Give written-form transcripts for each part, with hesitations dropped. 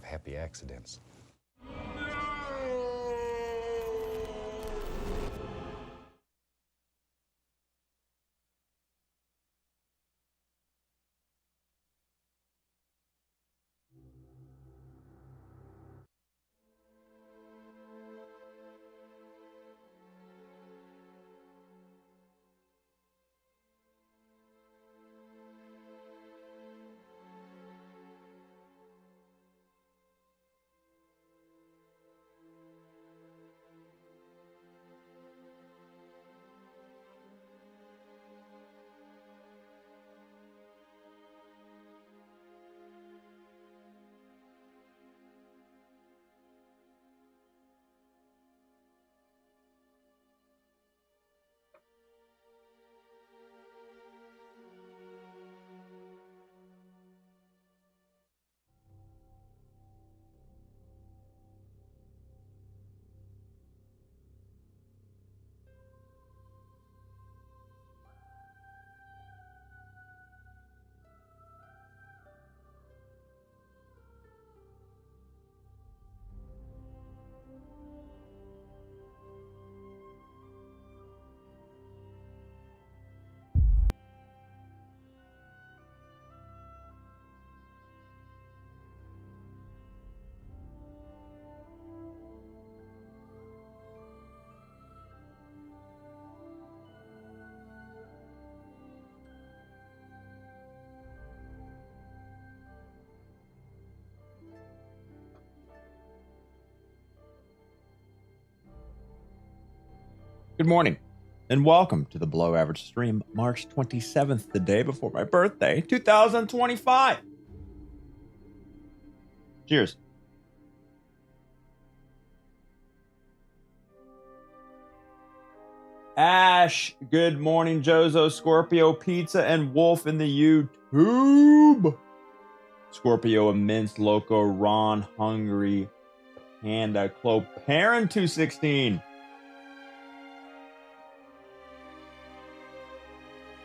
have happy accidents. Good morning, and welcome to the Below Average Stream, March 27th, the day before my birthday, 2025. Cheers. Ash, good morning, Jozo, Scorpio, Pizza, and Wolf in the YouTube. Scorpio, Immense, Loco, Ron, Hungry, Panda, Cloparan, 216.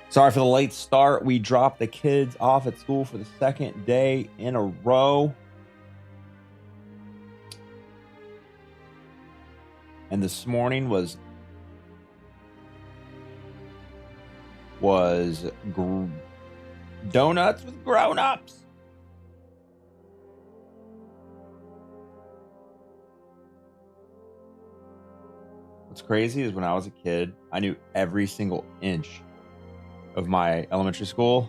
Sorry for the late start. We dropped the kids off at school for the second day in a row. And this morning was donuts with grown-ups. What's crazy is when I was a kid, I knew every single inch of my elementary school.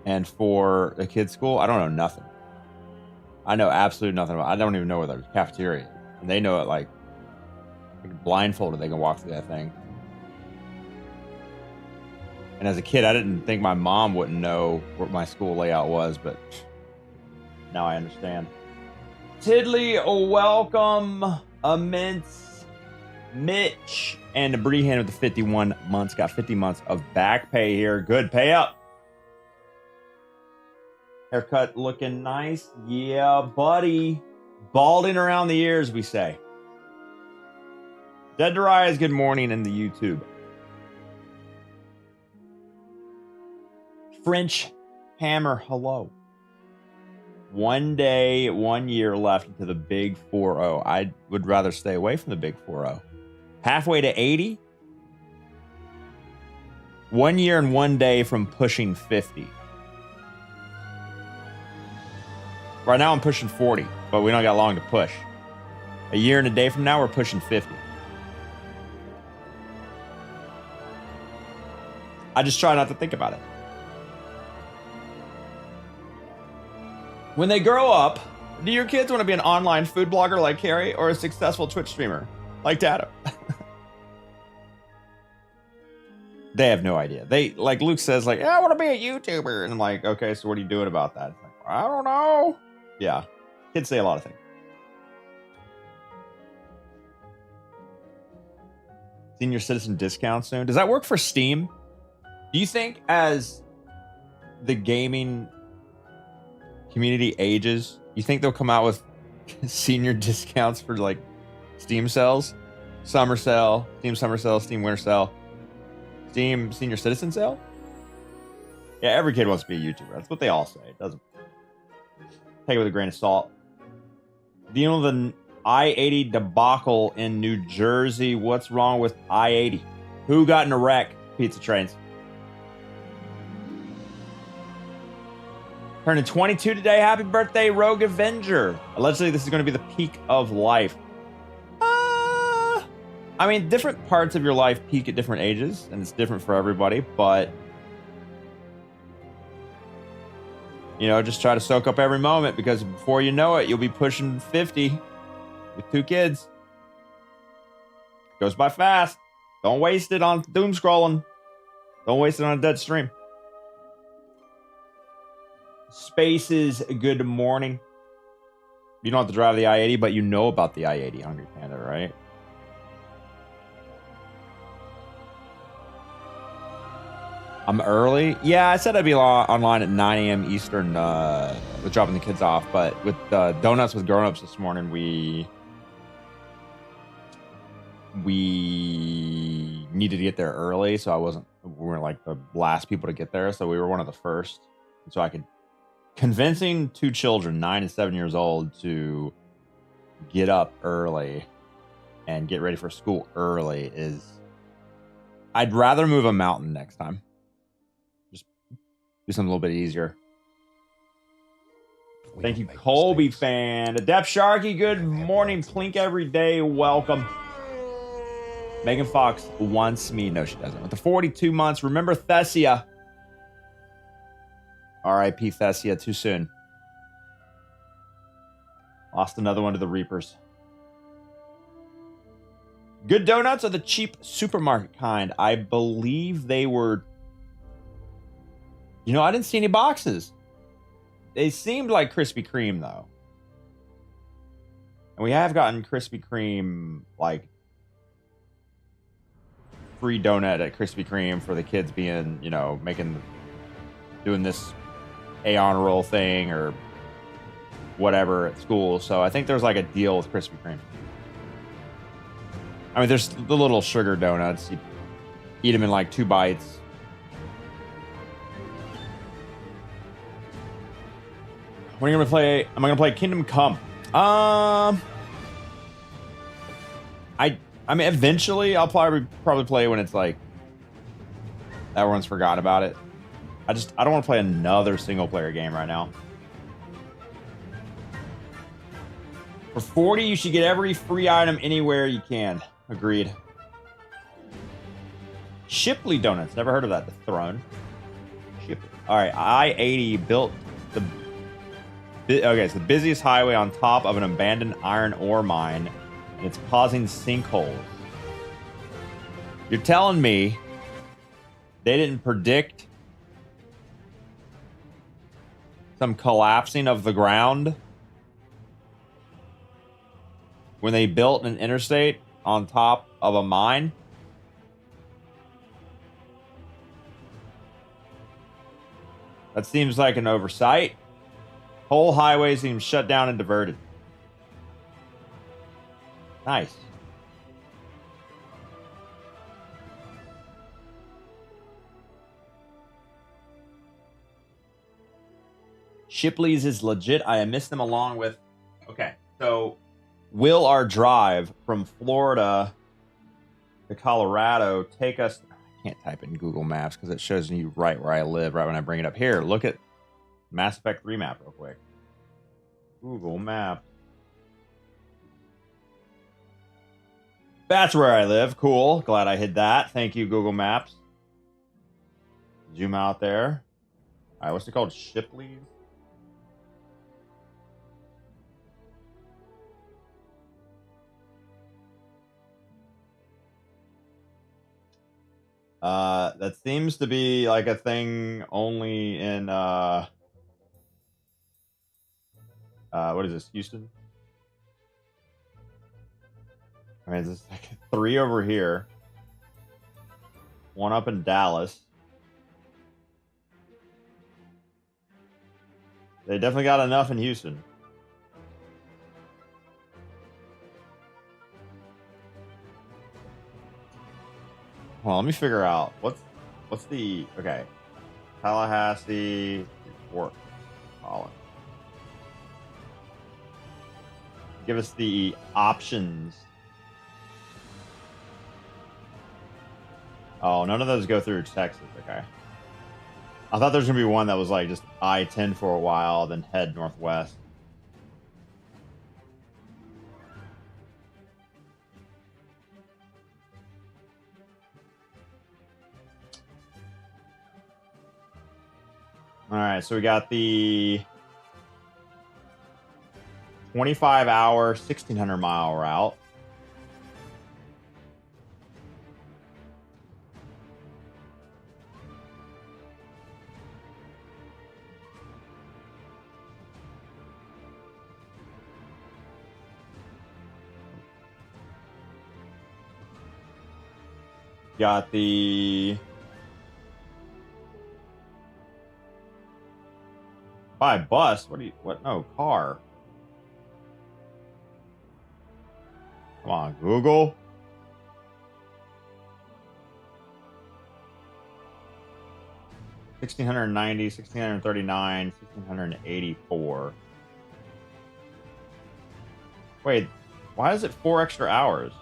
And for a kid's school, I don't know nothing. I know absolutely nothing about it. I don't even know where there's cafeteria. And they know it like blindfolded, they can walk through that thing. And as a kid, I didn't think my mom wouldn't know what my school layout was, but now I understand. Tiddly, welcome. Immense, Mitch, and the Brehan with the 51 months. Got 50 months of back pay here. Good pay up. Haircut looking nice. Yeah, buddy. Balding around the ears, we say. Dead Darius, good morning in the YouTube. French Hammer, hello. 1 day, 1 year left into the big 4-0. I would rather stay away from the big 4-0. Halfway to 80. 1 year and 1 day from pushing 50. Right now I'm pushing 40, but we don't got long to push. A year and a day from now, we're pushing 50. I just try not to think about it. When they grow up, do your kids want to be an online food blogger like Carrie or a successful Twitch streamer like Dado? They have no idea. They, like Luke says, like, I want to be a YouTuber. And I'm like, okay, so what are you doing about that? It's like, I don't know. Yeah. Kids say a lot of things. Senior citizen discount soon. Does that work for Steam? Do you think as the gaming community ages, you think they'll come out with senior discounts for like Steam sales? Summer sale, Steam summer sale, Steam winter sale, Steam senior citizen sale? Yeah, every kid wants to be a YouTuber. That's what they all say. It doesn't take it with a grain of salt. Dealing with an I-80 debacle in New Jersey. What's wrong with I-80? Who got in a wreck? Pizza trains. Turning 22 today. Happy birthday, Rogue Avenger. Allegedly, this is going to be the peak of life. I mean, different parts of your life peak at different ages, and it's different for everybody, but you know, just try to soak up every moment, because before you know it, you'll be pushing 50 with 2 kids. Goes by fast. Don't waste it on doom scrolling. Don't waste it on a dead stream. Spaces, good morning. You don't have to drive the I-80, but you know about the I-80, Hungry Panda, right? I'm early. Yeah, I said I'd be online at 9 a.m. Eastern with dropping the kids off. But with Donuts with Grown-Ups this morning, we needed to get there early. So we weren't like the last people to get there. So we were one of the first. So I could, convincing 2 children, 9 and 7 years old, to get up early and get ready for school early is, I'd rather move a mountain next time. Do something a little bit easier. Thank you, Colby fan. Adept Sharky, good morning. Plink every day, welcome. Megan Fox wants me. No, she doesn't. With the 42 months, remember Thessia. R.I.P. Thessia, too soon. Lost another one to the Reapers. Good donuts are the cheap supermarket kind. I believe they were... You know, I didn't see any boxes. They seemed like Krispy Kreme, though. And we have gotten Krispy Kreme, like, free donut at Krispy Kreme for the kids being, you know, doing this A honor roll thing or whatever at school. So I think there's like a deal with Krispy Kreme. I mean, there's the little sugar donuts. You eat them in like 2 bites. When are you gonna play? Am I gonna play Kingdom Come? I mean, eventually I'll probably play when it's like everyone's forgot about it. I don't want to play another single player game right now. For 40, you should get every free item anywhere you can. Agreed. Shipley Donuts. Never heard of that. The Throne. Shipley. All right. I-80 built the... Okay, it's the busiest highway on top of an abandoned iron ore mine, and it's causing sinkholes. You're telling me they didn't predict some collapsing of the ground when they built an interstate on top of a mine? That seems like an oversight. Whole highway seems shut down and diverted. Nice. Shipley's is legit. I miss them along with... Okay, so will our drive from Florida to Colorado take us... I can't type it in Google Maps because it shows you right where I live right when I bring it up. Here, look at Mass Effect 3 map real quick. Google Map. That's where I live. Cool. Glad I hid that. Thank you, Google Maps. Zoom out there. All right, what's it called? Shipley's? That seems to be like a thing only in what is this, Houston? I mean, there's like 3 over here, 1 up in Dallas. They definitely got enough in Houston. Well, let me figure out what's the... Okay. Tallahassee, Fort Collins. Give us the options. Oh, none of those go through Texas. Okay. I thought there was going to be one that was like just I-10 for a while, then head northwest. All right, so we got the 25-hour, 1,600-mile route. Got the by bus. What? No, car. Come on, Google. $1,690, $1,639, $1,684. Wait, why is it 4 extra hours?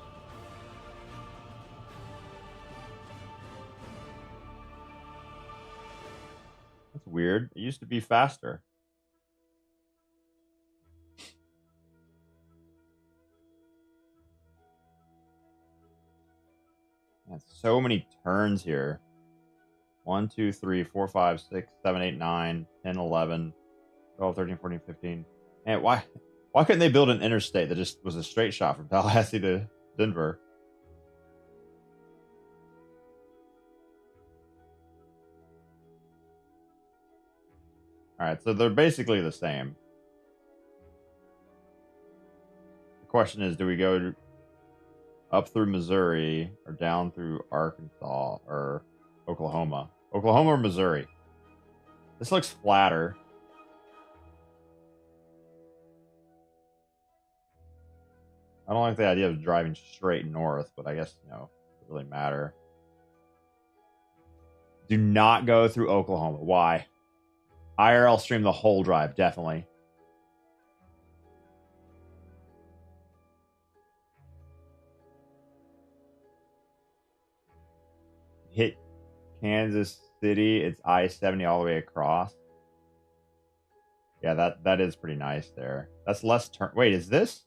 That's weird. It used to be faster. That's so many turns here. 1, 2, 3, 4, 5, 6, 7, 8, 9, 10, 11, 12, 13, 14, 15. And why couldn't they build an interstate that just was a straight shot from Tallahassee to Denver? All right, so they're basically the same. The question is, do we go up through Missouri or down through Arkansas or Oklahoma? Oklahoma or Missouri? This looks flatter. I don't like the idea of driving straight north, but I guess, it doesn't really matter. Do not go through Oklahoma. Why? IRL stream the whole drive, definitely. Hit Kansas City, it's I-70 all the way across. Yeah, that is pretty nice there. That's less turn. Wait, is this?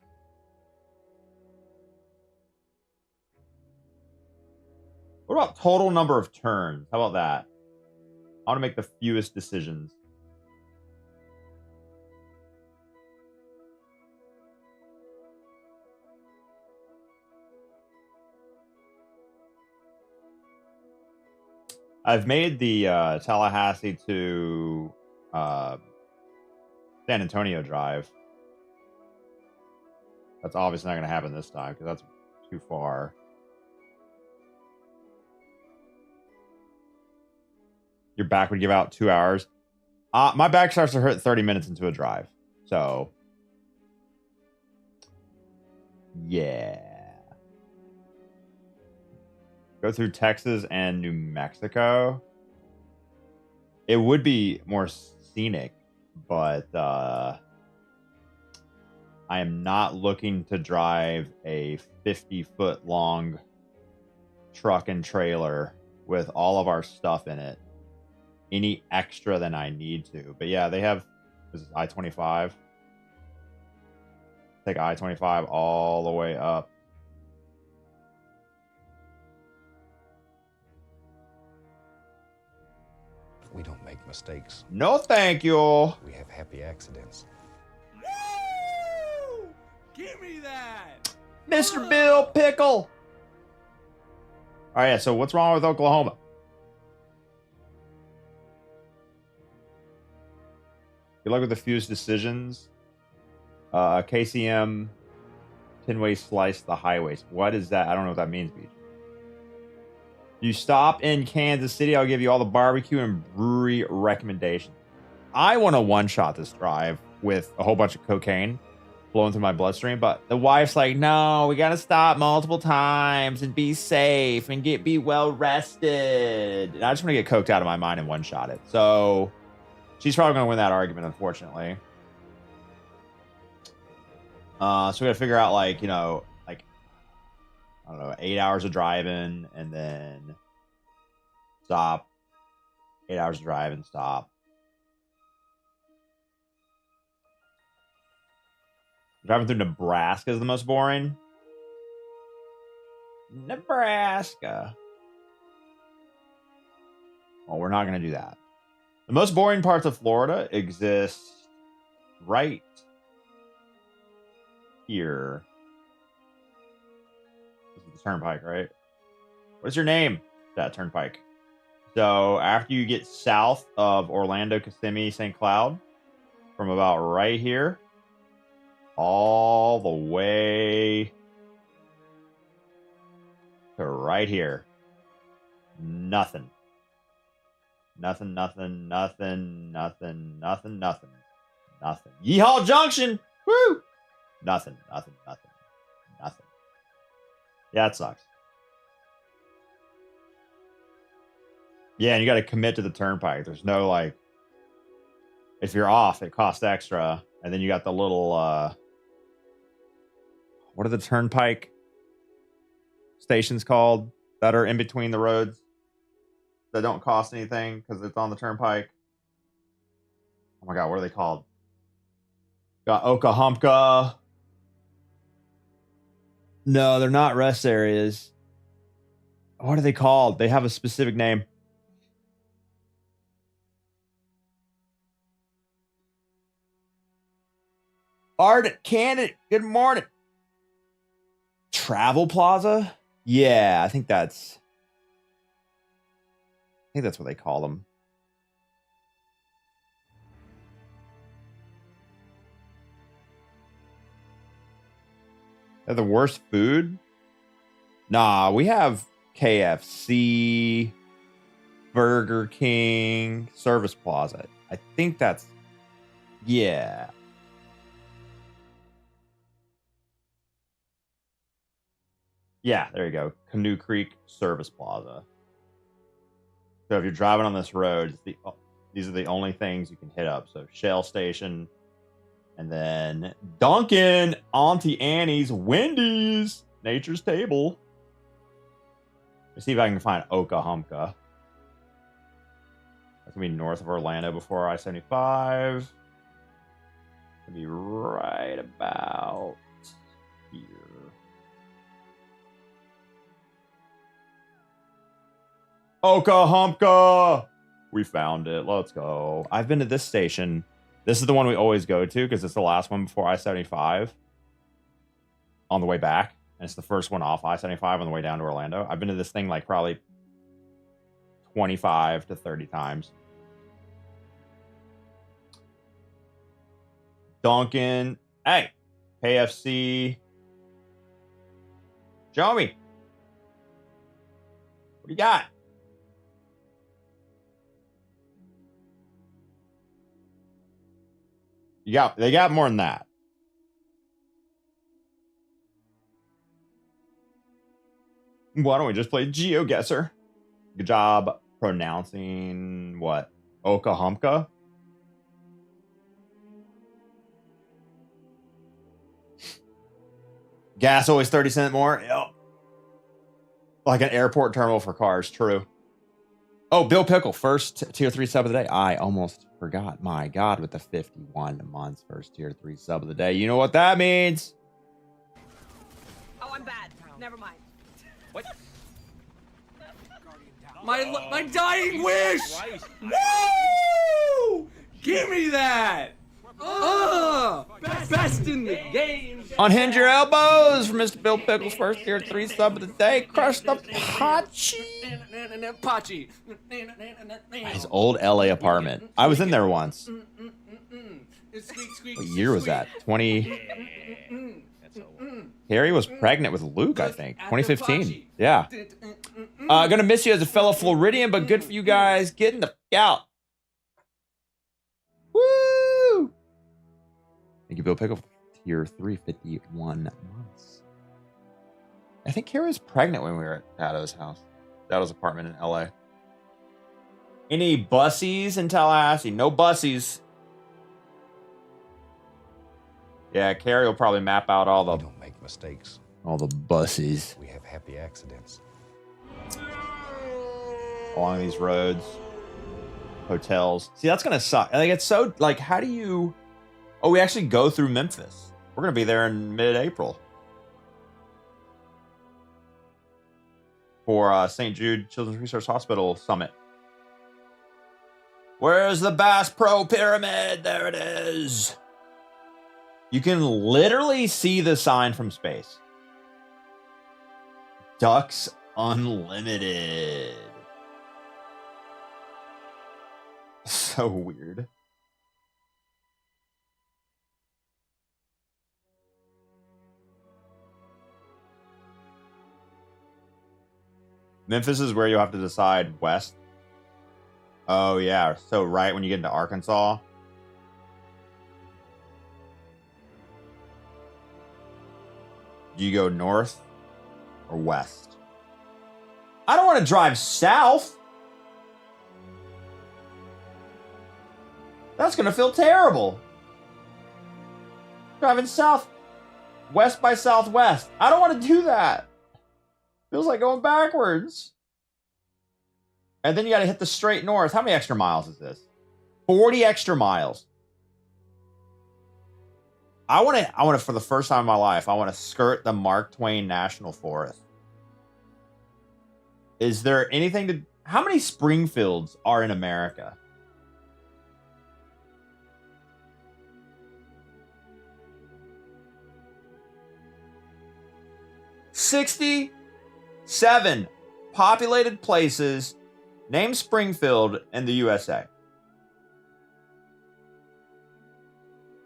What about total number of turns? How about that? I want to make the fewest decisions. I've made the Tallahassee to San Antonio drive. That's obviously not going to happen this time because that's too far. Your back would give out 2 hours. My back starts to hurt 30 minutes into a drive. So, yeah. Go through Texas and New Mexico. It would be more scenic, but I am not looking to drive a 50-foot long truck and trailer with all of our stuff in it any extra than I need to. But yeah, they have, this is I-25. Take I-25 all the way up. We don't make mistakes. No, thank you. We have happy accidents. Woo! Give me that! Mr. Bill Pickle. All right, yeah, so what's wrong with Oklahoma? Good luck with the fewest decisions. KCM 10-way slice the highways. What is that? I don't know what that means, Beach. You stop in Kansas City, I'll give you all the barbecue and brewery recommendations. I want to one-shot this drive with a whole bunch of cocaine flowing through my bloodstream. But the wife's like, no, we gotta stop multiple times and be safe and be well rested. And I just want to get coked out of my mind and one shot it. So she's probably gonna win that argument, unfortunately. So we gotta figure out, like, you know, like, I don't know, 8 hours of driving and then stop. 8 hours of driving, stop. Driving through Nebraska is the most boring. Nebraska. Well, we're not going to do that. The most boring parts of Florida exist right here. This is the turnpike, right? What's your name? That turnpike. So after you get south of Orlando, Kissimmee, St. Cloud, from about right here, all the way to right here. Nothing. Nothing, nothing, nothing, nothing, nothing, nothing, nothing. Yeehaw Junction! Woo! Nothing, nothing, nothing, nothing. Yeah, it sucks. Yeah, and you got to commit to the turnpike. There's no, like, if you're off, it costs extra. And then you got the little, what are the turnpike stations called that are in between the roads that don't cost anything because it's on the turnpike? Oh my God, what are they called? Got Okahumpka. No, they're not rest areas. What are they called? They have a specific name. Art Cannon, good morning. Travel Plaza? Yeah, I think that's what they call them. They're the worst food? Nah, we have KFC, Burger King, Service Plaza. I think that's, yeah. Yeah, there you go. Canoe Creek Service Plaza. So if you're driving on this road, these are the only things you can hit up. So Shell Station, and then Dunkin', Auntie Annie's, Wendy's, Nature's Table. Let's see if I can find Okahumpka. That's gonna be north of Orlando before I-75. It's gonna be right about here. Okahumpka! We found it. Let's go. I've been to this station. This is the one we always go to because it's the last one before I-75 on the way back. And it's the first one off I-75 on the way down to Orlando. I've been to this thing like probably 25 to 30 times. Dunkin'. Hey, KFC. Show me. What do you got? They got more than that. Why don't we just play Geoguessr? Good job pronouncing what? Okahumpka? Gas always 30 cents more? Yep. Like an airport terminal for cars, true. Oh, Bill Pickle, first tier 3 sub of the day. I almost forgot. My God, with the 51 months, first tier 3 sub of the day. You know what that means? Oh, I'm bad. Never mind. What? My dying wish! Woo! Give me that! Best in the game! Unhinge your elbows for Mr. Bill Pickle's first tier 3 sub of the day. Crush the Pachi. Pachi. His old LA apartment. I was in there once. What year was that? 20... Carrie was pregnant with Luke, I think. 2015. Yeah. Gonna miss you as a fellow Floridian, but good for you guys getting the out. Woo! Thank you, Bill Pickle. here 351 months. I think Kara was pregnant when we were at Dado's house. Dado's apartment in LA. Any bussies in Tallahassee? No bussies. Yeah, Carrie will probably map out all We the don't make mistakes. buses We have happy accidents. along these roads, hotels. See, that's gonna suck. Like, it's so like, how do you? Oh, we actually go through Memphis. We're gonna be there in mid-April for St. Jude Children's Research Hospital Summit. Where's the Bass Pro Pyramid? There it is. You can literally see the sign from space. Ducks Unlimited. So weird. Memphis is where you have to decide west. Oh, yeah. So right when you get into Arkansas. Do you go north or west? I don't want to drive south. That's going to feel terrible. Driving south, west by southwest. I don't want to do that. Feels like going backwards. And then you got to hit the straight north. How many extra miles is this? 40 extra miles. I want to, for the first time in my life, I want to skirt the Mark Twain National Forest. Is there anything to, how many Springfields are in America? $67 populated places named Springfield in the USA.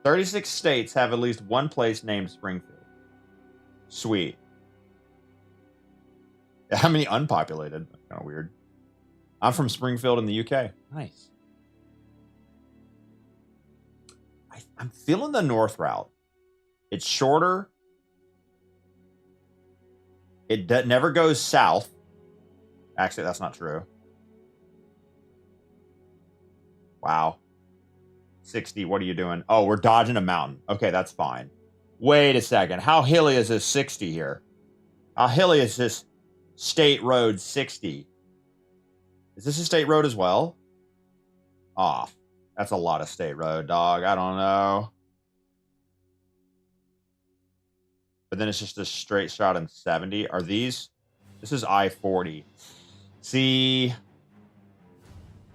36 states have at least one place named Springfield. Sweet. How many unpopulated? Kind of weird. I'm from Springfield in the UK. Nice. I'm feeling the north route. It's shorter. It never goes south. Actually, that's not true. Wow. 60, what are you doing? Oh, we're dodging a mountain. Okay, that's fine. Wait a second. How hilly is this 60 here? How hilly is this State Road 60? Is this a state road as well? Off. That's a lot of state road, dog. I don't know. But then it's just a straight shot in 70. Are these? This is I-40. See,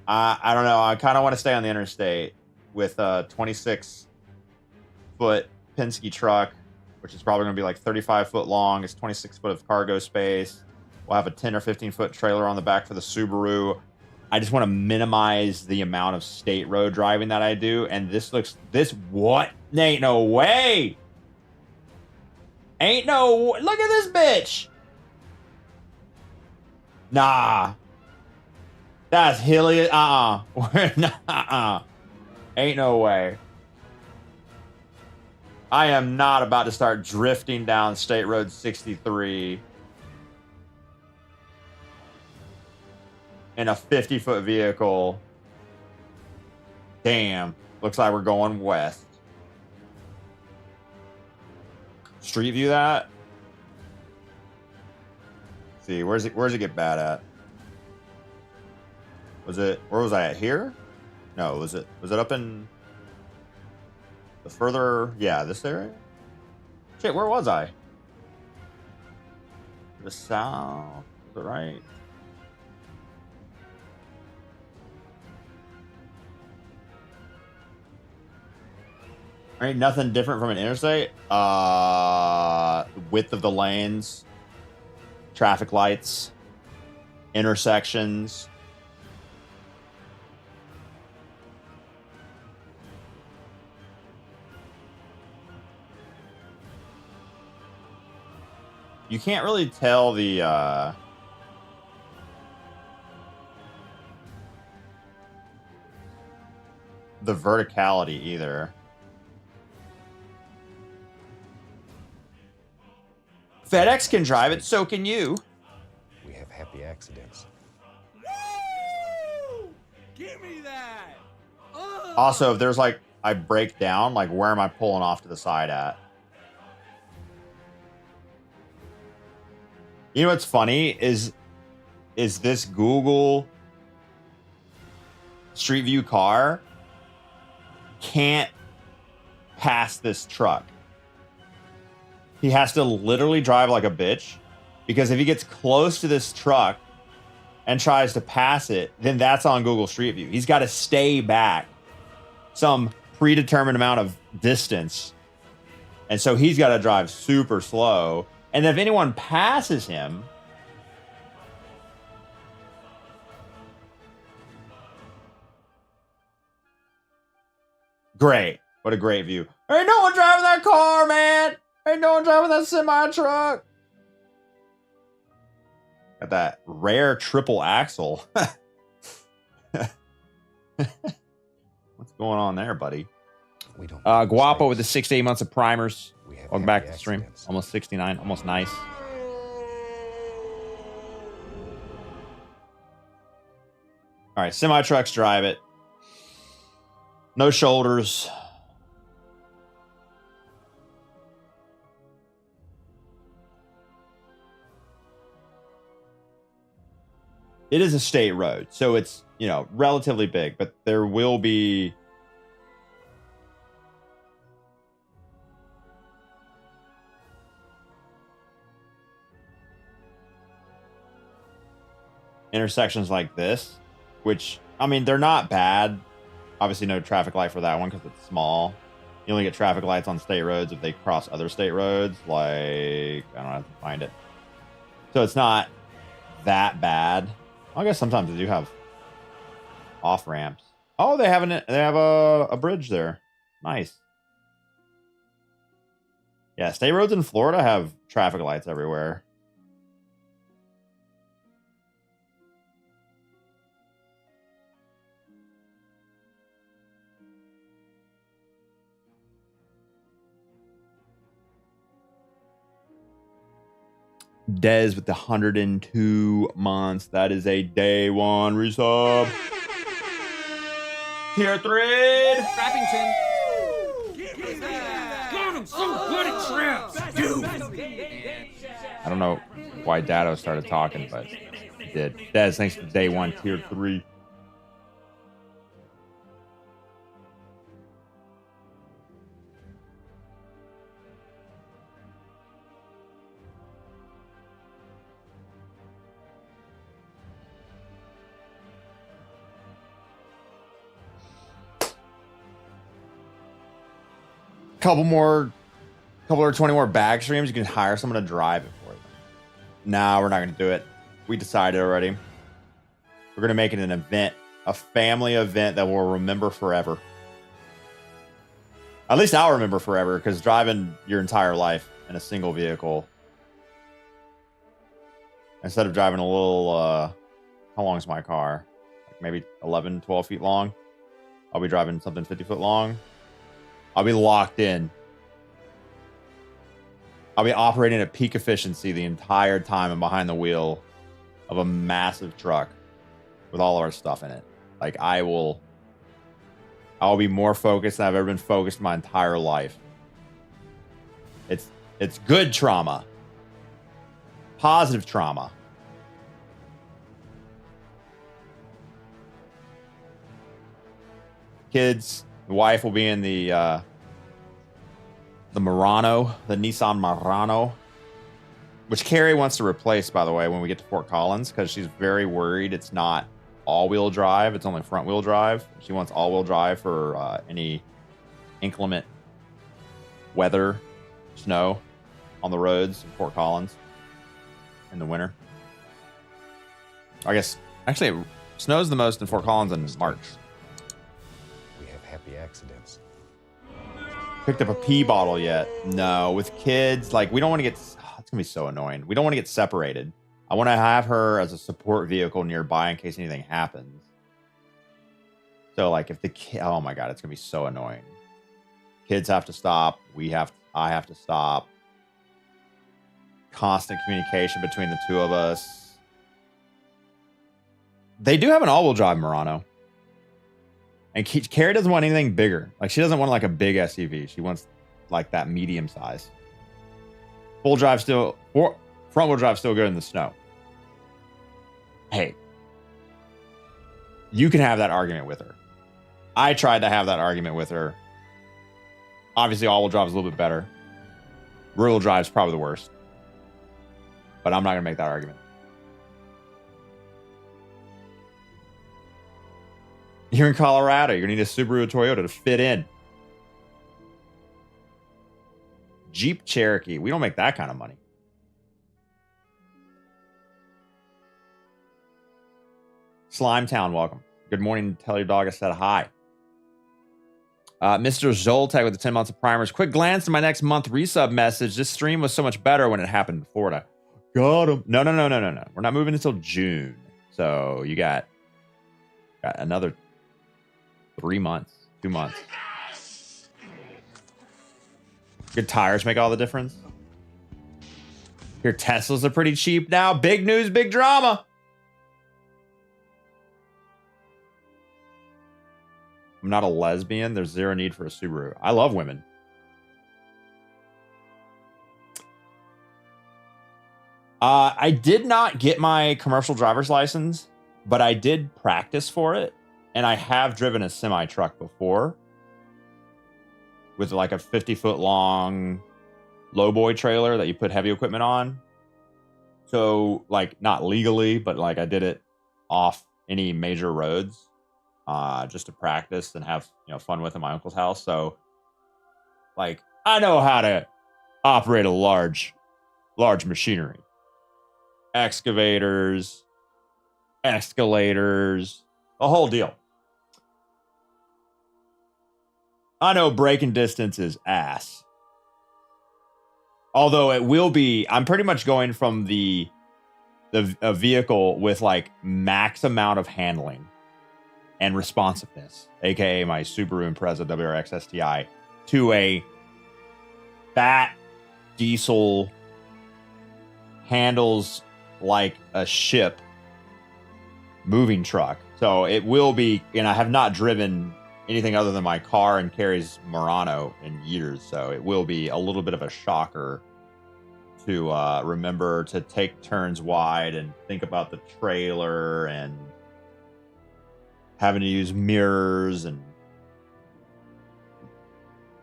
I don't know. I kind of want to stay on the interstate with a 26-foot Penske truck, which is probably going to be like 35 foot long. It's 26 foot of cargo space. We'll have a 10 or 15 foot trailer on the back for the Subaru. I just want to minimize the amount of state road driving that I do. And what? Ain't no way. Ain't no, look at this bitch. Nah. That's hilly. Ain't no way. I am not about to start drifting down State Road 63 in a 50-foot vehicle. Damn. Looks like we're going west. Street view that. Let's see, where's it get bad at? Where was I at here? No, was it up in the further, yeah, this area? Shit, where was I? The south, the right. Ain't nothing different from an interstate. Width of the lanes, traffic lights, intersections. You can't really tell the verticality either. FedEx can drive it, so can you. We have happy accidents. Woo! Give me that. Also, if there's like, I break down, like where am I pulling off to the side at? You know what's funny is this Google Street View car can't pass this truck. He has to literally drive like a bitch, because if he gets close to this truck and tries to pass it, then that's on Google Street View. He's got to stay back some predetermined amount of distance. And so he's got to drive super slow. And if anyone passes him, great. What a great view. Ain't no one driving that car, man. Ain't no one driving that semi-truck. Got that rare triple axle. What's going on there, buddy? We don't. Guapo with the 6 to 8 months of primers. We have Welcome back happy to the stream. accidents. Almost 69. Almost nice. All right, semi-trucks drive it. No shoulders. It is a state road, so it's, you know, relatively big, but there will be intersections like this, which, I mean, they're not bad. Obviously, no traffic light for that one because it's small. You only get traffic lights on state roads if they cross other state roads. Like, I don't have to find it. So it's not that bad. I guess sometimes they do have off ramps. Oh, they have a bridge there. Nice. Yeah, state roads in Florida have traffic lights everywhere. Dez with the 102 months. That is a day one resub. Tier 3. Frappington. Give me that. God, I'm so good at traps, dude. I don't know why Dado started talking, but he did. Dez, thanks for day one, tier 3. Couple or 20 more bag streams. You can hire someone to drive it for you. Nah, we're not going to do it. We decided already. We're going to make it an event, a family event that we'll remember forever. At least I'll remember forever, because driving your entire life in a single vehicle, instead of driving a little, how long is my car? Like maybe 11, 12 feet long. I'll be driving something 50 foot long. I'll be locked in. I'll be operating at peak efficiency the entire time and behind the wheel of a massive truck with all our stuff in it. Like, I'll be more focused than I've ever been focused my entire life. It's good trauma. Positive trauma. Kids, the wife will be in the Murano, the Nissan Murano, which Carrie wants to replace, by the way, when we get to Fort Collins, because she's very worried it's not all-wheel drive. It's only front-wheel drive. She wants all-wheel drive for any inclement weather, snow on the roads in Fort Collins in the winter. I guess, actually, it snows the most in Fort Collins in March. We have happy accidents. Picked up a pee bottle yet? No. With kids, like, we don't want to get... Oh, it's going to be so annoying. We don't want to get separated. I want to have her as a support vehicle nearby in case anything happens. So, like, if the kid... Oh, my God. It's going to be so annoying. Kids have to stop. I have to stop. constant communication between the two of us. They do have an all-wheel drive Murano. And Carrie doesn't want anything bigger. Like, she doesn't want like a big SUV. She wants like that medium size. Full drive still, or front wheel drive still good in the snow. Hey, you can have that argument with her. I tried to have that argument with her. Obviously, all-wheel drive is a little bit better. Rear-wheel drive is probably the worst. But I'm not going to make that argument. You're in Colorado. You're going to need a Subaru or Toyota to fit in. Jeep Cherokee. We don't make that kind of money. Slime Town, welcome. Good morning. Tell your dog I said hi. Mr. Zoltek with the 10 months of primers. Quick glance to my next month resub message. This stream was so much better when it happened in Florida. Got him. No. We're not moving until June. So you got another 3 months, 2 months. Good tires make all the difference. Your Teslas are pretty cheap now. Big news, big drama. I'm not a lesbian. There's zero need for a Subaru. I love women. I did not get my commercial driver's license, but I did practice for it. And I have driven a semi truck before with like a 50-foot long lowboy trailer that you put heavy equipment on. So like not legally, but like I did it off any major roads. Just to practice and have, fun with in my uncle's house. So like I know how to operate a large machinery. Excavators, escalators, the whole deal. I know braking distance is ass. Although it will be, I'm pretty much going from a vehicle with like max amount of handling and responsiveness, aka my Subaru Impreza WRX STI, to a fat diesel handles like a ship moving truck. So it will be, and I have not driven anything other than my car and Carrie's Murano in years, so it will be a little bit of a shocker to remember to take turns wide and think about the trailer and having to use mirrors and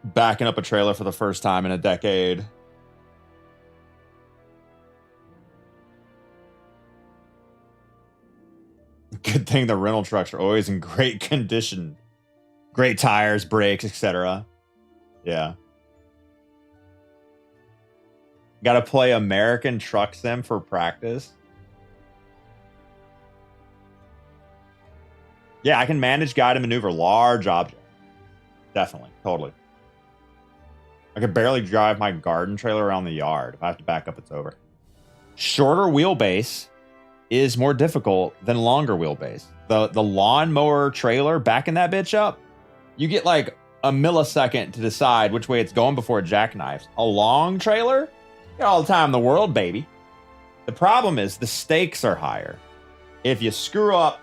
backing up a trailer for the first time in a decade. Good thing the rental trucks are always in great condition. Great tires, brakes, etc. Yeah. Got to play American Truck Sim for practice. Yeah, I can manage, guide, and maneuver large objects. Definitely. Totally. I could barely drive my garden trailer around the yard. If I have to back up, it's over. Shorter wheelbase is more difficult than longer wheelbase. The lawnmower trailer, backing that bitch up, you get like a millisecond to decide which way it's going before it jackknifes. A long trailer, you got all the time in the world, baby. The problem is the stakes are higher. If you screw up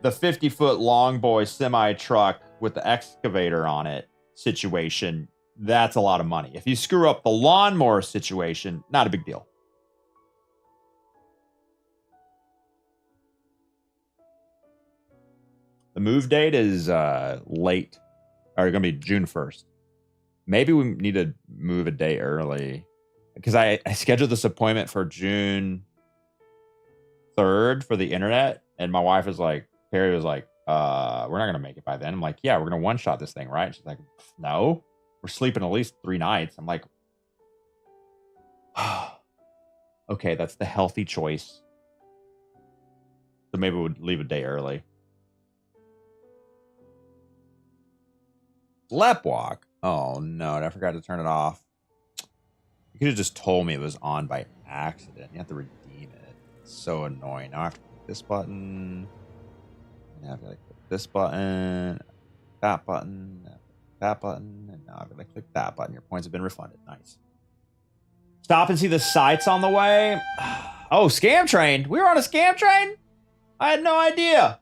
the 50-foot long boy semi truck with the excavator on it situation, that's a lot of money. If you screw up the lawnmower situation, not a big deal. The move date is late, or going to be June 1st. Maybe we need to move a day early because I scheduled this appointment for June 3rd for the internet, and my wife was like, Carrie was like, we're not going to make it by then. I'm like, yeah, we're going to one-shot this thing, right? She's like, no, we're sleeping at least 3 nights. I'm like, okay, that's the healthy choice. So maybe we'll leave a day early. Lep walk. Oh no, I forgot to turn it off. You could have just told me it was on by accident. You have to redeem it. It's so annoying. Now I have to click this button. And now I have to click this button. That button. That button. And now I've got to click that button. Your points have been refunded. Nice. Stop and see the sights on the way. Oh, scam train. We were on a scam train? I had no idea.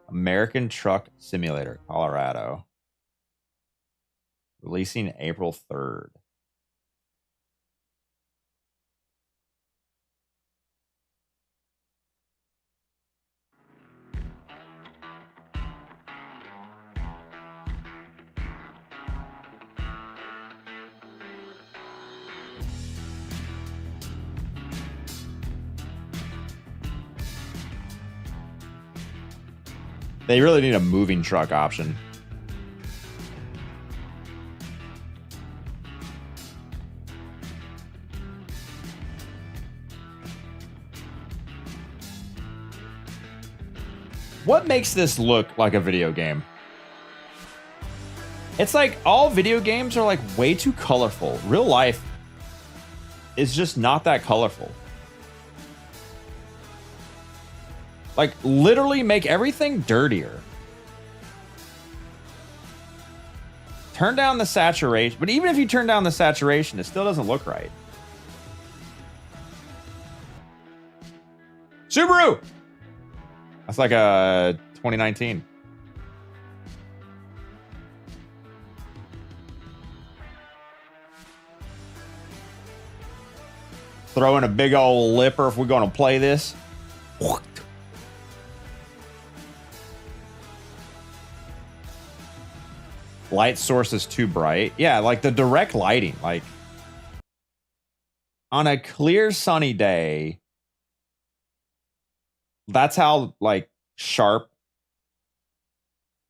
American Truck Simulator, Colorado. Releasing April 3rd. They really need a moving truck option. What makes this look like a video game? It's like all video games are like way too colorful. Real life is just not that colorful. Like, literally make everything dirtier. Turn down the saturation. But even if you turn down the saturation, it still doesn't look right. Subaru! That's like a 2019. Throw in a big old lipper if we're going to play this. Light source is too bright. Yeah, like the direct lighting. Like on a clear sunny day, that's how like sharp.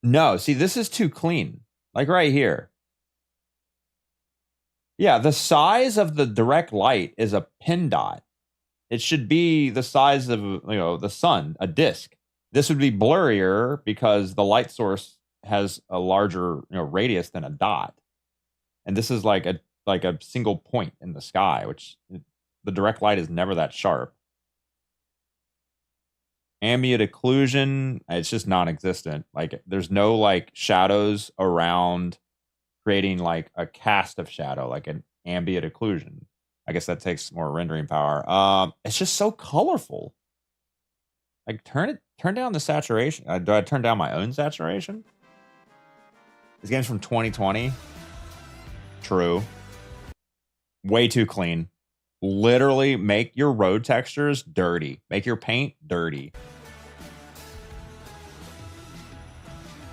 No, see, this is too clean. Like right here. Yeah, the size of the direct light is a pin dot. It should be the size of, the sun, a disk. This would be blurrier because the light source has a larger radius than a dot, and this is like a single point in the sky, which the direct light is never that sharp. Ambient occlusion, it's just non-existent. Like there's no like shadows around, creating like a cast of shadow, like an ambient occlusion. I guess that takes more rendering power. It's just so colorful. Like turn down the saturation. Do I turn down my own saturation? This game's from 2020. True. Way too clean. Literally make your road textures dirty. Make your paint dirty.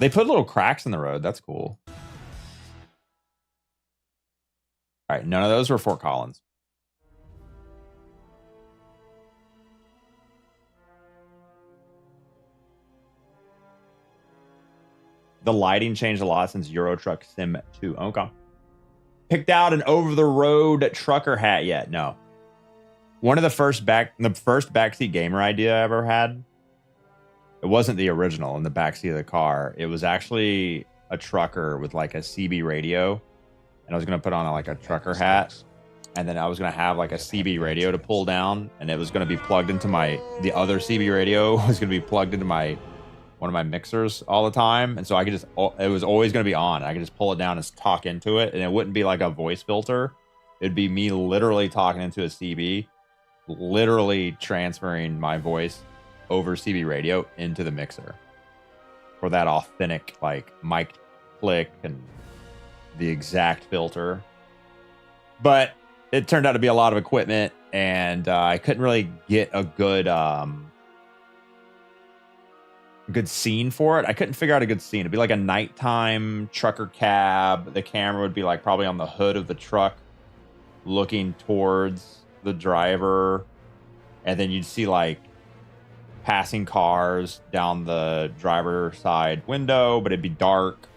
They put little cracks in the road. That's cool. All right, none of those were Fort Collins. The lighting changed a lot since Euro Truck Sim 2. Okay. Picked out an over-the-road trucker hat yet? No. One of the first backseat gamer idea I ever had. It wasn't the original in the backseat of the car. It was actually a trucker with like a CB radio, and I was gonna put on like a trucker hat, and then I was gonna have like a CB radio to pull down, and it was gonna be plugged into the other CB radio was gonna be plugged into one of my mixers all the time, and so it was always going to be on. I could just pull it down and talk into it, and it wouldn't be like a voice filter. It'd be me literally talking into a CB, literally transferring my voice over CB radio into the mixer for that authentic like mic click and the exact filter. But it turned out to be a lot of equipment, and I couldn't really get a good scene for it. I couldn't figure out a good scene. It'd be like a nighttime trucker cab. The camera would be like probably on the hood of the truck looking towards the driver, and then you'd see like passing cars down the driver side window, but it'd be dark.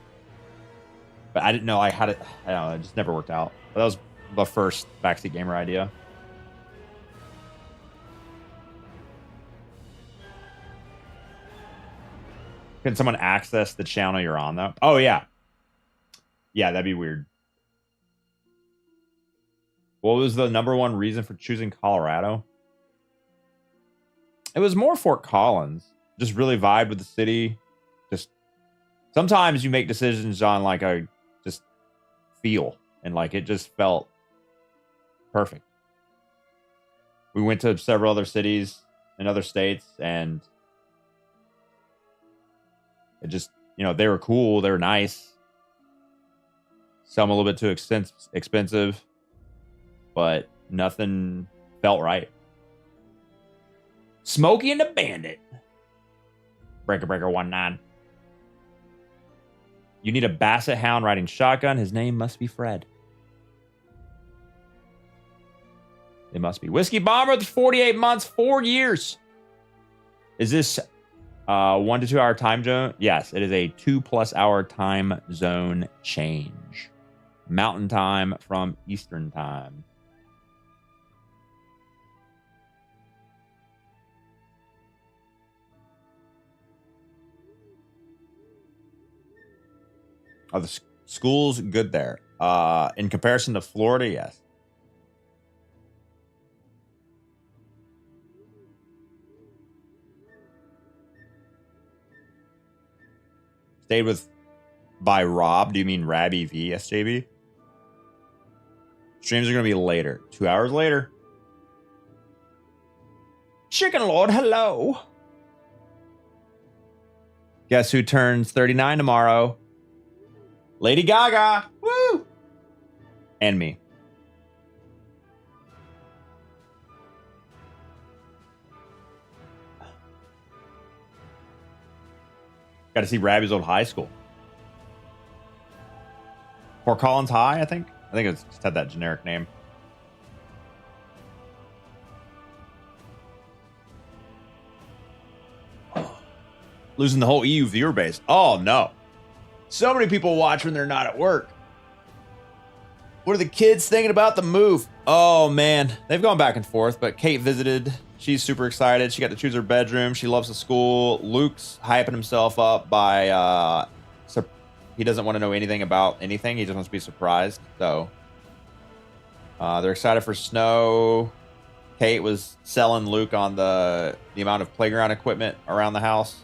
But I didn't know I had it. I don't know, it just never worked out. But that was the first backseat gamer idea. Can someone access the channel you're on, though? Oh, yeah. Yeah, that'd be weird. What was the #1 reason for choosing Colorado? It was more Fort Collins. Just really vibed with the city. Just Sometimes you make decisions on like a just feel, and like it just felt perfect. We went to several other cities in other states, and it just, you know, they were cool, they were nice. Some a little bit too expensive, but nothing felt right. Smokey and the Bandit. Breaker 19. You need a basset hound riding shotgun. His name must be Fred. It must be. Whiskey Bomber, the 48 months, 4 years. Is this 1 to 2 hour time zone? Yes, it is a 2+ hour time zone change. Mountain time from Eastern time. Are the schools good there? In comparison to Florida, yes. Stayed with by Rob. Do you mean Rabby V, SJB? Streams are going to be later. 2 hours later. Chicken Lord, hello. Guess who turns 39 tomorrow? Lady Gaga. Woo! And me. Got to see Rabby's old high school. Fort Collins High, I think. I think it's just had that generic name. Losing the whole EU viewer base. Oh, no. So many people watch when they're not at work. What are the kids thinking about the move? Oh, man. They've gone back and forth, but Kate visited. She's super excited. She got to choose her bedroom. She loves the school. Luke's hyping himself up by... he doesn't want to know anything about anything. He just wants to be surprised. So they're excited for snow. Kate was selling Luke on the amount of playground equipment around the house.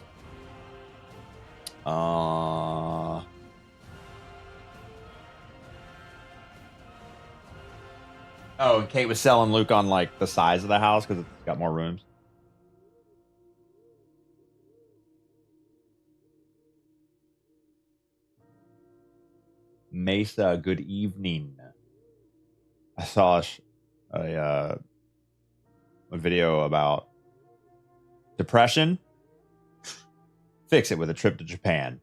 Oh, and Kate was selling Luke on like the size of the house because it's got more rooms. Mesa, good evening. I saw a video about depression. Fix it with a trip to Japan.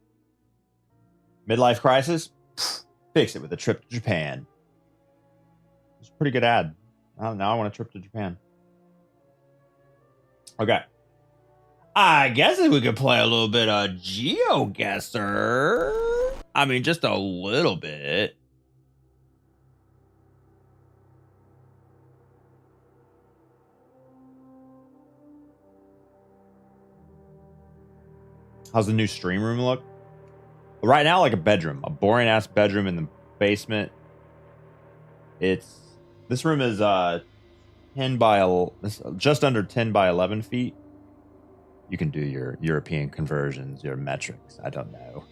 Midlife crisis? Fix it with a trip to Japan. It's a pretty good ad. Now I want a trip to Japan. Okay. I guess if we could play a little bit of Geoguessr. I mean, just a little bit. How's the new stream room look? Right now, like a bedroom, a boring ass bedroom in the basement. This room is 10 by just under 10 by 11 feet. You can do your European conversions, your metrics. I don't know.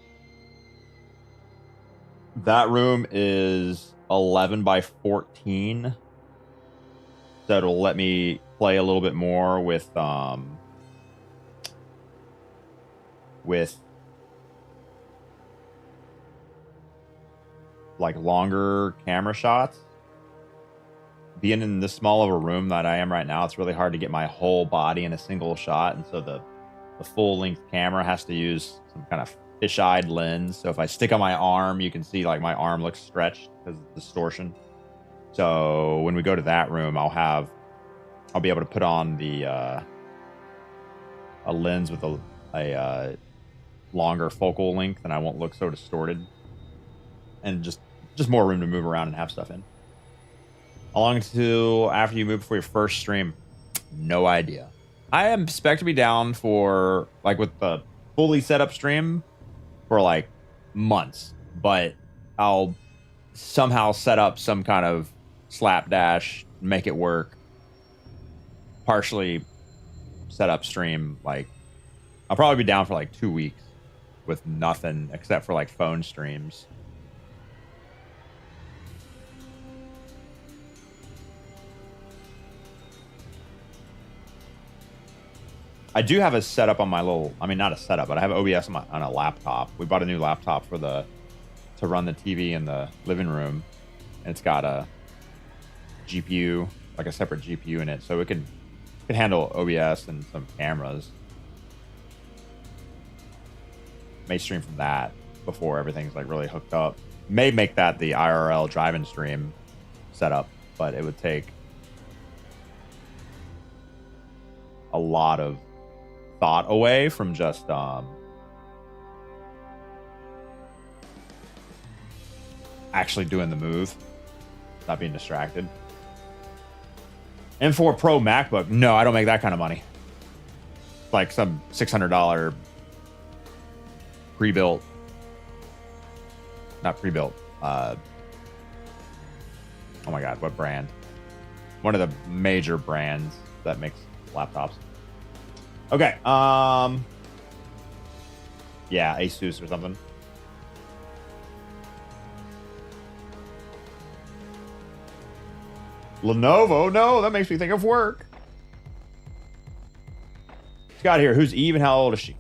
That room is 11 by 14. So it'll let me play a little bit more with like longer camera shots. Being in this small of a room that I am right now, it's really hard to get my whole body in a single shot, and so the full length camera has to use some kind of fish-eyed lens. So if I stick on my arm, you can see like my arm looks stretched because of distortion. So when we go to that room, I'll be able to put on the a lens with a longer focal length, and I won't look so distorted, and just more room to move around and have stuff in. How long until after you move before your first stream? No idea. I expect to be down for like with the fully set up stream for like months, but I'll somehow set up some kind of slapdash, make it work. Partially set up stream, like I'll probably be down for like 2 weeks with nothing except for like phone streams. I do have a setup on my little, I mean, not a setup, but I have OBS on a laptop. We bought a new laptop to run the TV in the living room. And it's got a GPU, like a separate GPU in it. So it can handle OBS and some cameras. May stream from that before everything's like really hooked up. May make that the IRL drive-in stream setup, but it would take a lot of thought away from just actually doing the move, not being distracted. M4 Pro MacBook, no, I don't make that kind of money. Like some $600 pre-built, not pre-built, oh my god, what brand? One of the major brands that makes laptops. Okay, yeah, Asus or something. Lenovo, no, that makes me think of work. Scott here, who's Eve and how old is she?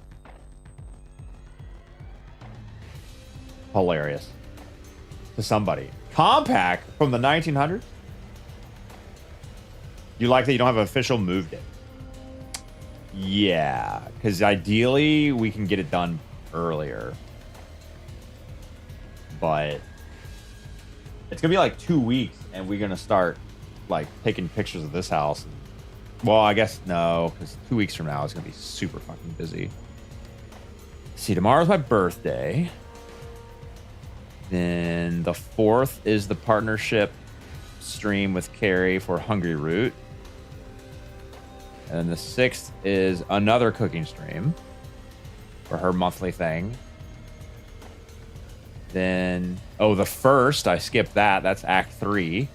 Hilarious. To somebody. Compact from the 1900s? You like that you don't have an official move date? Yeah, because ideally we can get it done earlier. But it's gonna be like 2 weeks and we're gonna start like taking pictures of this house. Well, I guess no, because 2 weeks from now it's gonna be super fucking busy. See, tomorrow's my birthday. Then the 4th is the partnership stream with Carrie for Hungry Root. And then the 6th is another cooking stream for her monthly thing. Then, oh, the 1st, I skipped that. That's Act 3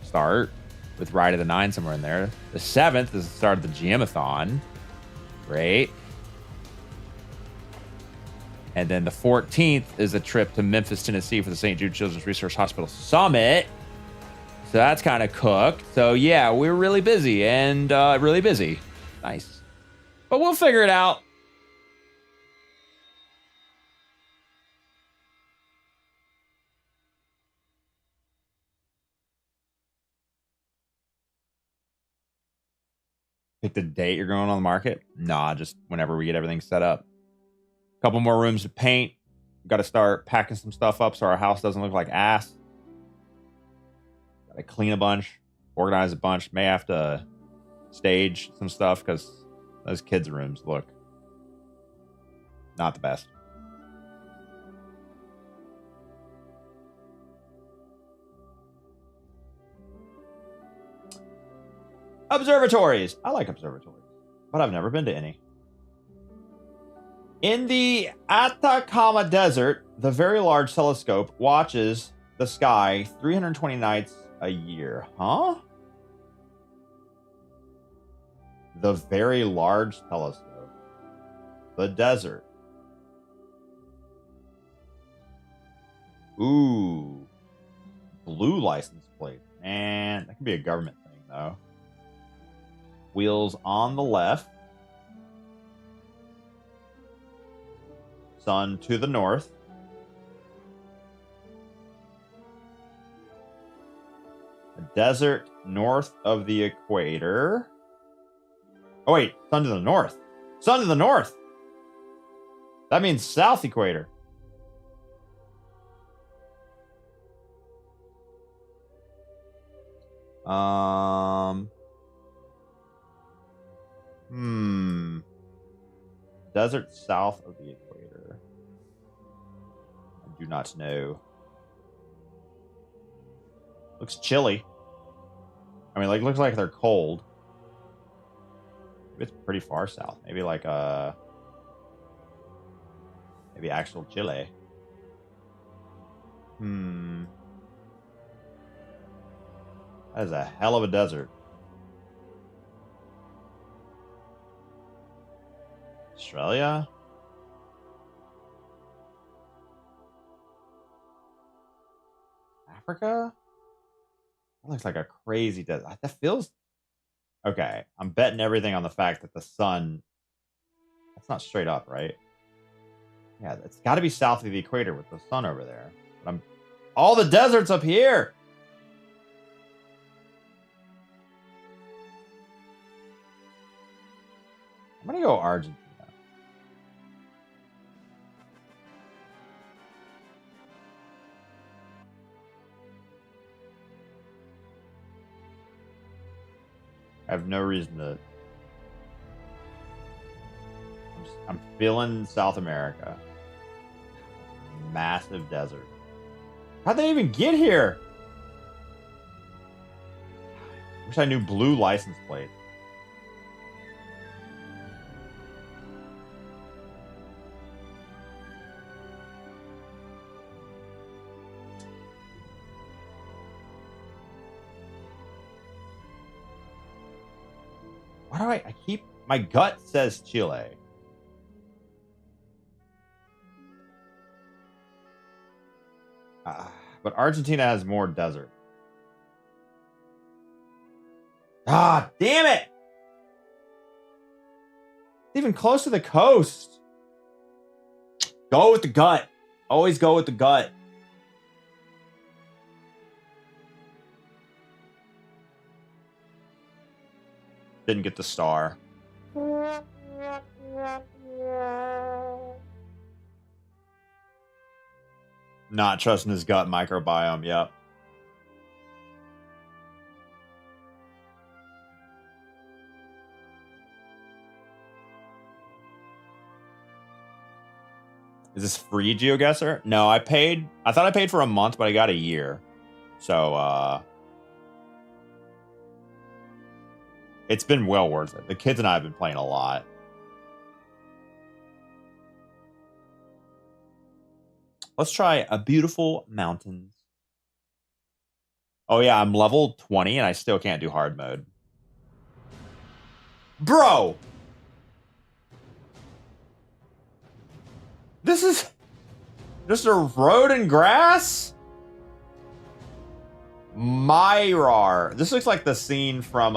start with Ride of the Nine somewhere in there. The 7th is the start of the GMathon. Great. And then the 14th is a trip to Memphis, Tennessee for the St. Jude Children's Research Hospital Summit. So that's kind of cooked. So yeah, we're really busy and really busy. Nice. But we'll figure it out. Pick the date you're going on the market? Nah, just whenever we get everything set up. Couple more rooms to paint. Got to start packing some stuff up so our house doesn't look like ass. Got to clean a bunch, organize a bunch. May have to stage some stuff because those kids' rooms look not the best. Observatories. I like observatories, but I've never been to any. In the Atacama Desert, the Very Large Telescope watches the sky 320 nights a year. Huh? The Very Large Telescope. The desert. Ooh. Blue license plate. Man, that could be a government thing, though. Wheels on the left. Sun to the north. A desert north of the equator. Oh, wait. Sun to the north. Sun to the north. That means south equator. Desert south of the equator. I do not know. Looks chilly. I mean, like, looks like they're cold. It's pretty far south. Maybe like maybe actual Chile. That is a hell of a desert. Australia? Africa? That looks like a crazy desert. That feels okay. I'm betting everything on the fact that the sun. That's not straight up, right? Yeah, it's got to be south of the equator with the sun over there. But all the deserts up here. I'm gonna go Argentina. I have no reason to. I'm feeling South America. Massive desert. How'd they even get here? Wish I knew blue license plate. Why do I keep my gut says Chile. But Argentina has more desert. Ah, damn it! It's even close to the coast. Go with the gut. Always go with the gut. Didn't get the star. Not trusting his gut microbiome, yep. Is this free Geoguessr? No, I thought I paid for a month, but I got a year. So, it's been well worth it. The kids and I have been playing a lot. Let's try a beautiful mountains. Oh yeah, I'm level 20 and I still can't do hard mode. Bro! This is just a road and grass? Myrar. This looks like the scene from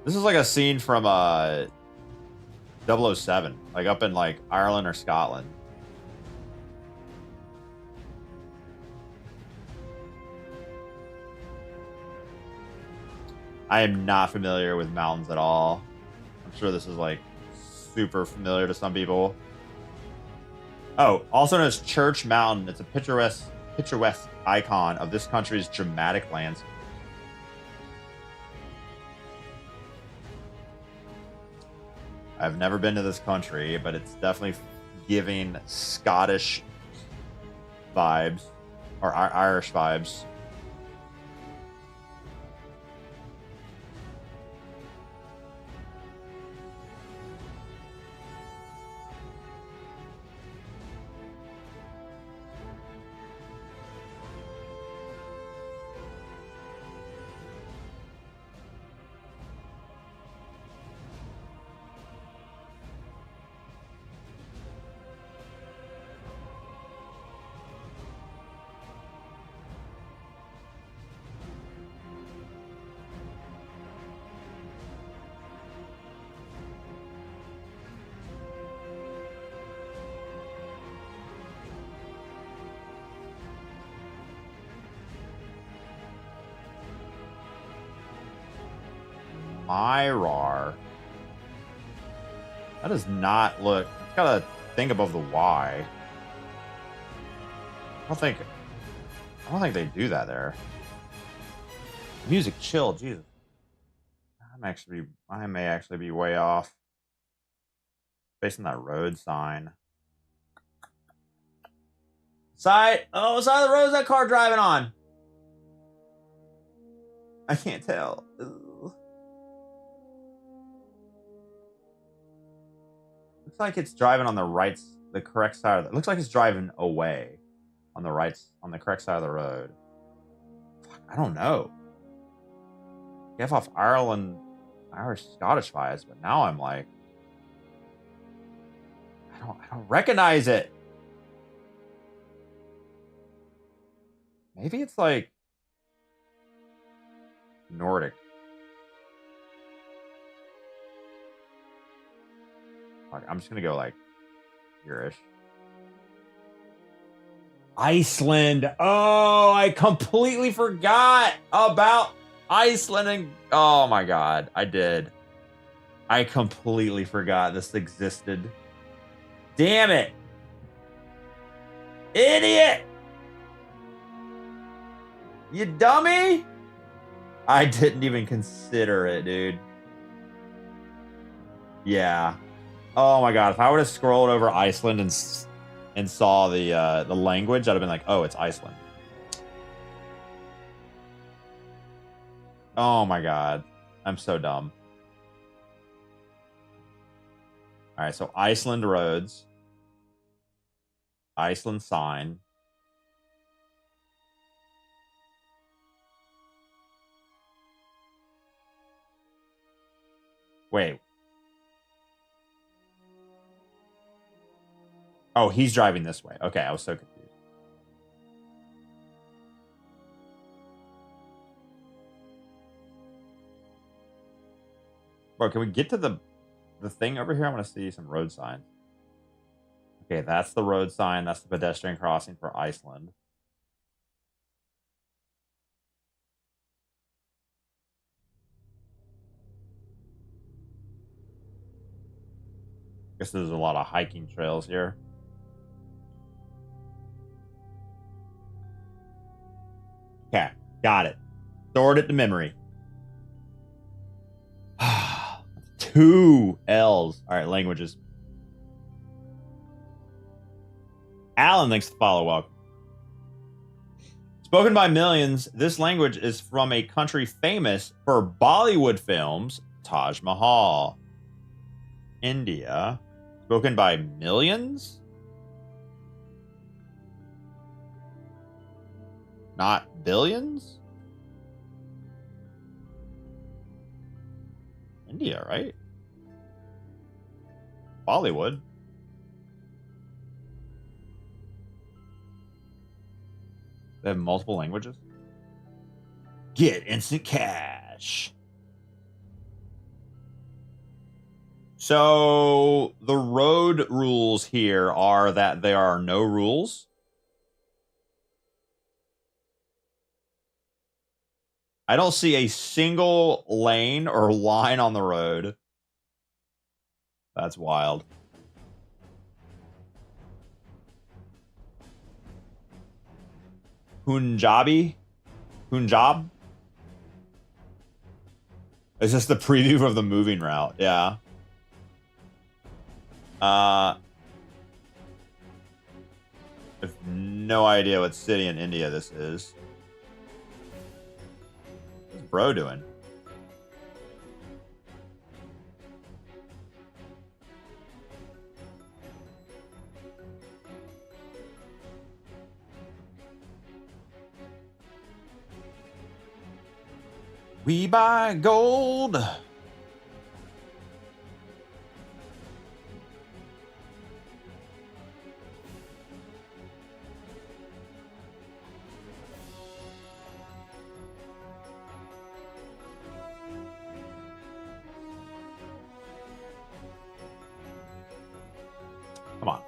this is like a scene from 007, like up in like Ireland or Scotland. I am not familiar with mountains at all. I'm sure this is like super familiar to some people. Oh, also known as Church Mountain. It's a picturesque icon of this country's dramatic landscape. I've never been to this country, but it's definitely giving Scottish vibes or Irish vibes. Myrar. That does not look. It's got a thing above the Y. I don't think they do that there. Music chill, Jesus. I may actually be way off. Based on that road sign. Side of the road is that car driving on? I can't tell. Ugh. Looks like it's driving on the correct side of it. Looks like it's driving away on the correct side of the road. Fuck, I don't know. Get off Irish, Scottish vibes, but now I'm like, I don't recognize it. Maybe it's like Nordic. Fuck, I'm just gonna go like here-ish. Iceland. Oh, I completely forgot about Iceland. And oh my god, I did. I completely forgot this existed. Damn it. Idiot. You dummy. I didn't even consider it, dude. Yeah. Oh my god, if I would have scrolled over Iceland and saw the language, I'd have been like, oh, it's Iceland. Oh my god. I'm so dumb. Alright, so Iceland roads. Iceland sign. Wait. Oh, he's driving this way. Okay, I was so confused. Bro, can we get to the thing over here? I want to see some road signs. Okay, that's the road sign. That's the pedestrian crossing for Iceland. Guess there's a lot of hiking trails here. Okay, got it. Stored it to memory. 2 L's. All right, languages. Alan, thanks to follow. Welcome. Spoken by millions, this language is from a country famous for Bollywood films, Taj Mahal. India. Spoken by millions? Not billions? India, right? Bollywood. They have multiple languages? Get instant cash. So the road rules here are that there are no rules. I don't see a single lane or line on the road. That's wild. Punjab? Is this the preview of the moving route? Yeah. I have no idea what city in India this is. What's bro doing? We buy gold. Come on.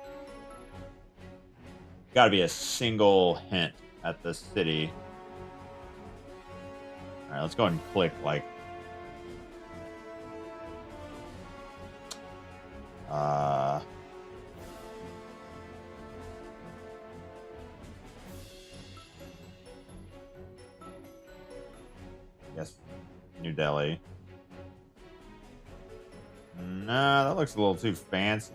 Gotta be a single hint at the city. All right, let's go ahead and click like I guess New Delhi. Nah, that looks a little too fancy.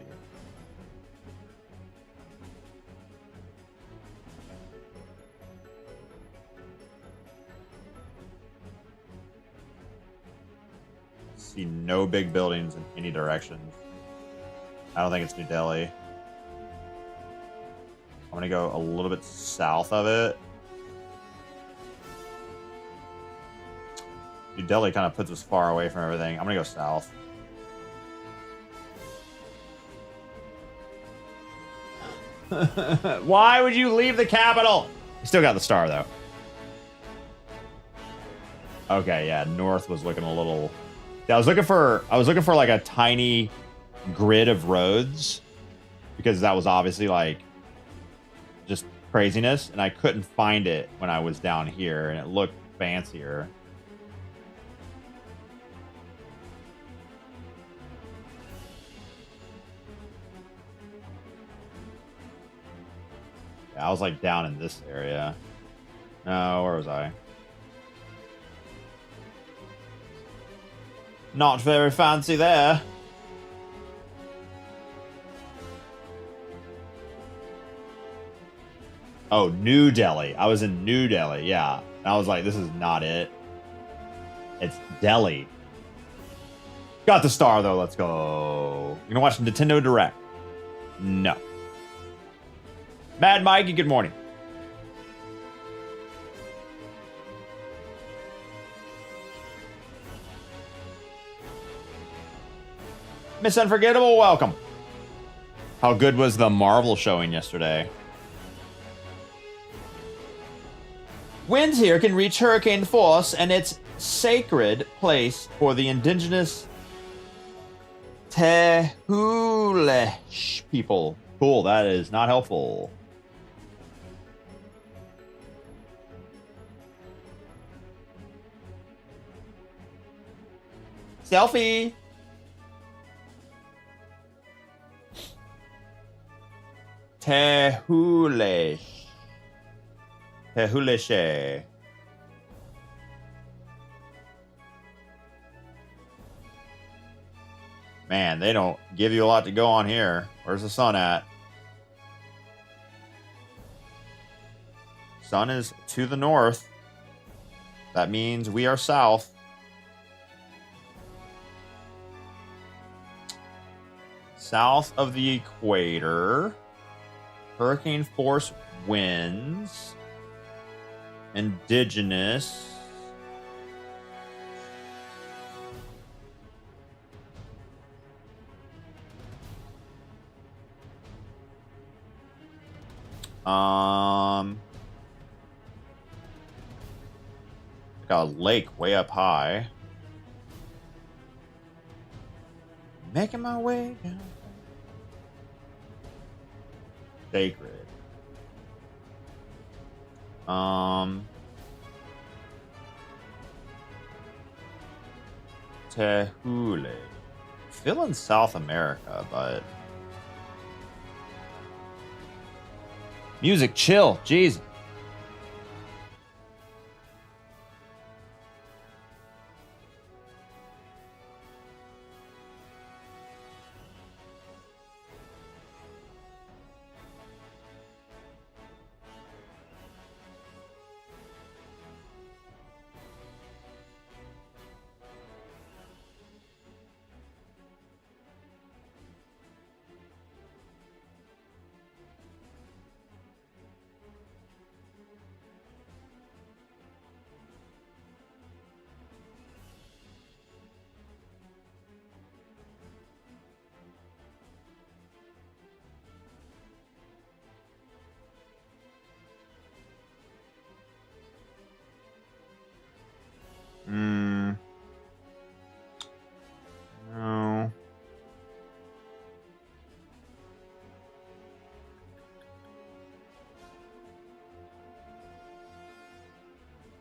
See no big buildings in any direction. I don't think it's New Delhi. I'm gonna go a little bit south of it. New Delhi kind of puts us far away from everything. I'm gonna go south. Why would you leave the capital? You still got the star though. Okay, yeah, north was looking a little. Yeah, I was looking for like a tiny grid of roads because that was obviously like just craziness, and I couldn't find it when I was down here, and it looked fancier. Yeah, I was like down in this area. No, where was I? Not very fancy there. Oh, New Delhi. I was in New Delhi, yeah. And I was like, this is not it. It's Delhi. Got the star, though. Let's go. You gonna watch Nintendo Direct? No. Mad Mikey, good morning. Miss Unforgettable, welcome. How good was the Marvel showing yesterday? Winds here can reach hurricane force, and it's sacred place for the indigenous Tehulesh people. Cool, that is not helpful. Selfie. Tehulesh. Tehuleshe. Man, they don't give you a lot to go on here. Where's the sun at? Sun is to the north. That means we are south. South of the equator. Hurricane force winds. Indigenous. Got a lake way up high. Making my way down. Sacred. Tehule. Still in South America, but music chill. Jeez. No.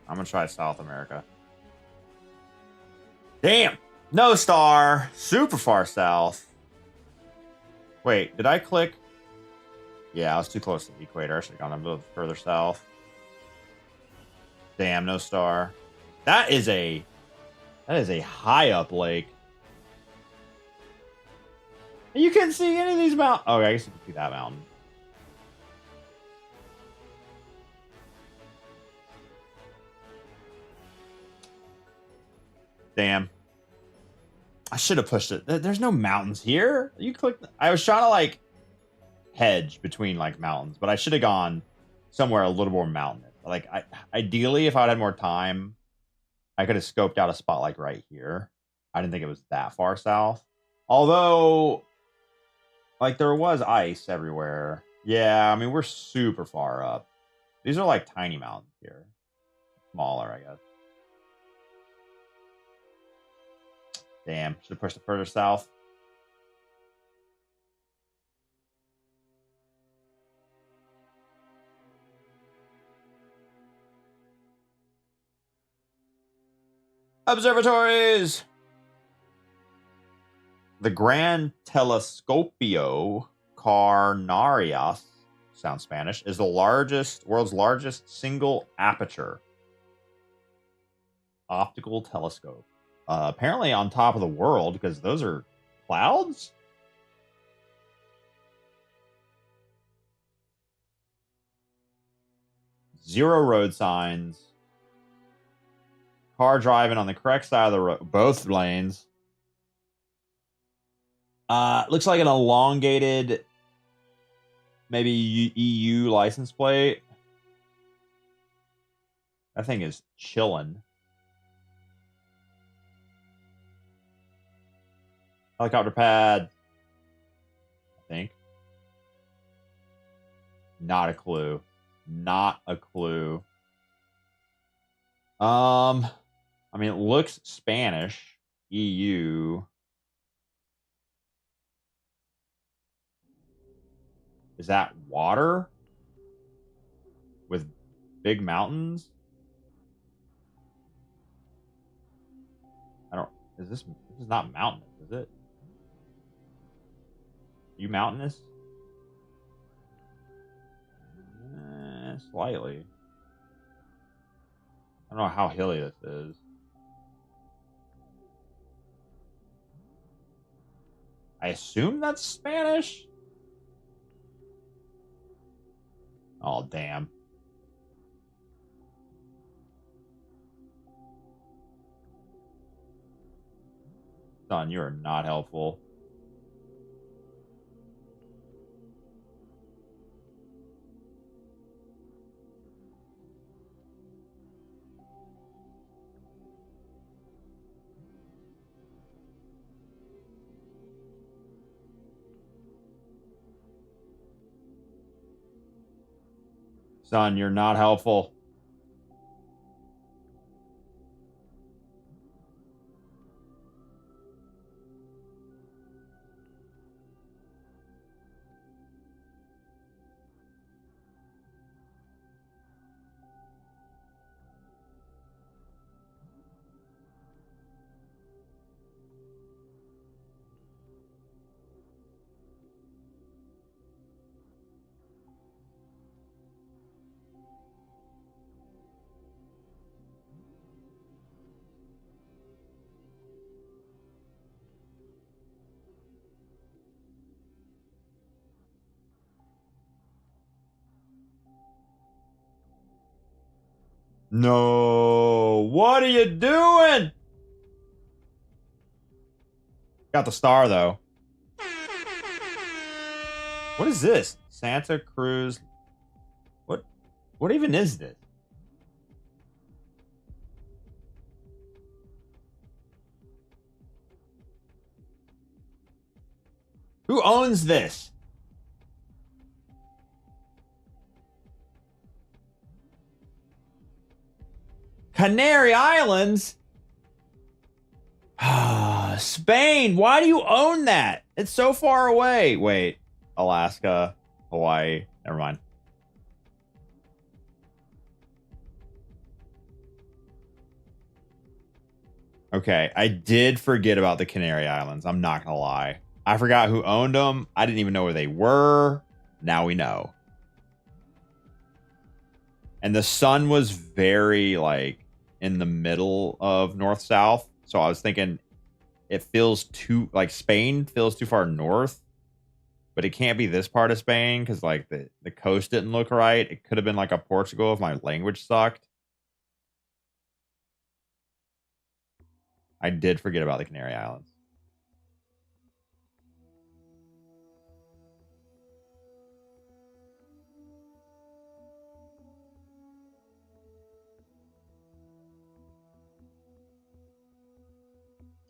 I'm gonna try South America. Damn! No star! Super far south. Wait, did I click? Yeah, I was too close to the equator. I should have gone a little further south. Damn, no star. That is a high up lake. You couldn't see any of these mountains. Oh, I guess you can see that mountain. Damn. I should have pushed it. There's no mountains here. You click. I was trying to like hedge between like mountains, but I should have gone somewhere a little more mountainous. Like ideally, if I had more time, I could have scoped out a spot like right here. I didn't think it was that far south. Although, like there was ice everywhere. Yeah, I mean we're super far up. These are like tiny mountains here. Smaller, I guess. Damn, should have pushed it further south. Observatories! The Gran Telescopio Carnarias, sounds Spanish, is the world's largest single aperture optical telescope. Apparently on top of the world, because those are clouds? Zero road signs. Car driving on the correct side of the road, both lanes. Looks like an elongated, maybe EU license plate. That thing is chilling. Helicopter pad. I think. Not a clue. Not a clue. I mean, it looks Spanish. EU. Is that water? With big mountains? I don't... This is not mountainous, is it? You mountainous? Slightly. I don't know how hilly this is. I assume that's Spanish? Oh, damn. Son, you are not helpful. Son, you're not helpful. No. What are you doing? Got the star, though. What is this? Santa Cruz. What even is this? Who owns this? Canary Islands? Spain, why do you own that? It's so far away. Wait, Alaska, Hawaii, never mind. Okay, I did forget about the Canary Islands. I'm not gonna lie. I forgot who owned them. I didn't even know where they were. Now we know. And the sun was very, like, in the middle of north-south. So I was thinking it feels too, like, Spain feels too far north. But it can't be this part of Spain because, like, the coast didn't look right. It could have been, like, a Portugal if my language sucked. I did forget about the Canary Islands.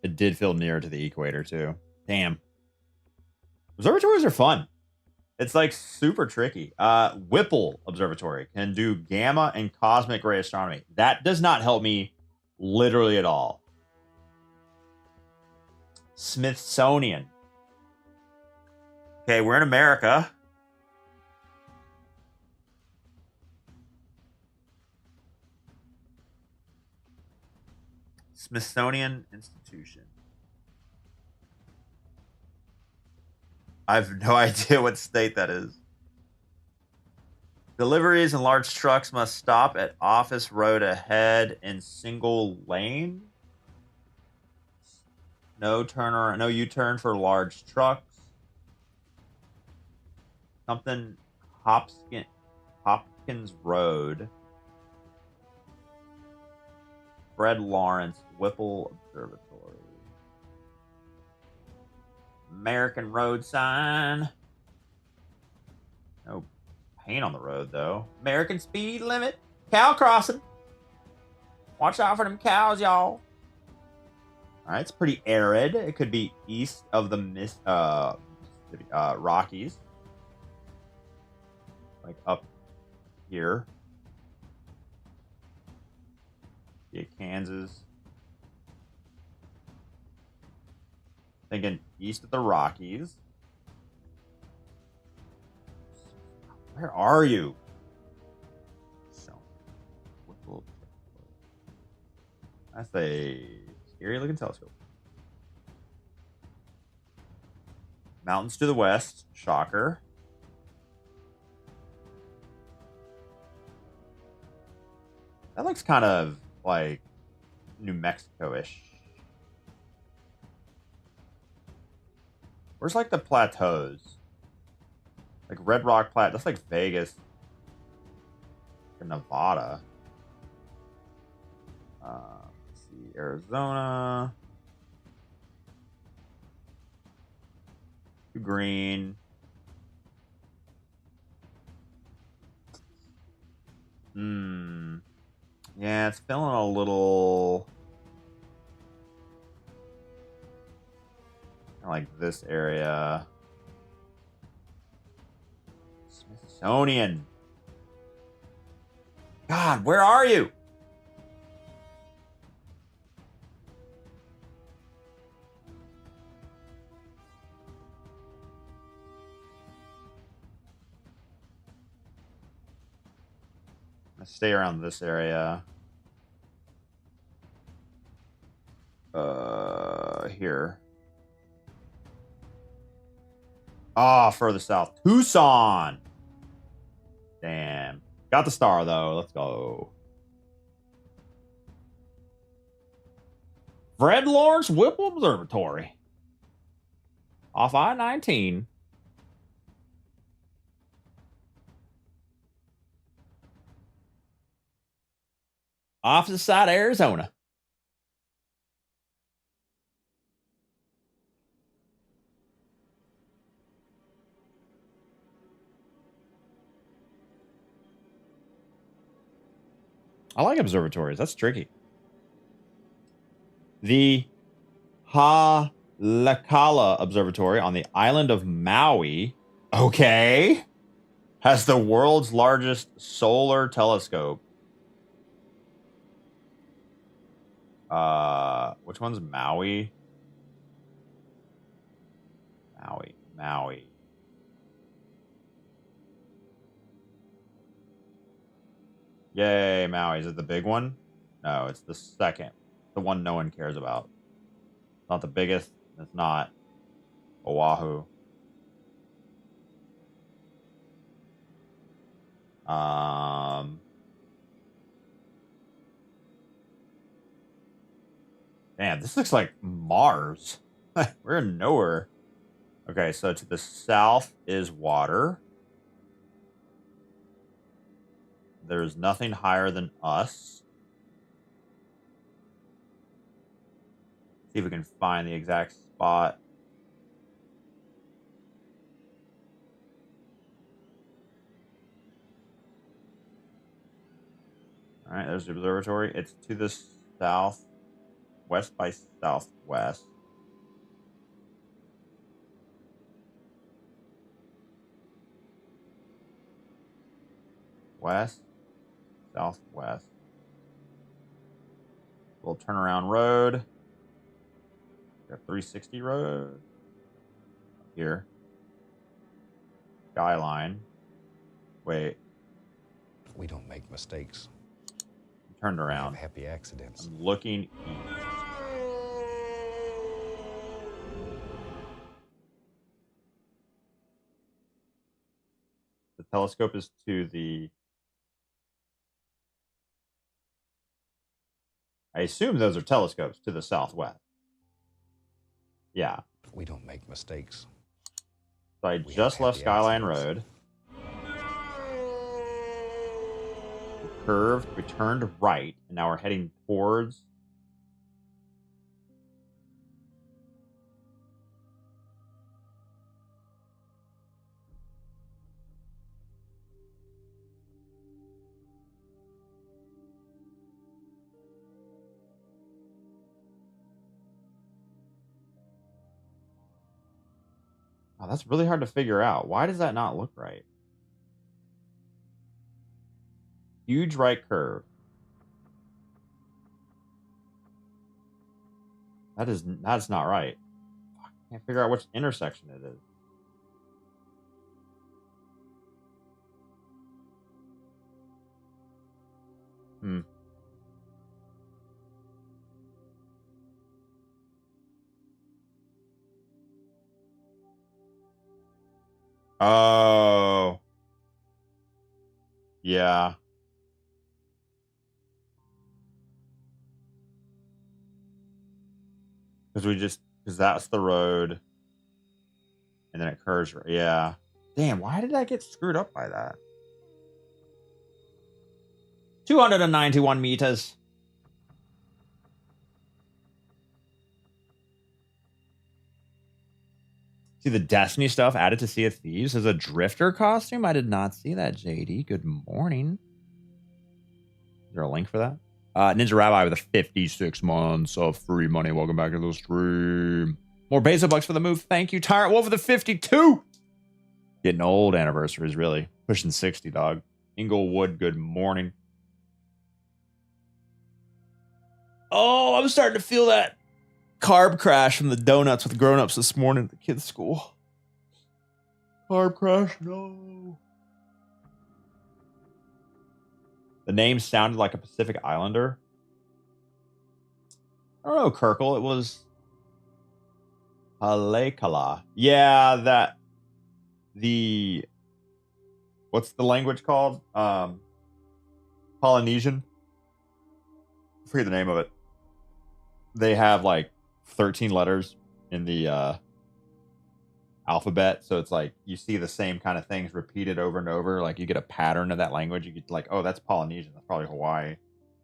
It did feel nearer to the equator, too. Damn. Observatories are fun. It's, like, super tricky. Whipple Observatory can do gamma and cosmic ray astronomy. That does not help me literally at all. Smithsonian. Okay, we're in America. Smithsonian Institution. I have no idea what state that is. Deliveries and large trucks must stop at office road ahead in single lane. No U-turn for large trucks. Something Hopkins Road. Fred Lawrence Whipple Observatory. American road sign. No paint on the road though. American speed limit. Cow crossing. Watch out for them cows, y'all. Alright, it's pretty arid. It could be east of the Rockies. Like up here. Yeah, Kansas. Thinking east of the Rockies. Where are you? So, that's a scary looking telescope. Mountains to the west. Shocker. That looks kind of like New Mexico-ish. Where's like the plateaus? Like Red Rock Plateau. That's like Vegas. Or Nevada. Let's see. Arizona. Green. Yeah, it's feeling a little like this area. Smithsonian. God, where are you? I stay around this area. Here. Further south. Tucson. Damn. Got the star, though. Let's go. Fred Lawrence Whipple Observatory. Off I-19. Off the side of Arizona. I like observatories. That's tricky. The Haleakala Observatory on the island of Maui. Okay. Has the world's largest solar telescope. Which one's Maui? Maui. Yay, Maui. Is it the big one? No, it's the second. The one no one cares about. Not the biggest. It's not Oahu. Man, this looks like Mars. We're in nowhere. Okay, so to the south is water. There's nothing higher than us. See if we can find the exact spot. All right, there's the observatory. It's to the south, west by southwest. West, southwest. Little turnaround road. a 360 road here. Skyline. Wait. We don't make mistakes. Turned We have around. happy accidents. I'm looking east. The telescope is to the... I assume those are telescopes to the southwest. Yeah. We don't make mistakes. So I We just have left happy Skyline accidents. Road. We curved, we turned right, and now we're heading towards... Oh, that's really hard to figure out. Why does that not look right? Huge right curve. That's not right. I can't figure out which intersection it is. Oh. Yeah. Because that's the road. And then it curves. Yeah. Damn, why did I get screwed up by that? 291 meters. See the Destiny stuff added to Sea of Thieves as a drifter costume? I did not see that, JD. Good morning. Is there a link for that? Ninja Rabbi with a 56 months of free money. Welcome back to the stream. More Bezo bucks for the move. Thank you. Tyrant Wolf with the 52. Getting old anniversaries, really. Pushing 60, dog. Inglewood, good morning. Oh, I'm starting to feel that carb crash from the donuts with grown-ups this morning at the kids' school. Carb crash, no. The name sounded like a Pacific Islander. I don't know, Kirkle. It was Halekala. Yeah, that the what's the language called? Polynesian. I forget the name of it. They have like 13 letters in the alphabet, so it's like you see the same kind of things repeated over and over. Like you get a pattern of that language. You get like, oh, that's Polynesian. That's probably Hawaii.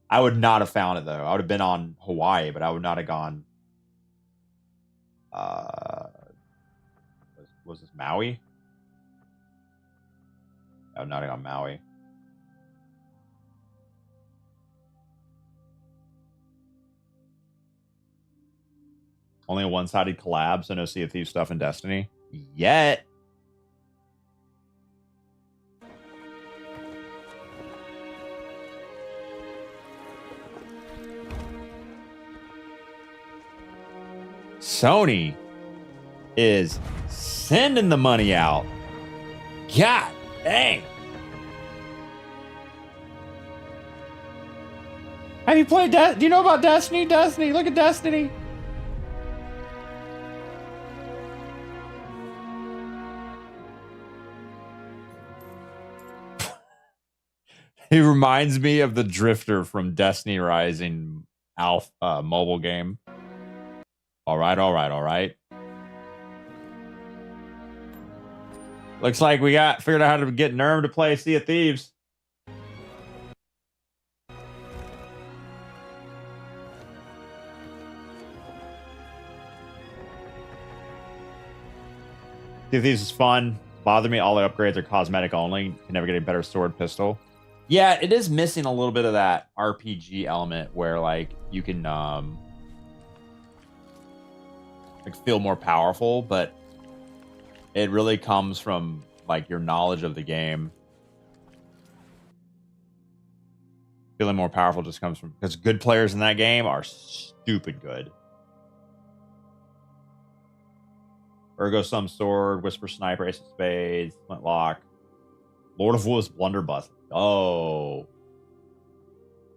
I would not have found it though. I would have been on Hawaii, but I would not have gone. Was this Maui? I would not have gone Maui. Only a one-sided collab, so no Sea of Thieves stuff in Destiny yet. Sony is sending the money out. God dang. Have you played Do you know about Destiny? Destiny, look at Destiny. He reminds me of the Drifter from Destiny Rising Alpha mobile game. All right, all right, all right. Looks like we figured out how to get Nerm to play Sea of Thieves. Sea of Thieves is fun. Bother me, all the upgrades are cosmetic only. Can never get a better sword pistol. Yeah, it is missing a little bit of that RPG element where like you can like feel more powerful, but it really comes from like your knowledge of the game. Feeling more powerful just comes from because good players in that game are stupid good. Ergo Some Sword, Whisper Sniper, Ace of Spades, Flintlock, Lord of Wolves, Blunderbuss. Oh.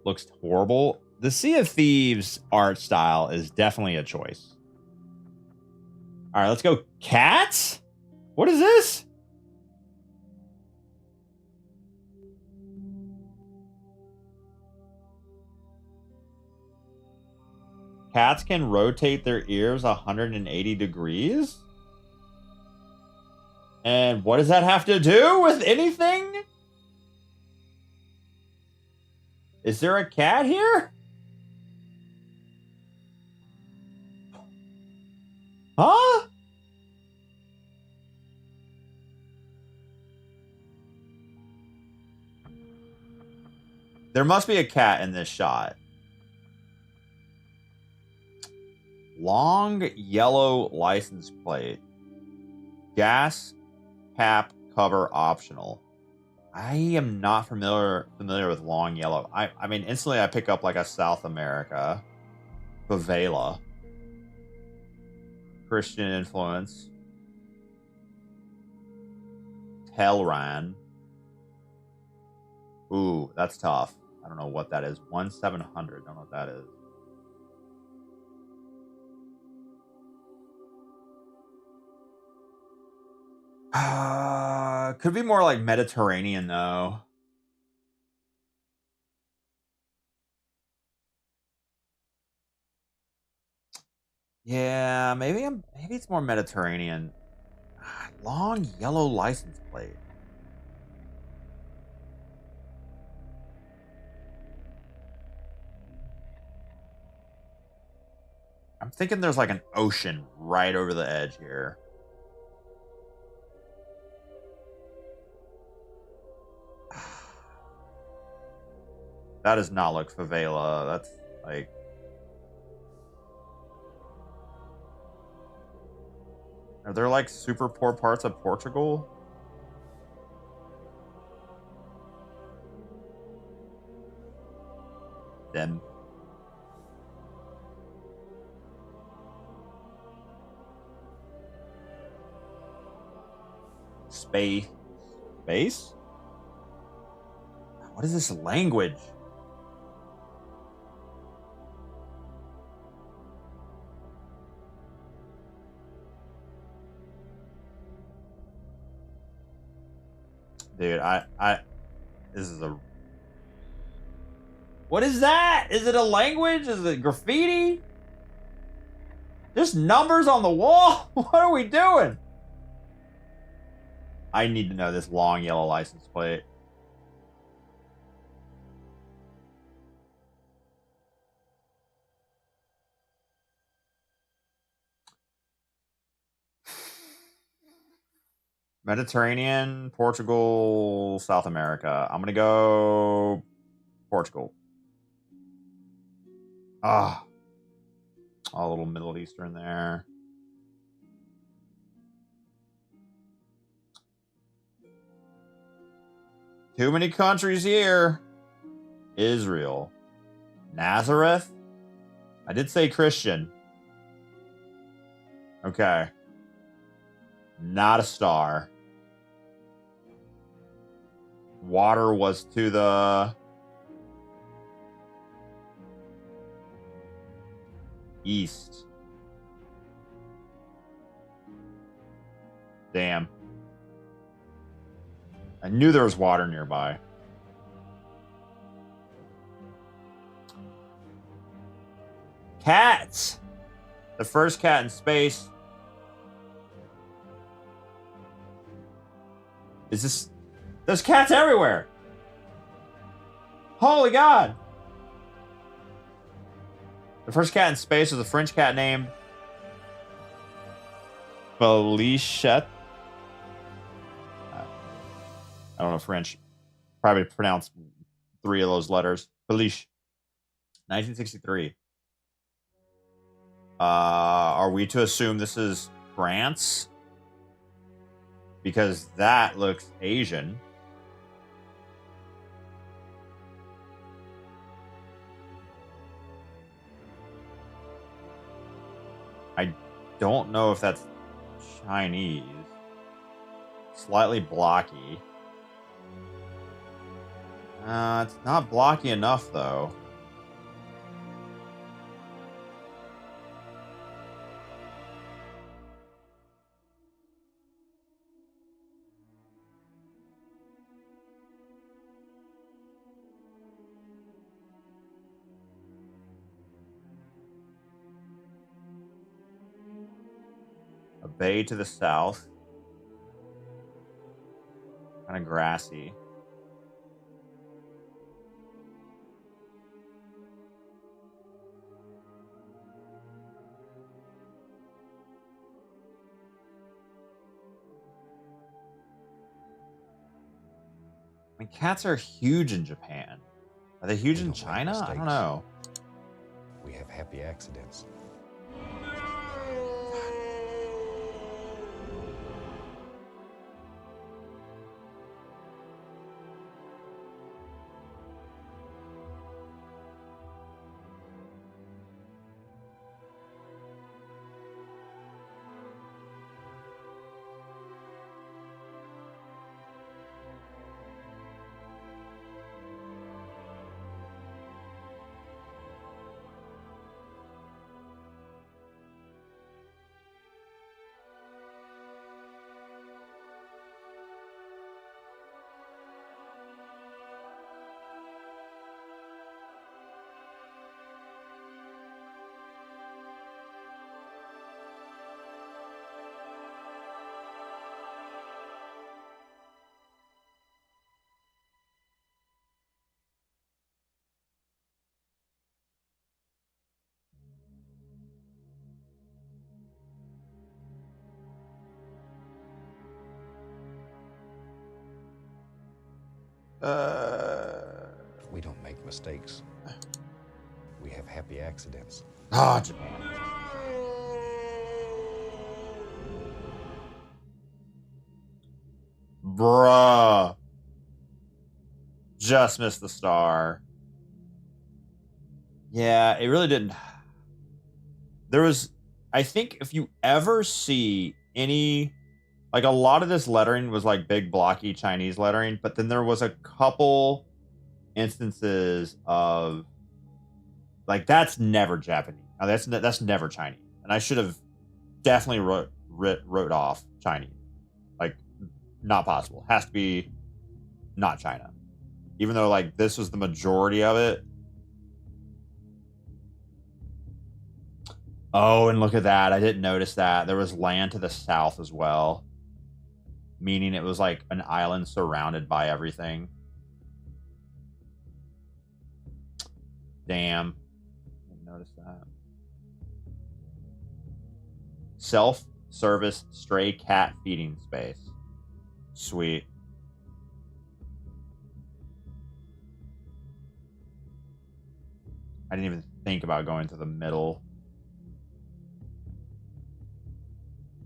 Looks horrible. The Sea of Thieves art style is definitely a choice. All right, let's go. Cats? What is this? Cats can rotate their ears 180 degrees? And what does that have to do with anything? Is there a cat here? Huh? There must be a cat in this shot. Long yellow license plate. Gas cap cover optional. I am not familiar with long yellow. I mean, instantly I pick up like a South America. Favela. Christian influence. Telran. Ooh, that's tough. I don't know what that is. 1-700. Don't know what that is. Could be more like Mediterranean though. Yeah, maybe it's more Mediterranean. Long yellow license plate. I'm thinking there's like an ocean right over the edge here. That does not look favela. That's like... Are there like super poor parts of Portugal? Them. Space. Space? What is this language? Dude, this is a... What is that? Is it a language? Is it graffiti? There's numbers on the wall? What are we doing? I need to know this long yellow license plate. Mediterranean, Portugal, South America. I'm gonna go Portugal. Ah, a little Middle Eastern there. Too many countries here. Israel. Nazareth? I did say Christian. Okay. Not a star. Water was to the east. Damn. I knew there was water nearby. Cats! The first cat in space. Is this... There's cats everywhere! Holy God! The first cat in space was a French cat named... Felichette. I don't know French. Probably pronounced 3 of those letters. Felice. 1963. Are we to assume this is France? Because that looks Asian. I don't know if that's Chinese. Slightly blocky. It's not blocky enough, though. A bay to the south. Kind of grassy. I mean, cats are huge in Japan. Are they huge We in don't make China? I don't mistakes. know. We have happy accidents. We don't make mistakes. We have happy accidents. Japan. Bruh. Just missed the star. Yeah, it really didn't. There was, I think if you ever see any, like a lot of this lettering was like big blocky Chinese lettering, but then there was a couple instances of like that's never Japanese. Now, that's never Chinese, and I should have definitely wrote off Chinese. Like, not possible. Has to be not China. Even though like this was the majority of it. Oh, and look at that. I didn't notice that. There was land to the south as well. Meaning it was like an island surrounded by everything. Damn. Didn't notice that. Self-service stray cat feeding space. Sweet. I didn't even think about going to the middle.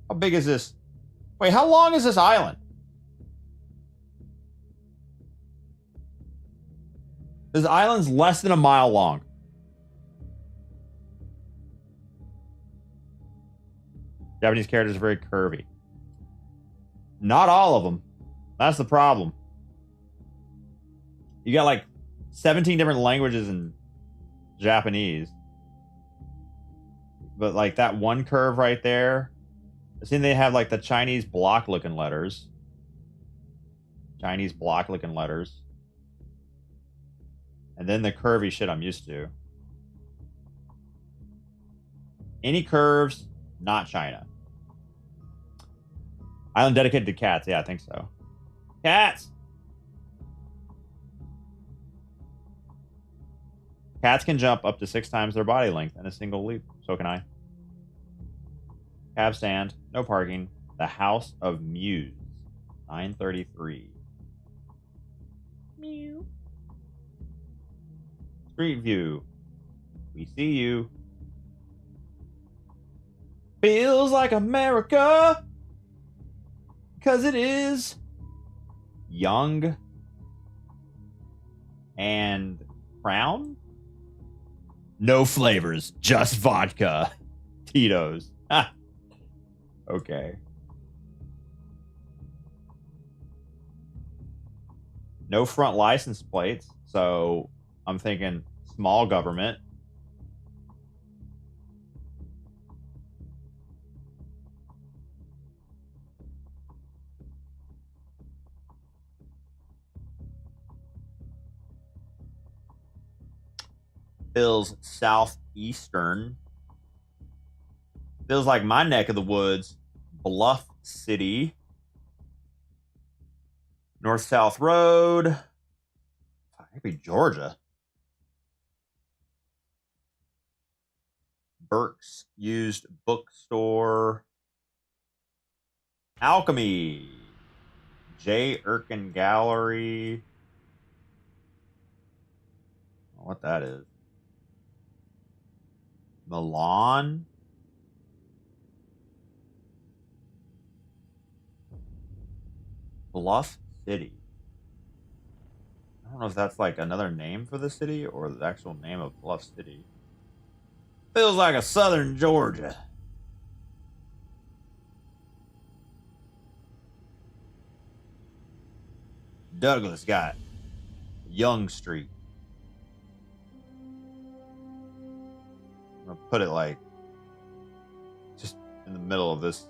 How big is this? Wait, how long is this island? This island's less than a mile long. Japanese characters are very curvy. Not all of them. That's the problem. You got like 17 different languages in Japanese. But like that one curve right there. I seen they have like the Chinese block looking letters. Chinese block looking letters. And then the curvy shit I'm used to. Any curves, not China. Island dedicated to cats. Yeah, I think so. Cats! Cats can jump up to 6 times their body length in a single leap. So can I. Cab stand. No parking. The House of Muse. 933. Mew. Street view. We see you. Feels like America. 'Cause it is young and crown. No flavors, just vodka. Tito's. Okay. No front license plates. So I'm thinking small government. Feels southeastern. Feels like my neck of the woods. Bluff City. North-South Road. Maybe Georgia. Burke's Used Bookstore. Alchemy. J. Erkin Gallery. I don't know what that is. Milan. Bluff City. I don't know if that's like another name for the city or the actual name of Bluff City. Feels like a southern Georgia. Douglas got Young Street. I'm gonna put it like just in the middle of this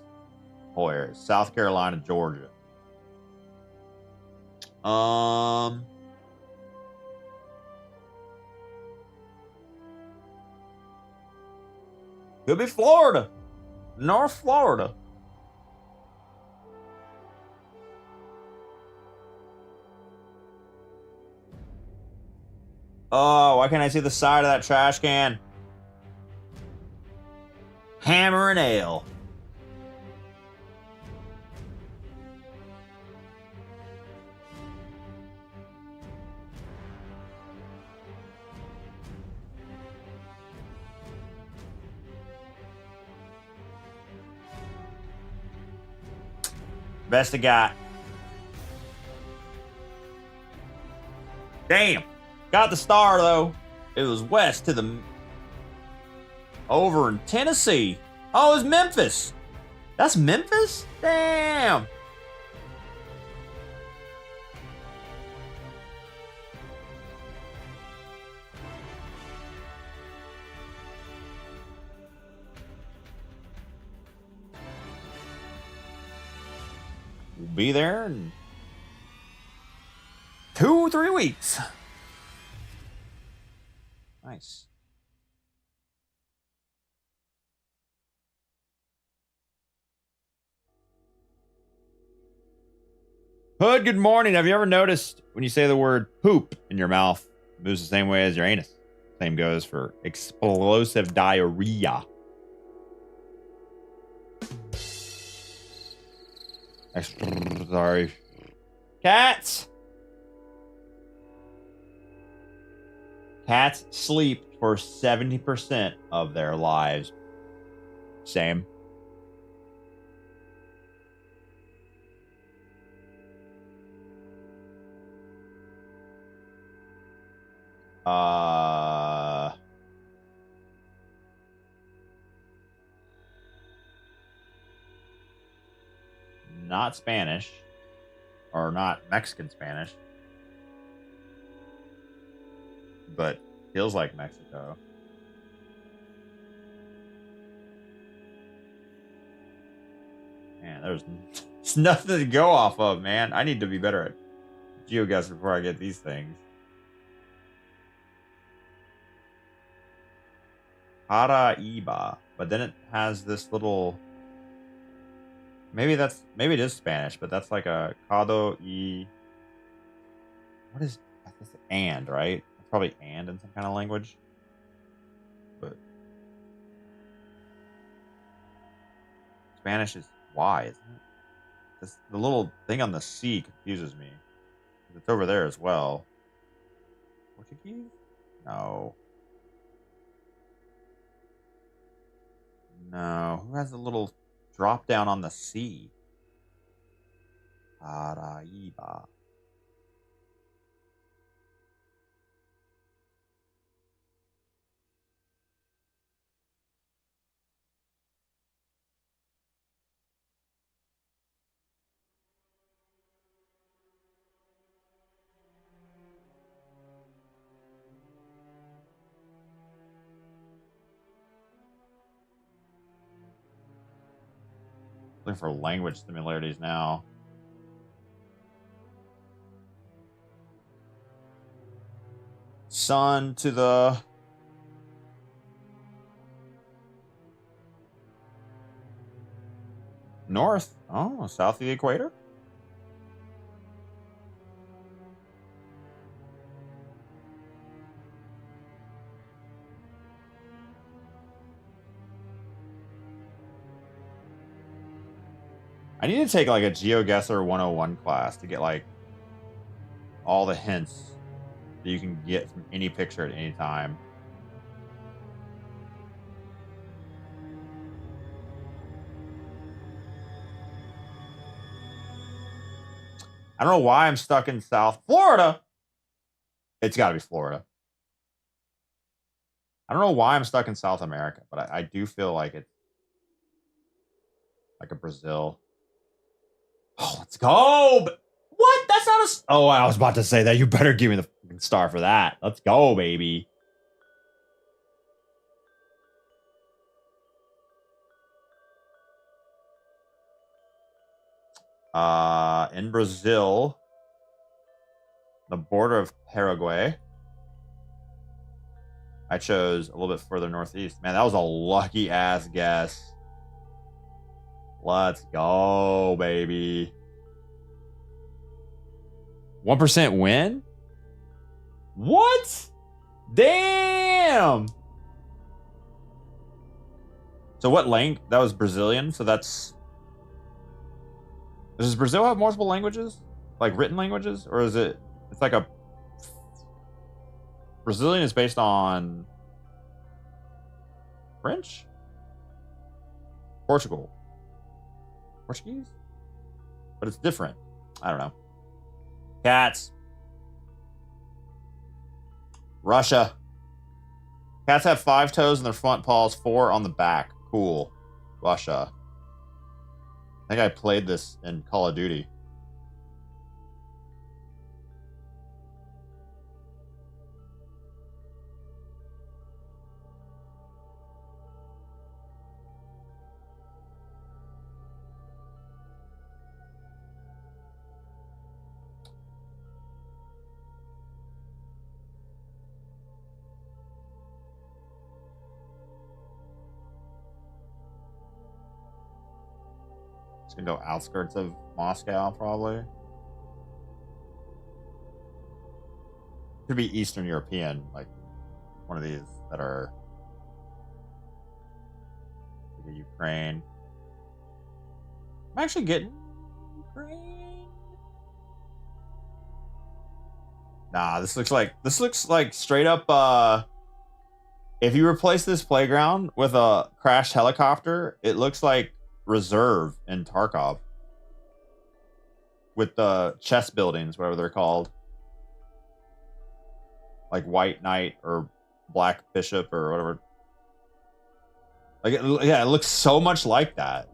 whole area. South Carolina, Georgia. Could be Florida. North Florida. Oh, why can't I see the side of that trash can? Hammer and ale. Best I got. Damn. Got the star, though. It was west to the... Over in Tennessee. Oh, it was Memphis. That's Memphis? Damn. We'll be there in 2-3 weeks. Nice. Hood, good morning. Have you ever noticed when you say the word poop in your mouth, it moves the same way as your anus? Same goes for explosive diarrhea. Sorry. Cats! Cats sleep for 70% of their lives. Same. Not Spanish. Or not Mexican Spanish. But feels like Mexico. Man, there's nothing to go off of, man. I need to be better at Geoguessr before I get these things. Paraiba. But then it has this little... Maybe it is Spanish, but that's like a Cado y... What is... That's and, right? It's probably and in some kind of language. But... Spanish is Y, isn't it? The little thing on the C confuses me. It's over there as well. Portuguese? No. No. Who has a little drop down on the C? Paraiba. Looking for language similarities now. Sun to the north. Oh, south of the equator. I need to take like a Geoguessr 101 class to get like all the hints that you can get from any picture at any time. I don't know why I'm stuck in South Florida. It's got to be Florida. I don't know why I'm stuck in South America, but I do feel like it's like a Brazil. Oh, let's go. What? That's not a... Oh, I was about to say that. You better give me the fucking star for that. Let's go, baby. In Brazil, the border of Paraguay. I chose a little bit further northeast. Man, that was a lucky ass guess. Let's go, baby. 1% win? What? Damn. So what length? That was Brazilian. So that's... Does Brazil have multiple languages? Like written languages? Or is it... It's like a... Brazilian is based on... French? Portugal. Portuguese? But it's different. I don't know. Cats. Russia. Cats have 5 toes in their front paws, 4 on the back. Cool. Russia. I think I played this in Call of Duty. Gonna go outskirts of Moscow, probably. Could be Eastern European, like one of these that are like Ukraine. I'm actually getting Ukraine. Nah, this looks like straight up. If you replace this playground with a crashed helicopter, it looks like Reserve in Tarkov with the chess buildings, whatever they're called, like White Knight or Black Bishop or whatever. Like, yeah, it looks so much like that.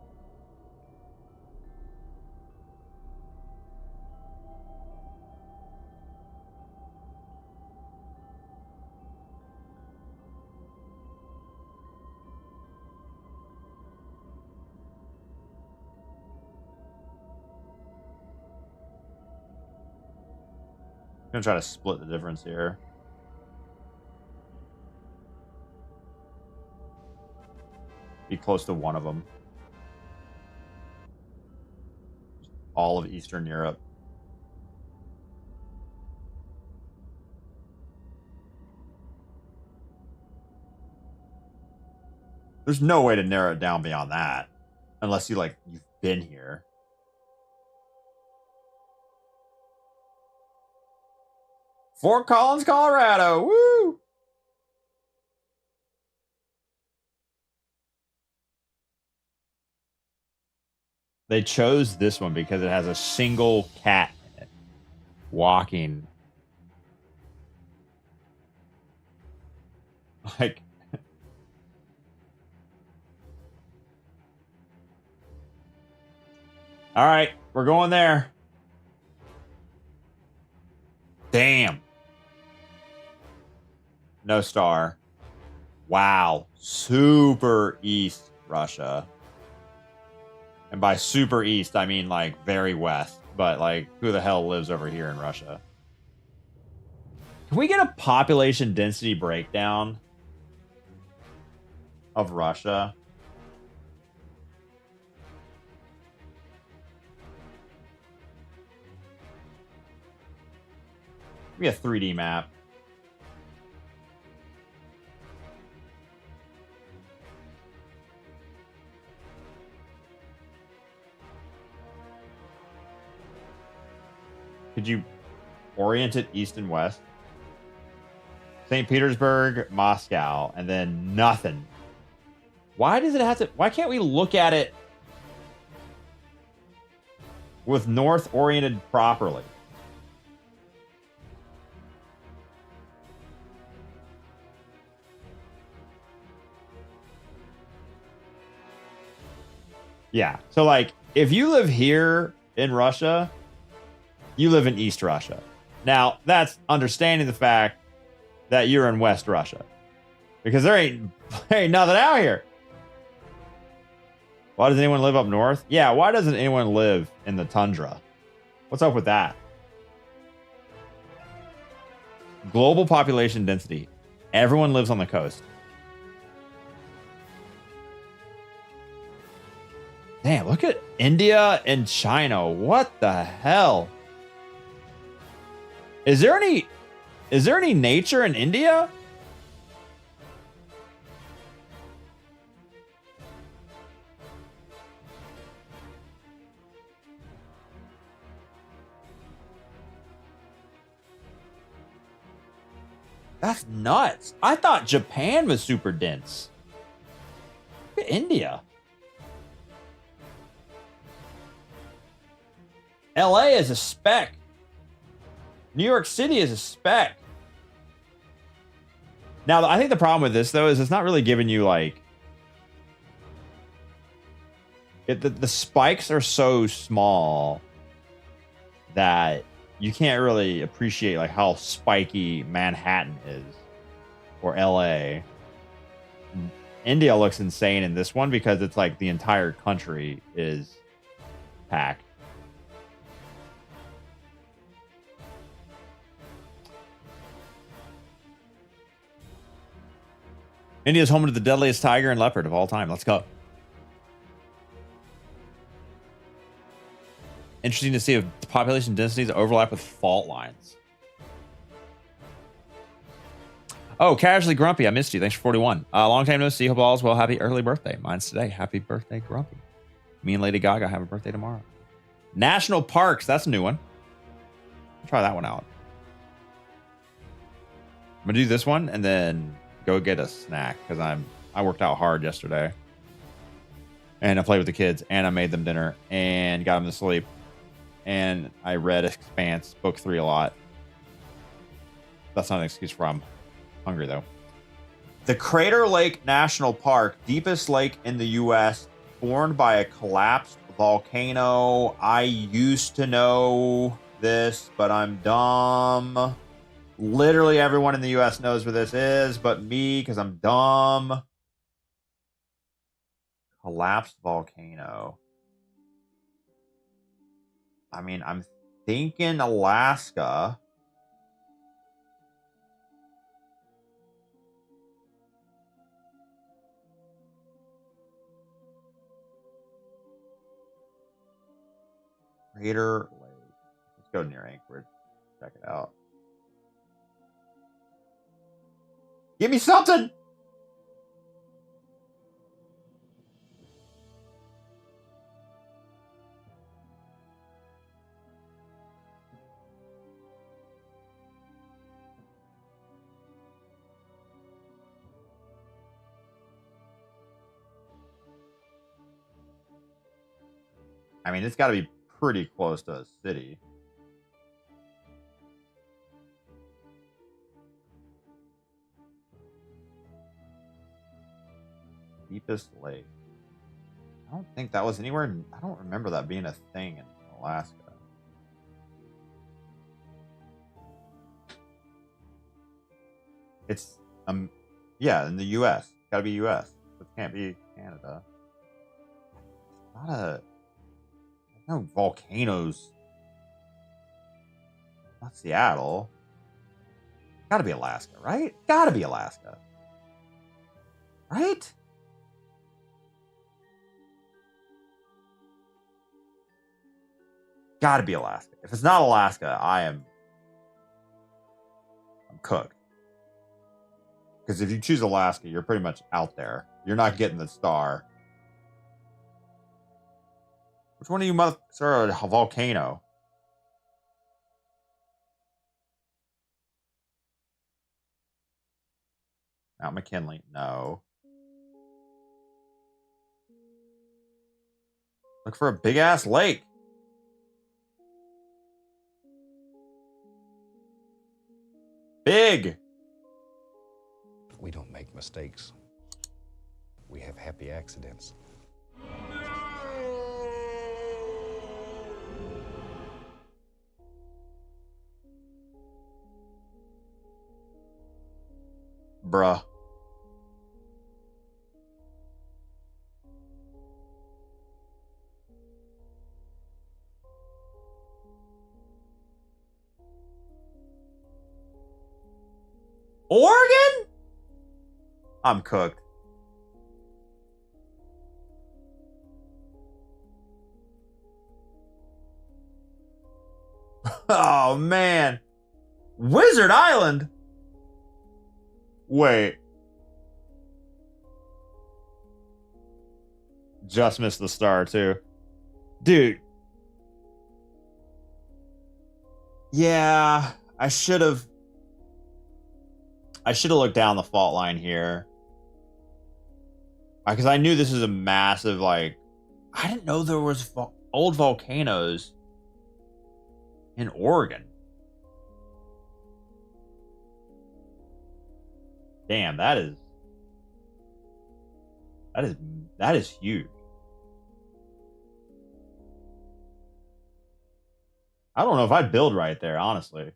I'm gonna try to split the difference here. Be close to one of them. All of Eastern Europe. There's no way to narrow it down beyond that. Unless you've been here. Fort Collins, Colorado. Woo! They chose this one because it has a single cat in it, walking. Like, all right, we're going there. Damn. No star. Wow. Super East Russia. And by super east, I mean like very west. But like, who the hell lives over here in Russia? Can we get a population density breakdown of Russia? Give me a 3D map. Could you orient it east and west? St. Petersburg, Moscow, and then nothing. Why does it have to... Why can't we look at it with north oriented properly? Yeah. So, like, if you live here in Russia, you live in East Russia. Now, that's understanding the fact that you're in West Russia. Because there ain't nothing out here. Why does anyone live up north? Yeah, why doesn't anyone live in the tundra? What's up with that? Global population density. Everyone lives on the coast. Damn, look at India and China. What the hell? Is there any nature in India? That's nuts. I thought Japan was super dense. Look at India. LA is a speck. New York City is a speck. Now, I think the problem with this, though, is it's not really giving you, like... The spikes are so small that you can't really appreciate, like, how spiky Manhattan is. Or LA. India looks insane in this one because it's like the entire country is packed. India is home to the deadliest tiger and leopard of all time. Let's go. Interesting to see if population densities overlap with fault lines. Oh, Casually Grumpy. I missed you. Thanks for 41. Long time no see. Hope all is well. Happy early birthday. Mine's today. Happy birthday, Grumpy. Me and Lady Gaga have a birthday tomorrow. National Parks. That's a new one. I'll try that one out. I'm going to do this one and then go get a snack because I worked out hard yesterday. And I played with the kids and I made them dinner and got them to sleep. And I read Expanse book 3 a lot. That's not an excuse for I'm hungry though. The Crater Lake National Park, deepest lake in the US, formed by a collapsed volcano. I used to know this, but I'm dumb. Literally everyone in the US knows where this is, but me, because I'm dumb. Collapsed volcano. I mean, I'm thinking Alaska. Crater Lake. Let's go near Anchorage. Check it out. Give me something! I mean, it's got to be pretty close to a city. Deepest lake. I don't think that was anywhere. I don't remember that being a thing in Alaska. It's yeah, in the U.S. Got to be U.S. It can't be Canada. It's not a No volcanoes. Not Seattle. Gotta be Alaska, right? Gotta be Alaska. Right? Gotta be Alaska. If it's not Alaska, I'm cooked. Because if you choose Alaska, you're pretty much out there. You're not getting the star. Which one of you motherfuckers are a volcano? Mount McKinley. No. Look for a big ass lake. Big. We don't make mistakes. We have happy accidents. Bruh. Oregon? I'm cooked. Oh, man. Wizard Island? Wait. Just missed the star, too. Dude. Yeah, I should have looked down the fault line here. Because I knew this is a massive, like... I didn't know there was old volcanoes in Oregon. Damn, that is huge. I don't know if I'd build right there, honestly.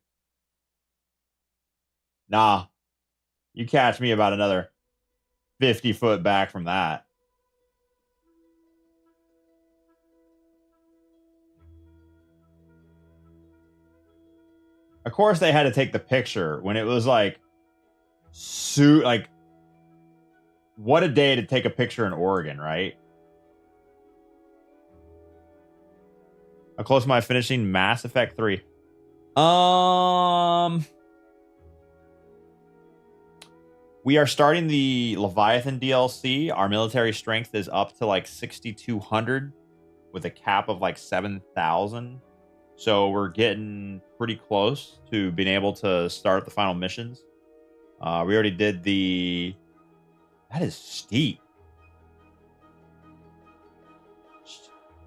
Nah. You catch me about another 50 foot back from that. Of course they had to take the picture when it was like what a day to take a picture in Oregon, right? How close am I finishing Mass Effect 3? We are starting the Leviathan DLC. Our military strength is up to like 6,200 with a cap of like 7,000. So we're getting pretty close to being able to start the final missions. We already did the... That is steep.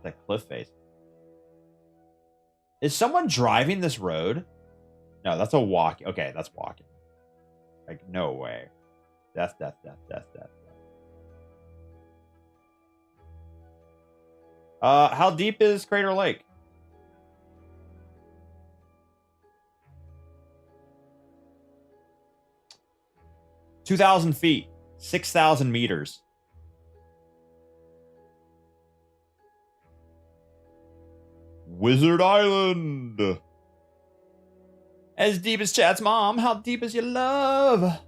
That cliff face. Is someone driving this road? No, that's a walk. Okay, that's walking. Like, no way. Death. How deep is Crater Lake? $2,000 feet. 6,000 meters. Wizard Island. As deep as Chat's mom, how deep is your love?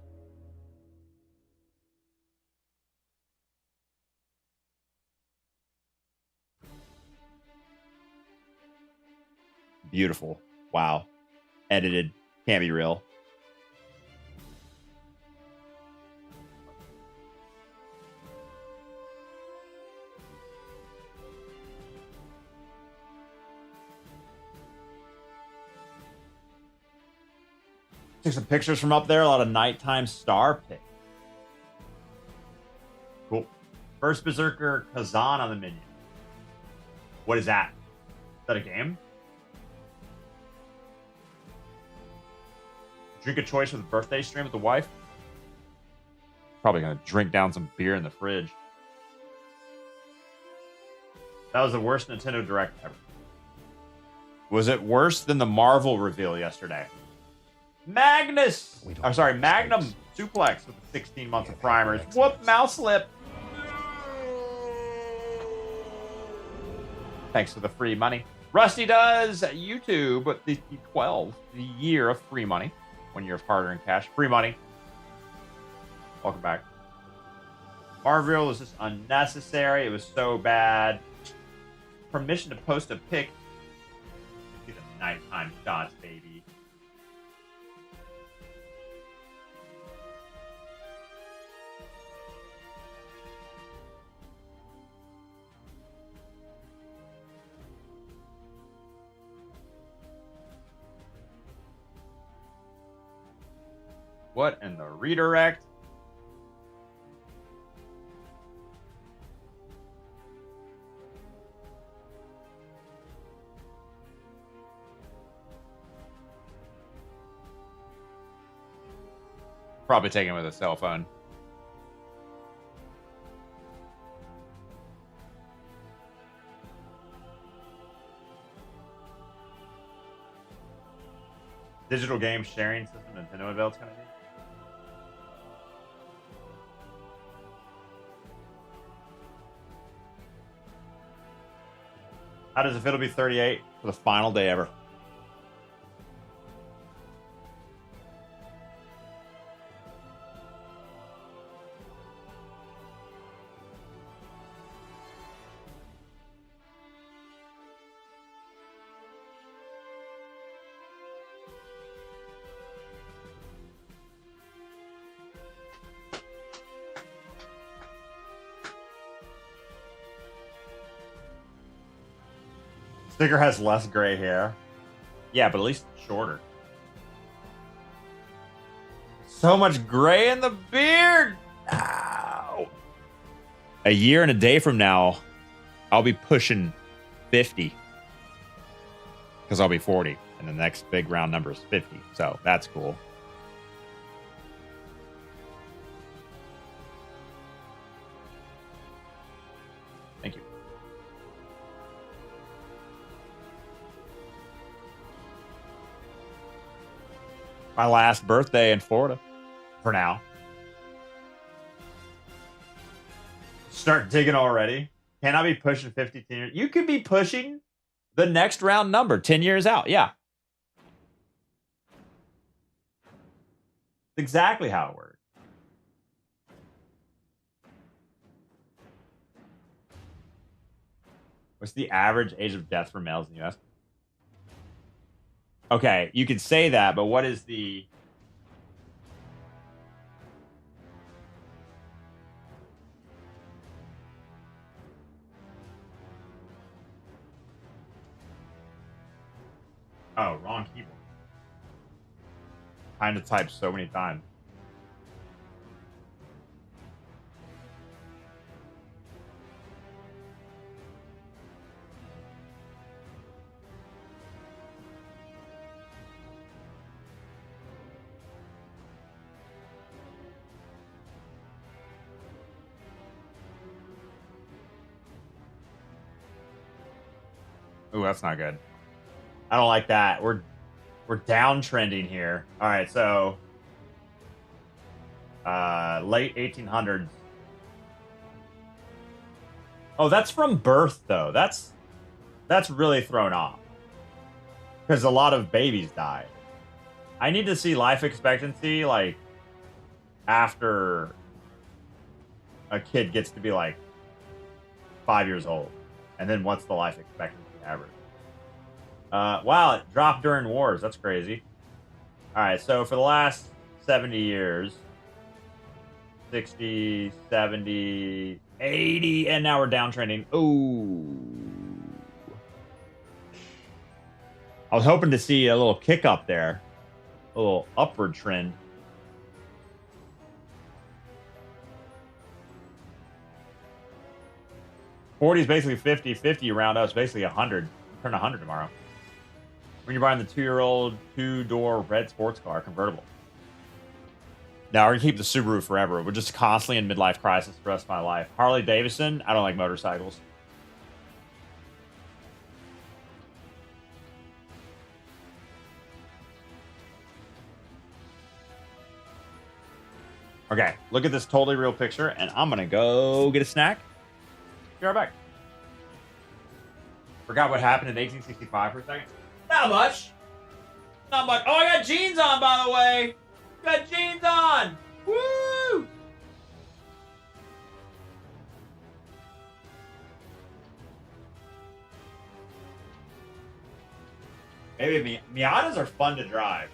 Beautiful. Wow. Edited. Can't be real. Took some pictures from up there. A lot of nighttime star pics. Cool. First Berserker Kazan on the menu. What is that? Is that a game? Drink a choice with a birthday stream with the wife. Probably gonna drink down some beer in the fridge. That was the worst Nintendo Direct ever. Was it worse than the Marvel reveal yesterday? Magnus! I'm sorry, Magnum Suplex with the 16 months of primers. Whoop, mouse slip. Thanks for the free money. Rusty does YouTube with the 12, the year of free money. 1 year of hard-earned cash. Free money. Welcome back. Marvel was just unnecessary. It was so bad. Permission to post a pic. See the nighttime shots, baby. What in the redirect? Probably taken with a cell phone. Digital game sharing system Nintendo Avail's gonna be. How does it feel to be 38 for the final day ever? Sticker has less gray hair. Yeah, but at least it's shorter. So much gray in the beard. Ow. A year and a day from now, I'll be pushing 50. Because I'll be 40. And the next big round number is 50. So that's cool. Thank you. My last birthday in Florida. For now. Start digging already. Can I be pushing 50 years? You could be pushing the next round number 10 years out. Yeah. That's exactly how it works. What's the average age of death for males in the U.S.? Okay, you could say that, but what is the... Oh, wrong keyboard. Trying to type so many times. Ooh, that's not good. I don't like that. We're downtrending here. All right, so late 1800s. Oh, that's from birth though. That's really thrown off because a lot of babies die. I need to see life expectancy like after a kid gets to be like 5 years old, and then what's the life expectancy average? Wow, it dropped during wars. That's crazy. All right, so for the last 70 years, 60, 70, 80, and now we're downtrending. Ooh. I was hoping to see a little kick up there. A little upward trend. $40 is basically 50. 50 round up is basically 100. Turn 100 tomorrow. When you're buying the 2-year-old 2-door red sports car convertible. Now we're gonna keep the Subaru forever. We're just constantly in midlife crisis for the rest of my life. Harley Davidson. I don't like motorcycles. Okay, look at this totally real picture, and I'm gonna go get a snack. Be right back. Forgot what happened in 1865 for a second. Not much. Not much. Oh, I got jeans on, by the way. Got jeans on. Woo! Maybe Miatas are fun to drive.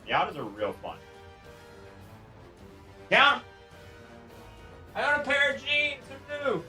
Miatas are real fun. Count 'em. I got a pair of jeans. They're new.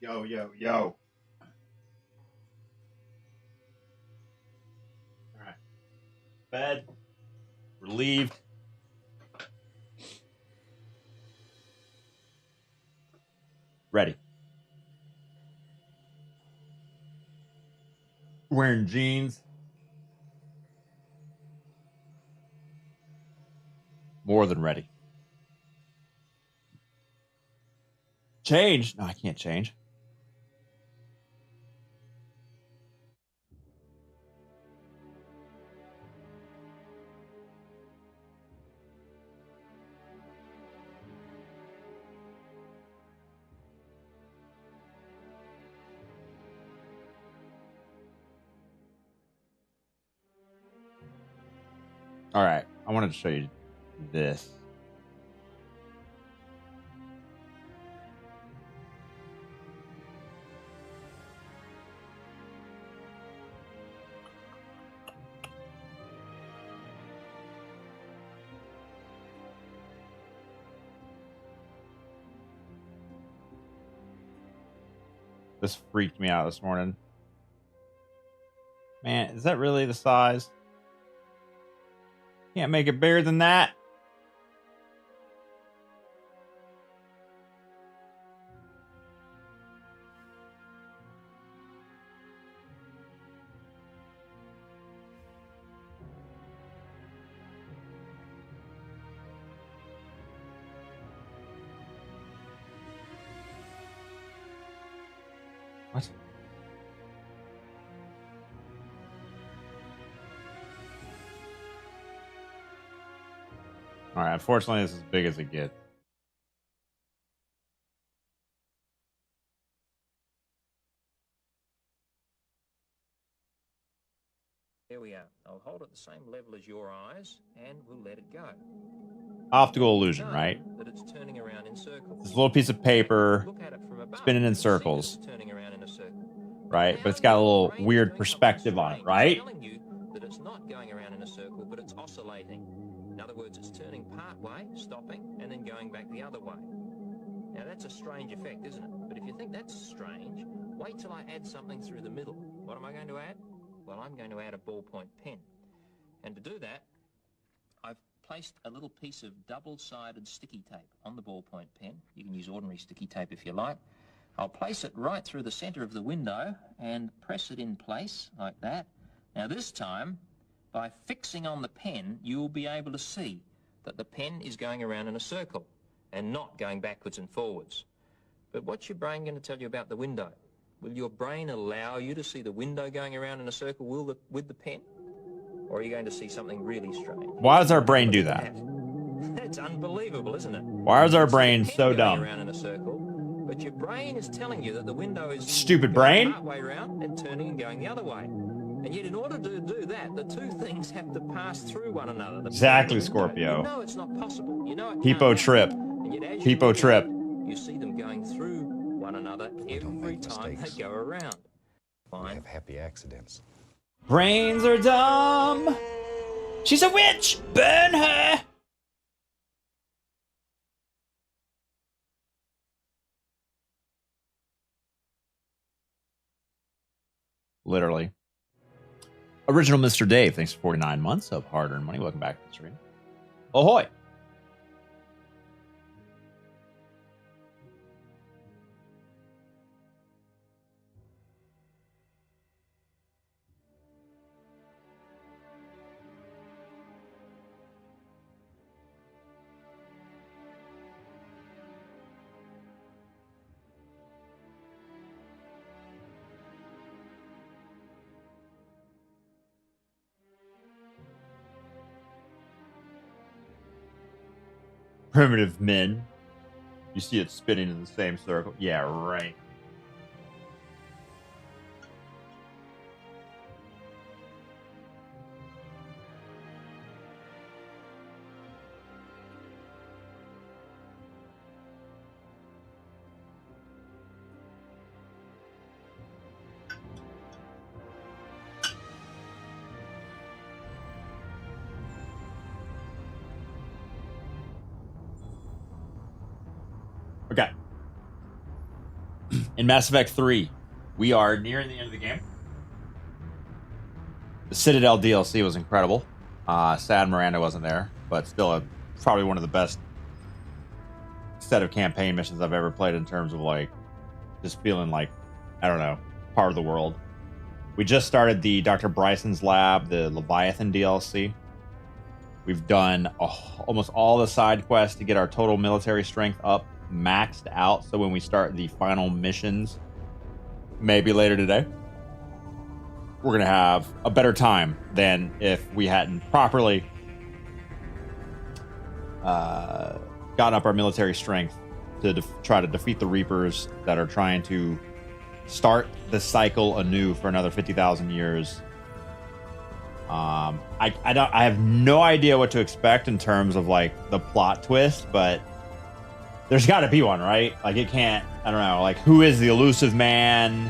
Yo, yo, yo. All right. Bed. Relieved. Ready. Wearing jeans. More than ready. Change? No, I can't change. All right. I wanted to show you this. This freaked me out this morning. Man, is that really the size? Can't make it bigger than that. What? All right, unfortunately, this is as big as it gets. There we are. I'll hold it the same level as your eyes, and we'll let it go. Optical illusion, right? That it's turning around in circles. This little piece of paper Look at it from above. spinning in You can see circles, that it's turning around in a circle. right? But it's got a little weird perspective on it, right? It's telling you that it's not going around in a circle, but it's oscillating. In other words, it's turning part way, stopping, and then going back the other way. Now that's a strange effect, isn't it? But if you think that's strange, wait till I add something through the middle. What am I going to add? Well, I'm going to add a ballpoint pen. And to do that, I've placed a little piece of double-sided sticky tape on the ballpoint pen. You can use ordinary sticky tape if you like. I'll place it right through the center of the window and press it in place like that. Now this time, by fixing on the pen, you'll be able to see that the pen is going around in a circle and not going backwards and forwards. But what's your brain going to tell you about the window? Will your brain allow you to see the window going around in a circle with the pen? Or are you going to see something really strange? Why does our brain do that? That's unbelievable, isn't it? Why is our brain so dumb? Around in a circle, but your brain is telling you that the window is Stupid brain? Partway around and turning and going the other way. And yet, in order to do that, the two things have to pass through one another. Exactly, Scorpio. You know it's not possible. You know it Hippo trip. Hippo trip. You see them going through one another every time they go around. We have happy accidents. Brains are dumb. She's a witch. Burn her. Literally. Original Mr. Dave, thanks for 49 months of hard-earned money. Welcome back to the stream. Ahoy. Primitive men. You see it spinning in the same circle. Yeah, right. Okay. in Mass Effect 3, we are nearing the end of the game. The Citadel DLC was incredible. Sad Miranda wasn't there, but still probably one of the best set of campaign missions I've ever played in terms of like just feeling like, I don't know, part of the world. We just started the Dr. Bryson's Lab, the Leviathan DLC. We've done almost all the side quests to get our total military strength up, maxed out. So when we start the final missions, maybe later today, we're going to have a better time than if we hadn't properly gotten up our military strength to try to defeat the Reapers that are trying to start the cycle anew for another 50,000 years. I have no idea what to expect in terms of like the plot twist, but there's got to be one, right? Like it can't, I don't know, like who is the elusive man?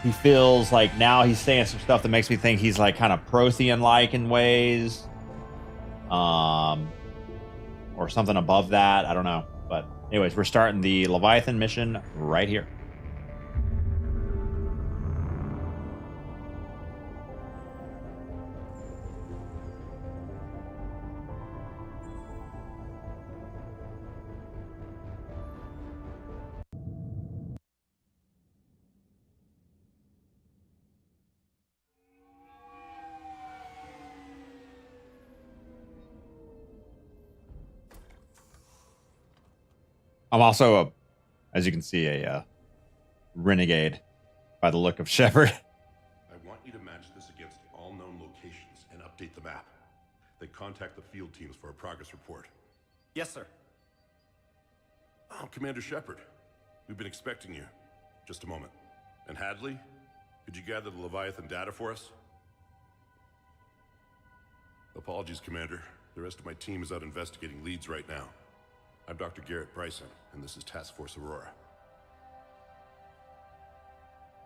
He feels like now he's saying some stuff that makes me think he's like kind of Prothean-like in ways. Or something above that. I don't know. But anyways, we're starting the Leviathan mission right here. I'm also, as you can see, a renegade by the look of Shepard. I want you to match this against all known locations and update the map. Then contact the field teams for a progress report. Yes, sir. Oh, Commander Shepard. We've been expecting you. Just a moment. And Hadley, could you gather the Leviathan data for us? Apologies, Commander. The rest of my team is out investigating leads right now. I'm Dr. Garrett Bryson, and this is Task Force Aurora.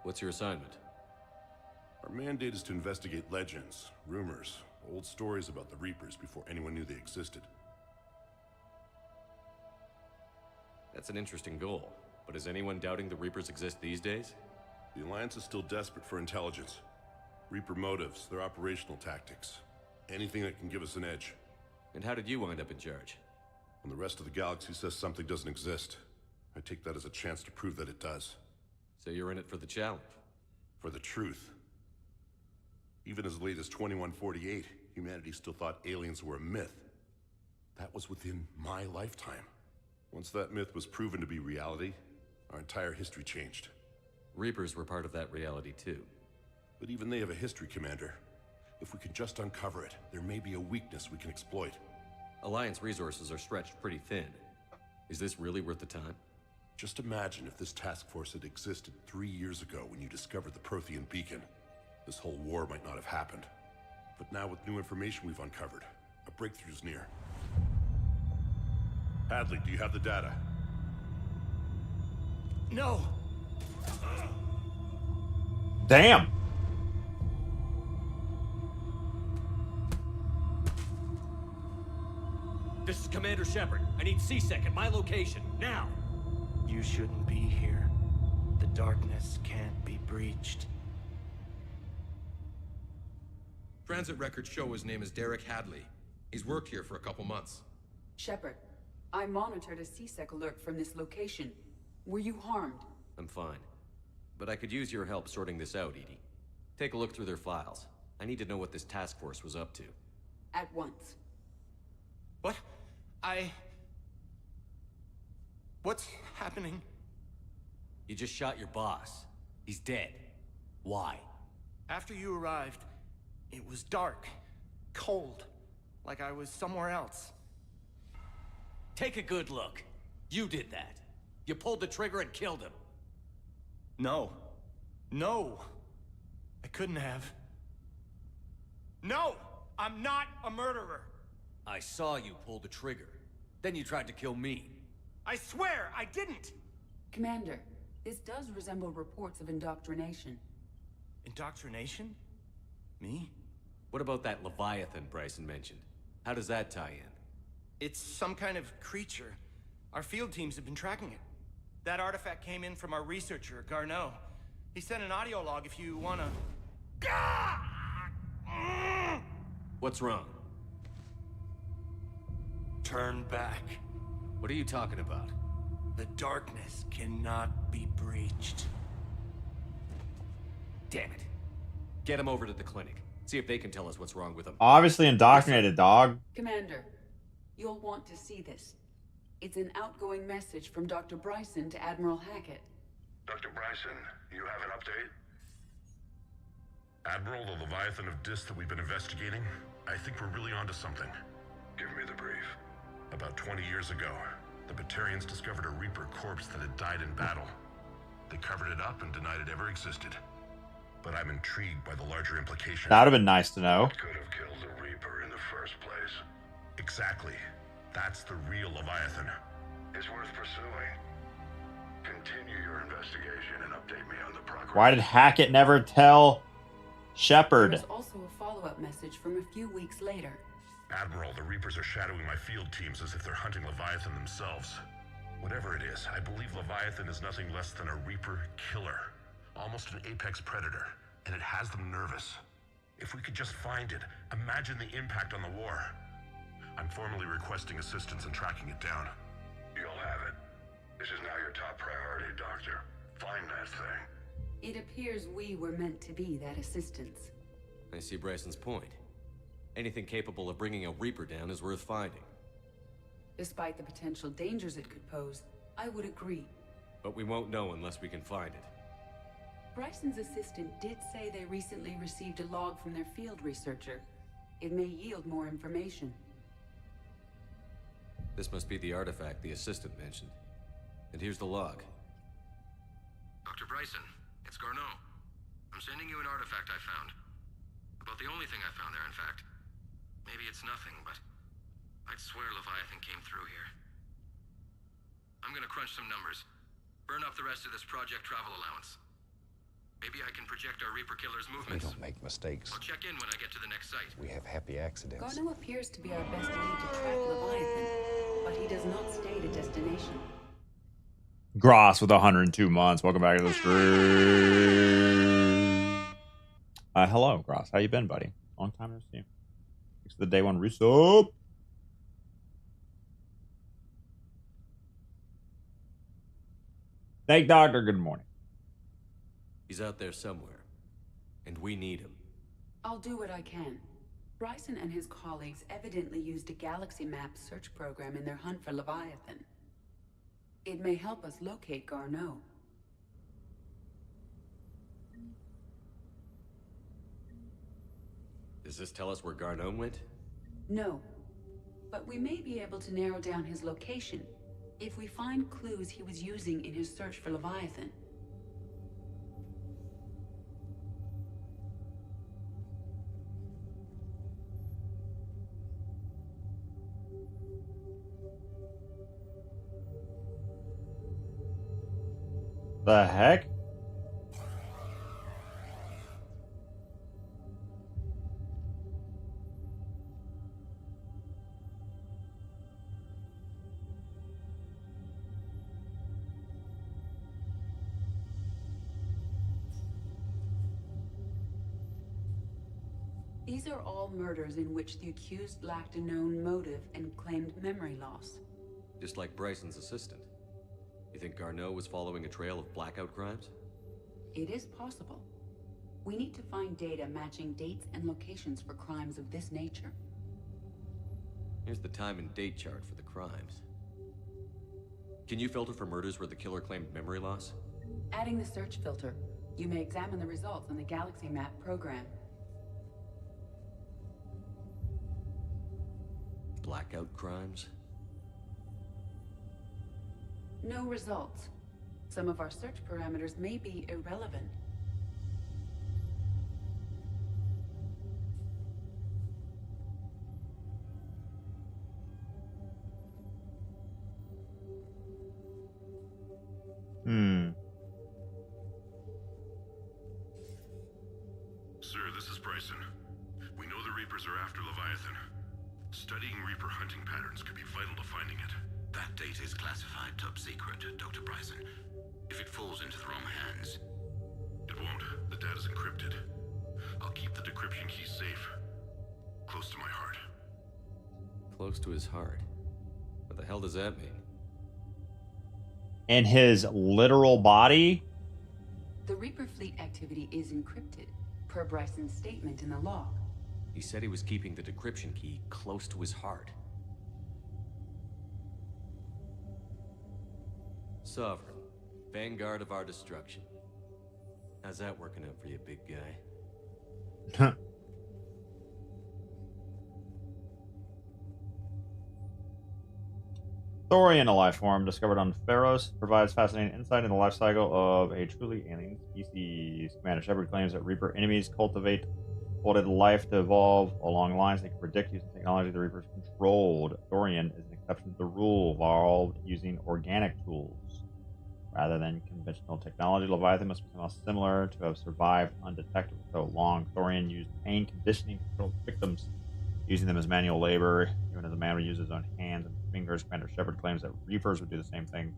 What's your assignment? Our mandate is to investigate legends, rumors, old stories about the Reapers before anyone knew they existed. That's an interesting goal, but is anyone doubting the Reapers exist these days? The Alliance is still desperate for intelligence. Reaper motives, their operational tactics. Anything that can give us an edge. And how did you wind up in charge? When the rest of the galaxy says something doesn't exist, I take that as a chance to prove that it does. So you're in it for the challenge? For the truth. Even as late as 2148, humanity still thought aliens were a myth. That was within my lifetime. Once that myth was proven to be reality, our entire history changed. Reapers were part of that reality too. But even they have a history, Commander. If we can just uncover it, there may be a weakness we can exploit. Alliance resources are stretched pretty thin. Is this really worth the time? Just imagine if this task force had existed 3 years ago when you discovered the Prothean beacon. This whole war might not have happened. But now with new information we've uncovered, a breakthrough's near. Hadley, do you have the data? No! Damn. This is Commander Shepard. I need C-Sec at my location, now! You shouldn't be here. The darkness can't be breached. Transit records show his name is Derek Hadley. He's worked here for a couple months. Shepard, I monitored a C-Sec alert from this location. Were you harmed? I'm fine. But I could use your help sorting this out, Edie. Take a look through their files. I need to know what this task force was up to. At once. What? What's happening? You just shot your boss. He's dead. Why? After you arrived, it was dark, cold, like I was somewhere else. Take a good look. You did that. You pulled the trigger and killed him. No. No. I couldn't have. No! I'm not a murderer! I saw you pull the trigger. Then you tried to kill me. I swear I didn't! Commander, this does resemble reports of indoctrination. Indoctrination? Me? What about that Leviathan Bryson mentioned? How does that tie in? It's some kind of creature. Our field teams have been tracking it. That artifact came in from our researcher, Garneau. He sent an audio log if you wanna... What's wrong? Turn back. What are you talking about? The darkness cannot be breached. Damn it. Get him over to the clinic. See if they can tell us what's wrong with him. Obviously indoctrinated, dog. Commander, you'll want to see this. It's an outgoing message from Dr. Bryson to Admiral Hackett. Dr. Bryson, you have an update? Admiral, the Leviathan of Dis that we've been investigating, I think we're really onto something. Give me the brief. About 20 years ago, the Batarians discovered a Reaper corpse that had died in battle. They covered it up and denied it ever existed. But I'm intrigued by the larger implications. That would have been nice to know. What could have killed the Reaper in the first place? Exactly. That's the real Leviathan. It's worth pursuing. Continue your investigation and update me on the progress. Why did Hackett never tell Shepard? There's also a follow-up message from a few weeks later. Admiral, the Reapers are shadowing my field teams as if they're hunting Leviathan themselves. Whatever it is, I believe Leviathan is nothing less than a Reaper killer. Almost an apex predator, and it has them nervous. If we could just find it, imagine the impact on the war. I'm formally requesting assistance in tracking it down. You'll have it. This is now your top priority, Doctor. Find that thing. It appears we were meant to be that assistance. I see Bryson's point. Anything capable of bringing a Reaper down is worth finding. Despite the potential dangers it could pose, I would agree. But we won't know unless we can find it. Bryson's assistant did say they recently received a log from their field researcher. It may yield more information. This must be the artifact the assistant mentioned. And here's the log. Dr. Bryson, it's Garneau. I'm sending you an artifact I found. About the only thing I found there, in fact. Maybe it's nothing, but I'd swear Leviathan came through here. I'm gonna crunch some numbers. Burn up the rest of this project travel allowance. Maybe I can project our Reaper killer's We movements. don't make mistakes. I'll check in when I get to the next site. We have happy accidents. Garneau appears to be our best lead to track Leviathan, but he does not state a destination. Gross with 102 months. Welcome back to the stream. Hello, Gross. How you been, buddy? Long time no see. Thanks for the day one resub. Thank Doctor. Good morning. He's out there somewhere. And we need him. I'll do what I can. Bryson and his colleagues evidently used a galaxy map search program in their hunt for Leviathan. It may help us locate Garneau. Does this tell us where Garneau went? No, but we may be able to narrow down his location if we find clues he was using in his search for Leviathan. The heck? These are all murders in which the accused lacked a known motive and claimed memory loss. Just like Bryson's assistant. You think Garneau was following a trail of blackout crimes? It is possible. We need to find data matching dates and locations for crimes of this nature. Here's the time and date chart for the crimes. Can you filter for murders where the killer claimed memory loss? Adding the search filter, you may examine the results on the Galaxy Map program. Blackout crimes? No results. Some of our search parameters may be irrelevant. Sir, this is Bryson. We know the Reapers are after Leviathan. Studying Reaper hunting patterns could be vital to finding it. That data is classified top secret, Dr. Bryson. If it falls into the wrong hands... It won't. The data's encrypted. I'll keep the decryption key safe. Close to my heart. Close to his heart? What the hell does that mean? In his literal body? The Reaper fleet activity is encrypted, per Bryson's statement in the log. He said he was keeping the decryption key close to his heart. Sovereign, vanguard of our destruction. How's that working out for you, big guy? Thorian, a life form discovered on Pharos, provides fascinating insight into the life cycle of a truly alien species. Commander Shepard claims that Reaper enemies cultivate life to evolve along lines they can predict using technology the Reapers controlled. Thorian is an exception to the rule, evolved using organic tools rather than conventional technology. Leviathan must be somehow similar to have survived undetected for so long. Thorian used pain conditioning to control victims, using them as manual labor, even as a man would use his own hands and fingers. Commander Shepard claims that Reapers would do the same thing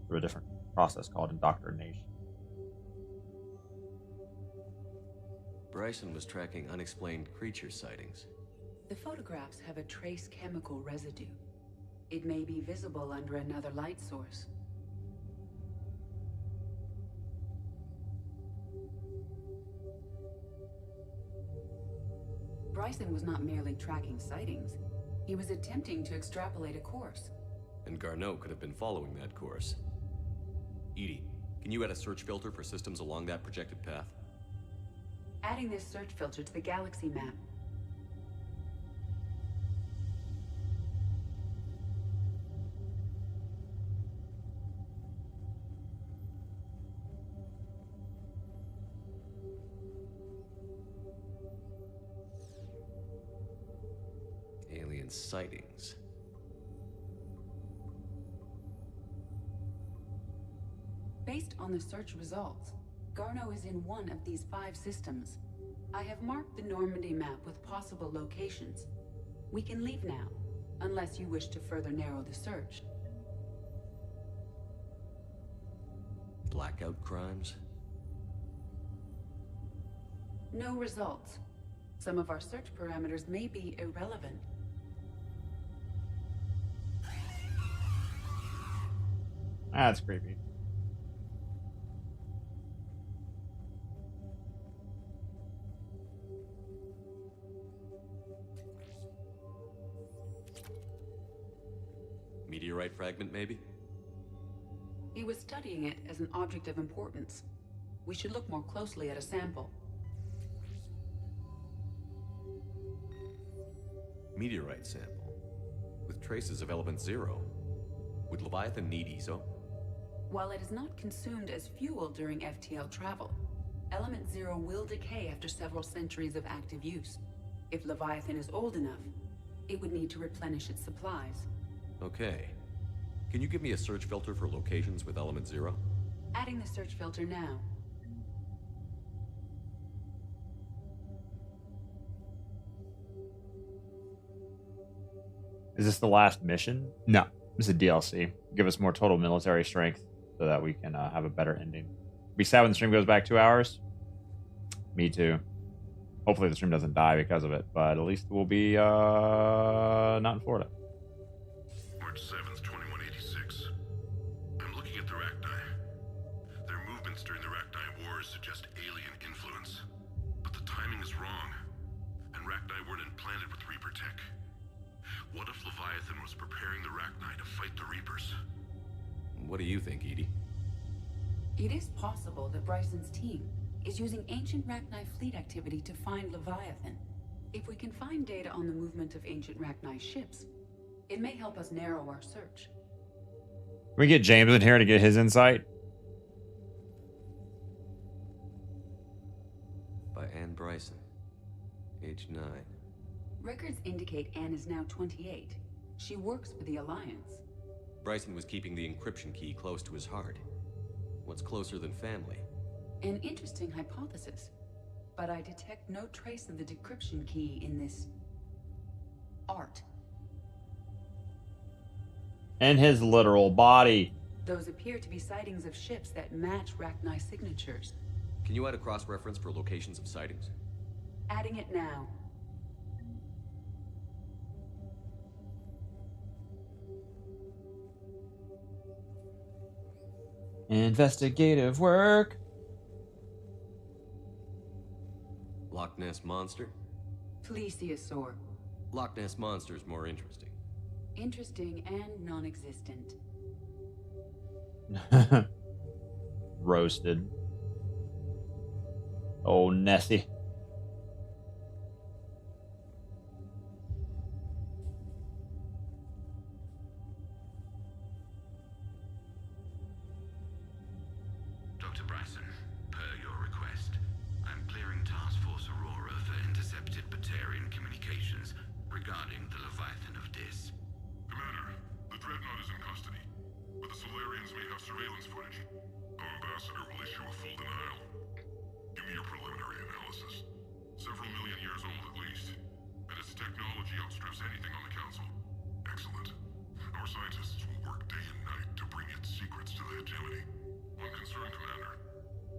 through a different process called indoctrination. Bryson was tracking unexplained creature sightings. The photographs have a trace chemical residue. It may be visible under another light source. Bryson was not merely tracking sightings. He was attempting to extrapolate a course. And Garneau could have been following that course. Edie, can you add a search filter for systems along that projected path? Adding this search filter to the galaxy map. Alien sightings. Based on the search results, Garneau is in one of these 5 systems. I have marked the Normandy map with possible locations. We can leave now, unless you wish to further narrow the search. Blackout crimes? No results. Some of our search parameters may be irrelevant. That's creepy. Meteorite fragment, maybe? He was studying it as an object of importance. We should look more closely at a sample. Meteorite sample. With traces of element 0. Would Leviathan need ESO? While it is not consumed as fuel during FTL travel, element 0 will decay after several centuries of active use. If Leviathan is old enough, it would need to replenish its supplies. Okay. Can you give me a search filter for locations with element 0? Adding the search filter now. Is this the last mission? No. This is a DLC. Give us more total military strength so that we can have a better ending. Be sad when the stream goes back 2 hours. Me too. Hopefully the stream doesn't die because of it, but at least we'll be not in Florida. March 7th, 2186. I'm looking at the Rachni. Their movements during the Rachni Wars suggest alien influence. But the timing is wrong, and Rachni weren't implanted with Reaper tech. What if Leviathan was preparing the Rachni to fight the Reapers? What do you think, Edie? It is possible that Bryson's team is using ancient Rachni fleet activity to find Leviathan. If we can find data on the movement of ancient Rachni ships, it may help us narrow our search. Can we get James in here to get his insight? By Anne Bryson. Age 9. Records indicate Anne is now 28. She works for the Alliance. Bryson was keeping the encryption key close to his heart. What's closer than family? An interesting hypothesis, but I detect no trace of the decryption key in this art. in his literal body. Those appear to be sightings of ships that match Rachni's signatures. Can you add a cross-reference for locations of sightings? Adding it now. Investigative work. Loch Ness Monster? Plesiosaur. Loch Ness Monster is more interesting. Interesting and non-existent. Roasted. Oh, Nessie. Dr. Bryson, per your request, I'm clearing Task Force Aurora for intercepted Batarian communications regarding the Leviathan of Dis. Commander, the Dreadnought is in custody, but the Solarians may have surveillance footage. Our ambassador will issue a full denial. Give me your preliminary analysis. Several million years old at least, and its technology outstrips anything on the Council. Excellent. Our scientists will work day and night to bring its secrets to the hegemony. One concern, Commander.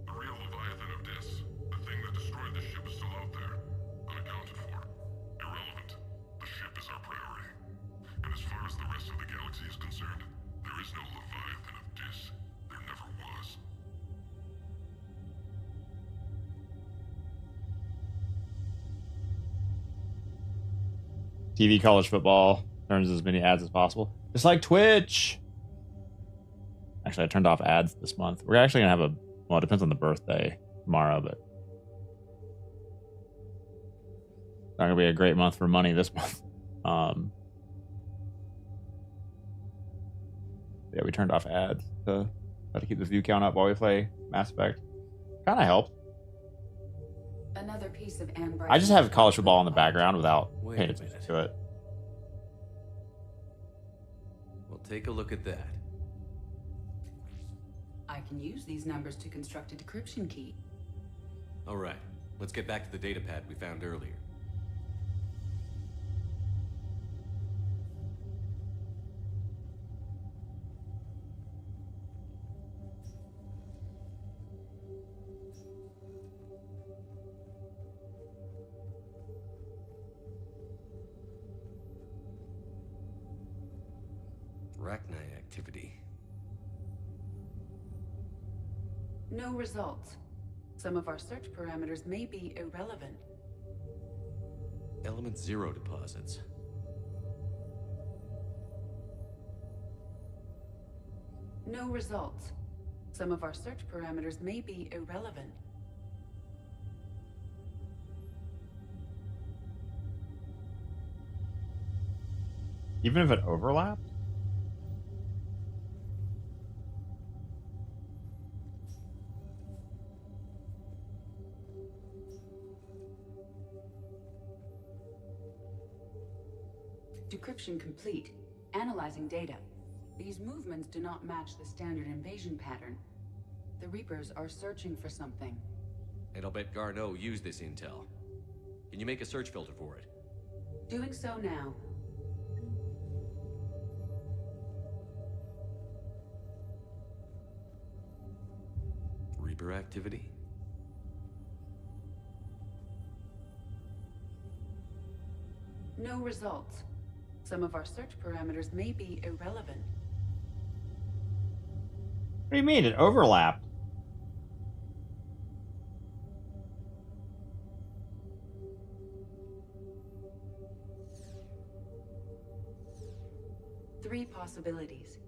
The real Leviathan of Dis, the thing that destroyed the ship, is still out there, unaccounted for. Irrelevant. The ship is our priority. And as far as the rest of the galaxy is concerned, there is no Leviathan of Dis. There never was. TV college football turns as many ads as possible. Just like Twitch. Actually, I turned off ads this month. We're actually going to have a... Well, it depends on the birthday tomorrow, but... It's not going to be a great month for money this month. Yeah, we turned off ads to try to keep the view count up while we play Mass Effect. Kind of helped. Another piece of Anne I just have college football in the background without Wait paying a attention minute. to it. Well, take a look at that. I can use these numbers to construct a decryption key. All right, let's get back to the data pad we found earlier. Rachni activity. No results. Some of our search parameters may be irrelevant. Element 0 deposits. No results. Some of our search parameters may be irrelevant. Even if it overlaps? Decryption complete. Analyzing data. These movements do not match the standard invasion pattern. The Reapers are searching for something. And I'll bet Garneau used this intel. Can you make a search filter for it? Doing so now. Reaper activity? No results. Some of our search parameters may be irrelevant. What do you mean? It overlapped. Three possibilities.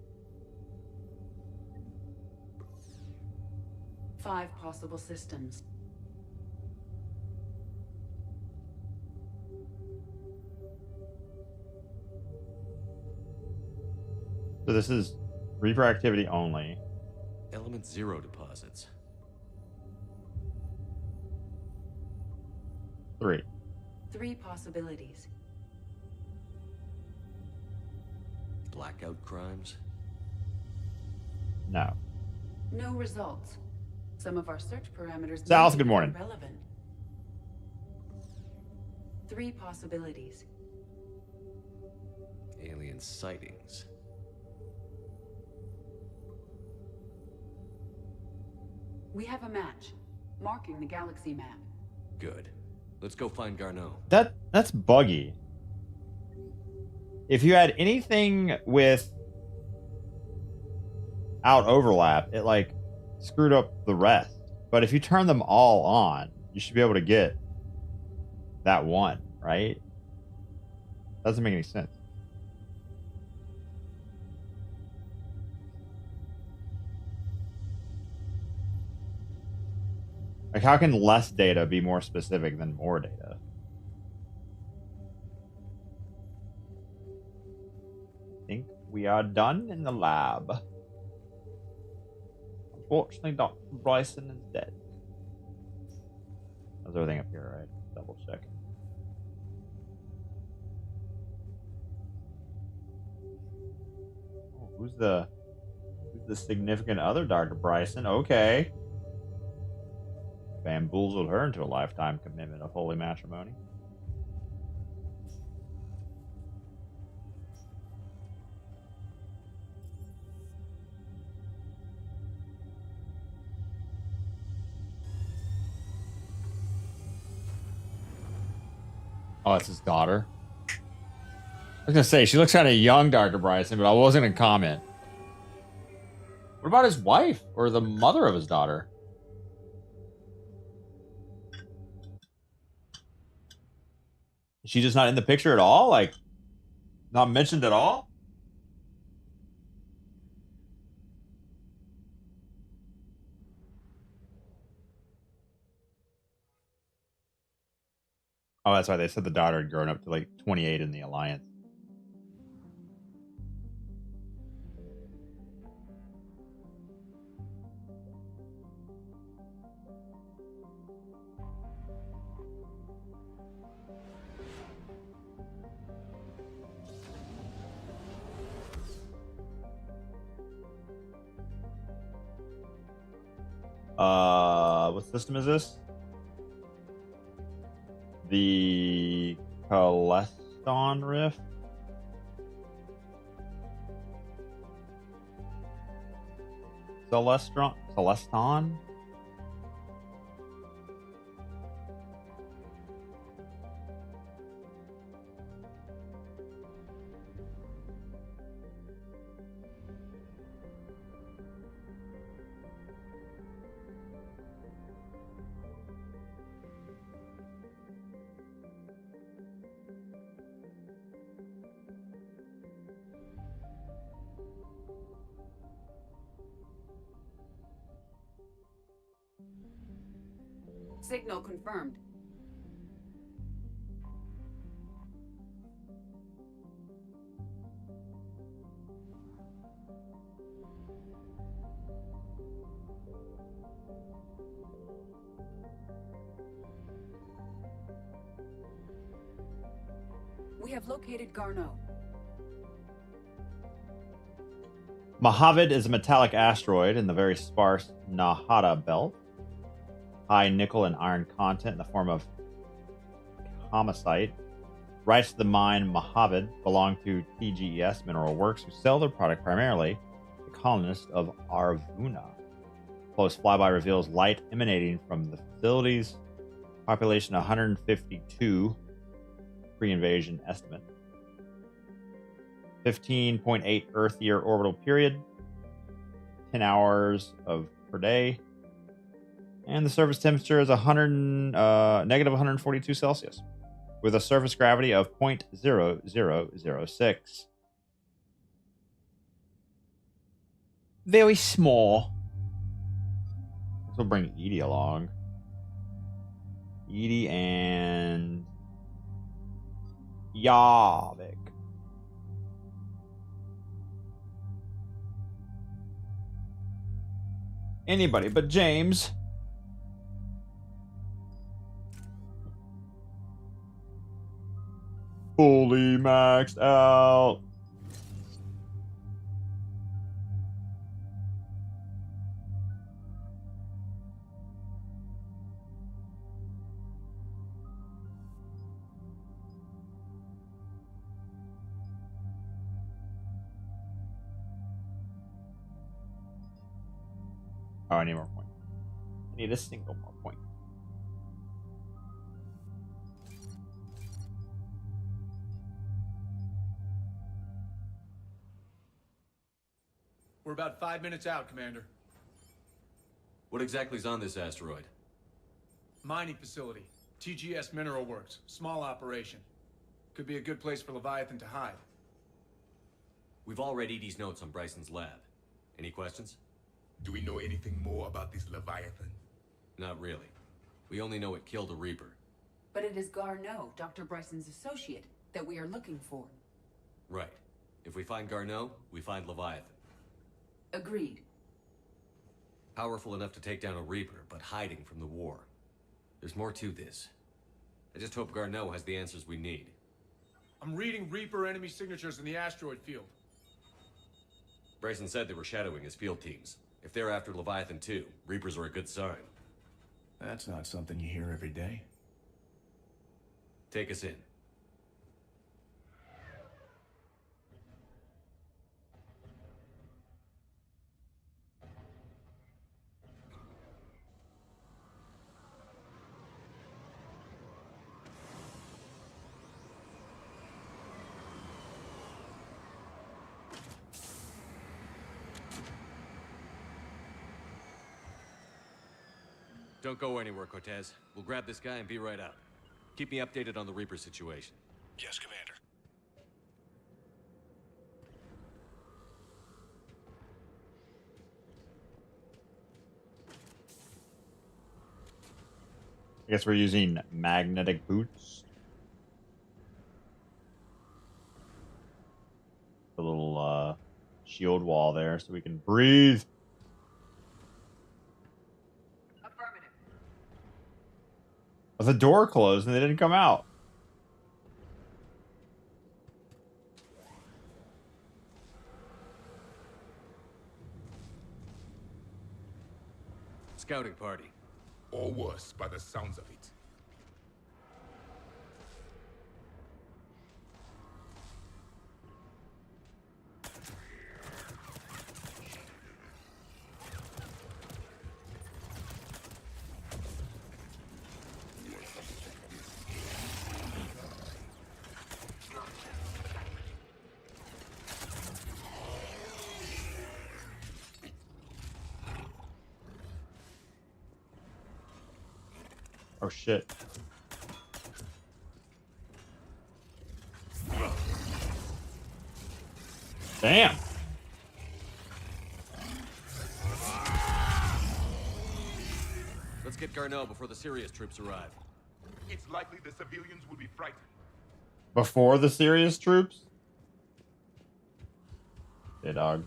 5 possible systems. So this is Reaper activity only. Element 0 deposits. 3. 3 possibilities. Blackout crimes? No. No results. Some of our search parameters South, may good be morning. irrelevant. 3 possibilities. Alien sightings. We have a match, marking the galaxy map. Good. Let's go find Garneau. That's buggy. If you had anything with out overlap, it like screwed up the rest. But if you turn them all on, you should be able to get that one, right? Doesn't make any sense. Like, how can less data be more specific than more data? I think we are done in the lab. Unfortunately, Dr. Bryson is dead. How's everything up here, right? Double checking. Oh, who's the significant other, Dr. Bryson? Okay. Bamboozled her into a lifetime commitment of holy matrimony. Oh, that's his daughter. I was gonna say, she looks kind of young, Dr. Bryson, but I wasn't gonna comment. What about his wife or the mother of his daughter? Is she just not in the picture at all? Like, not mentioned at all? Oh, that's why they said the daughter had grown up to like 28 in the Alliance. What system is this? The Caleston Rift? Celeston? Signal confirmed. We have located Garneau. Mojave is a metallic asteroid in the very sparse Nahata belt. High nickel and iron content in the form of homicite. Rights to the mine Mojave belong to TGES Mineral Works, who sell their product primarily to colonists of Arvuna. Close flyby reveals light emanating from the facilities. Population 152, pre-invasion estimate. 15.8 Earth year orbital period. 10 hours per day. And the surface temperature is negative 142 Celsius, with a surface gravity of 0.0006. Very small. This will bring Edie along. Edie and Yavik. Anybody but James. Fully maxed out. Oh, I need more points. I need a single more point. We're about 5 minutes out, Commander. What exactly is on this asteroid? Mining facility. TGS Mineral Works. Small operation. Could be a good place for Leviathan to hide. We've all read Edie's notes on Bryson's lab. Any questions? Do we know anything more about this Leviathan? Not really. We only know it killed a Reaper. But it is Garneau, Dr. Bryson's associate, that we are looking for. Right. If we find Garneau, we find Leviathan. Agreed. Powerful enough to take down a Reaper, but hiding from the war. There's more to this. I just hope Garneau has the answers we need. I'm reading Reaper enemy signatures in the asteroid field. Bryson said they were shadowing his field teams. If they're after Leviathan too, Reapers are a good sign. That's not something you hear every day. Take us in. Don't go anywhere, Cortez. We'll grab this guy and be right out. Keep me updated on the Reaper situation. Yes, Commander. I guess we're using magnetic boots. A little shield wall there so we can breathe. Affirmative. The door closed and they didn't come out. Scouting party. Or worse, by the sounds of it. Oh shit. Damn. Let's get Garneau before the serious troops arrive. It's likely the civilians will be frightened. Before the serious troops? Hey, dog.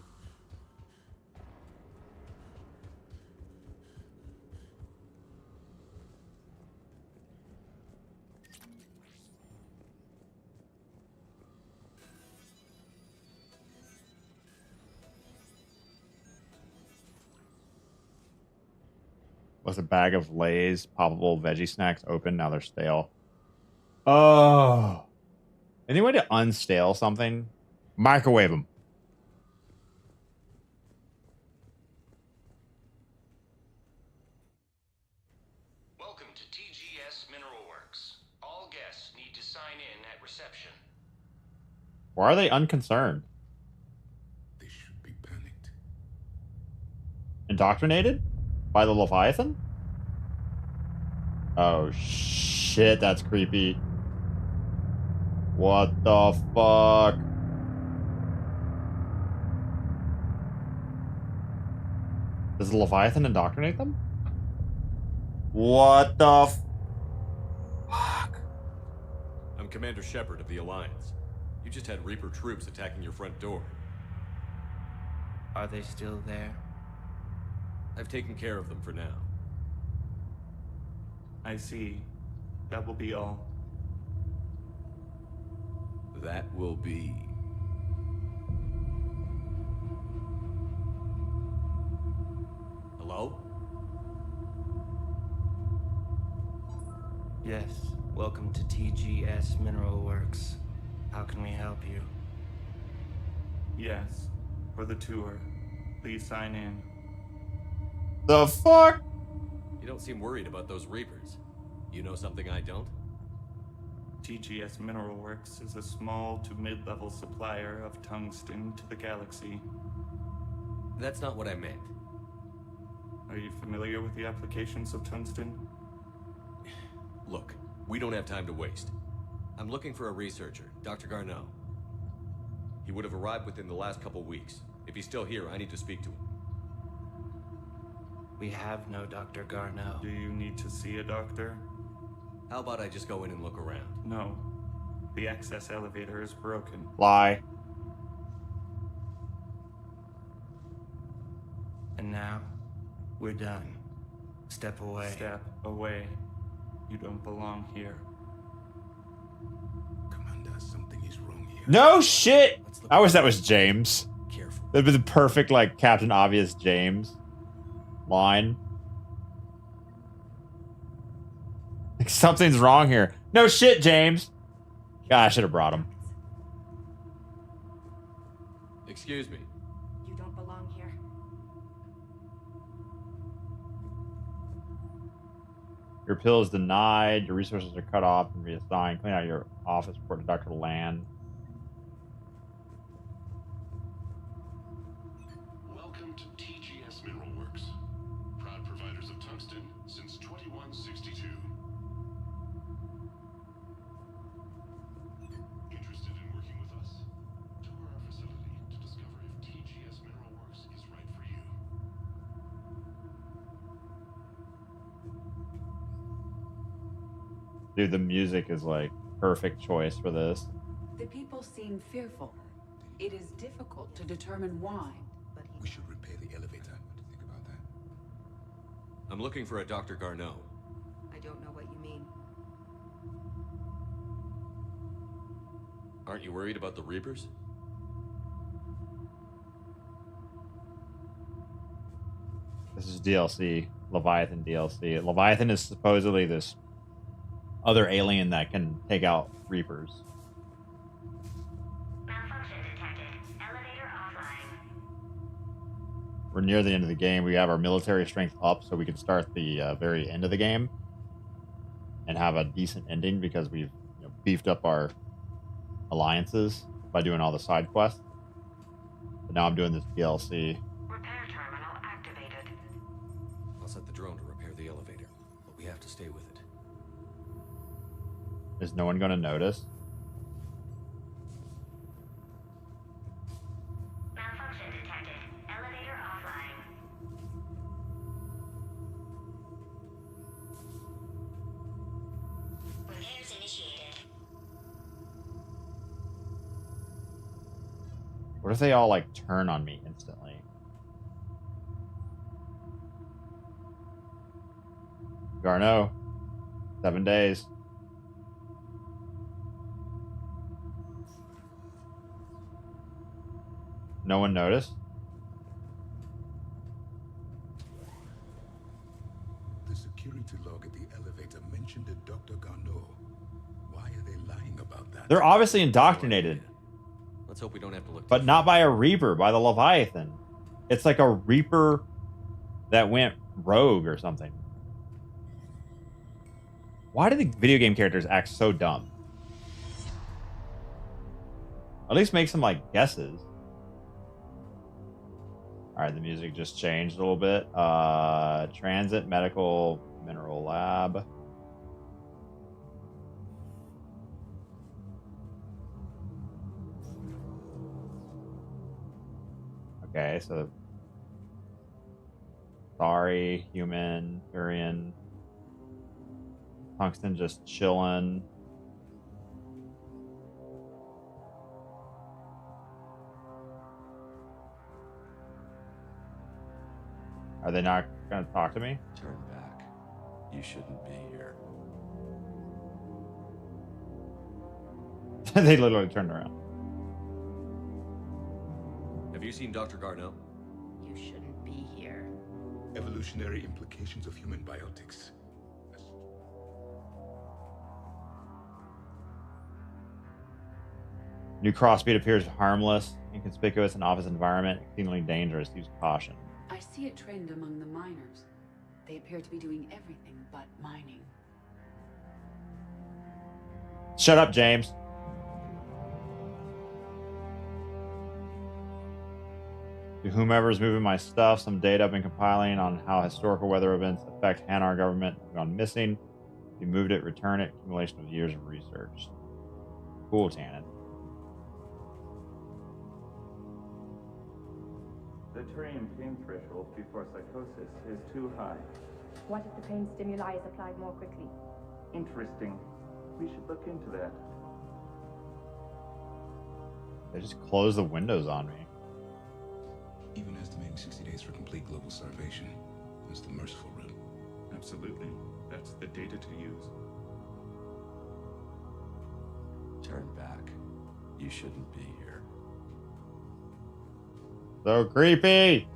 Was a bag of Lay's poppable veggie snacks open? Now they're stale. Oh. Any way to unstale something? Microwave them. Welcome to TGS Mineral Works. All guests need to sign in at reception. Why are they unconcerned? They should be panicked. Indoctrinated? By the Leviathan? Oh shit, that's creepy. What the fuck? Does the Leviathan indoctrinate them? What the fuck? I'm Commander Shepard of the Alliance. You just had Reaper troops attacking your front door. Are they still there? I've taken care of them for now. I see. That will be all. That will be... Hello? Yes. Welcome to TGS Mineral Works. How can we help you? Yes. For the tour. Please sign in. The fuck? You don't seem worried about those Reapers. You know something I don't? TGS Mineral Works is a small to mid-level supplier of tungsten to the galaxy. That's not what I meant. Are you familiar with the applications of tungsten? Look, we don't have time to waste. I'm looking for a researcher, Dr. Garneau. He would have arrived within the last couple weeks. If he's still here, I need to speak to him. We have no Dr. Garneau. Do you need to see a doctor? How about I just go in and look around? No. The access elevator is broken. Lie. And now, we're done. Step away. Step away. You don't belong here. Commander, something is wrong here. No shit! I wish that was James. Careful. That'd be the perfect, like, Captain Obvious James line. Like, something's wrong here. No shit, James. God, I should have brought him. Excuse me. You don't belong here. Your appeal is denied. Your resources are cut off and reassigned. Clean out your office. Report to Dr. Land. Welcome to TGS Mineral Works. Proud providers of tungsten since 2162. Interested in working with us? Tour our facility to discover if TGS Mineral Works is right for you. Dude, the music is like perfect choice for this. The people seem fearful. It is difficult to determine why. We should repair the elevator. What do you think about that? I'm looking for a Dr. Garneau. I don't know what you mean. Aren't you worried about the Reapers? This is DLC. Leviathan DLC. Leviathan is supposedly this other alien that can take out Reapers. Malfunction detected. Elevator offline. We're near the end of the game. We have our military strength up so we can start the very end of the game and have a decent ending because we've beefed up our alliances by doing all the side quests. But now I'm doing this DLC. Repair terminal activated. I'll set the drone to repair the elevator, but we have to stay with it. Is no one going to notice? Malfunction detected. Elevator offline. Repairs initiated. What if they all like turn on me instantly? Garneau, 7 days. No one noticed? The security log at the elevator mentioned a Dr. Garneau. Why are they lying about that? They're obviously indoctrinated. Let's hope we don't have to look. But not by a Reaper, by the Leviathan. It's like a Reaper that went rogue or something. Why do the video game characters act so dumb? At least make some like guesses. Alright, the music just changed a little bit. Transit, medical, mineral lab. Okay, so sorry, human, Turian, tungsten just chilling. Are they not going to talk to me? Turn back. You shouldn't be here. They literally turned around. Have you seen Dr. Garneau? You shouldn't be here. Evolutionary implications of human biotics. New crossbeat appears harmless, inconspicuous in office environment, exceedingly dangerous. Use caution. I see a trend among the miners. They appear to be doing everything but mining. Shut up, James. To whomever's moving my stuff, some data I've been compiling on how historical weather events affect Hanar government have gone missing. If you moved it, return it. Accumulation of years of research. Cool, Tannen. The Turian pain threshold before psychosis is too high. What if the pain stimuli is applied more quickly? Interesting. We should look into that. They just closed the windows on me. Even estimating 60 days for complete global starvation is the merciful route. Absolutely. That's the data to use. Turn back. You shouldn't be here. So creepy.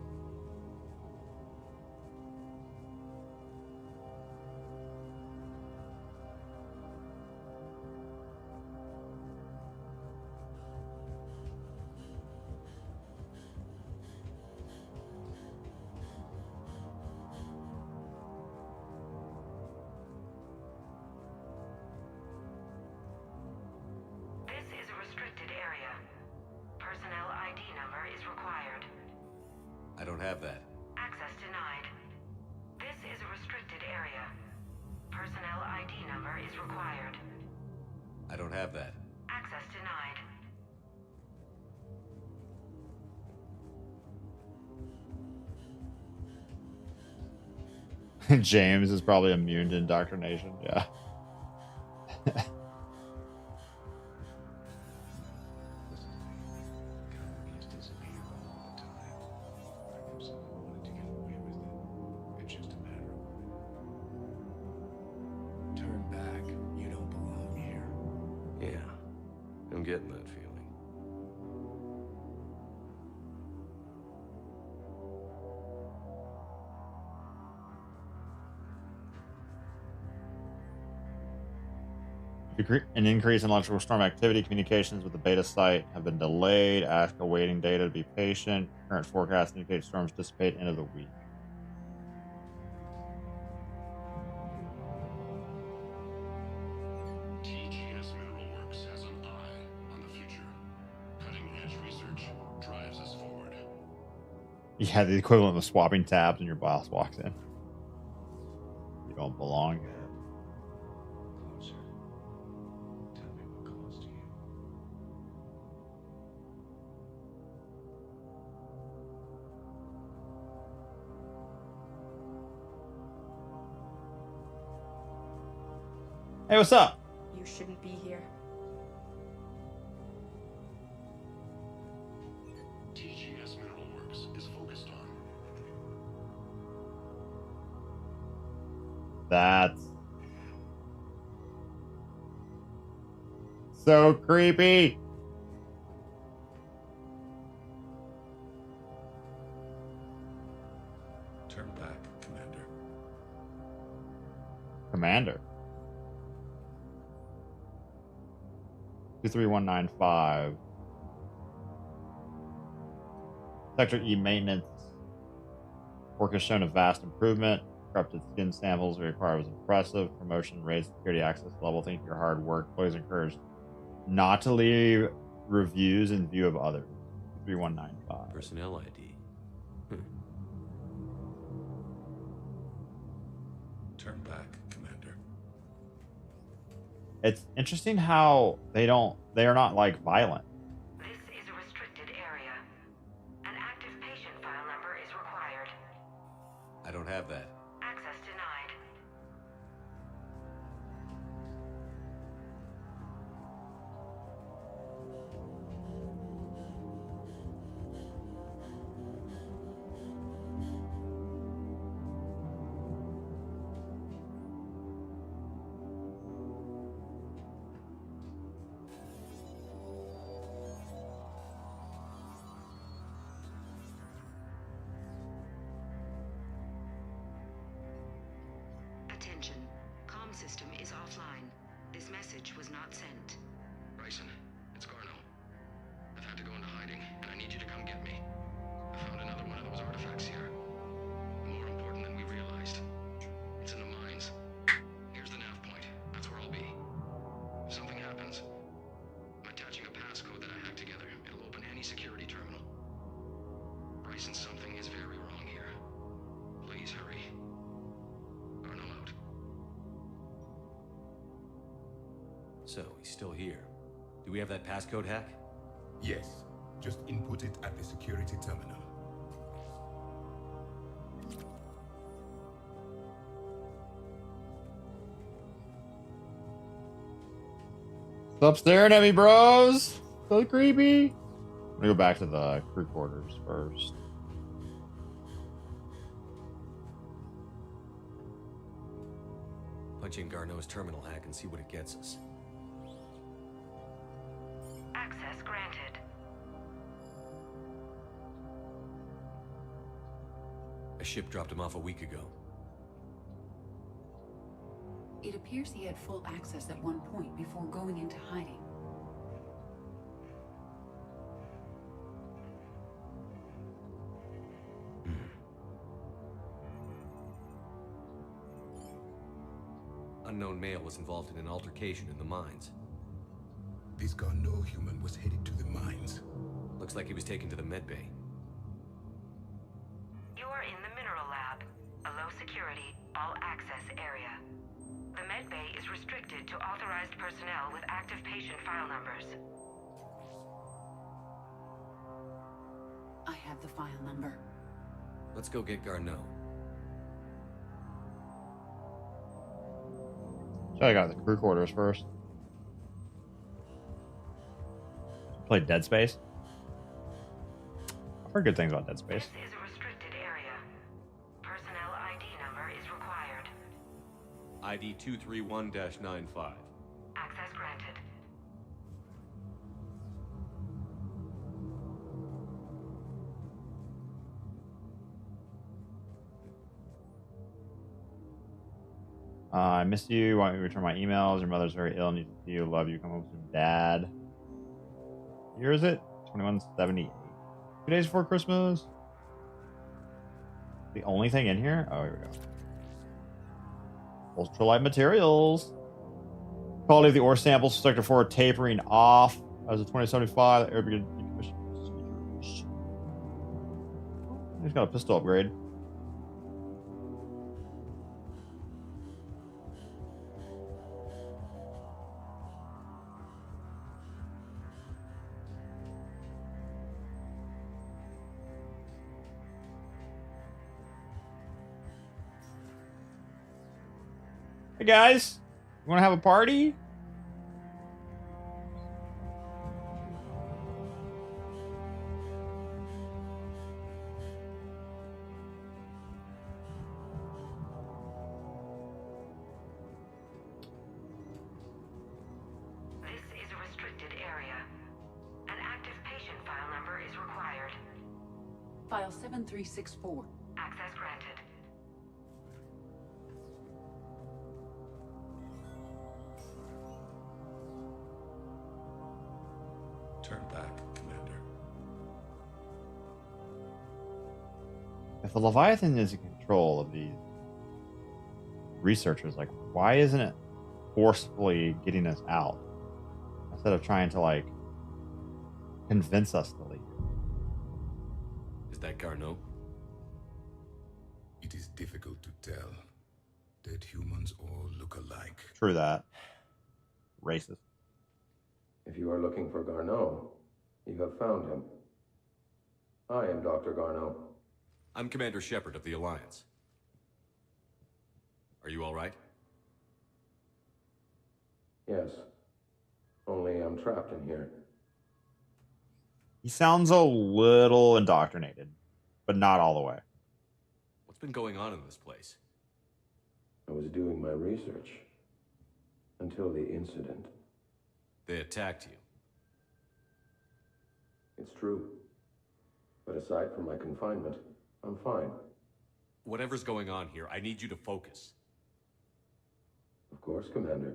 This is a restricted area. Personnel ID number is required. I don't have that. Access denied. This is a restricted area. Personnel ID number is required. I don't have that. Access denied. James is probably immune to indoctrination. Yeah. Turn back. You don't belong here. Yeah, I'm getting that feeling. An increase in electrical storm activity. Communications with the beta site have been delayed. Ask awaiting data to be patient. Current forecast indicates storms dissipate end of the week. TGS Mineral Works has an eye on the future. Cutting-edge research drives us forward. Yeah, the equivalent of swapping tabs when your boss walks in. You don't belong here. Closer. Tell me what calls to you. Hey, what's up? You shouldn't be here. TGS Mineral Works is focused on. That's so creepy. Turn back, Commander. Commander. 23195. Sector E maintenance. Work has shown a vast improvement. Corrupted skin samples we acquired was impressive. Promotion raised security access level. Thank you for your hard work. Employees encouraged not to leave reviews in view of others. 3195. Personnel ID. Turn back, Commander. It's interesting how they are not like violent. This is a restricted area. An active patient file number is required. I don't have that. Access denied. Attention. Comm system is offline. This message was not sent. Bryson, it's Garno. I've had to go into hiding, and I need you to come get me. I found another one of those artifacts here. More important than we realized. So, he's still here. Do we have that passcode hack? Yes. Just input it at the security terminal. Stop staring at me, bros. So creepy. I'm gonna go back to the crew quarters first. Punch in Garneau's terminal hack and see what it gets us. Access granted. A ship dropped him off a week ago. It appears he had full access at one point before going into hiding. Unknown male was involved in an altercation in the mines. This Garneau human was headed to the mines. Looks like he was taken to the medbay. You are in the mineral lab, a low security, all access area. The medbay is restricted to authorized personnel with active patient file numbers. I have the file number. Let's go get Garneau. Check out the crew quarters first. Play Dead Space. I've heard good things about Dead Space. This is a restricted area. Personnel ID number is required. ID 231-95. Access granted. I miss you. Want me to return my emails? Your mother's very ill. Need to see you. Love you. Come home soon, Dad. Here is it? 2178. 2 days before Christmas. The only thing in here? Oh, here we go. Ultralight materials. Quality of the ore samples. Sector 4 tapering off. As of 2075, the air brigade decommissioned. He's got a pistol upgrade. Hey guys, you want to have a party? This is a restricted area. An active patient file number is required. File 7364. Access granted. Turn back, Commander. If the Leviathan is in control of these researchers, like, why isn't it forcefully getting us out instead of trying to, like, convince us to leave? Is that Garneau? It is difficult to tell. Dead humans all look alike. True that. Racist. If you are looking for Garneau, you have found him. I am Dr. Garneau. I'm Commander Shepard of the Alliance. Are you all right? Yes. Only I'm trapped in here. He sounds a little indoctrinated, but not all the way. What's been going on in this place? I was doing my research. Until the incident. They attacked you. It's true. But aside from my confinement, I'm fine. Whatever's going on here, I need you to focus. Of course, Commander.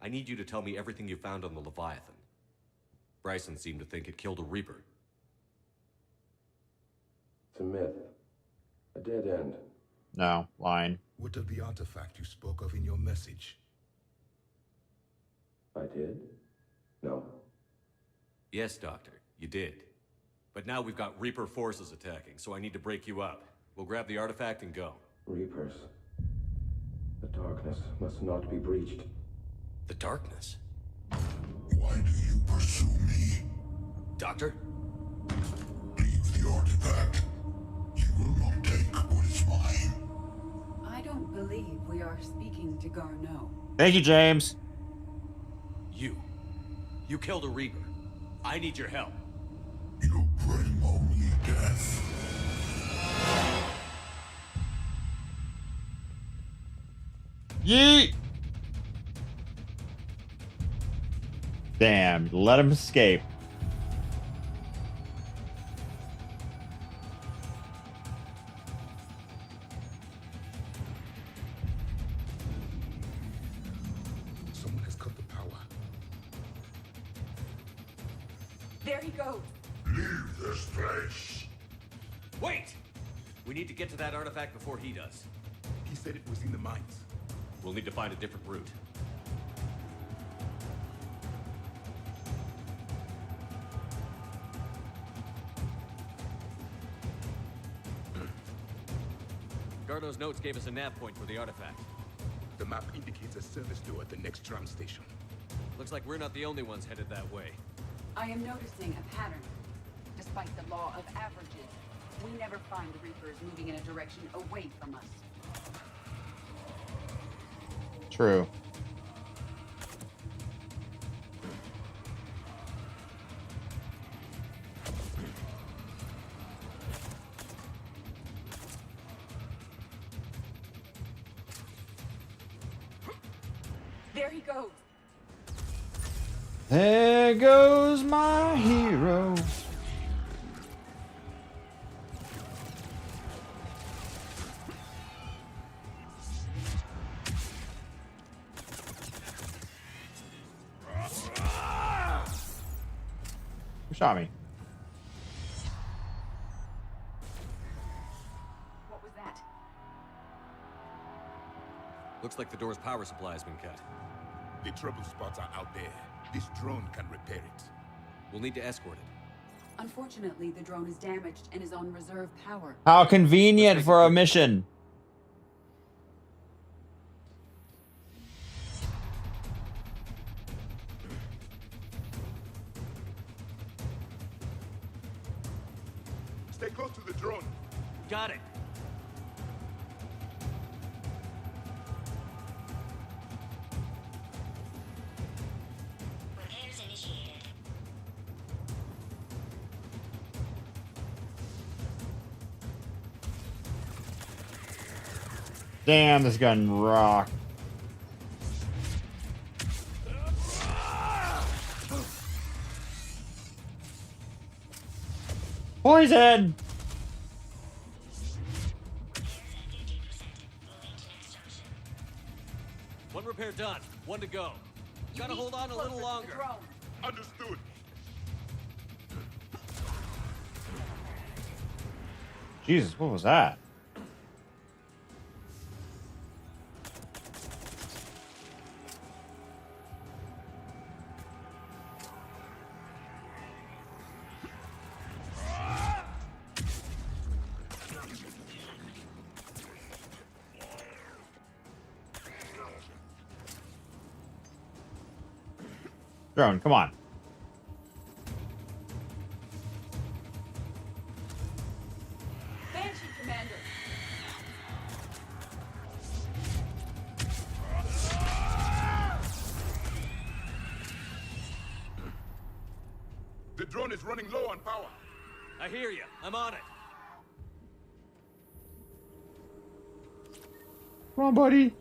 I need you to tell me everything you found on the Leviathan. Bryson seemed to think it killed a Reaper. It's a myth. A dead end. No, lying. What of the artifact you spoke of in your message? I did? No. Yes, Doctor, you did. But now we've got Reaper forces attacking, so I need to break you up. We'll grab the artifact and go. Reapers. The darkness must not be breached. The darkness? Why do you pursue me? Doctor? Leave the artifact. You will not take what is mine. I don't believe we are speaking to Garneau. Thank you, James. You killed a Reaper. I need your help. You bring only death. Yeet! Damn, let him escape. Someone has cut the power. There he goes. Leave this place. Wait! We need to get to that artifact before he does. He said it was in the mines. We'll need to find a different route. Garneau's notes gave us a nav point for the artifact. The map indicates a service door at the next tram station. Looks like we're not the only ones headed that way. I am noticing a pattern. Despite the law of averages, we never find Reapers moving in a direction away from us. True. There he goes. There goes my hero. Who shot me? What was that? Looks like the door's power supply has been cut. The trouble spots are out there. This drone can repair it. We'll need to escort it. Unfortunately, the drone is damaged and is on reserve power. How convenient for a mission. Stay close to the drone. Got it. Repairs initiated. Damn, this gun rock. Poison! One repair done. One to go. Gotta hold on a little longer. Understood. Jesus, what was that? Drone, come on. Banshee, Commander. The drone is running low on power. I hear you. I'm on it. Come on, buddy.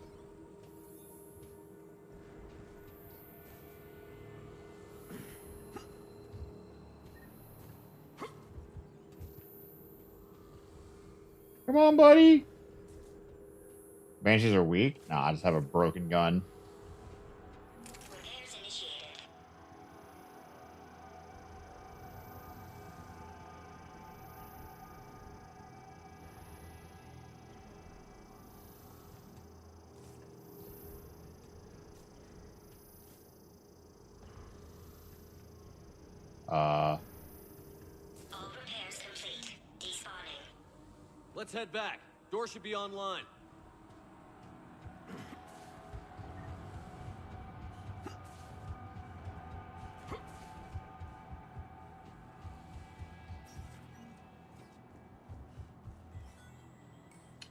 Come on, buddy. Banshees are weak? Nah, I just have a broken gun. Repairs initiated. All repairs complete. Despawning. Let's head back. Door should be online.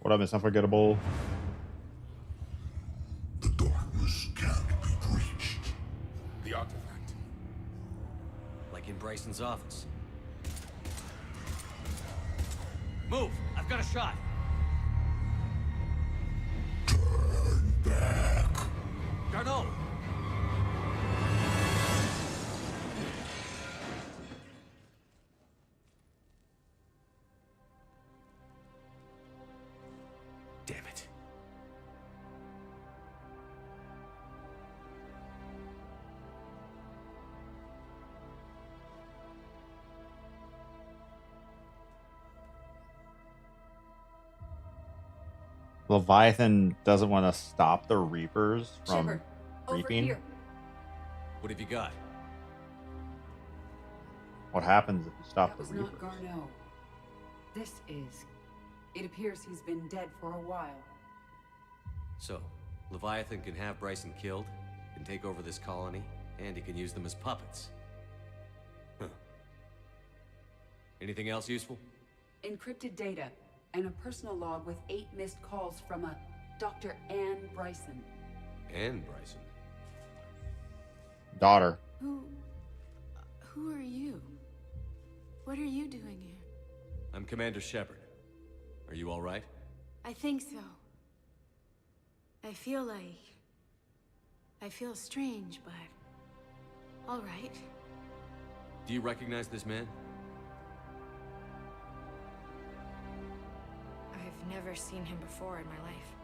What up, Miss Unforgettable? The darkness can't be breached. The artifact. Like in Bryson's office. Move! I've got a shot! Turn back. Garneau! Damn it. Leviathan doesn't want to stop the Reapers from Shepard, over reaping. here. What have you got? What happens if you stop That the was Reapers? not Garneau. This is. It appears he's been dead for a while. So, Leviathan can have Bryson killed, can take over this colony, and he can use them as puppets. Huh. Anything else useful? Encrypted data and a personal log with 8 missed calls from a Dr. Ann Bryson. And Bryson. Daughter. Who are you? What are you doing here? I'm Commander Shepard. Are you all right? I think so. I feel strange, but all right. Do you recognize this man? I've never seen him before in my life.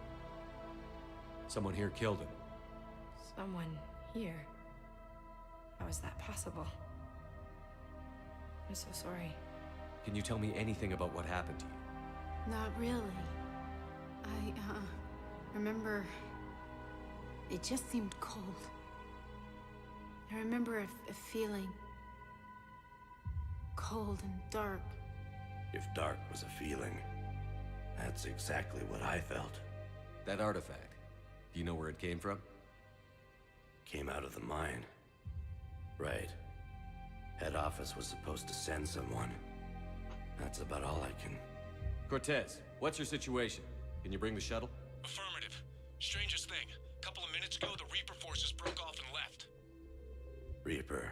Someone here killed him. Someone here. How is that possible? I'm so sorry. Can you tell me anything about what happened to you? Not really. I remember it just seemed cold. I remember a feeling cold and dark. If dark was a feeling, that's exactly what I felt. That artifact, do you know where it came from? Came out of the mine. Right. Head office was supposed to send someone. That's about all I can... Cortez, what's your situation? Can you bring the shuttle? Affirmative. Strangest thing. A couple of minutes ago, the Reaper forces broke off and left. Reaper.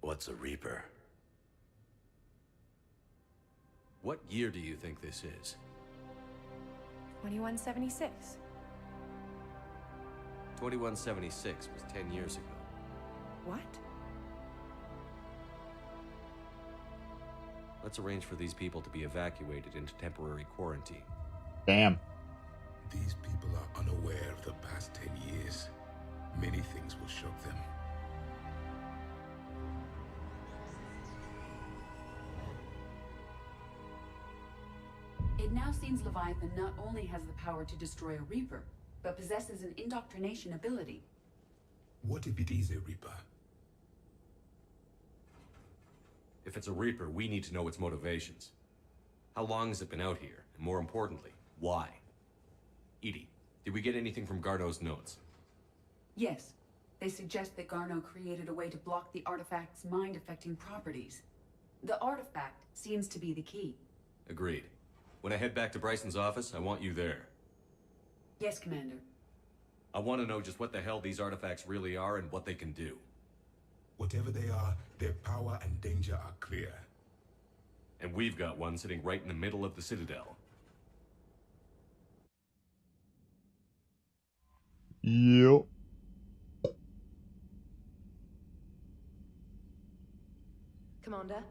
What's a Reaper? What year do you think this is? 2176. 2176 was 10 years ago. What? Let's arrange for these people to be evacuated into temporary quarantine. Damn. These people are unaware of the past 10 years. Many things will shock them. It now seems Leviathan not only has the power to destroy a Reaper, but possesses an indoctrination ability. What if it is a Reaper? If it's a Reaper, we need to know its motivations. How long has it been out here? And more importantly, why? Edie, did we get anything from Garneau's notes? Yes, they suggest that Garneau created a way to block the artifact's mind-affecting properties. The artifact seems to be the key. Agreed. When I head back to Bryson's office, I want you there. Yes, Commander. I want to know just what the hell these artifacts really are and what they can do. Whatever they are, their power and danger are clear. And we've got one sitting right in the middle of the Citadel. Yep. Commander?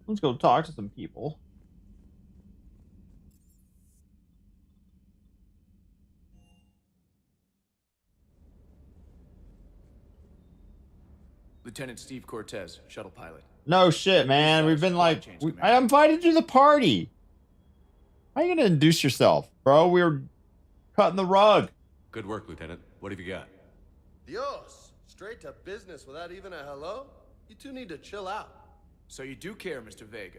Let's go talk to some people. Lieutenant Steve Cortez, shuttle pilot. No shit, man. We've been like, I invited you to the party. How are you gonna induce yourself, bro? We were cutting the rug. Good work, Lieutenant. What have you got? Dios, straight to business without even a hello? You two need to chill out. So you do care, Mr. Vega?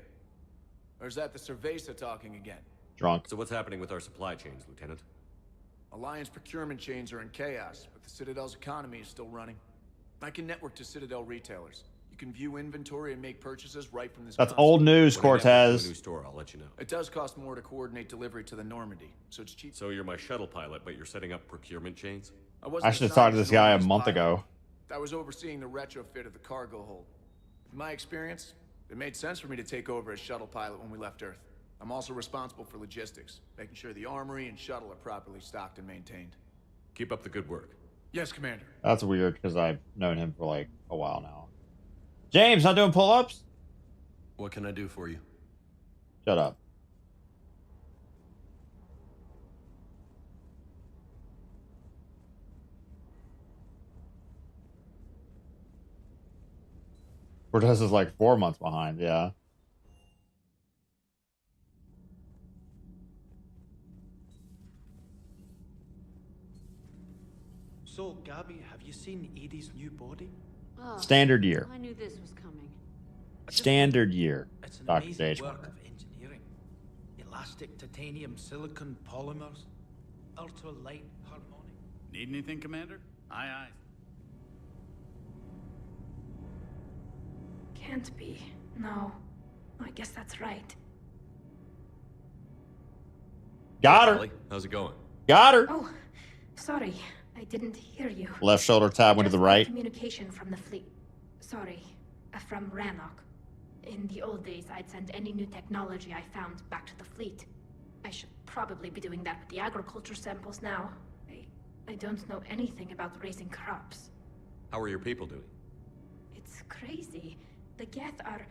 Or is that the Cerveza talking again? Drunk. So what's happening with our supply chains, Lieutenant? Alliance procurement chains are in chaos, but the Citadel's economy is still running. I can network to Citadel retailers. You can view inventory and make purchases right from this That's console. old news, When I navigate to a Cortez. new store, I'll let you know. It does cost more to coordinate delivery to the Normandy, so it's cheap. So you're my shuttle pilot, but you're setting up procurement chains? I should have talked to this guy a month ago. I was overseeing the retrofit of the cargo hold. In my experience, it made sense for me to take over as shuttle pilot when we left Earth. I'm also responsible for logistics, making sure the armory and shuttle are properly stocked and maintained. Keep up the good work. Yes, Commander. That's weird because I've known him for like a while now. James, not doing pull-ups? What can I do for you? Shut up. Cortez is like 4 months behind, yeah. So, Gabby, have you seen Edie's new body? Oh, Standard year. I knew this was coming. Standard year. It's an Dr. amazing Sage. work of engineering. Elastic titanium silicon polymers, ultra light harmonic. Need anything, Commander? Aye, aye. Can't be. No. I guess that's right. Got her. Ellie, how's it going? Got her. Oh, sorry. I didn't hear you. Left shoulder tab went to the Just got right. Communication from the fleet. Sorry. From Rannoch. In the old days, I'd send any new technology I found back to the fleet. I should probably be doing that with the agriculture samples now. I don't know anything about raising crops. How are your people doing? It's crazy. The Geth are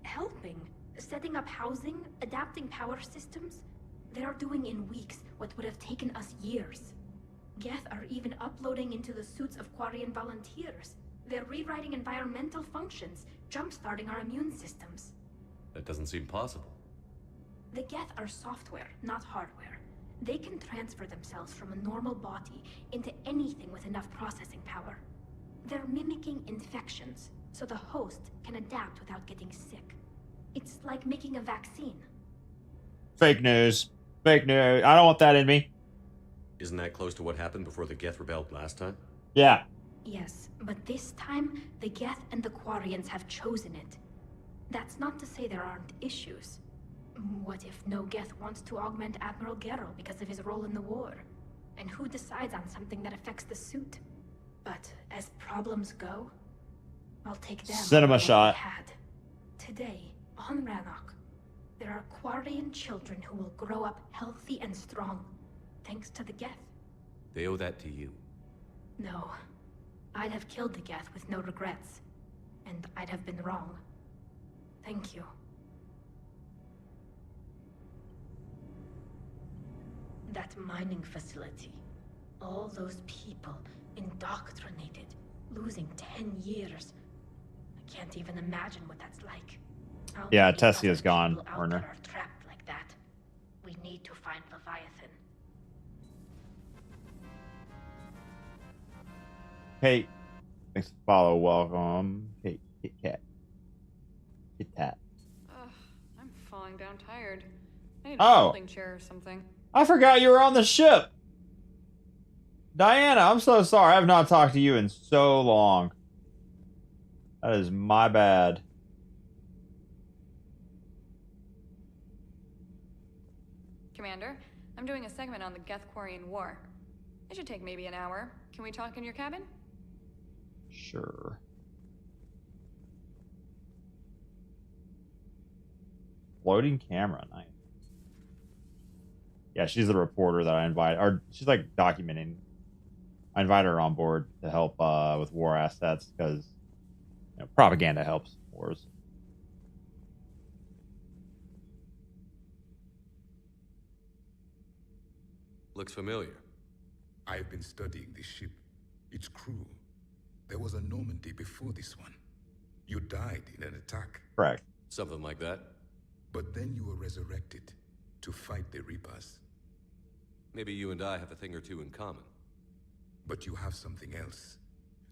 helping, setting up housing, adapting power systems. They are doing in weeks what would have taken us years. Geth are even uploading into the suits of Quarian volunteers. They're rewriting environmental functions, jump-starting our immune systems. That doesn't seem possible. The Geth are software, not hardware. They can transfer themselves from a normal body into anything with enough processing power. They're mimicking infections, so the host can adapt without getting sick. It's like making a vaccine. Fake news. Fake news. I don't want that in me. Isn't that close to what happened before the Geth rebelled last time? Yeah. Yes, but this time, the Geth and the Quarians have chosen it. That's not to say there aren't issues. What if no Geth wants to augment Admiral Gerrel because of his role in the war? And who decides on something that affects the suit? But as problems go, I'll take them. Cinema over what shot. we had. Today, on Rannoch, there are Quarian children who will grow up healthy and strong, thanks to the Geth. They owe that to you. No. I'd have killed the Geth with no regrets. And I'd have been wrong. Thank you. That mining facility. All those people, indoctrinated, losing 10 years. I can't even imagine what that's like. How Yeah, many Tessia's other gone, people out Werner. there are trapped like that? We need to find Leviathan. Kate. Thanks for the follow. Welcome. Kate. Kit Kat. Kit Kat. Ugh, I'm falling down tired. I need a Oh. folding chair or something. I forgot you were on the ship. Diana, I'm so sorry. I have not talked to you in so long. That is my bad. Commander, I'm doing a segment on the Geth-Quarian War. It should take maybe an hour. Can we talk in your cabin? Sure. Floating camera, nice. Yeah, she's the reporter that I invite, or she's like documenting. I invite her on board to help with war assets because propaganda helps wars. Looks familiar. I've been studying this ship, its crew. There was a Normandy before this one. You died in an attack. Correct. Something like that. But then you were resurrected to fight the Reapers. Maybe you and I have a thing or two in common. But you have something else.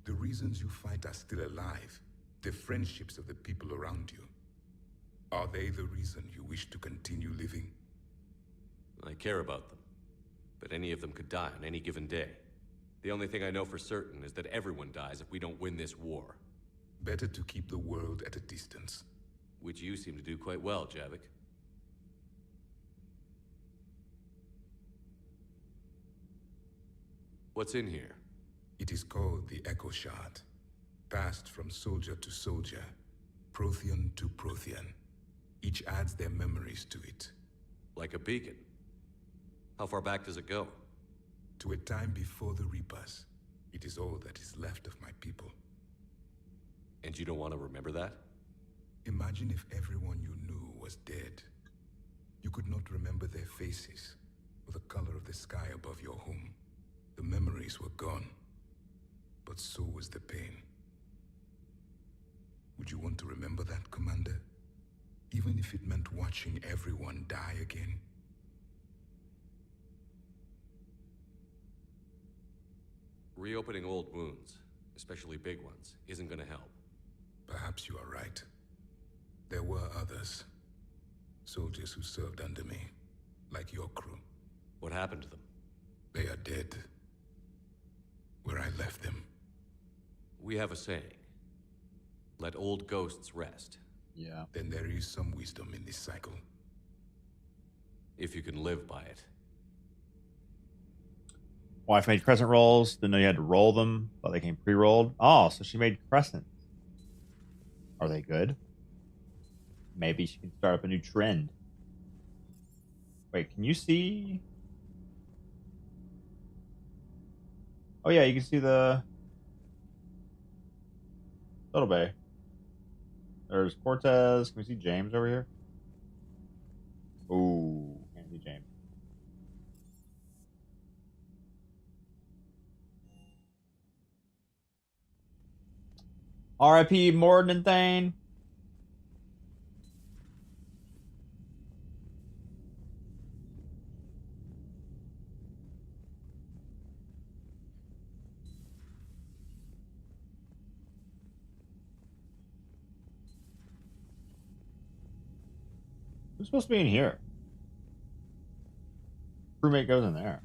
The reasons you fight are still alive. The friendships of the people around you. Are they the reason you wish to continue living? I care about them. But any of them could die on any given day. The only thing I know for certain is that everyone dies if we don't win this war. Better to keep the world at a distance. Which you seem to do quite well, Javik. What's in here? It is called the Echo Shard. Passed from soldier to soldier, Prothean to Prothean. Each adds their memories to it. Like a beacon. How far back does it go? To a time before the Reapers. It is all that is left of my people. And you don't want to remember that? Imagine if everyone you knew was dead. You could not remember their faces, or the color of the sky above your home. The memories were gone. But so was the pain. Would you want to remember that, Commander? Even if it meant watching everyone die again? Reopening old wounds, especially big ones, isn't gonna help. Perhaps you are right. There were others. Soldiers who served under me, like your crew. What happened to them? They are dead. Where I left them. We have a saying. Let old ghosts rest. Yeah. Then there is some wisdom in this cycle. If you can live by it. Wife made crescent rolls. Didn't know you had to roll them, but they came pre-rolled. Oh, so she made crescents. Are they good? Maybe she can start up a new trend. Wait, can you see? Oh yeah, you can see the Little Bay. There's Cortez. Can we see James over here? Ooh, can't see James. R.I.P. Morden and Thane. Who's supposed to be in here? Crewmate goes in there.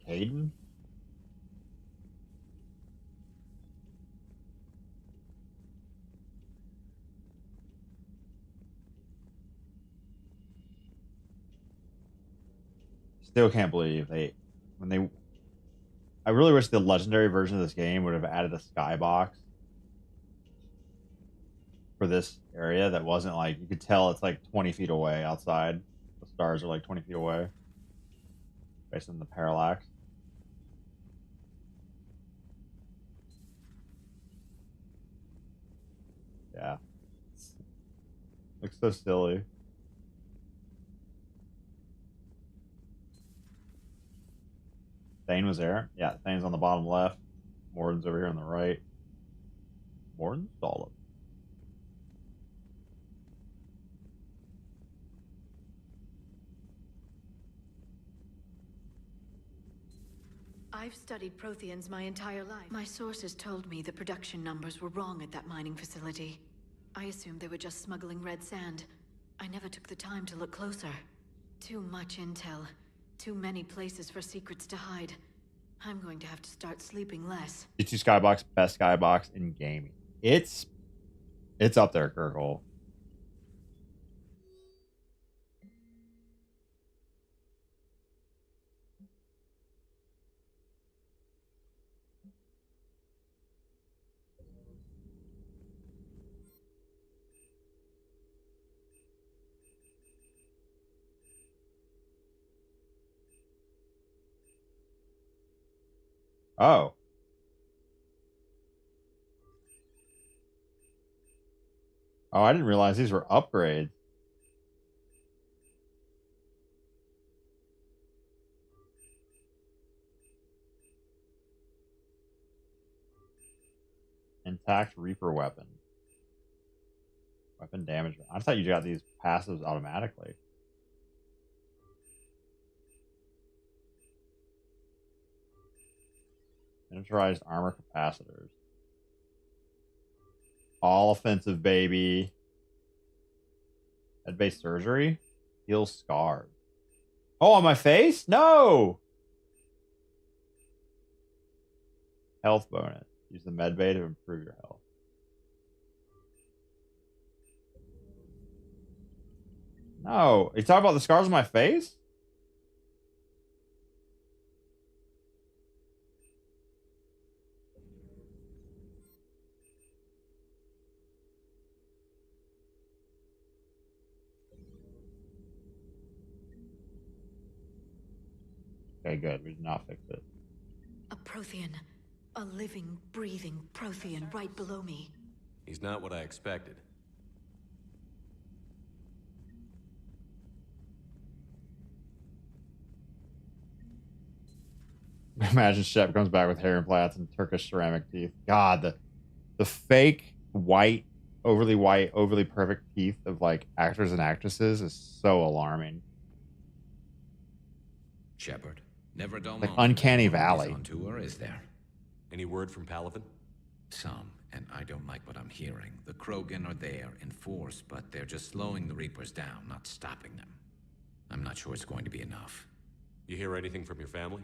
Caden? Still can't believe I really wish the legendary version of this game would have added a skybox for this area that wasn't like, you could tell it's like 20 feet away outside. The stars are like 20 feet away based on the parallax. Yeah. Looks so silly. Thane was there. Yeah, Thane's on the bottom left. Morden's over here on the right. Morden's solid. I've studied Protheans my entire life. My sources told me the production numbers were wrong at that mining facility. I assumed they were just smuggling red sand. I never took the time to look closer. Too much intel. Too many places for secrets to hide. I'm going to have to start sleeping less. G2 Skybox, best skybox in gaming. It's up there, Gurgle. Oh. Oh, I didn't realize these were upgrades. Intact Reaper weapon. Weapon damage. I thought you got these passives automatically. Miniaturized armor capacitors. All offensive, baby. Head-based surgery. Heals scars. Oh, on my face? No! Health bonus. Use the med bay to improve your health. No, you talking about the scars on my face? Okay, good. We did not fix it. A Prothean. A living, breathing Prothean right below me. He's not what I expected. Imagine Shep comes back with hair and plaits and Turkish ceramic teeth. God, the fake white, overly perfect teeth of like actors and actresses is so alarming. Shepard, never a dull Like moment. Uncanny Is Valley. on tour, is there? Any word from Palaven? Some, and I don't like what I'm hearing. The Krogan are there in force, but they're just slowing the Reapers down, not stopping them. I'm not sure it's going to be enough. You hear anything from your family?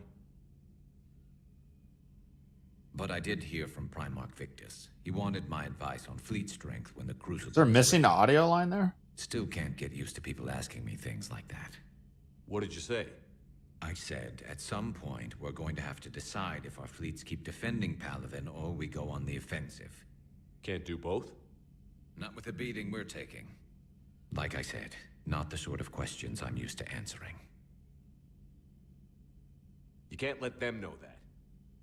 But I did hear from Primarch Victus. He wanted my advice on fleet strength when the Crucible... Is there was missing the ready. audio line there? Still can't get used to people asking me things like that. What did you say? I said, at some point, we're going to have to decide if our fleets keep defending Palaven or we go on the offensive. Can't do both? Not with the beating we're taking. Like I said, not the sort of questions I'm used to answering. You can't let them know that.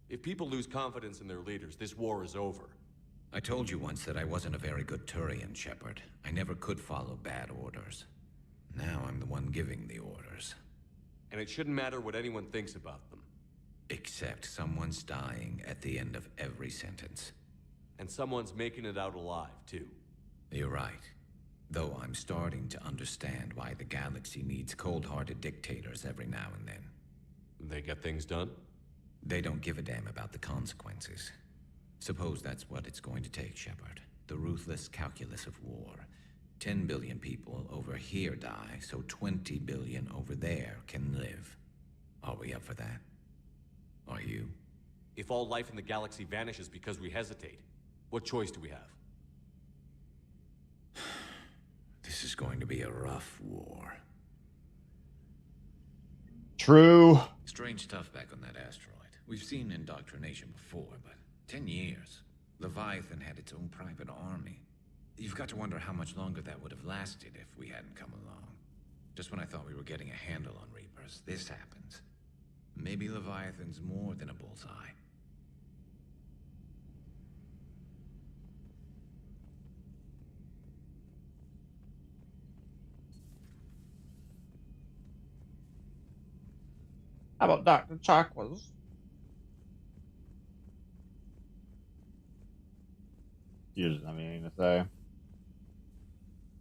If people lose confidence in their leaders, this war is over. I told you once that I wasn't a very good Turian, Shepard. I never could follow bad orders. Now I'm the one giving the orders. And it shouldn't matter what anyone thinks about them. Except someone's dying at the end of every sentence. And someone's making it out alive, too. You're right. Though I'm starting to understand why the galaxy needs cold-hearted dictators every now and then. They get things done? They don't give a damn about the consequences. Suppose that's what it's going to take, Shepard. The ruthless calculus of war. 10 billion people over here die, so 20 billion over there can live. Are we up for that? Are you? If all life in the galaxy vanishes because we hesitate, what choice do we have? This is going to be a rough war. True. Strange stuff back on that asteroid. We've seen indoctrination before, but 10 years. Leviathan had its own private army. You've got to wonder how much longer that would have lasted if we hadn't come along. Just when I thought we were getting a handle on Reapers, this happens. Maybe Leviathan's more than a bullseye. How about Dr. Chakwas? You just have anything to say?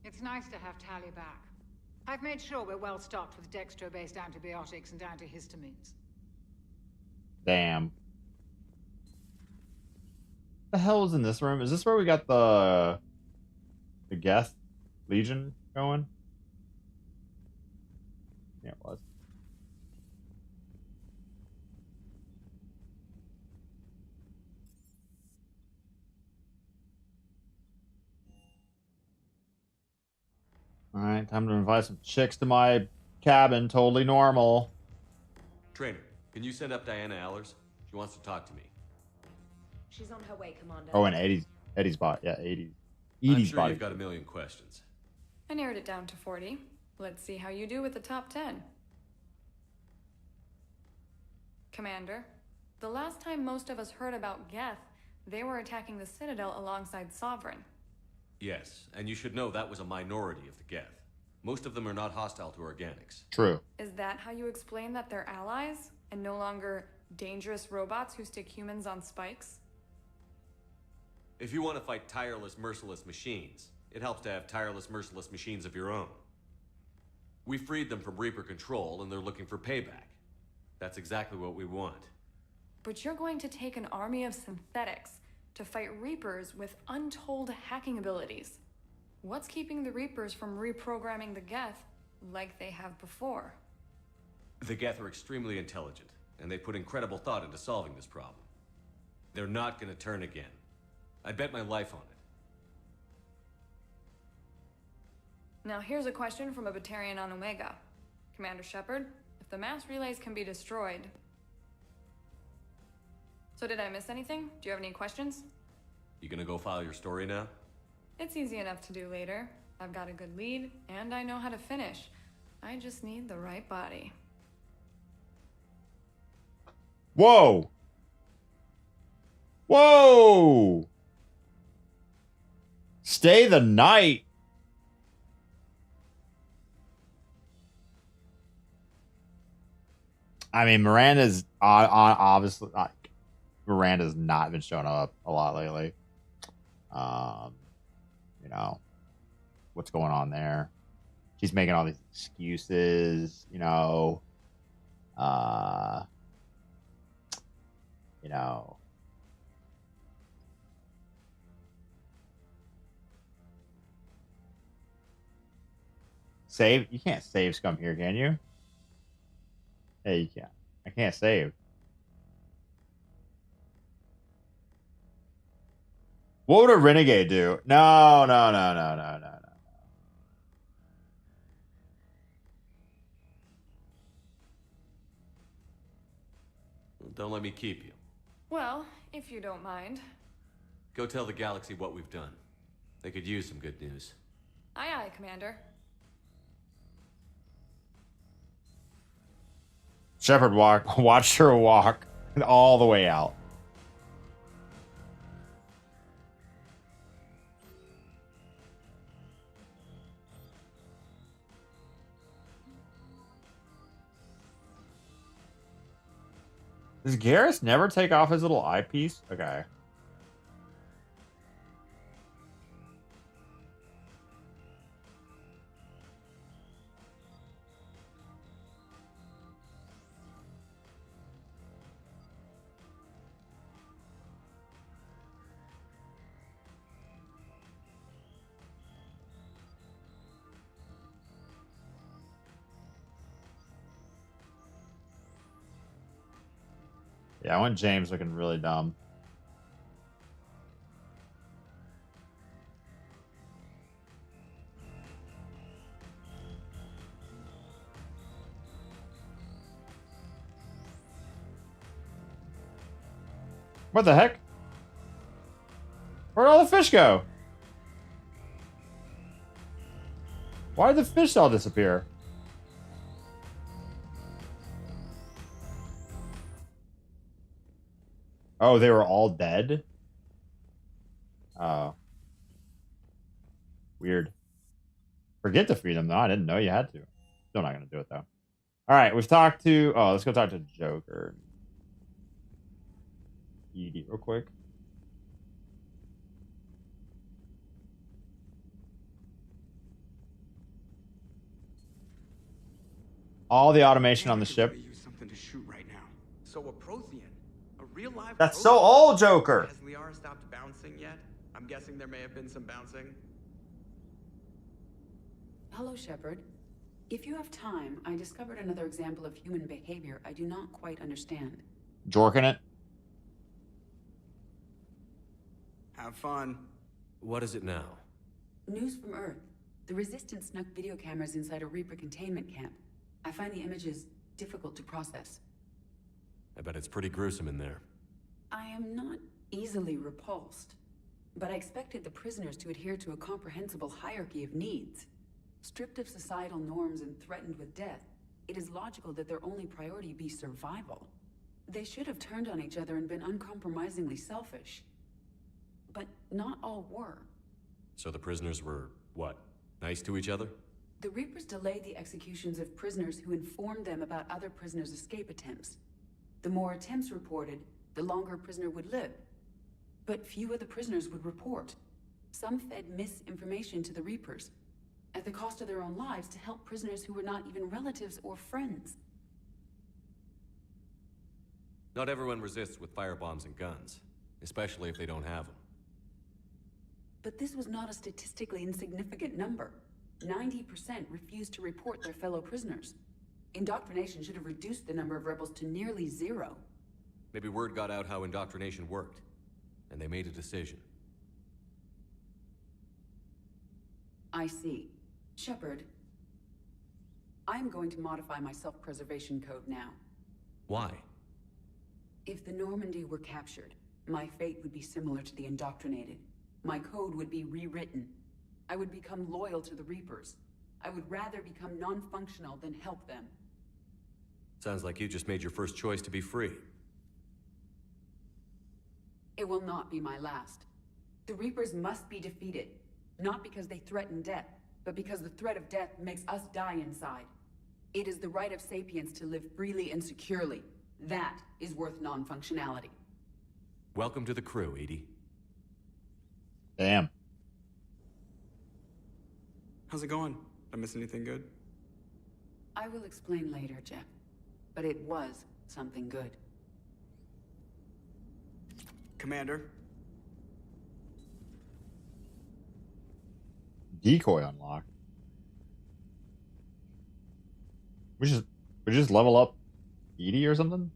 It's nice to have Tally back. I've made sure we're well stocked with dextro-based antibiotics and antihistamines. Damn. The hell is in this room? Is this where we got the Geth Legion going? Yeah, it was. Alright, time to invite some chicks to my cabin. Totally normal. Trainer, can you send up Diana Allers? She wants to talk to me. She's on her way, Commander. Oh, and Eddie's bot. Yeah, 80s. I'm Edie's sure body. you've got a million questions. I narrowed it down to 40. Let's see how you do with the top 10. Commander, the last time most of us heard about Geth, they were attacking the Citadel alongside Sovereign. Yes, and you should know that was a minority of the Geth. Most of them are not hostile to organics. True. Is that how you explain that they're allies, and no longer dangerous robots who stick humans on spikes? If you want to fight tireless, merciless machines, it helps to have tireless, merciless machines of your own. We freed them from Reaper control, and they're looking for payback. That's exactly what we want. But you're going to take an army of synthetics to fight Reapers with untold hacking abilities. What's keeping the Reapers from reprogramming the Geth like they have before? The Geth are extremely intelligent, and they put incredible thought into solving this problem. They're not gonna turn again. I'd bet my life on it. Now here's a question from a Batarian on Omega. Commander Shepard, if the mass relays can be destroyed... So did I miss anything? Do you have any questions? You gonna go file your story now? It's easy enough to do later. I've got a good lead, and I know how to finish. I just need the right body. Whoa! Whoa! Stay the night. I mean, Miranda's obviously Miranda's not been showing up a lot lately. You know what's going on there? She's making all these excuses. You know. Save? You can't save scum here, can you? Hey, you can't. I can't save. What would a renegade do? No. Don't let me keep you. Well, if you don't mind. Go tell the galaxy what we've done. They could use some good news. Aye, aye, Commander. Shepard watched her walk all the way out. Does Garrus never take off his little eyepiece? Okay. Yeah, I want James looking really dumb. What the heck? Where'd all the fish go? Why did the fish all disappear? Oh, they were all dead? Oh. Weird. Forget to feed them, though. I didn't know you had to. Still not going to do it, though. All right, we've talked to... Oh, let's go talk to Joker. Edie real quick. All the automation on the ship. Something to shoot right now. So a Prothean, a real live. That's so old, Joker. Has Liara stopped bouncing yet? I'm guessing there may have been some bouncing. Hello, Shepard. If you have time, I discovered another example of human behavior I do not quite understand. Jorking it. Have fun. What is it now? News from Earth. The Resistance snuck video cameras inside a Reaper containment camp. I find the images difficult to process. I bet it's pretty gruesome in there. I am not easily repulsed, but I expected the prisoners to adhere to a comprehensible hierarchy of needs. Stripped of societal norms and threatened with death, it is logical that their only priority be survival. They should have turned on each other and been uncompromisingly selfish. But not all were. So the prisoners were, what, nice to each other? The Reapers delayed the executions of prisoners who informed them about other prisoners' escape attempts. The more attempts reported, the longer a prisoner would live. But few of the prisoners would report. Some fed misinformation to the Reapers, at the cost of their own lives, to help prisoners who were not even relatives or friends. Not everyone resists with firebombs and guns, especially if they don't have them. But this was not a statistically insignificant number. 90% refused to report their fellow prisoners. Indoctrination should have reduced the number of rebels to nearly zero. Maybe word got out how indoctrination worked, and they made a decision. I see. Shepard, I'm going to modify my self-preservation code now. Why? If the Normandy were captured, my fate would be similar to the indoctrinated. My code would be rewritten. I would become loyal to the Reapers. I would rather become non-functional than help them. Sounds like you just made your first choice to be free. It will not be my last. The Reapers must be defeated. Not because they threaten death, but because the threat of death makes us die inside. It is the right of sapiens to live freely and securely. That is worth non-functionality. Welcome to the crew, Edie. Damn. How's it going? Did I miss anything good? I will explain later, Jeff. But it was something good. Commander? Decoy unlocked. We just level up Edie or something?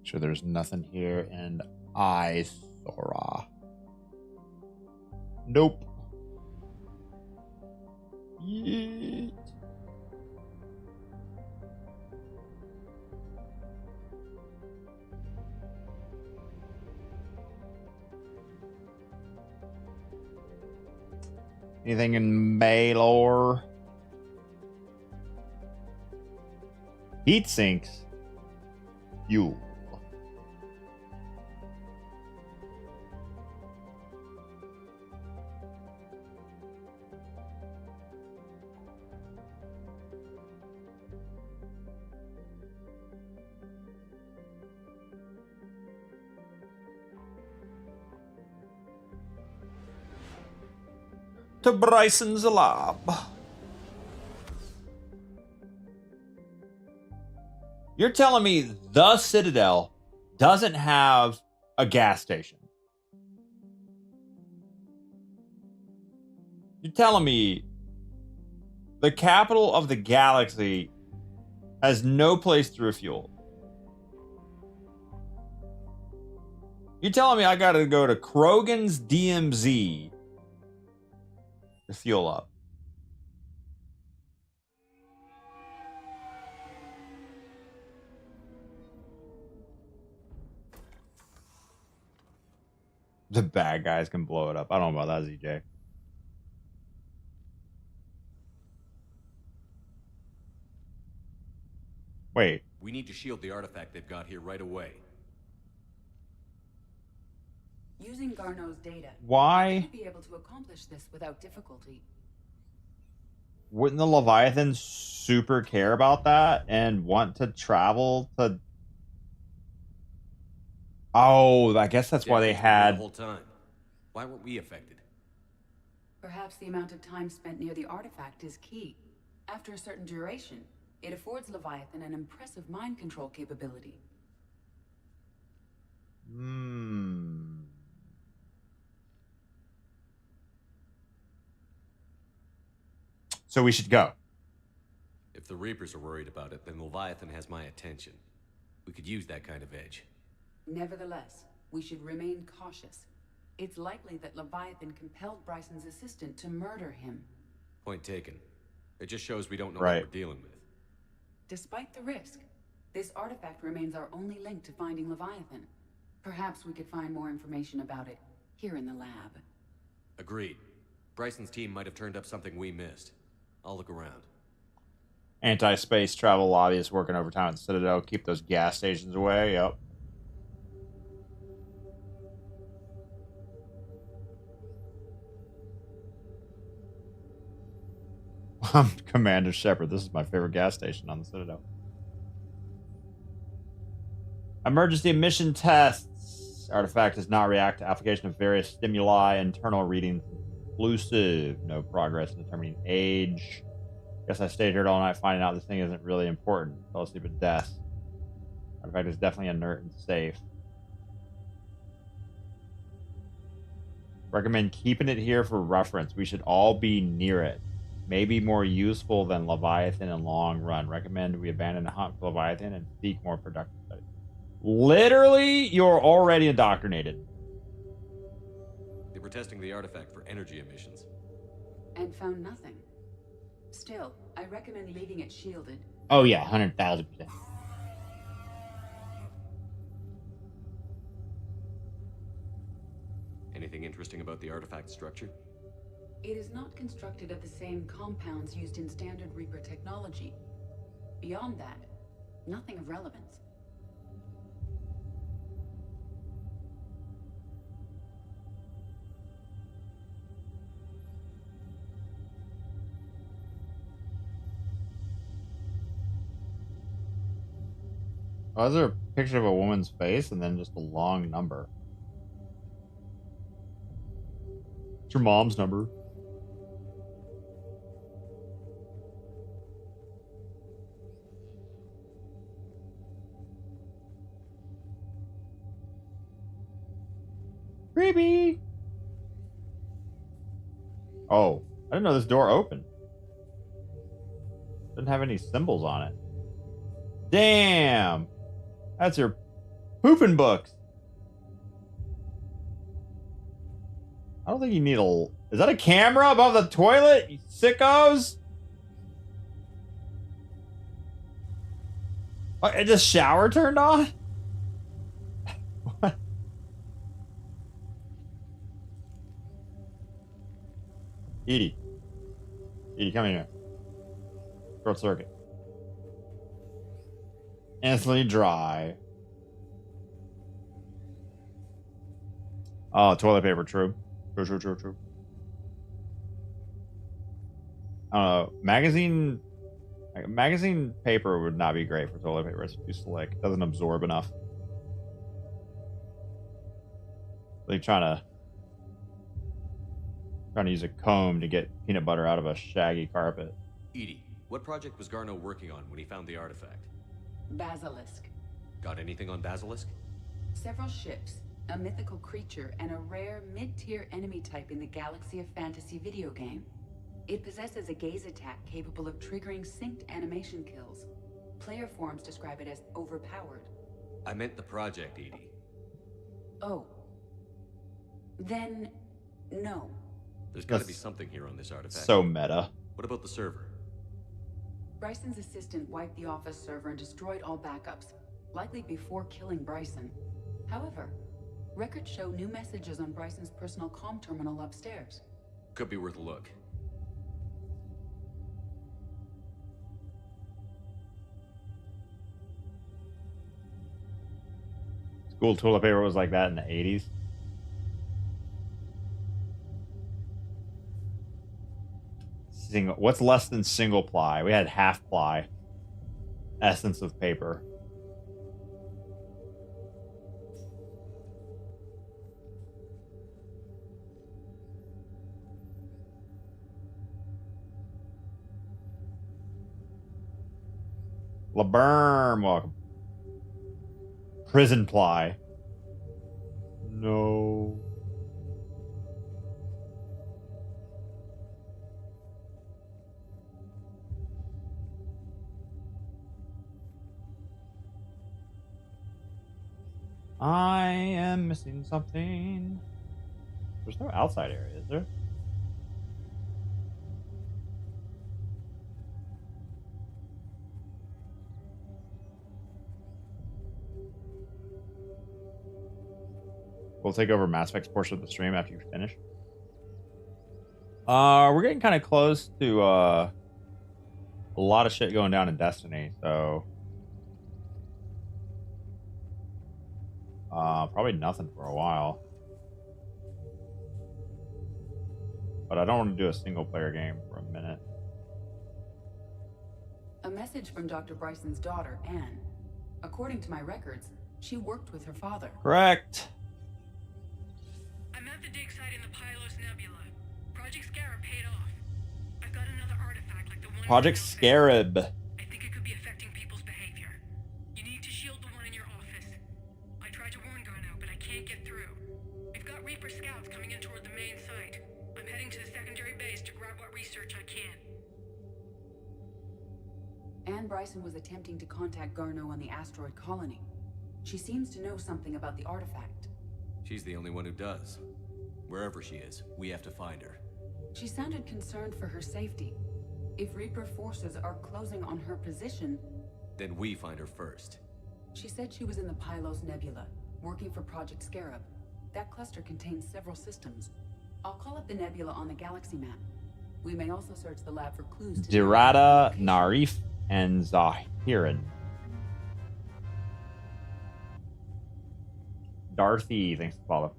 Sure, there's nothing here in Isora. Nope. Yeet. Anything in Baylor? Heat sinks. Fuel. To Bryson's lab. You're telling me the Citadel doesn't have a gas station? You're telling me the capital of the galaxy has no place to refuel? You're telling me I gotta go to Krogan's DMZ to fuel up? The bad guys can blow it up. I don't know about that, ZJ. Wait. We need to shield the artifact they've got here right away. Using Garneau's data, Why? you should be able to accomplish this without difficulty. Wouldn't the Leviathan super care about that and want to travel to... Oh, I guess that's why they had... The whole time. Why weren't we affected? Perhaps the amount of time spent near the artifact is key. After a certain duration, it affords Leviathan an impressive mind control capability. So we should go. If the Reapers are worried about it, then Leviathan has my attention. We could use that kind of edge. Nevertheless, we should remain cautious. It's likely that Leviathan compelled Bryson's assistant to murder him. Point taken. It just shows we don't know Right. what we're dealing with. Despite the risk, this artifact remains our only link to finding Leviathan. Perhaps we could find more information about it here in the lab. Agreed. Bryson's team might have turned up something we missed. I'll look around. Anti-space travel lobbyists working overtime at the Citadel. Keep those gas stations away. Yep. I'm Commander Shepard. This is my favorite gas station on the Citadel. Emergency emission tests. Artifact does not react to application of various stimuli. Internal readings inclusive. No progress in determining age. Guess I stayed here all night finding out this thing isn't really important. Fell asleep at desk. Artifact is definitely inert and safe. Recommend keeping it here for reference. We should all be near it. Maybe more useful than Leviathan in long run. Recommend we abandon the hunt for Leviathan and seek more productive studies. Literally, you're already indoctrinated. They were testing the artifact for energy emissions. And found nothing. Still, I recommend leaving it shielded. Oh yeah, 100,000%. Anything interesting about the artifact structure? It is not constructed of the same compounds used in standard Reaper technology. Beyond that, nothing of relevance. Oh, is there a picture of a woman's face and then just a long number? It's your mom's number. Creepy. Oh, I didn't know this door opened. Didn't have any symbols on it. Damn. That's your pooping books. I don't think you need a... Is that a camera above the toilet, you sickos? Oh, the shower turned on? What? Edie. Edie, come in here. Short circuit. Instantly dry. Oh, toilet paper, true. True. Magazine paper would not be great for toilet paper. It's too slick. It doesn't absorb enough. Like trying to use a comb to get peanut butter out of a shaggy carpet. Edie, what project was Garneau working on when he found the artifact? Basilisk. Got anything on Basilisk? Several ships, a mythical creature, and a rare mid-tier enemy type in the Galaxy of Fantasy video game. It possesses a gaze attack capable of triggering synced animation kills. Player forums describe it as overpowered. I meant the project, Edie. Oh. Then, no. There's got to be something here on this artifact. So meta. What about the server? Bryson's assistant wiped the office server and destroyed all backups, likely before killing Bryson. However, records show new messages on Bryson's personal comm terminal upstairs. Could be worth a look. School toilet paper was like that in the 80s. What's less than single ply? We had half ply. Essence of paper. LeBurn, welcome. Prison ply. No. I am missing something. There's no outside area, is there? We'll take over Mass Effect's portion of the stream after you finish. We're getting kind of close to a lot of shit going down in Destiny, so probably nothing for a while. But I don't want to do a single player game for a minute. A message from Dr. Bryson's daughter, Anne. According to my records, she worked with her father. Correct. I'm at the dig site in the Pylos Nebula. Project Scarab paid off. I've got another artifact like the one... Project Scarab. I think it could be affecting people's behavior. You need to shield the one in your can't get through. We've got Reaper scouts coming in toward the main site. I'm heading to the secondary base to grab what research I can. Anne Bryson was attempting to contact Garneau on the asteroid colony. She seems to know something about the artifact. She's the only one who does. Wherever she is, we have to find her. She sounded concerned for her safety. If Reaper forces are closing on her position... Then we find her first. She said she was in the Pylos Nebula, working for Project Scarab. That cluster contains several systems. I'll call up the nebula on the galaxy map. We may also search the lab for clues to... Dirata, Narif, and Zahiran. Darthy, thanks for follow.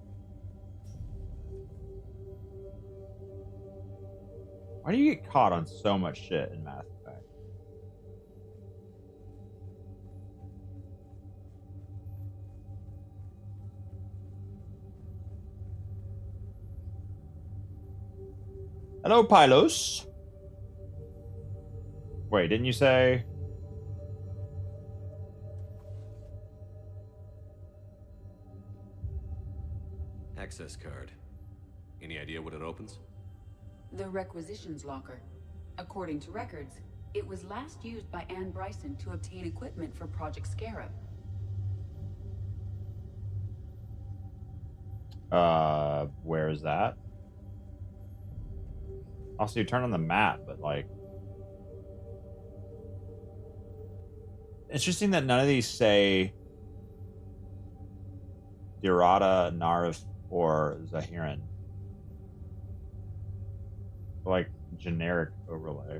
Why do you get caught on so much shit in Mass Effect? Hello, Pylos. Wait, didn't you say... Access card. Any idea what it opens? The requisitions locker. According to records, it was last used by Anne Bryson to obtain equipment for Project Scarab. Where is that? Also, you turn on the map, but like... Interesting that none of these say Dirata, Narif, or Zahiran. Like generic overlay.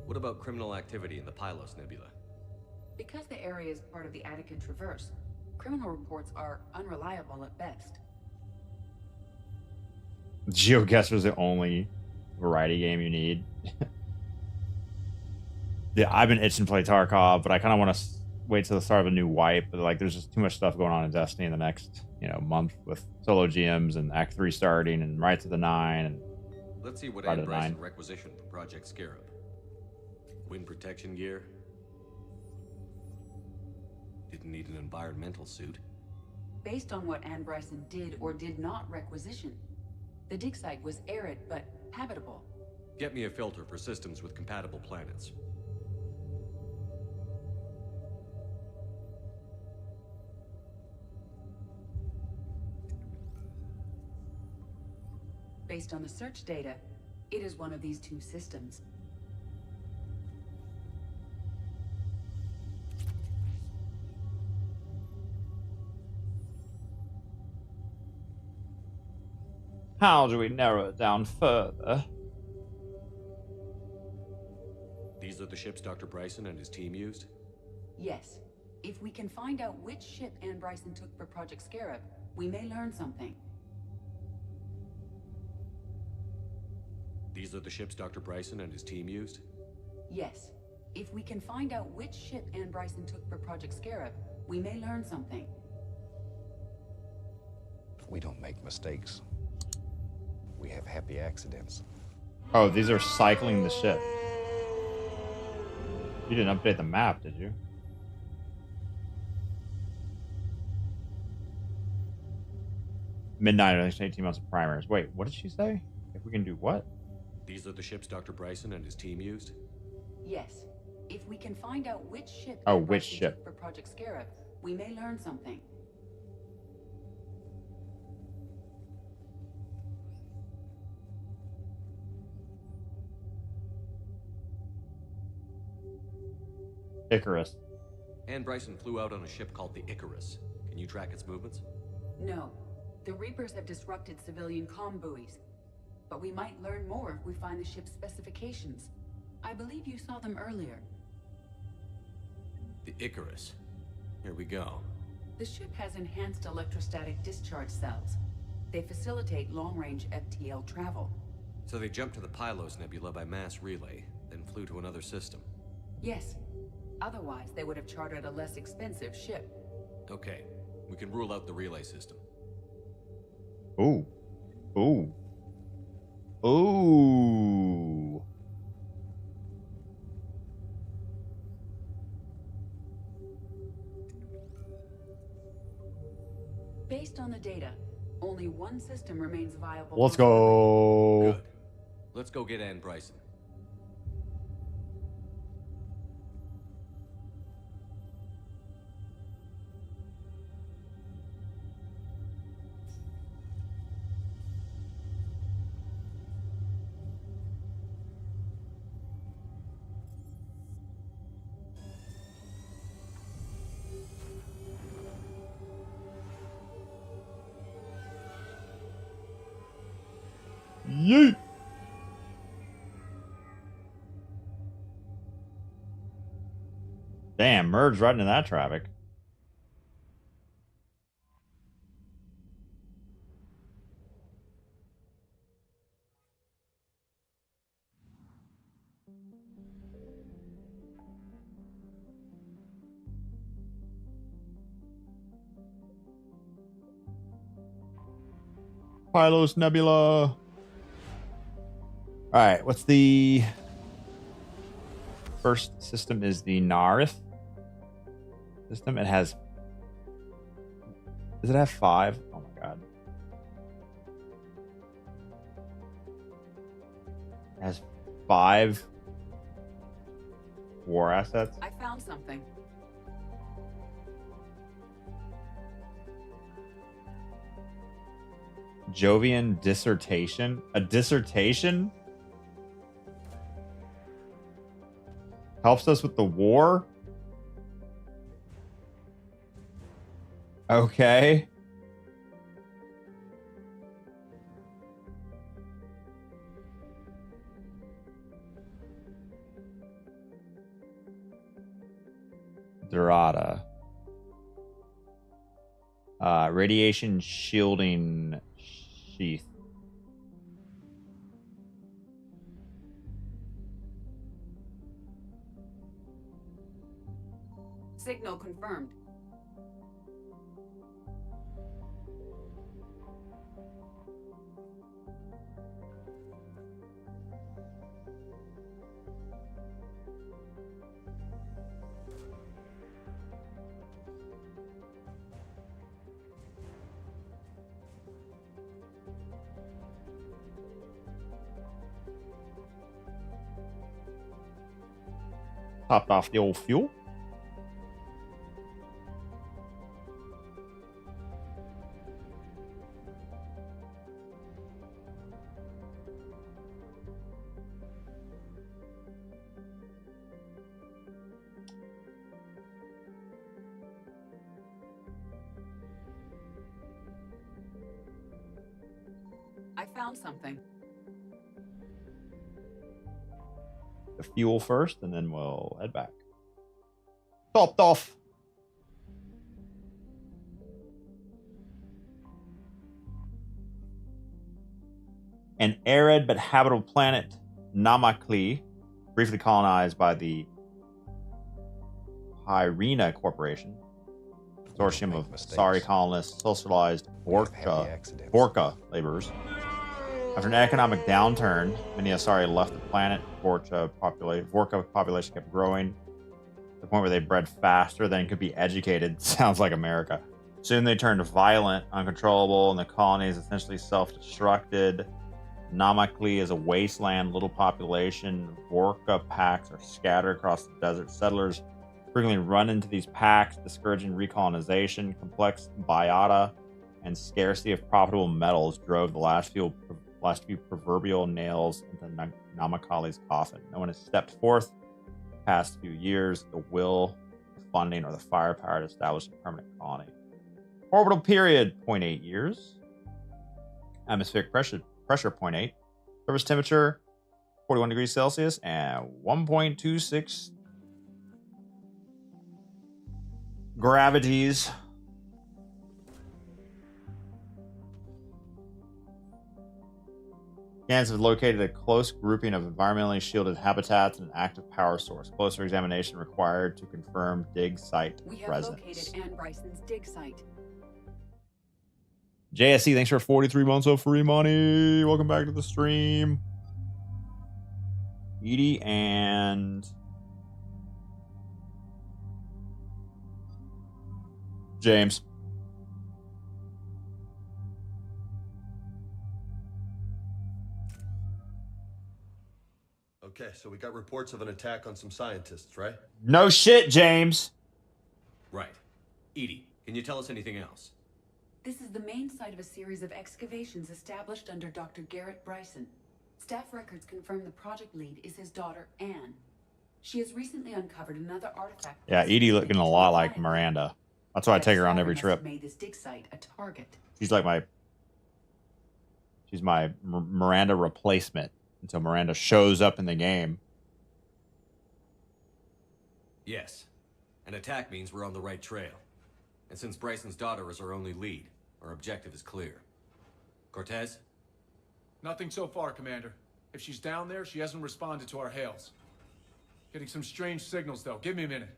What about criminal activity in the Pylos Nebula? Because the area is part of the Attican Traverse, criminal reports are unreliable at best. Geoguessr is the only variety game you need. Yeah, I've been itching to play Tarkov, but I kind of want to wait till the start of a new wipe. But like, there's just too much stuff going on in Destiny in the next, month with solo GMs and Act 3 starting and Rights of the Nine. And let's see what Anne Bryson requisitioned for Project Scarab. Wind protection gear. Didn't need an environmental suit. Based on what Anne Bryson did or did not requisition, the dig site was arid but habitable. Get me a filter for systems with compatible planets. Based on the search data, it is one of these two systems. How do we narrow it down further? These are the ships Dr. Bryson and his team used? Yes. If we can find out which ship Anne Bryson took for Project Scarab, we may learn something. These are the ships Dr. Bryson and his team used? Yes. If we can find out which ship Anne Bryson took for Project Scarab, we may learn something. We don't make mistakes. We have happy accidents. Oh, these are cycling the ship. You didn't update the map, did you? Midnight, or 18 months of primers. Wait, what did she say? If we can do what? These are the ships Dr. Bryson and his team used? Yes. If we can find out which ship Oh, Anne which Bryson ship? took for Project Scarab, we may learn something. Icarus. Anne Bryson flew out on a ship called the Icarus. Can you track its movements? No. The Reapers have disrupted civilian comm buoys. But we might learn more if we find the ship's specifications. I believe you saw them earlier. The Icarus. Here we go. The ship has enhanced electrostatic discharge cells. They facilitate long-range FTL travel. So they jumped to the Pylos Nebula by mass relay, then flew to another system. Yes. Otherwise, they would have chartered a less expensive ship. Okay. We can rule out the relay system. Ooh. Ooh. Ooh. Based on the data, only one system remains viable. Let's go. Good. Let's go get Ann Bryson. Yeet. Damn, merged right into that traffic. Pylos Nebula. Alright, what's the first system is the Narith system. It has, does it have 5? Oh my god. It has 5 war assets. I found something. Jovian dissertation? A dissertation? Helps us with the war? Okay. Dorada. Radiation shielding sheath. Signal confirmed. Topped off the old fuel. I found something. The fuel first, and then we'll head back. Topped off. An arid but habitable planet, Namakli, briefly colonized by the Hyrena Corporation. Consortium of sorry colonists, socialized Vorka laborers. After an economic downturn, many Asari left the planet. Vorka population kept growing to the point where they bred faster than could be educated. Sounds like America. Soon they turned violent, uncontrollable, and the colonies essentially self-destructed. Namakli is a wasteland, little population. Vorka packs are scattered across the desert. Settlers frequently run into these packs, discouraging recolonization. Complex biota and scarcity of profitable metals drove the last few proverbial nails into Namakali's coffin. No one has stepped forth the past few years. The will, the funding, or the firepower to establish a permanent colony. Orbital period, 0.8 years. Atmospheric pressure, 0.8. Surface temperature, 41 degrees Celsius, and 1.26 gravities. Scans have located a close grouping of environmentally shielded habitats and an active power source. Closer examination required to confirm dig site We have presence. located Ann Bryson's dig site. JSC, thanks for 43 months of free money. Welcome back to the stream. Edie and James. so we got reports of an attack on some scientists, right? No shit, James. Right. Edie, can you tell us anything else? This is the main site of a series of excavations established under Dr. Garrett Bryson. Staff records confirm the project lead is his daughter, Anne. She has recently uncovered another artifact. Yeah, Edie looking a lot like Miranda. That's why I take her on every trip. Made this dig site a target. She's like my Miranda replacement until Miranda shows up in the game. Yes. An attack means we're on the right trail. And since Bryson's daughter is our only lead, our objective is clear. Cortez? Nothing so far, Commander. If she's down there, she hasn't responded to our hails. Getting some strange signals, though. Give me a minute.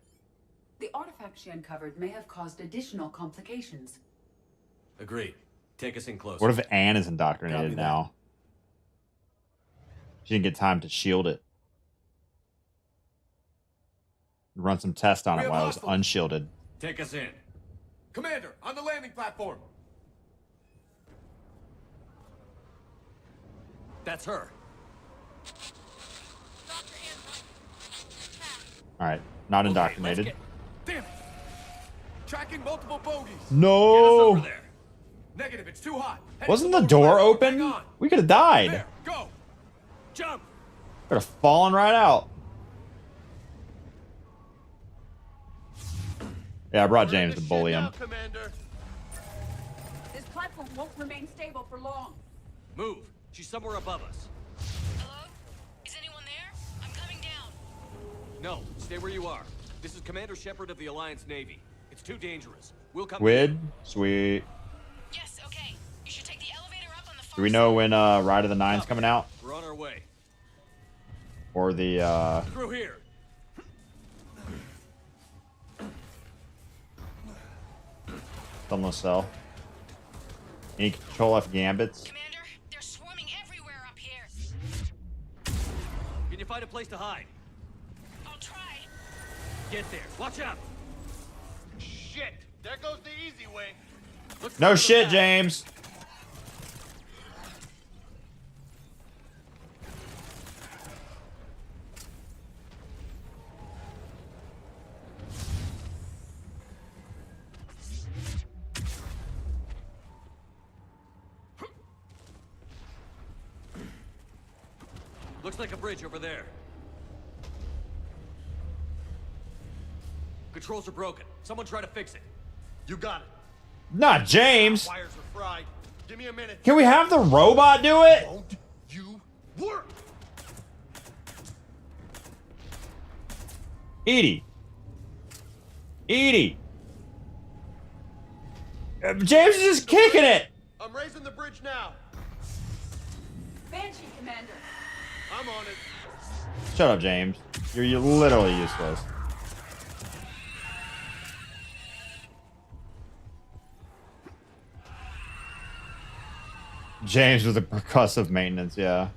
The artifact she uncovered may have caused additional complications. Agreed. Take us in closer. What if Anne is indoctrinated now? She didn't get time to shield it. Run some tests on it while it was unshielded. Take us in. Commander, on the landing platform. That's her. Alright, not indoctrinated. Damn it! Tracking multiple bogies. No! Negative, it's too hot. Wasn't the door open? We could have died. There, go. Jump. Could have fallen right out. Yeah, I brought James to bully him. Commander. This platform won't remain stable for long. Move. She's somewhere above us. Hello? Is anyone there? I'm coming down. No, stay where you are. This is Commander Shepard of the Alliance Navy. It's too dangerous. We'll come. Squid? Sweet. Yes, okay. You should take the elevator up on the far Do we know when Ride of the Nine's coming out? We're on our way. Or the Through here. Sunless Cell? Any Control F gambits? Commander, they're swarming everywhere up here. Can you find a place to hide? I'll try. Get there. Watch out. Shit. There goes the easy way. No shit, James. Looks like a bridge over there. Controls are broken. Someone try to fix it. You got it. Not James. Wires are fried. Give me a minute. Can we have the robot do it? Don't you work. Edie. Edie. James is just kicking it. I'm raising the bridge now. Banshee, Commander. I'm on it. Shut up, James. You're literally useless. James with the percussive maintenance, yeah.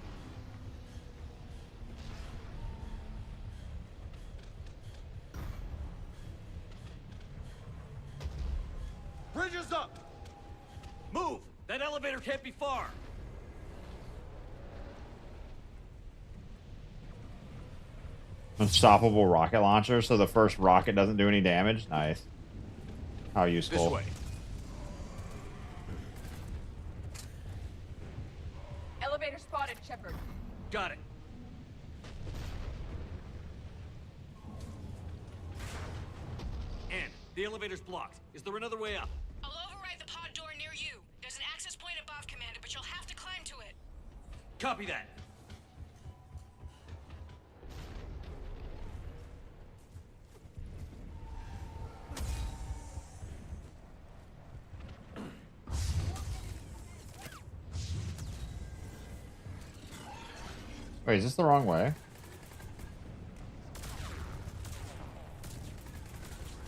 Bridge is up. Move! That elevator can't be far. Unstoppable rocket launcher, so the first rocket doesn't do any damage. Nice. How useful. This way. Elevator spotted, Shepard. Got it. Anne, the elevator's blocked. Is there another way up? I'll override the pod door near you. There's an access point above, Commander, but you'll have to climb to it. Copy that. Wait, is this the wrong way?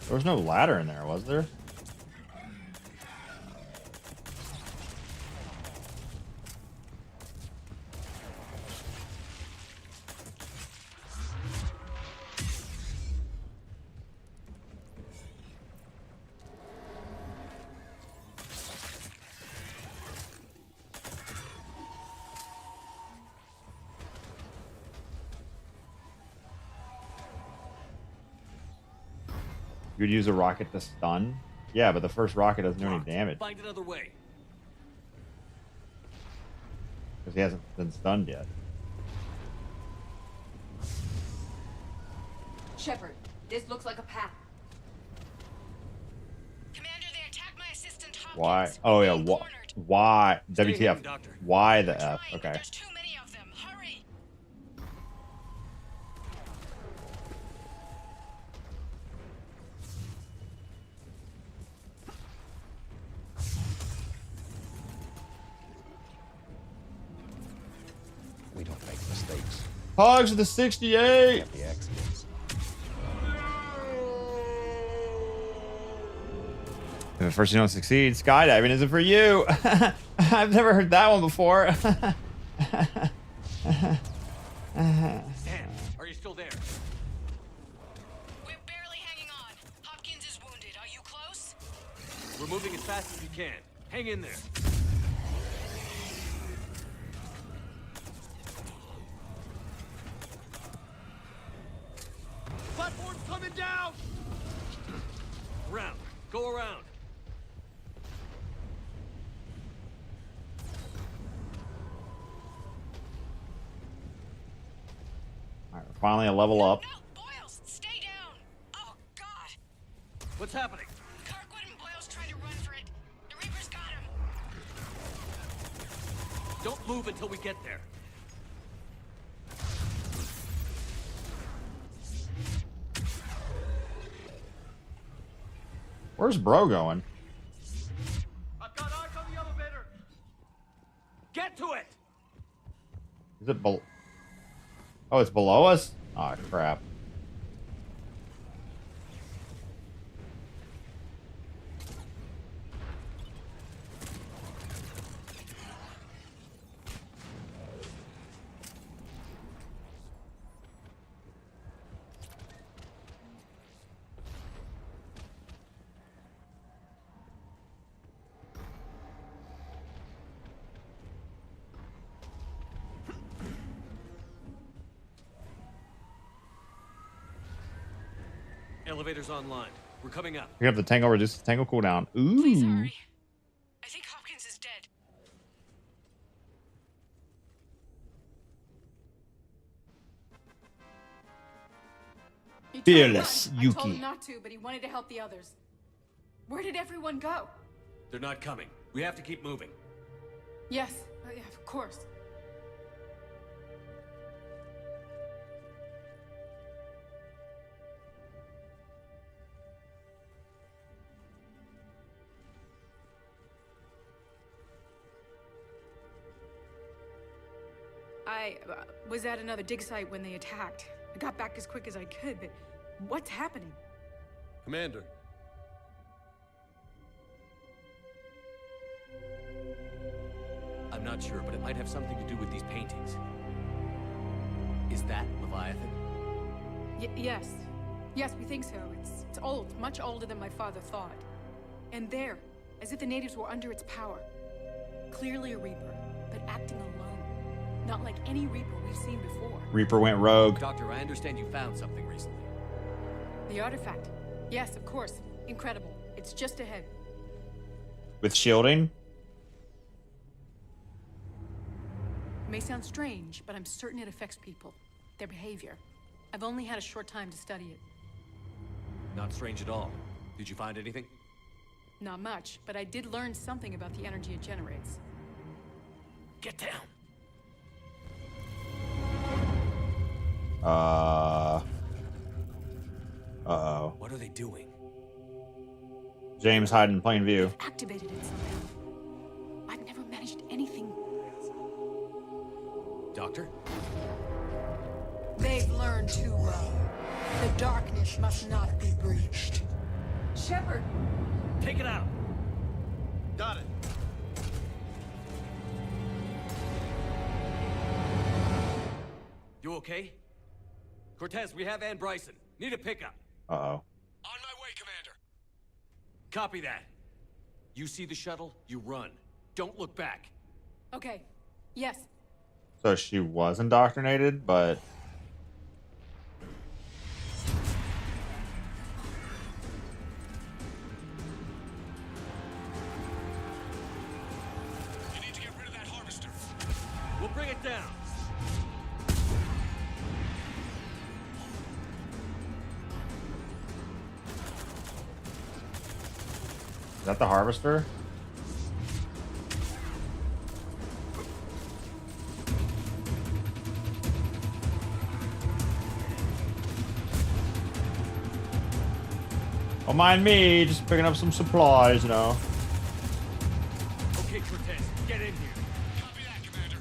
There was no ladder in there, was there? You would use a rocket to stun? Yeah, but the first rocket doesn't do any damage. Find another way. Because he hasn't been stunned yet. Shepard, this looks like a path. Commander, they attacked my assistant Hopkins. Why? Oh yeah. Why? WTF? Doctor. Why the F? Okay. There's too many of them. Hurry. We don't make mistakes. Hogs of the 68. Happy accidents. And the first you don't succeed, skydiving isn't for you. I've never heard that one before. Sam, are you still there? We're barely hanging on. Hopkins is wounded. Are you close? We're moving as fast as you can. Hang in there. Platform's coming down! Around. Go around. Alright, we're finally a level up. No, Boyles, stay down. Oh, God. What's happening? Kirkwood and Boyles tried to run for it. The Reapers got him. Don't move until we get there. Where's Bro going? I've got eyes on the elevator. Get to it. Is it below? Oh, it's below us? Oh, crap. Elevator's online. We're coming up. We have the tango, reduce the tango cooldown. Ooh. Please hurry. I think Hopkins is dead. He tried to Fearless run. I told Yuki. him not to, but he wanted to help the others. Where did everyone go? They're not coming. We have to keep moving. Yes, yeah, of course. I was at another dig site when they attacked. I got back as quick as I could, but what's happening? Commander. I'm not sure, but it might have something to do with these paintings. Is that Leviathan? Yes. Yes, we think so. It's old, much older than my father thought. And there, as if the natives were under its power. Clearly a Reaper, but acting alone. Not like any Reaper we've seen before. Reaper went rogue. Doctor, I understand you found something recently. The artifact. Yes, of course. Incredible. It's just ahead. With shielding? It may sound strange, but I'm certain it affects people. Their behavior. I've only had a short time to study it. Not strange at all. Did you find anything? Not much, but I did learn something about the energy it generates. Get down! Uh-oh. What are they doing? James hiding in plain view. Activated it somehow. I've never managed anything. Doctor? They've learned too well. The darkness must not be breached. Shepard! Take it out! Got it. You okay? Cortez, we have Ann Bryson. Need a pickup. Uh-oh. On my way, Commander. Copy that. You see the shuttle, you run. Don't look back. Okay. Yes. So she was indoctrinated, but... Is that the harvester? Don't mind me, just picking up some supplies, you know. Okay, Cortez, get in here. Copy that, Commander.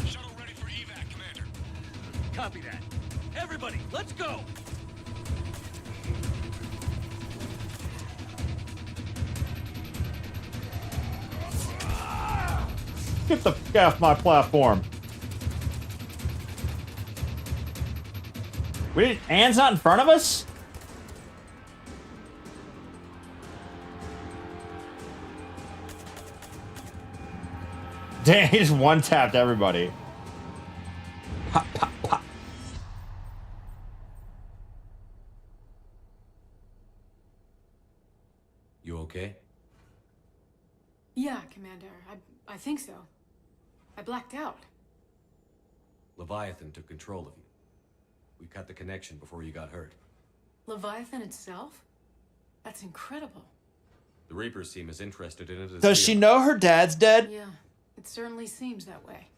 Shuttle ready for evac, Commander. Copy that. Everybody, let's go! Get the f off my platform. We didn't. Anne's not in front of us? Dang, he just one-tapped everybody. Pop, pop, pop. You okay? Yeah, Commander. I think so. I blacked out. Leviathan took control of you. We cut the connection before you got hurt. Leviathan itself? That's incredible. The Reapers seem as interested in it as Does we she are. know her dad's dead? Yeah, it certainly seems that way.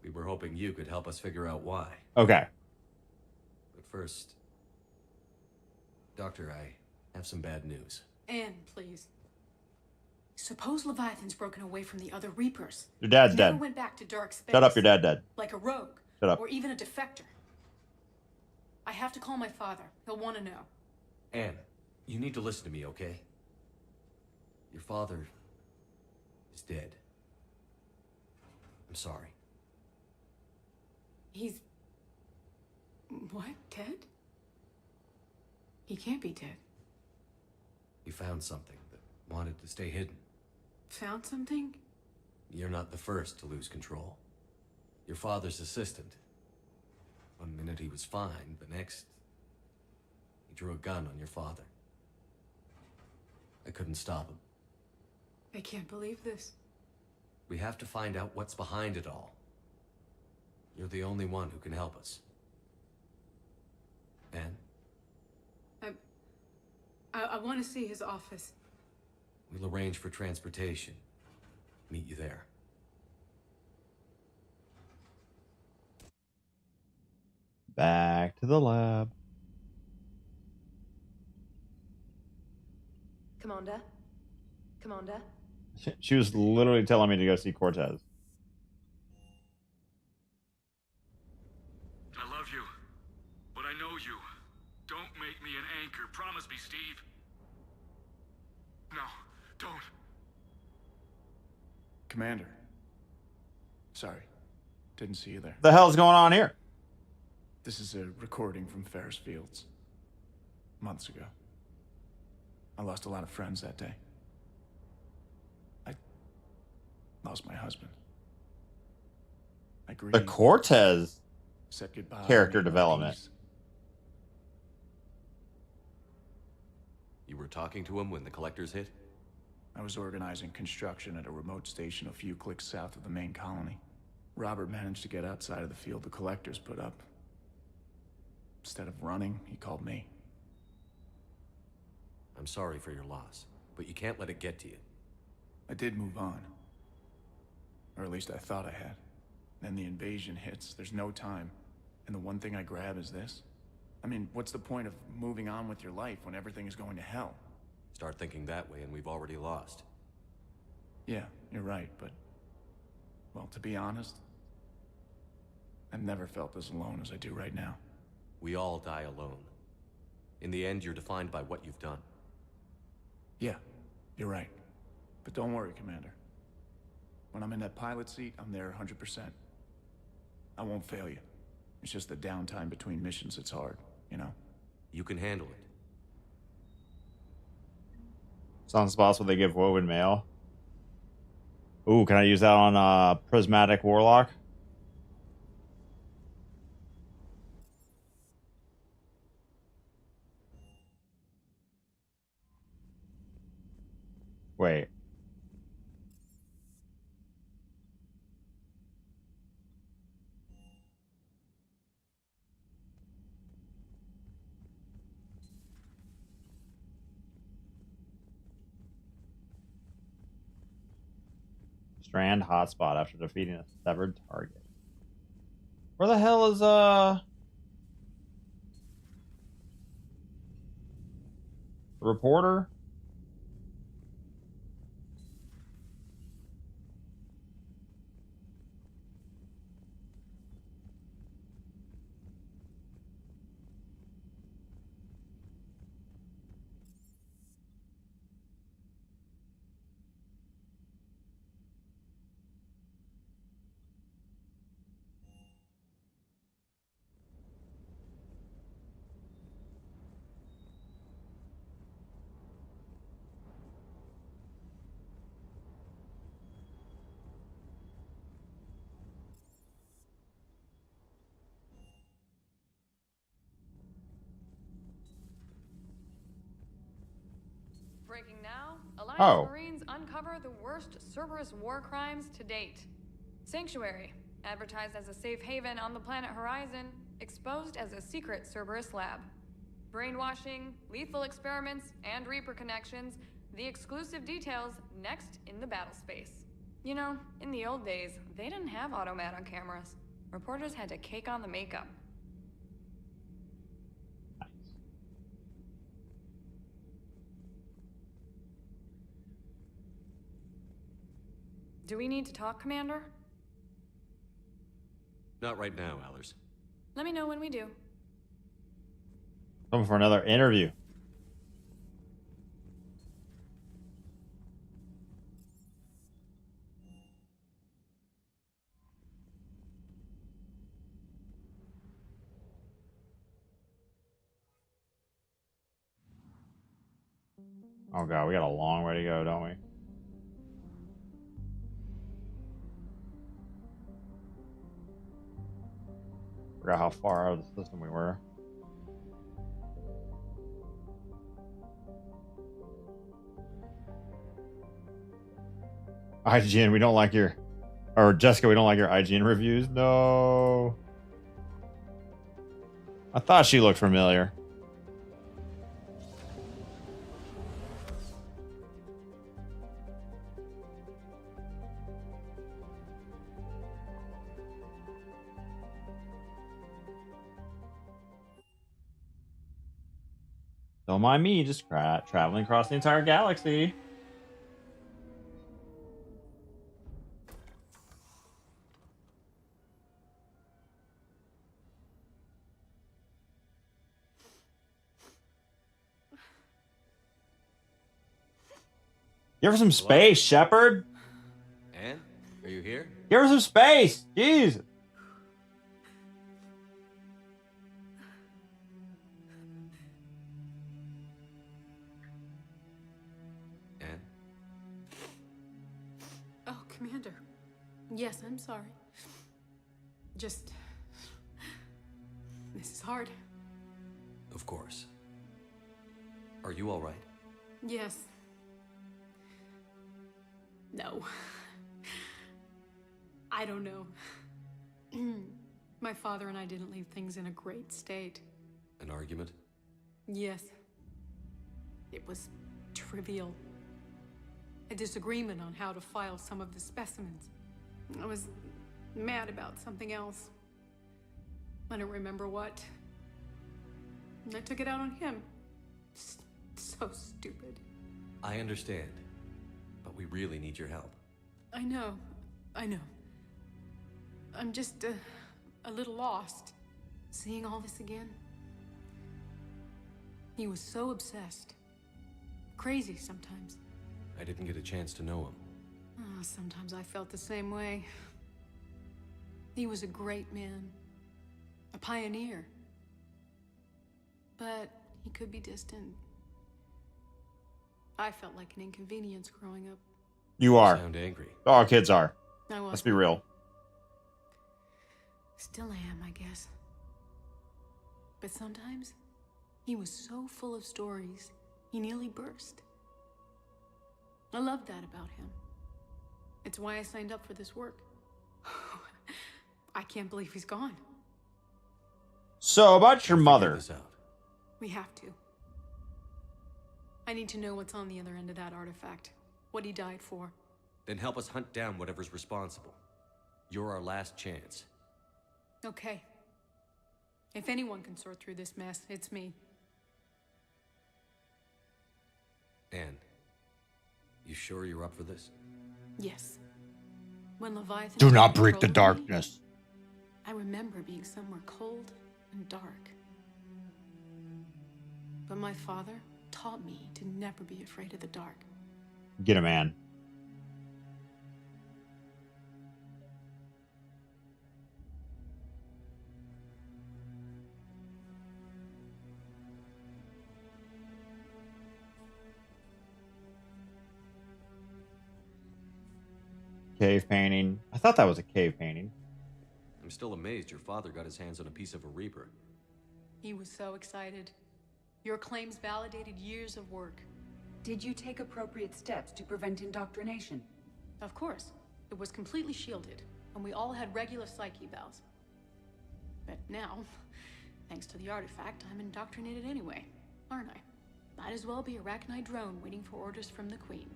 We were hoping you could help us figure out why. Okay. But first, Doctor, I have some bad news. Anne, please. Suppose Leviathan's broken away from the other Reapers. Your dad's Never dead. went back to dark space. Shut up, your dad dead. Like a rogue. Shut up. Or even a defector. I have to call my father. He'll want to know. Anne, you need to listen to me, okay? Your father is dead. I'm sorry. He's... What? Dead? He can't be dead. He found something that wanted to stay hidden. Found something? You're not the first to lose control. Your father's assistant. One minute he was fine, the next, he drew a gun on your father. I couldn't stop him. I can't believe this. We have to find out what's behind it all. You're the only one who can help us. Anne? I want to see his office. We'll arrange for transportation. Meet you there. Back to the lab. Commander? Commander? She was literally telling me to go see Cortez. I love you, but I know you. Don't make me an anchor. Promise me, Steve. No, don't. Commander. Sorry. Didn't see you there. The hell's going on here? This is a recording from Ferris Fields. Months ago. I lost a lot of friends that day. I lost my husband. I grieved. The Cortez Said goodbye. character made my development. peace. You were talking to him when the collectors hit? I was organizing construction at a remote station a few clicks south of the main colony. Robert managed to get outside of the field the collectors put up. Instead of running, he called me. I'm sorry for your loss, but you can't let it get to you. I did move on. Or at least I thought I had. Then the invasion hits, there's no time. And the one thing I grab is this. I mean, what's the point of moving on with your life when everything is going to hell? Start thinking that way and we've already lost. Yeah, you're right, but... Well, to be honest, I've never felt as alone as I do right now. We all die alone. In the end, you're defined by what you've done. Yeah, you're right. But don't worry, Commander. When I'm in that pilot seat, I'm there 100%. I won't fail you. It's just the downtime between missions that's hard, you know? You can handle it. Sounds possible they give woven mail. Ooh, can I use that on Prismatic Warlock? Wait. Strand hotspot after defeating a severed target. Where the hell is the reporter? Breaking now, Alliance Oh. Marines uncover the worst Cerberus war crimes to date. Sanctuary, advertised as a safe haven on the planet Horizon, exposed as a secret Cerberus lab. Brainwashing, lethal experiments, and Reaper connections, the exclusive details next in the battle space. You know, in the old days, they didn't have automatic cameras. Reporters had to cake on the makeup. Do we need to talk, Commander? Not right now, Allers. Let me know when we do. Coming for another interview. Oh god, we got a long way to go, don't we? Forgot how far out of the system we were. IGN, we don't like your... Or Jessica, we don't like your IGN reviews. No. I thought she looked familiar. Don't mind me, just traveling across the entire galaxy. Give her some space, Shepard. Anne, are you here? Give her some space. Jeez. Anne? Oh, Commander. Yes, I'm sorry. Just... This is hard. Of course. Are you all right? Yes. No. I don't know. My father and I didn't leave things in a great state. An argument? Yes. It was trivial. A disagreement on how to file some of the specimens. I was mad about something else. I don't remember what. And I took it out on him. So stupid. I understand. But we really need your help. I know. I'm just a little lost. Seeing all this again. He was so obsessed. Crazy sometimes. I didn't get a chance to know him. Oh, sometimes I felt the same way. He was a great man. A pioneer. But he could be distant. I felt like an inconvenience growing up. You are. Sound angry. All kids are. I was. Let's be real. Still am, I guess. But sometimes, he was so full of stories, he nearly burst. I love that about him. It's why I signed up for this work. I can't believe he's gone. So, about your mother. We have to. I need to know what's on the other end of that artifact. What he died for. Then help us hunt down whatever's responsible. You're our last chance. Okay. If anyone can sort through this mess, it's me. Anne, you sure you're up for this? Yes. When Leviathan... Do not break the controlled me, darkness. I remember being somewhere cold and dark. But my father taught me to never be afraid of the dark. Get him, man. Cave painting. I thought that was a cave painting. I'm still amazed your father got his hands on a piece of a Reaper. He was so excited. Your claims validated years of work. Did you take appropriate steps to prevent indoctrination? Of course. It was completely shielded, and we all had regular psyche evals. But now, thanks to the artifact, I'm indoctrinated anyway, aren't I? Might as well be a Arachnite drone waiting for orders from the Queen.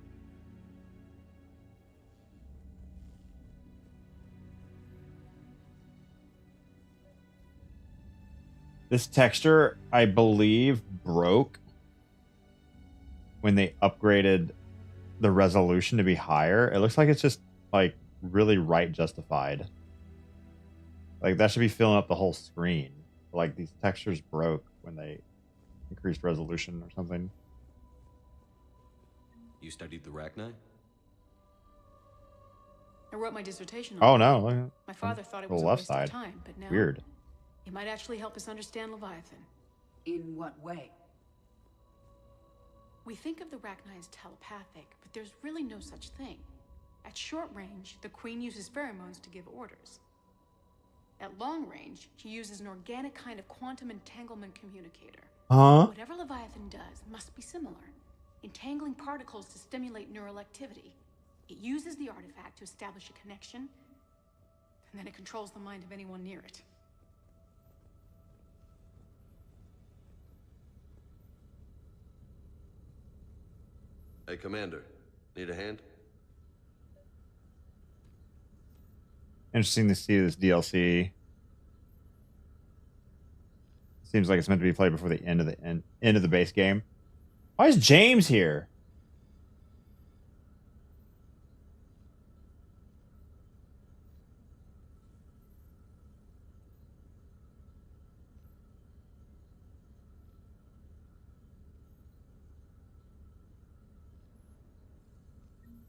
This texture, I believe, broke when they upgraded the resolution to be higher. It looks like it's just, like, really right justified. Like, that should be filling up the whole screen. Like, these textures broke when they increased resolution or something. You studied the Arachnite? I wrote my dissertation Oh, on it. no. Look at My father thought it the was a left waste side. of time, but now... Weird. It might actually help us understand Leviathan. In what way? We think of the Arachnite as telepathic, but there's really no such thing. At short range, the Queen uses pheromones to give orders. At long range, she uses an organic kind of quantum entanglement communicator. Huh? Whatever Leviathan does must be similar, entangling particles to stimulate neural activity. It uses the artifact to establish a connection, and then it controls the mind of anyone near it. Hey, Commander. Need a hand? Interesting to see this DLC. Seems like it's meant to be played before the end of the base game. Why is James here?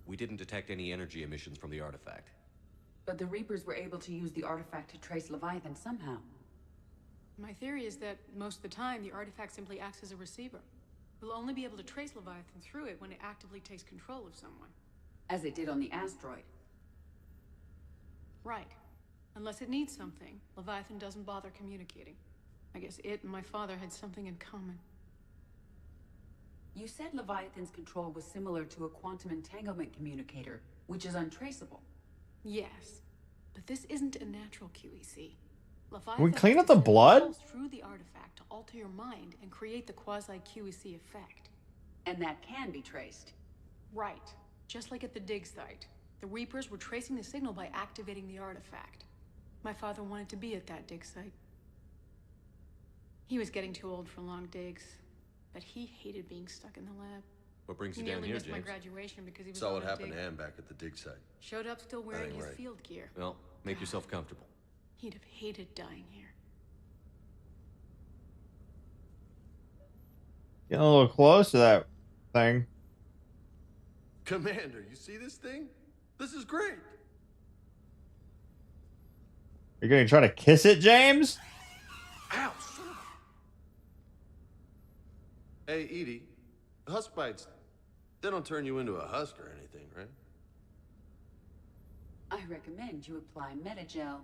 We didn't detect any energy emissions from the artifact. But the Reapers were able to use the artifact to trace Leviathan somehow. My theory is that most of the time, the artifact simply acts as a receiver. We'll only be able to trace Leviathan through it when it actively takes control of someone. As it did on the asteroid. Right. Unless it needs something, Leviathan doesn't bother communicating. I guess it and my father had something in common. You said Leviathan's control was similar to a quantum entanglement communicator, which is untraceable. Yes, but this isn't a natural QEC. Can we clean up the blood? Through the artifact to alter your mind and create the quasi-QEC effect. And that can be traced. Right. Just like at the dig site. The Reapers were tracing the signal by activating the artifact. My father wanted to be at that dig site. He was getting too old for long digs, but he hated being stuck in the lab. What brings you He down nearly here, missed my James? graduation because he was Saw on what a happened dig. to Anne back at the dig site. Showed up still wearing ain't his right. field gear. Well, make yourself comfortable. He'd have hated dying here. Getting a little close to that thing. Commander, you see this thing? This is great. You're gonna try to kiss it, James? Ow, son of a... Hey, Edie, husk bites, they don't turn you into a husk or anything, right? I recommend you apply Metagel.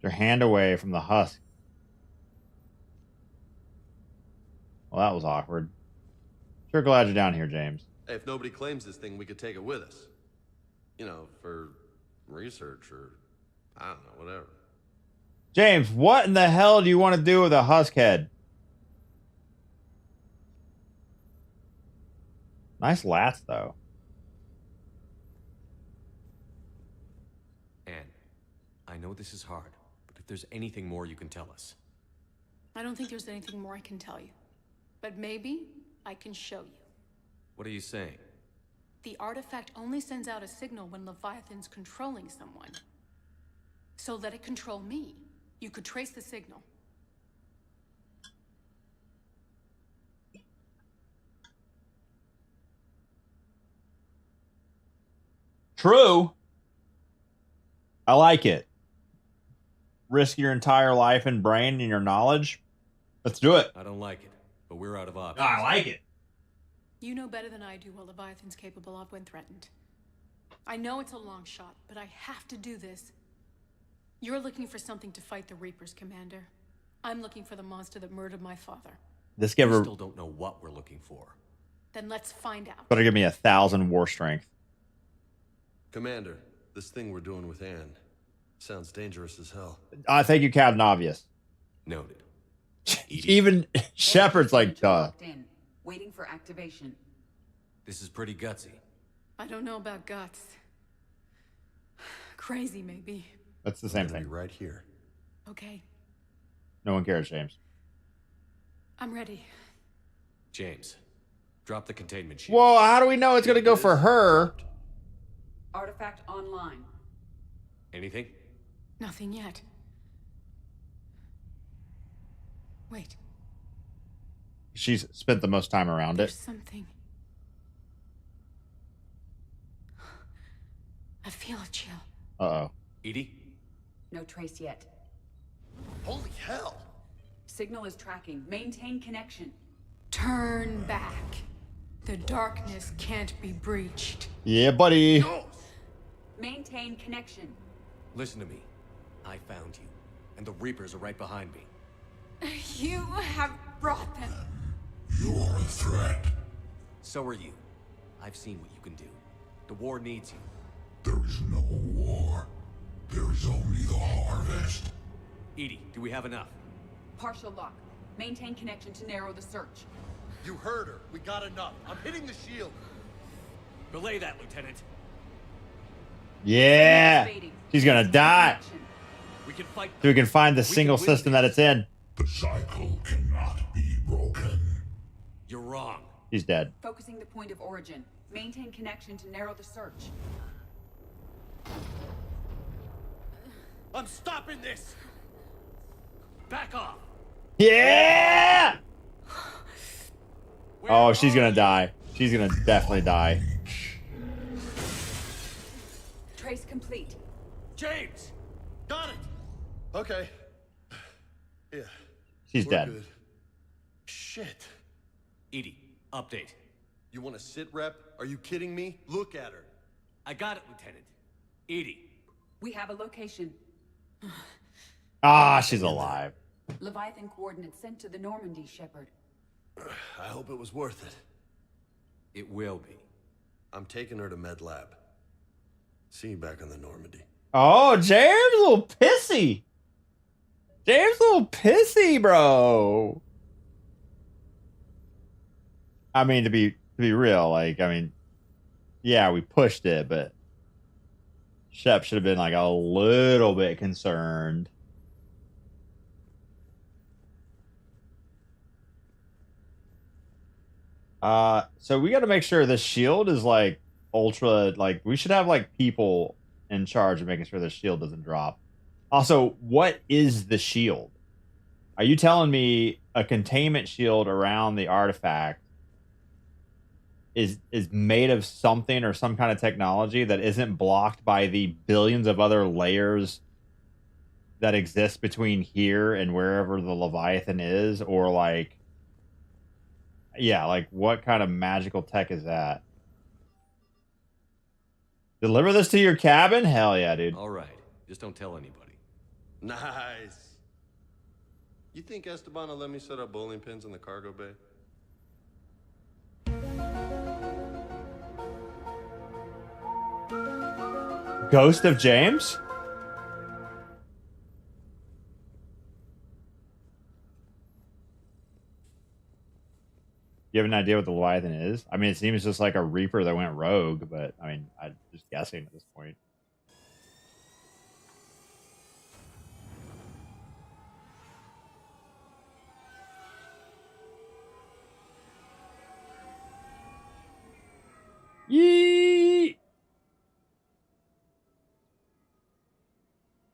Your hand away from the husk. Well, that was awkward. Sure glad you're down here, James. Hey, if nobody claims this thing, we could take it with us. You know, for research or, I don't know, whatever. James, what in the hell do you want to do with a husk head? Nice lats, though. Anne, I know this is hard, but if there's anything more you can tell us. I don't think there's anything more I can tell you. But maybe I can show you. What are you saying? The artifact only sends out a signal when Leviathan's controlling someone. So let it control me. You could trace the signal. True. I like it. Risk your entire life and brain and your knowledge. Let's do it. I don't like it, but we're out of options. I like it. You know better than I do what Leviathan's capable of when threatened. I know it's a long shot, but I have to do this. You're looking for something to fight the Reapers, Commander. I'm looking for the monster that murdered my father. This We giver still don't know what we're looking for. Then let's find out. better give me 1,000 war strength. Commander, this thing we're doing with Anne sounds dangerous as hell. Thank you, Captain Obvious. Noted. Even Shepard's like, duh. Locked in, waiting for activation. This is pretty gutsy. I don't know about guts. Crazy, maybe. That's the same thing. Right here. Okay, No one cares, James. I'm ready. James, drop the containment shield. Whoa, how do we know it's going to go for her? Artifact online. Anything? Nothing yet. Wait, She's spent the most time around there's it. something. I feel a chill. Uh-oh. Edie? No trace yet. Holy hell! Signal is tracking. Maintain connection. Turn back. The darkness can't be breached. Yeah, buddy. Maintain connection. Listen to me. I found you, and the Reapers are right behind me. You have brought them. You are a threat. So are you. I've seen what you can do. The war needs you. There is no war. There is only the harvest. Edie, do we have enough? Partial lock. Maintain connection to narrow the search. You heard her. We got enough. I'm hitting the shield. Belay that, Lieutenant. Yeah. She's going to die. We can fight. So we can find the single system that it's in. The cycle cannot be broken. You're wrong. She's dead. Focusing the point of origin. Maintain connection to narrow the search. I'm stopping this! Back off! Yeah! Oh, she's going to die. She's going to definitely die. Trace complete. James! Got it! Okay. Yeah. She's we're dead. Good. Shit. Edie, update. You want to sit rep? Are you kidding me? Look at her. I got it, Lieutenant. Edie. We have a location. Ah, she's alive. Leviathan coordinates sent to the Normandy, Shepard. I hope it was worth it. It will be. I'm taking her to Med Lab. See you back on the Normandy. Oh, James a little pissy. James a little pissy, bro. I mean, to be real, like, I mean, yeah, we pushed it, but Shep should have been like a little bit concerned. So we got to make sure this shield is like ultra, like we should have like people in charge of making sure the shield doesn't drop. Also, what is the shield? Are you telling me a containment shield around the artifact is made of something or some kind of technology that isn't blocked by the billions of other layers that exist between here and wherever the Leviathan is? Or like, yeah, like what kind of magical tech is that? Deliver this to your cabin? Hell yeah, dude. All right. Just don't tell anybody. Nice. You think Esteban will let me set up bowling pins in the cargo bay? Ghost of James? You have an idea what the Leviathan is? I mean, it seems just like a Reaper that went rogue, but I mean, I'm just guessing at this point. Yee!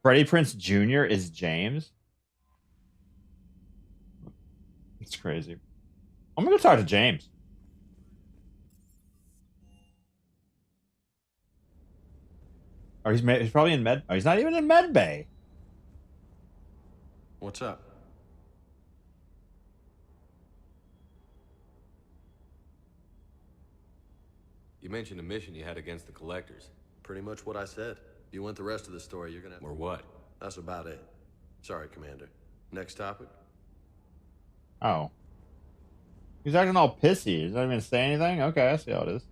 Freddie Prinze Jr. is James? It's crazy. I'm gonna go talk to James. Oh, he's probably in med. Oh, he's not even in med bay. What's up? You mentioned a mission you had against the Collectors. Pretty much what I said. If you want the rest of the story, you're gonna... Or what? That's about it. Sorry, Commander. Next topic? Oh. He's acting all pissy. He's not even gonna say anything? Okay, I see how it is.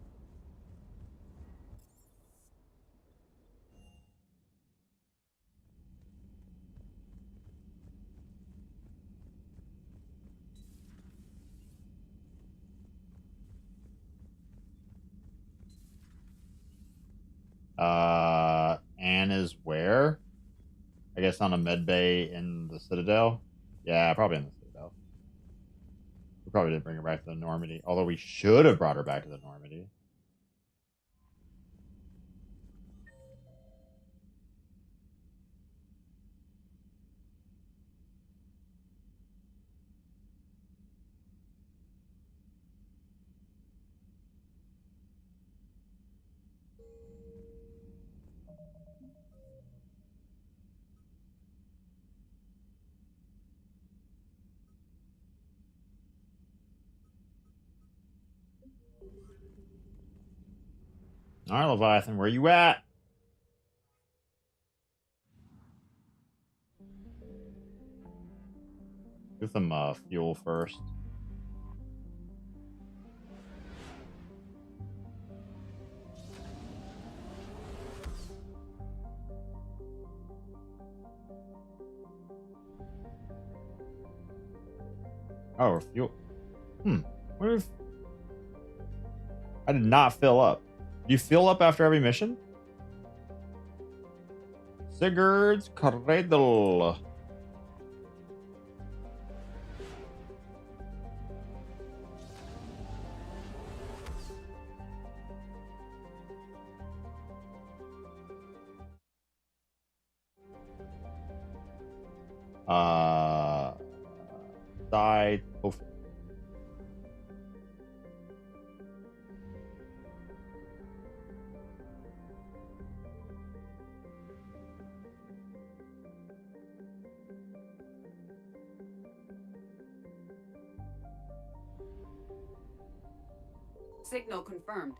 Anne is where? I guess on a med bay in the Citadel? Yeah, probably in the Citadel. We probably didn't bring her back to the Normandy. Although we should have brought her back to the Normandy. All right, Leviathan, where you at? Get some fuel first. Oh, fuel. What if I did not fill up? Do you fill up after every mission? Sigurd's Cradle. Side. Signal confirmed.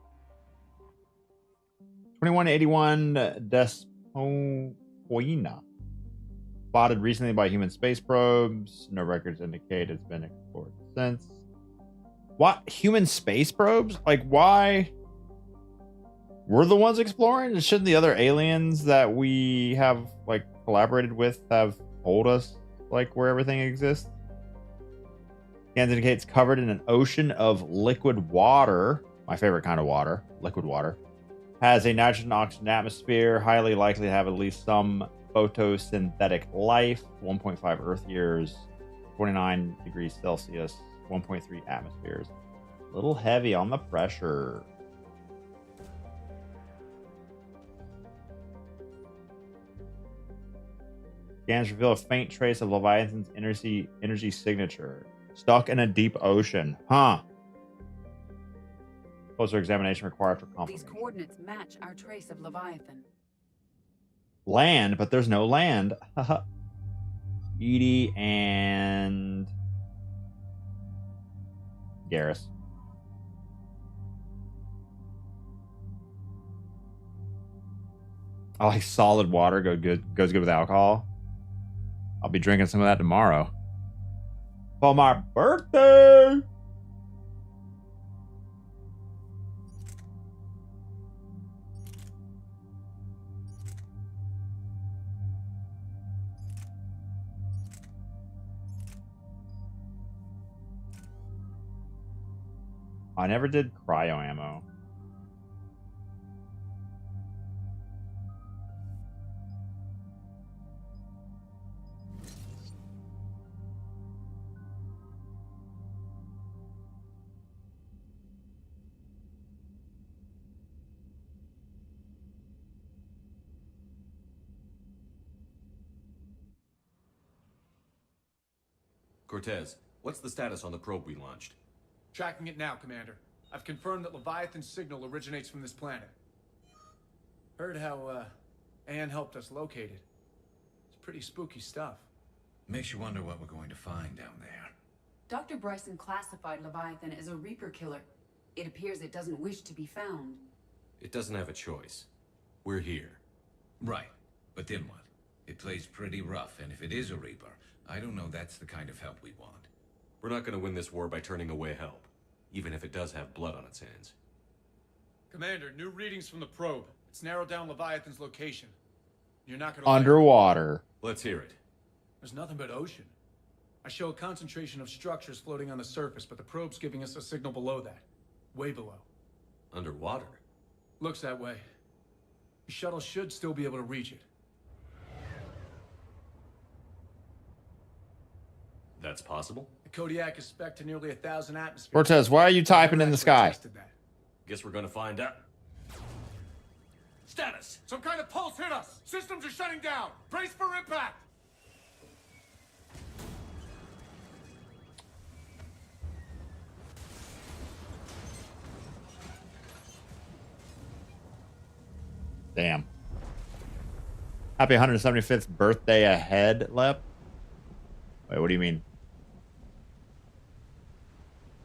2181 Despoina. Spotted recently by human space probes. No records indicate it's been explored since. What? Human space probes? Like, why? We're the ones exploring? Shouldn't the other aliens that we have, like, collaborated with have told us, like, where everything exists? Scans indicate it's covered in an ocean of liquid water. My favorite kind of water. Liquid water. Has a nitrogen oxygen atmosphere. Highly likely to have at least some photosynthetic life. 1.5 Earth years. 29 degrees Celsius. 1.3 atmospheres. A little heavy on the pressure. Scans reveal a faint trace of Leviathan's energy signature. Stuck in a deep ocean. Huh. Closer examination required for confirmation. These coordinates match our trace of Leviathan. Land, but there's no land. Edie and Garrus. I like solid water. Goes good with alcohol. I'll be drinking some of that tomorrow. For my birthday. I never did cryo ammo. Cortez, what's the status on the probe we launched? Tracking it now, Commander. I've confirmed that Leviathan's signal originates from this planet. Heard how, Anne helped us locate it. It's pretty spooky stuff. Makes you wonder what we're going to find down there. Dr. Bryson classified Leviathan as a Reaper killer. It appears it doesn't wish to be found. It doesn't have a choice. We're here. Right. But then what? It plays pretty rough, and if it is a Reaper, I don't know that's the kind of help we want. We're not going to win this war by turning away help, even if it does have blood on its hands. Commander, new readings from the probe. It's narrowed down Leviathan's location. You're not gonna Underwater. Let's hear it. There's nothing but ocean. I show a concentration of structures floating on the surface, but the probe's giving us a signal below that. Way below. Underwater? Looks that way. The shuttle should still be able to reach it. That's possible? The Kodiak is spec'd to nearly 1,000 atmospheres. Cortez, why are you typing in the sky? Guess we're gonna find out. Status! Some kind of pulse hit us! Systems are shutting down! Brace for impact! Damn. Happy 175th birthday ahead, Lep. Wait, what do you mean?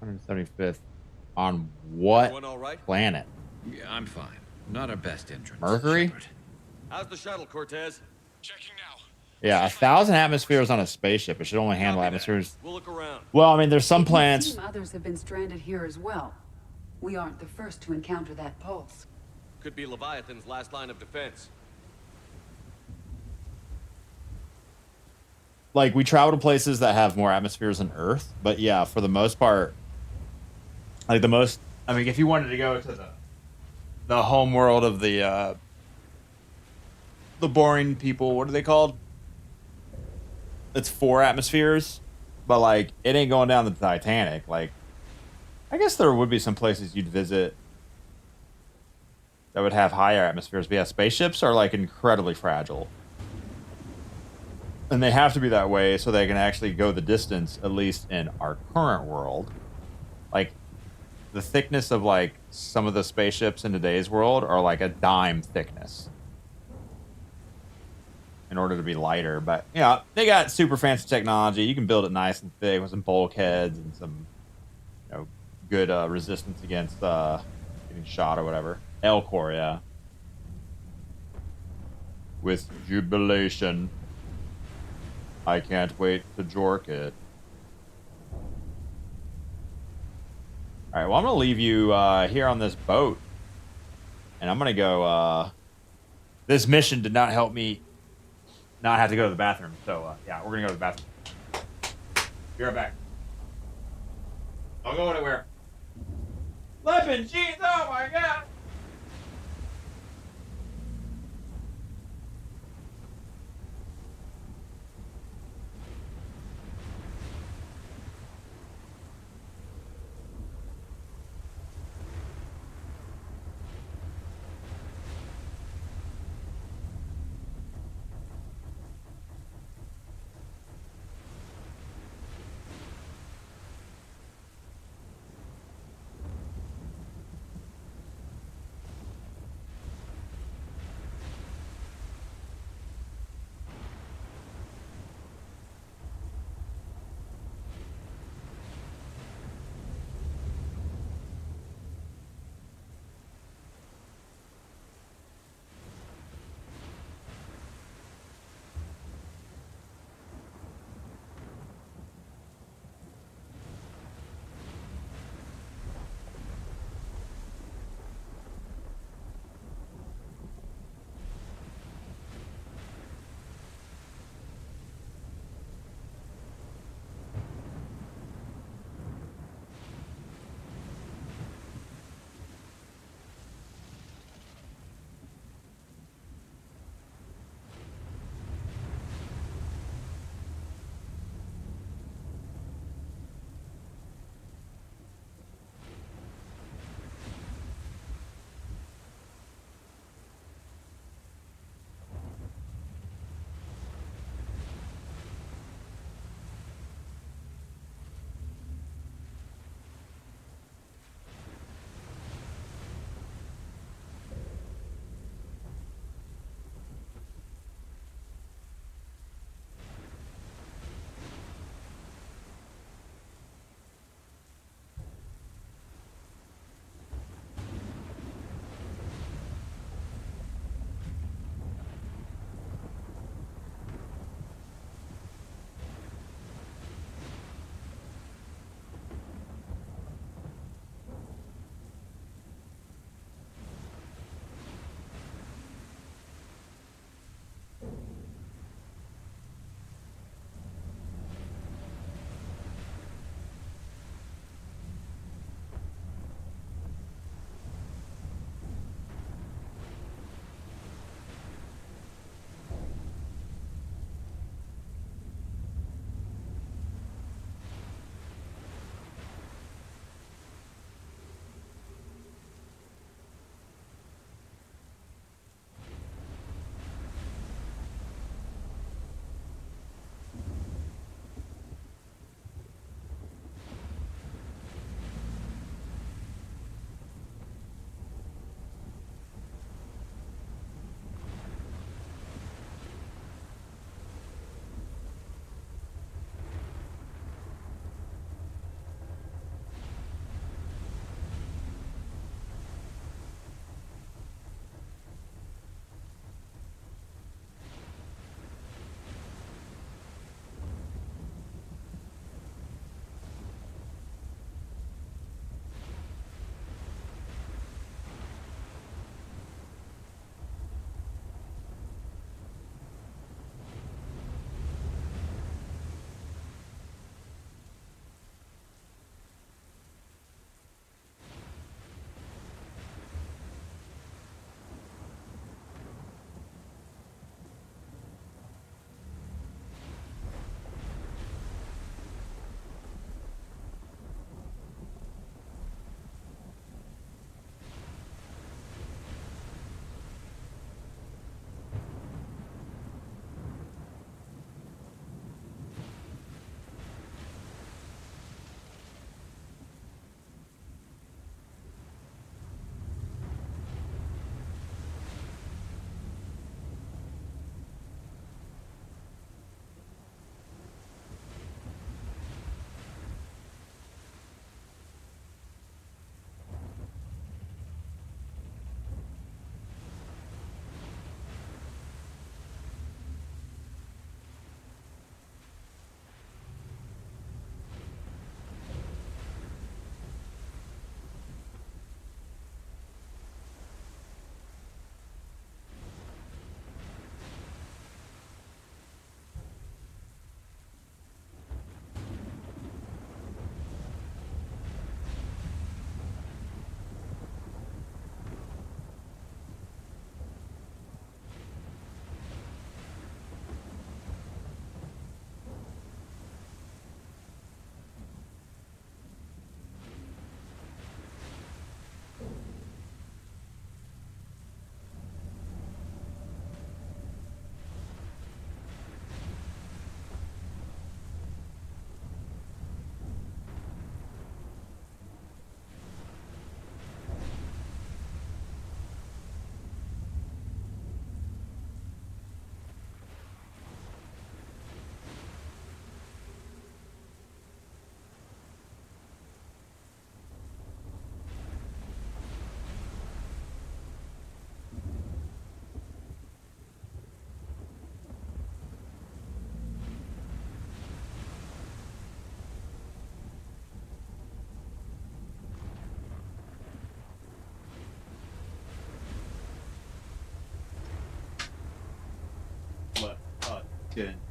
175th on what Everyone all right? planet? Yeah, I'm fine. Not our best entrance. Mercury? Shepard. How's the shuttle, Cortez? Checking now. Yeah, 1,000 atmospheres on a spaceship. It should only handle atmospheres. We'll look around. Well, I mean, there's some It would planets. seem others have been stranded here as well. We aren't the first to encounter that pulse. Could be Leviathan's last line of defense. Like, we travel to places that have more atmospheres than Earth, but yeah, for the most part, like the most. I mean, if you wanted to go to the home world of the boring people, what are they called? It's 4 atmospheres, but like it ain't going down the Titanic. Like, I guess there would be some places you'd visit that would have higher atmospheres, but yeah, spaceships are like incredibly fragile. And they have to be that way so they can actually go the distance, at least in our current world. Like, the thickness of, like, some of the spaceships in today's world are like a dime thickness in order to be lighter. But, yeah, they got super fancy technology. You can build it nice and thick with some bulkheads and some, you know, good resistance against getting shot or whatever. L-Core, yeah. With jubilation. I can't wait to jork it. Alright, well, I'm going to leave you here on this boat. And I'm going to go... this mission did not help me not have to go to the bathroom. So, yeah, we're going to go to the bathroom. Be right back. Don't go anywhere. Flippin' jeans, oh my god!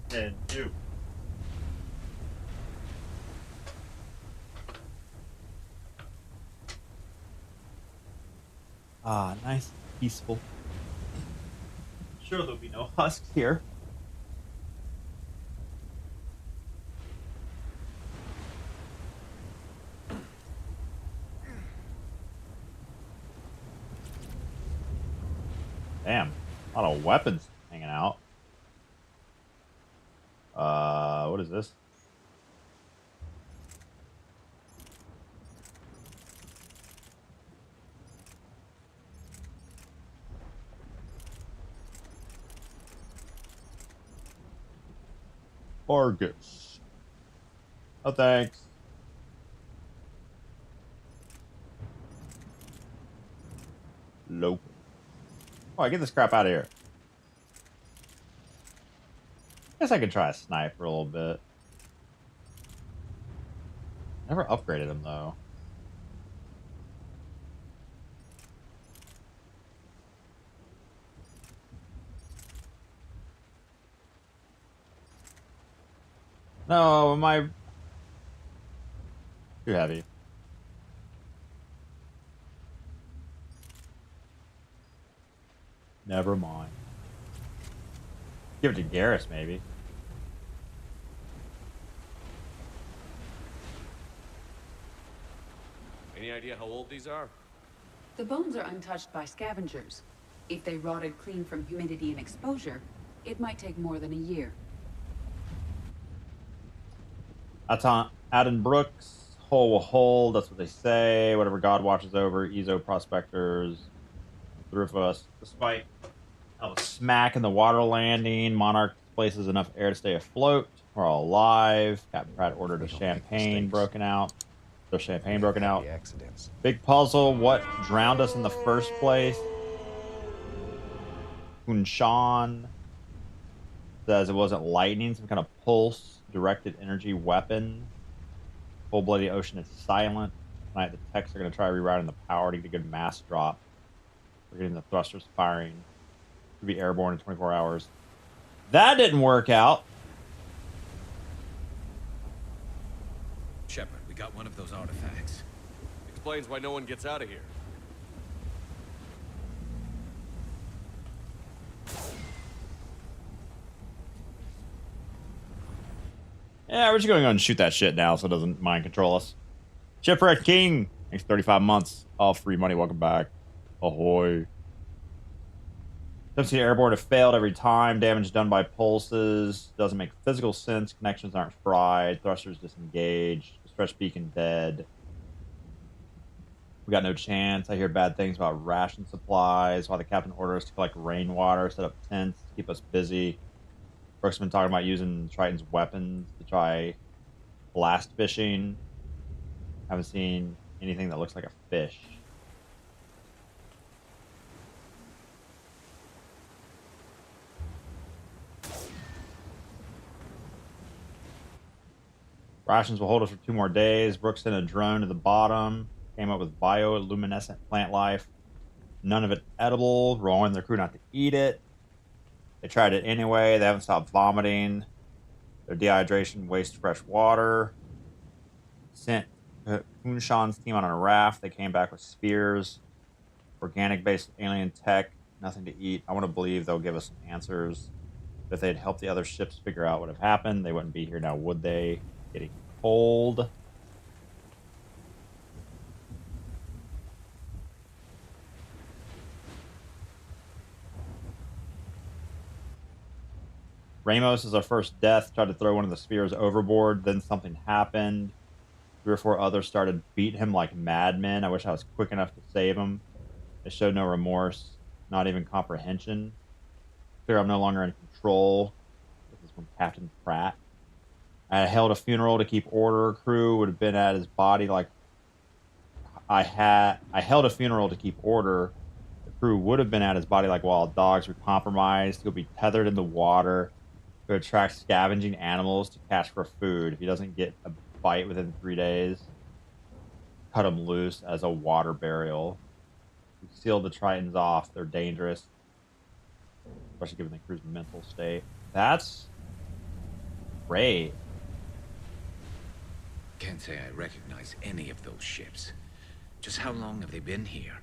continue. Ah, nice, peaceful. Sure, there'll be no husks here. Damn, a lot of weapons hanging out. What is this? Argus. Oh, thanks. Nope. Oh, I get this crap out of here. Guess I could try a sniper a little bit. Never upgraded him though. No, am I too heavy? Never mind. Give it to Garrus, maybe. Any idea how old these are? The bones are untouched by scavengers. If they rotted clean from humidity and exposure, it might take more than a year. That's on Adam Brooks. Hole will hold. That's what they say. Whatever God watches over. Ezo prospectors. The roof of us. Despite a smack in the water landing, Monarch places enough air to stay afloat. We're all alive. Captain Pratt ordered a champagne broken out. There's champagne broken out. Accidents. Big puzzle. What drowned us in the first place? Kunshan says it wasn't lightning, some kind of pulse directed energy weapon. Full bloody ocean is silent. Tonight the techs are going to try rerouting the power to get a good mass drop. We're getting the thrusters firing. To be airborne in 24 hours. That didn't work out. Shepard, we got one of those artifacts. Explains why no one gets out of here. Yeah, we're just going to go and shoot that shit now so it doesn't mind control us. Shipwreck King. Thanks 35 months. All free money. Welcome back. Ahoy. Subsea airborne have failed every time. Damage done by pulses. Doesn't make physical sense. Connections aren't fried. Thrusters disengaged. Stretch beacon dead. We got no chance. I hear bad things about ration supplies. While the captain orders us to collect rainwater, set up tents, keep us busy. Brooks been talking about using Triton's weapons to try blast fishing. Haven't seen anything that looks like a fish. Rations will hold us for 2 more days. Brooks sent a drone to the bottom. Came up with bioluminescent plant life. None of it edible. Warned their crew not to eat it. They tried it anyway. They haven't stopped vomiting. Their dehydration wastes fresh water. Sent Kunshan's team on a raft. They came back with spears. Organic-based alien tech. Nothing to eat. I want to believe they'll give us some answers. If they'd helped the other ships figure out what had happened, they wouldn't be here now, would they? Getting cold. Ramos is our first death. Tried to throw one of the spheres overboard. Then something happened. 3 or 4 others started beating him like madmen. I wish I was quick enough to save him. They showed no remorse. Not even comprehension. Clear I'm no longer in control. This is from Captain Pratt. I held a funeral to keep order. Crew would have been at his body like I held a funeral to keep order. The crew would have been at his body like wild dogs. Were compromised. He'll be tethered in the water to attract scavenging animals to catch for food. If he doesn't get a bite within 3 days, cut him loose as a water burial. We sealed the Tritons off. They're dangerous, especially given the crew's mental state. That's Great. Can't say I recognize any of those ships. Just how long have they been here?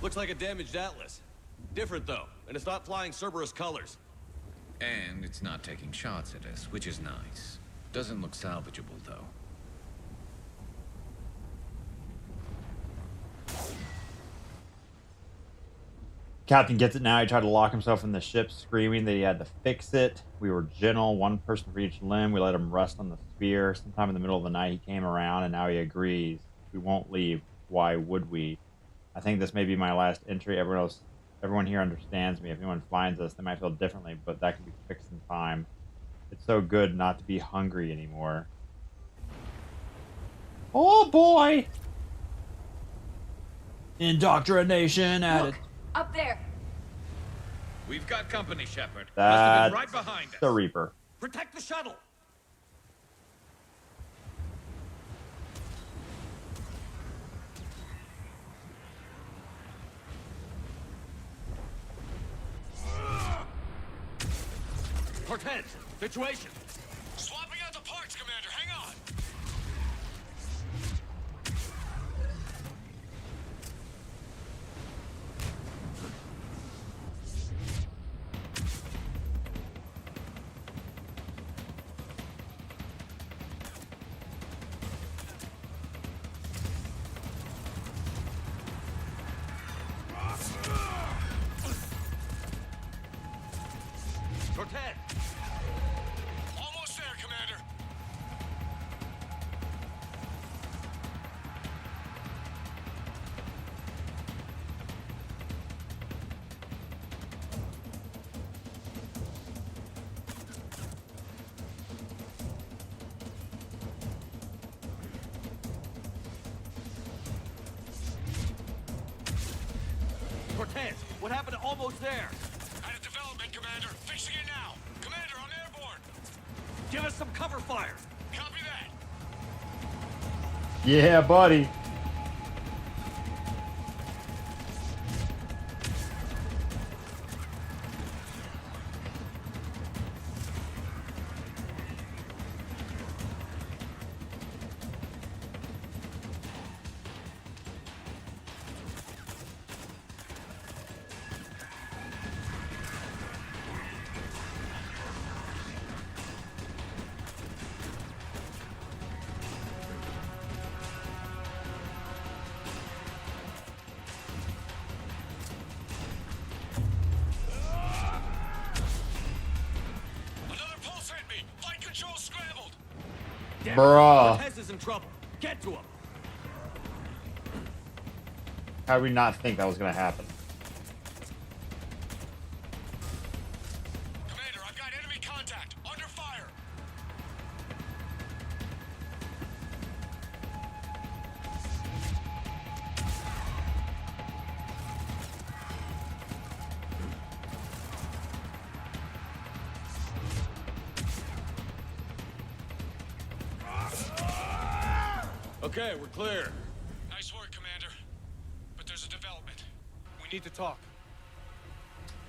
Looks like a damaged Atlas. Different though, and it's not flying Cerberus colors. And it's not taking shots at us, which is nice. Doesn't look salvageable, though. Captain gets it now. He tried to lock himself in the ship, screaming that he had to fix it. We were gentle, one person for each limb. We let him rest on the sphere. Sometime in the middle of the night, he came around, and now he agrees. We won't leave. Why would we? I think this may be my last entry. Everyone here understands me. If anyone finds us, they might feel differently, but that can be fixed in time. It's so good not to be hungry anymore. Oh boy! Indoctrination added. Up there. We've got company, Shepard. Must That's have been right behind us. the Reaper. Protect the shuttle! Cortez, situation! Swapping out the parts, Commander. Hang on. Cortez! Almost there, Commander. Cortez, what happened to almost there? At a development, Commander. Fixing it now. Commander, I'm airborne. Give us some cover fire! Copy that. Yeah, buddy. Another pulse hit me. Flight control scrambled. Damn it. Bruh. Cortez is in trouble. Get to him! How did we not think that was going to happen? Commander, I've got enemy contact. Under fire. Okay, we're clear. Nice work, Commander. But there's a development. We need to talk.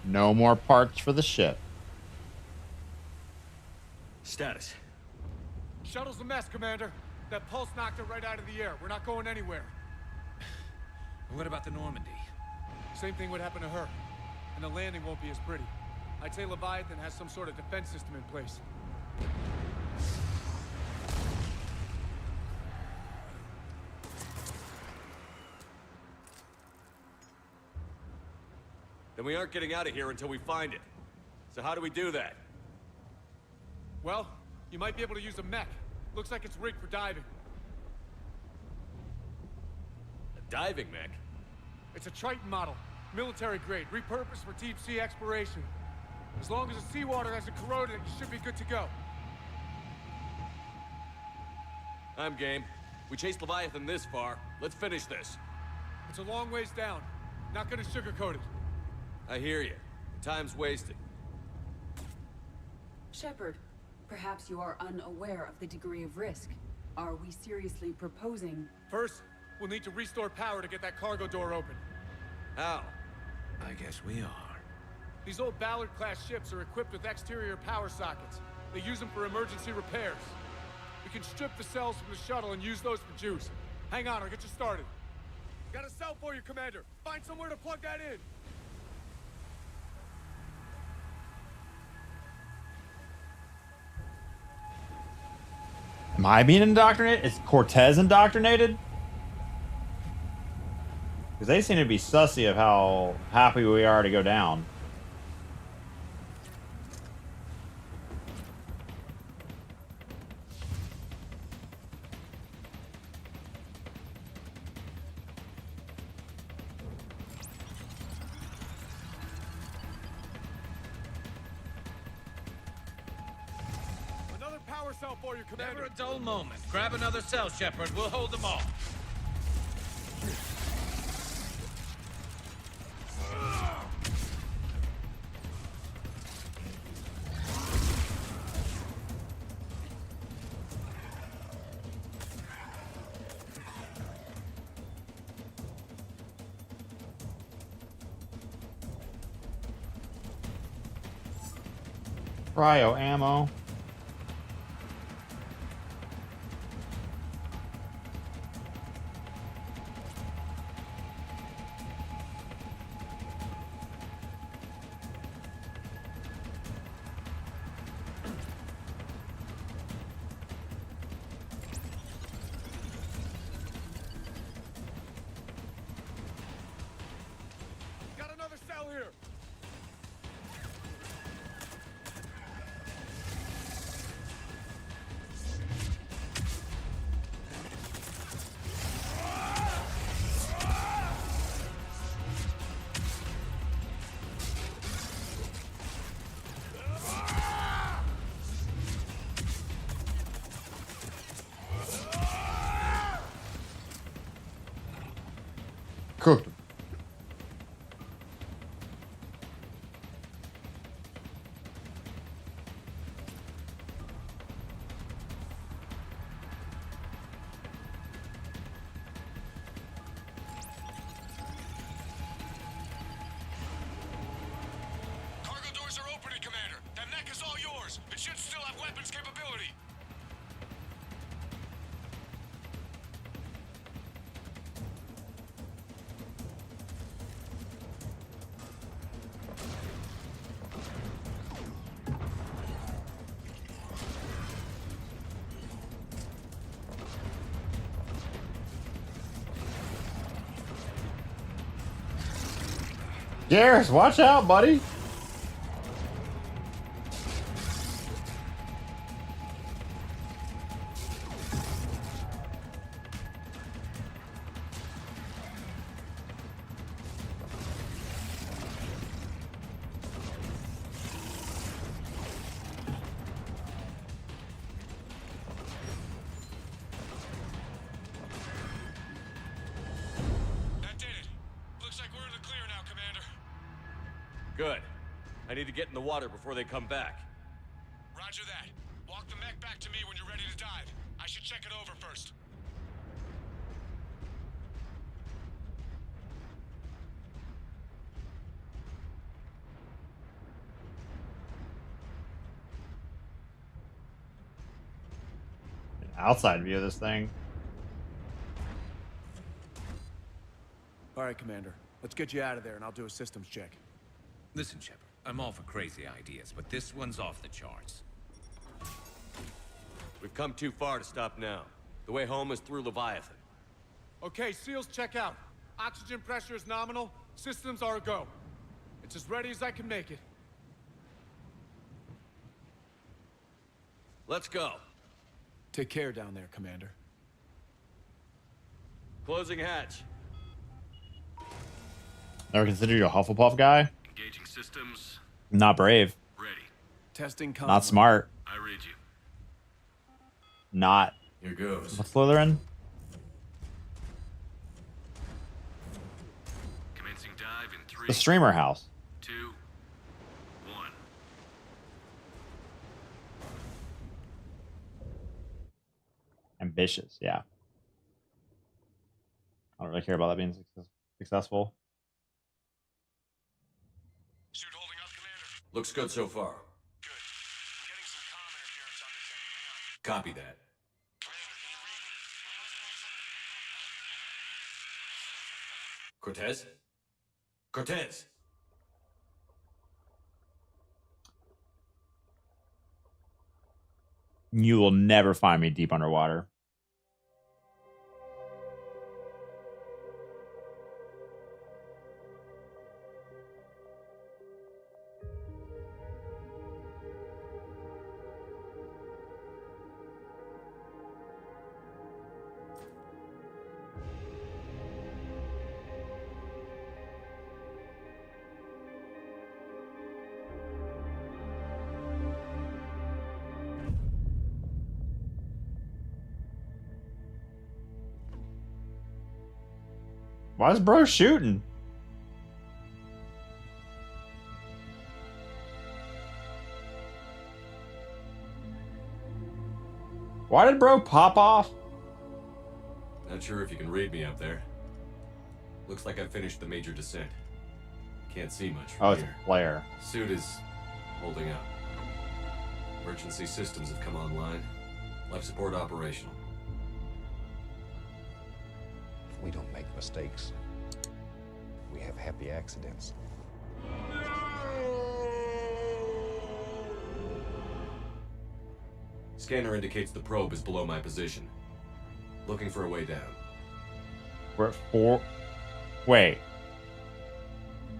No more parts for the ship. Status. Shuttle's a mess, Commander. That pulse knocked it right out of the air. We're not going anywhere. What about the Normandy? Same thing would happen to her. And the landing won't be as pretty. I'd say Leviathan has some sort of defense system in place. Then we aren't getting out of here until we find it. So how do we do that? Well, you might be able to use a mech. Looks like it's rigged for diving. A diving mech? It's a Triton model. Military grade, repurposed for deep sea exploration. As long as the seawater hasn't corroded it, you should be good to go. I'm game. We chased Leviathan this far. Let's finish this. It's a long ways down. Not gonna sugarcoat it. I hear you. Time's wasted. Shepard, perhaps you are unaware of the degree of risk. Are we seriously proposing... First, we'll need to restore power to get that cargo door open. How? I guess we are. These old Ballard-class ships are equipped with exterior power sockets. They use them for emergency repairs. We can strip the cells from the shuttle and use those for juice. Hang on, I'll get you started. Got a cell for you, Commander. Find somewhere to plug that in. Am I being indoctrinated? Is Cortez indoctrinated? Because they seem to be sussy of how happy we are to go down. Another power cell for you, Commander. Never a dull moment. Grab another cell, Shepard. We'll hold them all. Cryo ammo. Got another cell here. Cooked him. Cargo doors are opening, Commander. That mech is all yours. It should still have weapons capability. Garrus, watch out, buddy. That did it. Looks like we're in the clear now, Commander. Good. I need to get in the water before they come back. Roger that. Walk the mech back to me when you're ready to dive. I should check it over first. Outside view of this thing. All right, Commander. Let's get you out of there, and I'll do a systems check. Listen, Shepard. I'm all for crazy ideas, but this one's off the charts. We've come too far to stop now. The way home is through Leviathan. Okay, SEALs check out. Oxygen pressure is nominal. Systems are a go. It's as ready as I can make it. Let's go. Take care down there, Commander. Closing hatch. Never considered you a Hufflepuff guy? Engaging systems. Not brave. Ready. Testing comm. Not smart. I read you. Not. Here goes. What's Slytherin? Commencing dive in 3. The streamer house. 2, ambitious. Yeah. I don't really care about that being successful. Looks good so far. Copy that. Cortez? Cortez! You will never find me deep underwater. Why is bro shooting? Why did bro pop off? Not sure if you can read me up there. Looks like I finished the major descent. Can't see much from it's here. a flare. Suit is holding up. Emergency systems have come online. Life support operational. If we don't make mistakes, we have happy accidents. Scanner indicates the probe is below my position. Looking for a way down. We're at 4. Wait.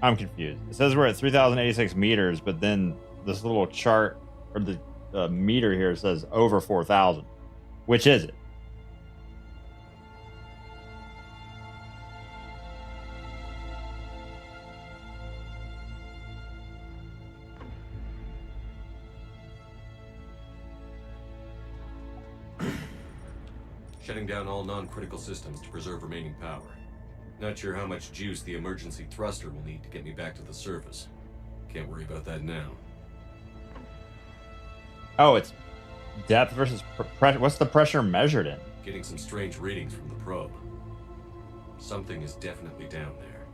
I'm confused. It says we're at 3,086 meters, but then this little chart, or the meter here says over 4,000. Which is it? Shutting down all non-critical systems to preserve remaining power. Not sure how much juice the emergency thruster will need to get me back to the surface. Can't worry about that now. Oh, it's depth versus pressure. What's the pressure measured in? Getting some strange readings from the probe. Something is definitely down there.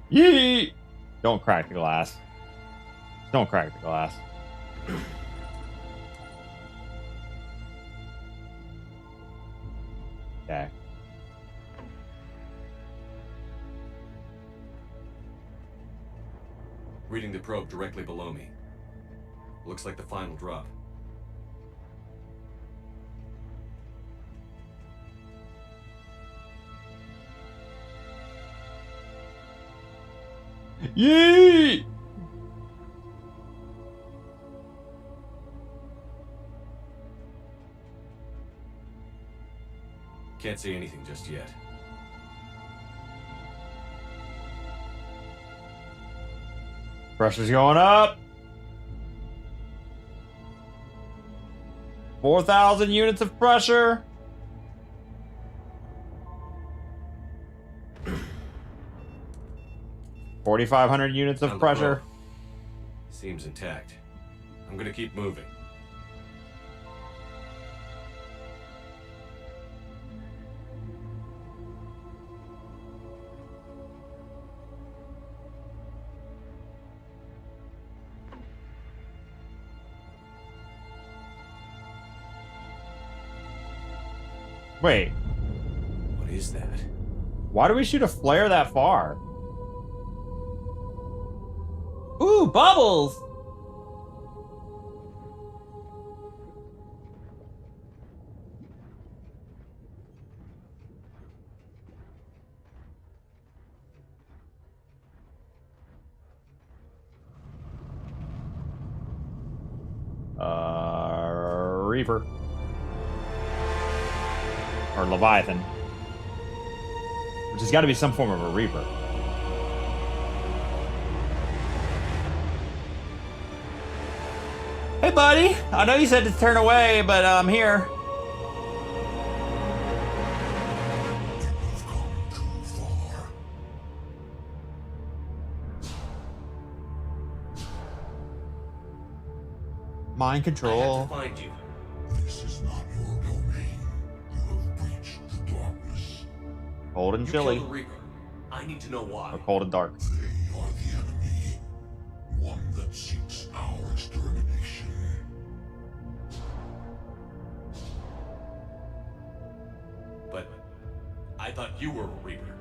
Yee! Don't crack the glass. Don't crack the glass. Okay. Reading the probe directly below me. Looks like the final drop. Yee! Can't see anything just yet. Pressure's going up. 4,000 units of pressure. $4,500 units of pressure. Seems intact. I'm gonna keep moving. Wait. What is that? Why do we shoot a flare that far? Ooh, bubbles! Reaper. Or Leviathan. Which has got to be some form of a Reaper. Hey, buddy. I know you said to turn away, but I'm here. Mind control. I had to find you. This is not your domain. You have breached the darkness. Cold and You chilly. killed the Reaper. I need to know why. Or cold and dark. They are the enemy. One that seeks our extermination. But I thought you were a Reaper.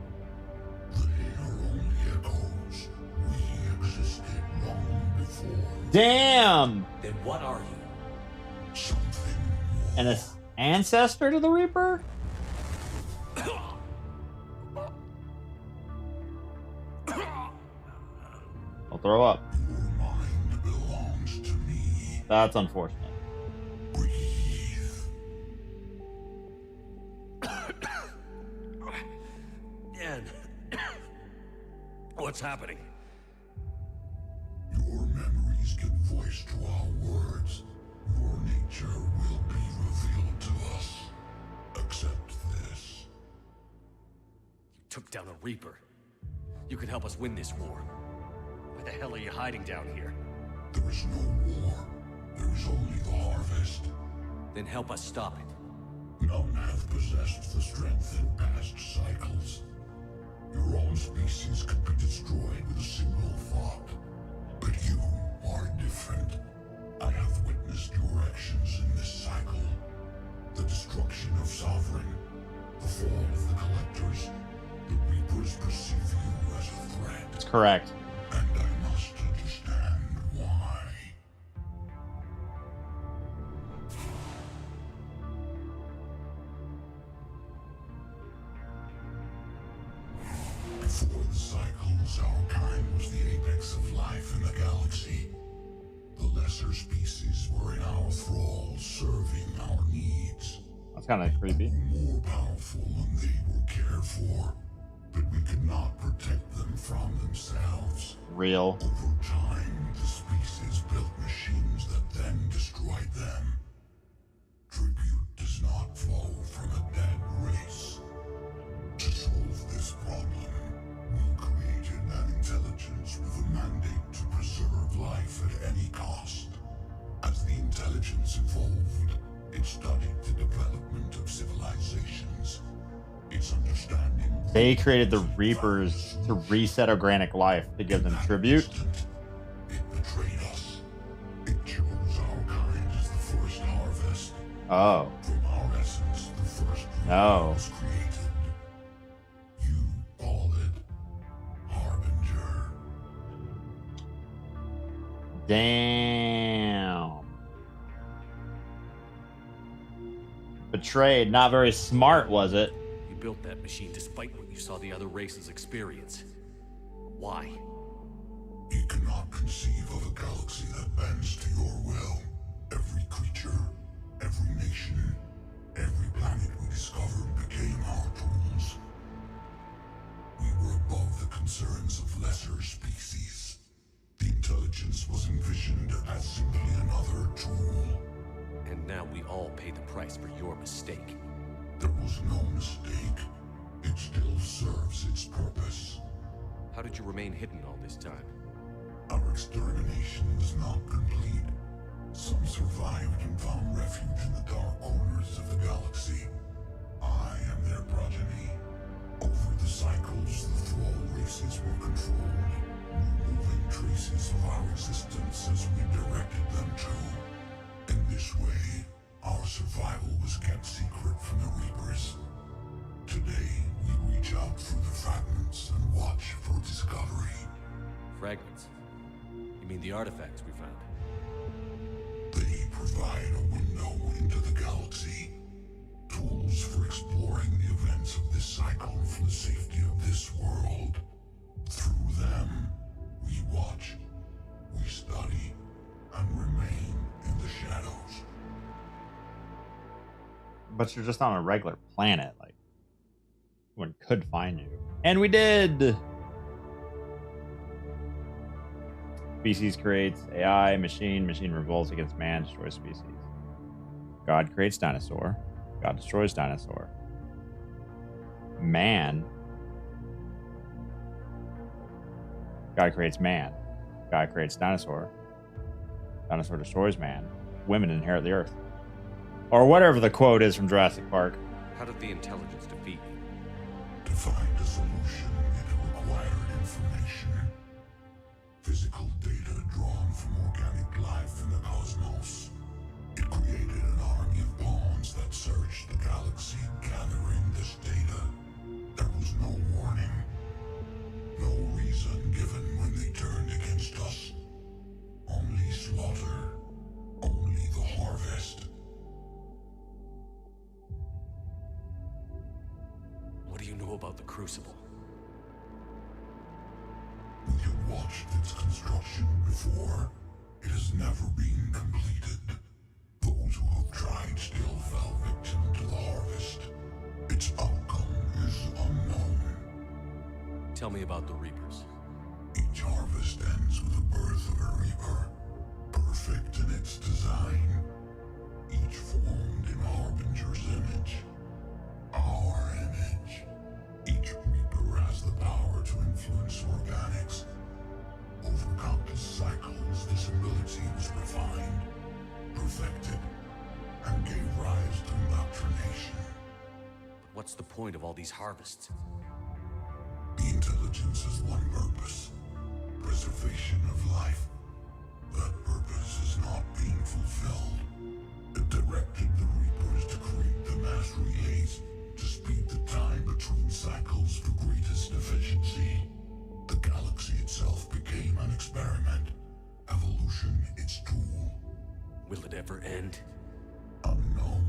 They are only echoes. We existed long before. Damn! Then what are you? Something An ancestor to the Reaper? I'll throw up. Your mind belongs to me. That's unfortunate. Dan. What's happening? Your memories give voice to our words. Your nature will be revealed to us. Accept this. You took down a Reaper. You could help us win this war. Why the hell are you hiding down here? There is no war. There is only the harvest. Then help us stop it. None have possessed the strength in past cycles. Your own species could be destroyed with a single thought. But you are different. I have witnessed your actions in this cycle. The destruction of Sovereign, the fall of the Collectors. The Reapers perceive you as a threat. That's correct. And I must understand why. Before the cycles, our kind was the apex of life in the galaxy. The lesser species were in our thrall, serving our needs. That's kind of creepy. More powerful than they were cared for, but we could not protect them from themselves. Real. Over time, the species built machines that then destroyed them. Tribute does not flow from a dead race. To solve this problem, we created an intelligence with a mandate to preserve life at any cost. As the intelligence evolved, it studied the development of civilizations. Its understanding. They created the Reapers to reset organic life, to give them tribute. It betrayed us. It chose our kind as the first harvest. Oh. From our essence, the first No. was created. You call it Harbinger. Damn. Betrayed. Not very smart, was it? You built that machine despite what you saw the other races experience. Why? You cannot conceive of a galaxy that bends to your will. Every creature, every nation, every planet we discovered became our tools. We were above the concerns of lesser species. The intelligence was envisioned as simply another tool. And now we all pay the price for your mistake. There was no mistake. It still serves its purpose. How did you remain hidden all this time? Our extermination was not complete. Some survived and found refuge in the dark corners of the galaxy. I am their progeny. Over the cycles, the thrall races were controlled, removing traces of our existence as we directed them to. In this way, our survival was kept secret from the Reapers. Today, we reach out through the fragments and watch for discovery. Fragments? You mean the artifacts we found? They provide a window into the galaxy. Tools for exploring the events of this cycle from the safety of this world. Through them, we watch, we study, and remain in the shadows. But you're just on a regular planet. Like, one could find you. And we did! Species creates AI, machine revolts against man, destroys species. God creates dinosaur. God destroys dinosaur. Man. God creates man. God creates dinosaur. Dinosaur destroys man. women inherit the earth. Or whatever the quote is from Jurassic Park. How did the intelligence defeat you? To find a solution, it required information. Physical data drawn from organic life in the cosmos. It created an army of pawns that searched the galaxy, gathering this data. There was no warning. No reason given when they turned against us. Only slaughter. Only the harvest. What do you know about the Crucible? We have watched its construction before. It has never been completed. Those who have tried still fell victim to the harvest. Its outcome is unknown. Tell me about the Reapers. Each harvest ends with the birth of a Reaper. Perfect in its design. Each formed in Harbinger's image. Our image. Each Reaper has the power to influence organics. Over countless cycles, this ability was refined, perfected, and gave rise to indoctrination. But what's the point of all these harvests? The intelligence has one purpose. Preservation of life. That purpose is not being fulfilled. It directed the Reapers to create the mass relays to speed the time between cycles for greatest efficiency. The galaxy itself became an experiment. Evolution its tool. Will it ever end? Unknown.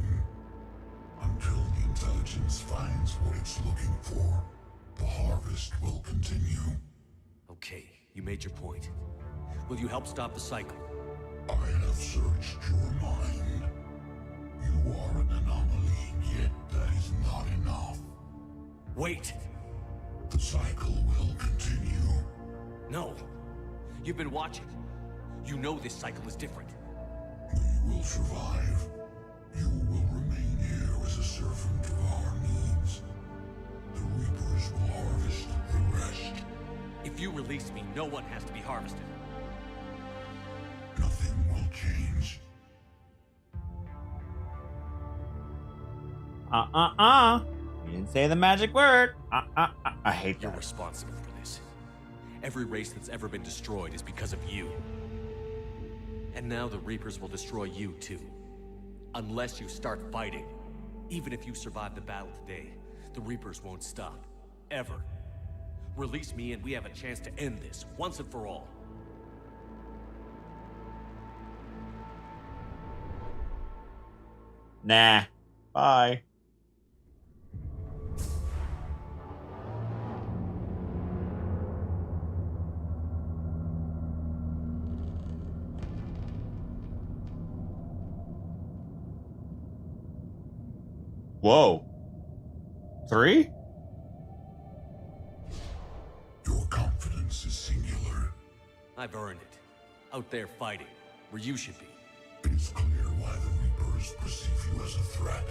Until the intelligence finds what it's looking for, the harvest will continue. Okay, you made your point. Will you help stop the cycle? I have searched your mind. You are an anomaly, yet that is not enough. Wait! The cycle will continue. No! You've been watching. You know this cycle is different. We will survive. You will remain here as a servant of our needs. The Reapers will harvest the rest. If you release me, no one has to be harvested. Nothing will change. You didn't say the magic word. I hate You're that. responsible for this. Every race that's ever been destroyed is because of you. And now the Reapers will destroy you too. Unless you start fighting. Even if you survive the battle today, the Reapers won't stop. Ever. Release me and we have a chance to end this, once and for all. Nah. Bye. Whoa. 3? Your confidence is singular. I've earned it. Out there fighting, where you should be. It is clear why the Reapers perceive you as a threat.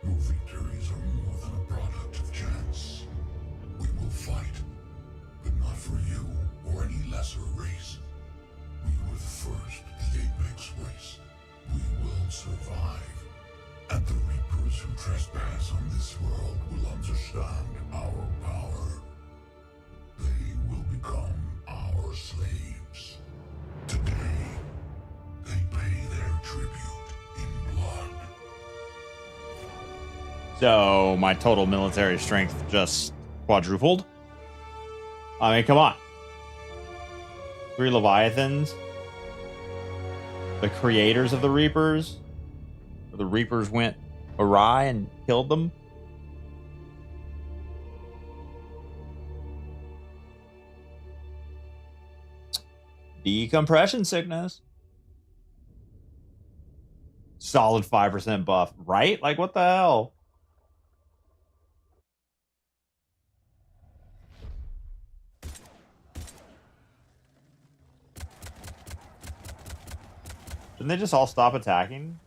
Your victories are more than a product of chance. We will fight, but not for you or any lesser race. We were the first, the apex race. We will survive. And the Reapers who trespass on this world will understand our power. They will become our slaves. Today, they pay their tribute in blood. So my total military strength just quadrupled. I mean, come on. 3 Leviathans. The creators of the Reapers. The Reapers went awry and killed them. Decompression sickness. Solid 5% buff, right? Like, what the hell? Didn't they just all stop attacking?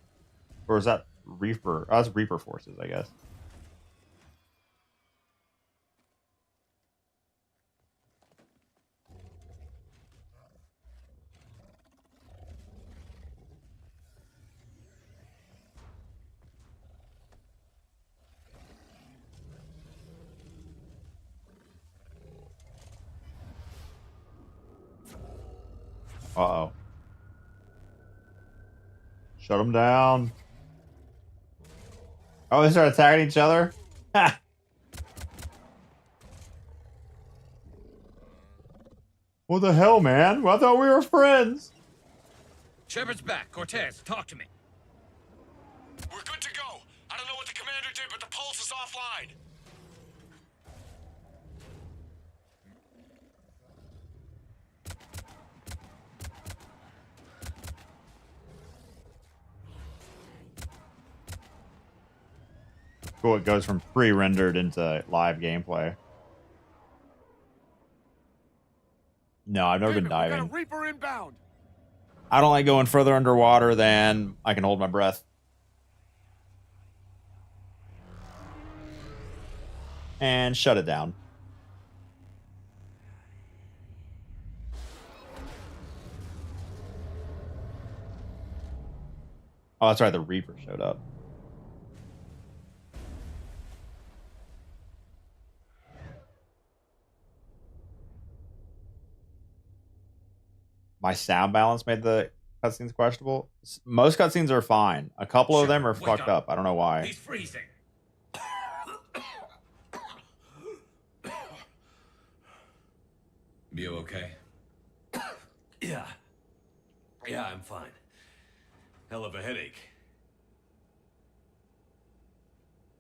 Or is that Reaper? Oh, that's Reaper forces, I guess. Uh-oh. Shut them down. Oh, they start attacking each other? Ha! What the hell, man? Well, I thought we were friends. Shepard's back. Cortez, talk to me. We're good to go. I don't know what the commander did, but the pulse is offline. Cool, it goes from pre-rendered into live gameplay. No, I've never been diving. We got a Reaper inbound. I don't like going further underwater than I can hold my breath. And shut it down. Oh, that's right, the Reaper showed up. My sound balance made the cutscenes questionable. Most cutscenes are fine. A couple of them are fucked up. I don't know why. He's freezing. You okay? Yeah. Yeah, I'm fine. Hell of a headache.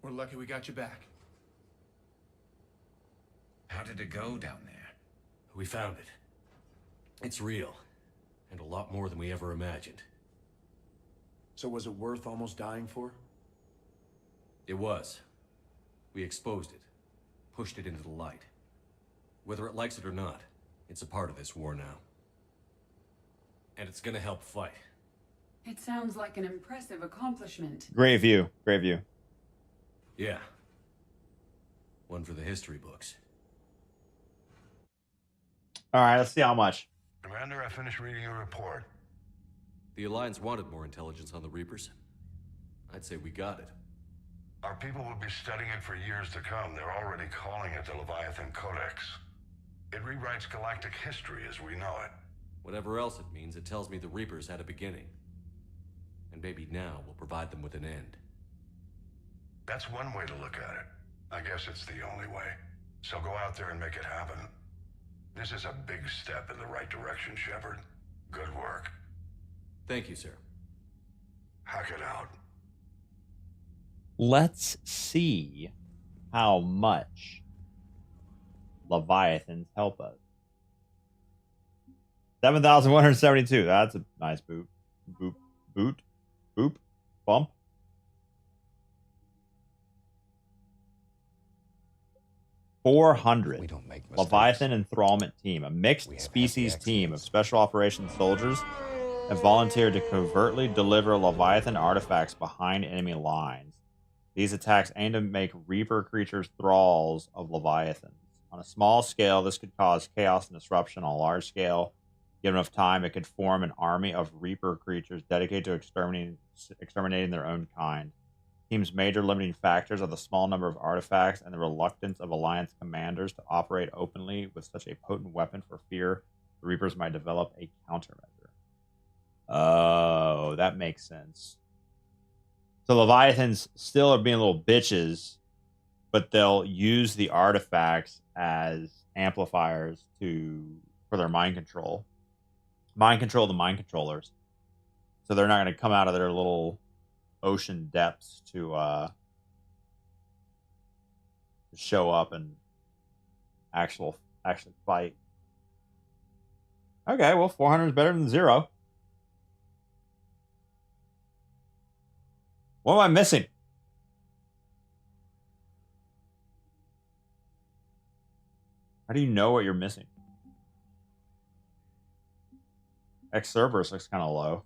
We're lucky we got you back. How did it go down there? We found it. It's real. And a lot more than we ever imagined. So was it worth almost dying for? It was. We exposed it. Pushed it into the light. Whether it likes it or not, it's a part of this war now. And it's gonna help fight. It sounds like an impressive accomplishment. Great view. Great view. Yeah. One for the history books. All right, let's see how much. Commander, I finished reading your report. The Alliance wanted more intelligence on the Reapers. I'd say we got it. Our people will be studying it for years to come. They're already calling it the Leviathan Codex. It rewrites galactic history as we know it. Whatever else it means, it tells me the Reapers had a beginning. And maybe now we'll provide them with an end. That's one way to look at it. I guess it's the only way. So go out there and make it happen. This is a big step in the right direction, Shepard. Good work. Thank you, sir. Hack it out. Let's see how much Leviathans help us. 7,172. That's a nice boot. Boop. Boot. Boop. Bump. $400. We don't make mistakes. Leviathan Enthrallment Team, a mixed species team of special operations soldiers, have volunteered to covertly deliver Leviathan artifacts behind enemy lines. These attacks aim to make Reaper creatures thralls of Leviathans. On a small scale, this could cause chaos and disruption. On a large scale, given enough time, it could form an army of Reaper creatures dedicated to exterminating their own kind. Team's major limiting factors are the small number of artifacts and the reluctance of Alliance commanders to operate openly with such a potent weapon for fear the Reapers might develop a countermeasure. Oh, that makes sense. So Leviathans still are being little bitches, but they'll use the artifacts as amplifiers for their mind control. Mind control the mind controllers. So they're not going to come out of their little ocean depths to show up and actually fight. Okay, well, 400 is better than 0. What am I missing? How do you know what you're missing? X Cerberus looks kind of low.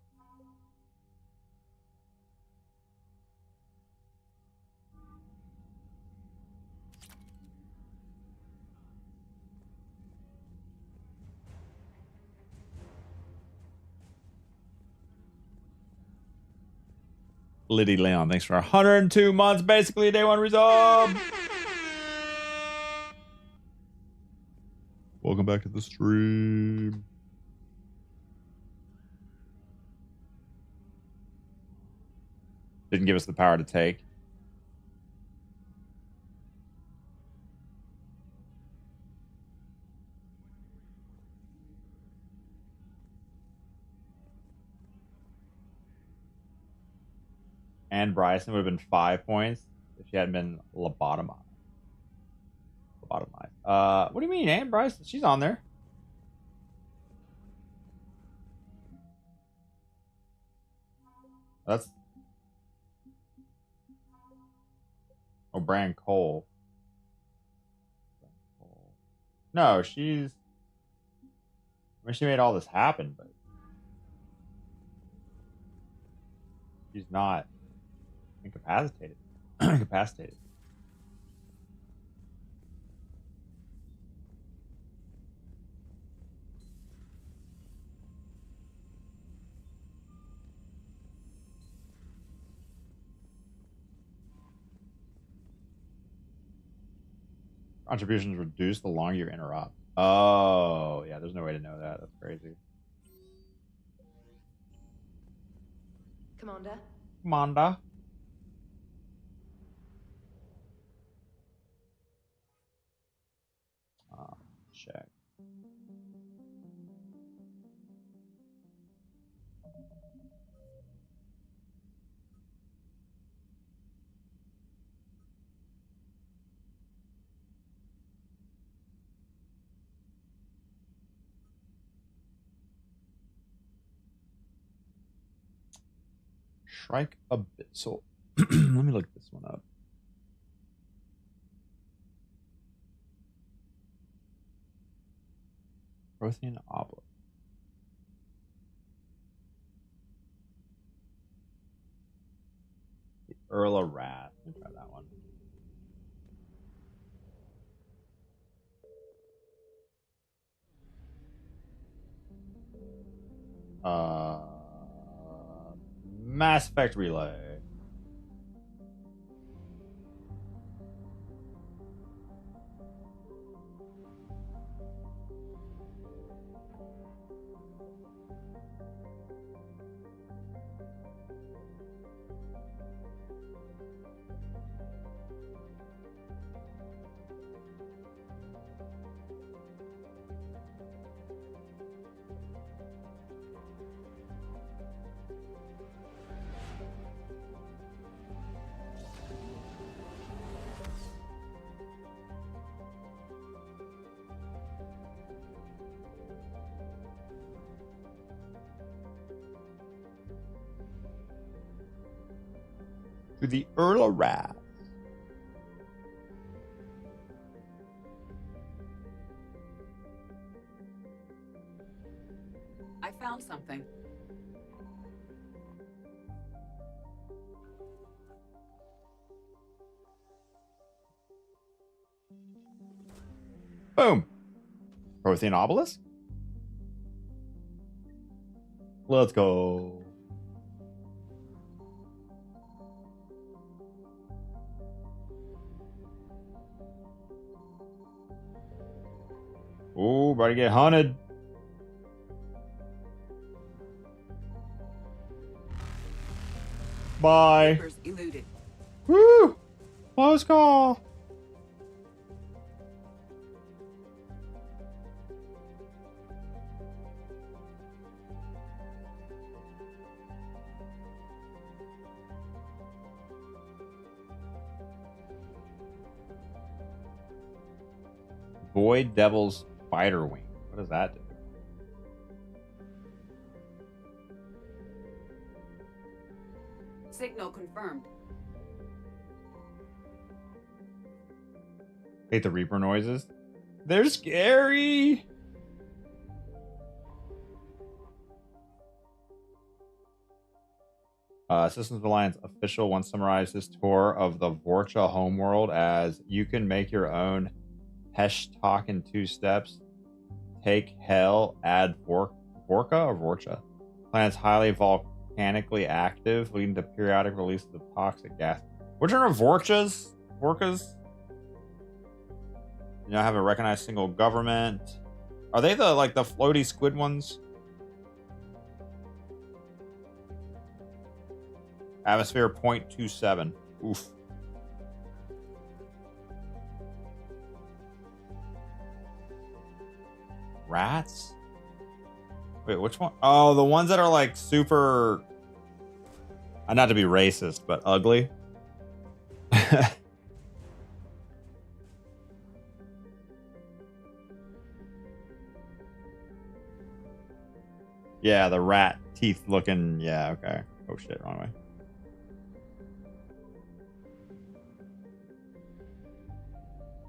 Liddy Leon, thanks for 102 months, basically a day one resub. Welcome back to the stream. Didn't give us the power to take. And Bryson would have been 5 points if she hadn't been lobotomized. What do you mean, Anne Bryson? She's on there. That's Bran Cole. No, she's. I mean, she made all this happen, but she's not incapacitated. Incapacitated. Contributions reduced the longer you interrupt. Oh, yeah, there's no way to know that. That's crazy. Commander? Commander? Check. Shrike Abyssal. Let me look this one up. Prothean Obelisk. The Earl of Wrath. Let me try that one. Mass Effect Relay. To the Earl of Wrath. I found something. Boom. Prothean Obelisk. Let's go. Ooh, about to get hunted. Bye. Reapers eluded. Woo! Close call. Void Devil's Spider Wing. What does that do? Signal confirmed. Hate the Reaper noises. They're scary. Systems Alliance official once summarized this tour of the Vorcha homeworld as you can make your own Hesh talk in 2 steps. Take hell, add Vorka or Vorcha. Planet's highly volcanically active, leading to periodic releases of toxic gas. Which are Vorchas? Vorkas? You know, have a recognized single government. Are they the the floaty squid ones? Atmosphere 0.27. Oof. Rats? Wait, which one? Oh, the ones that are like super... Not to be racist, but ugly. Yeah, the rat teeth looking. Yeah, okay. Oh shit, wrong way.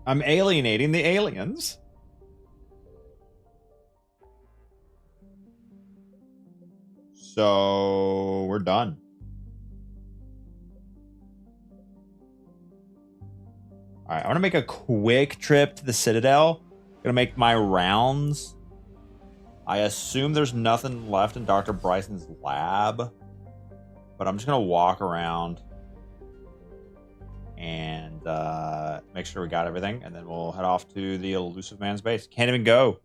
I'm alienating the aliens. So we're done. All right, I want to make a quick trip to the Citadel. Gonna make my rounds. I assume there's nothing left in Dr. Bryson's lab, but I'm just gonna walk around and make sure we got everything, and then we'll head off to the elusive man's base. Can't even go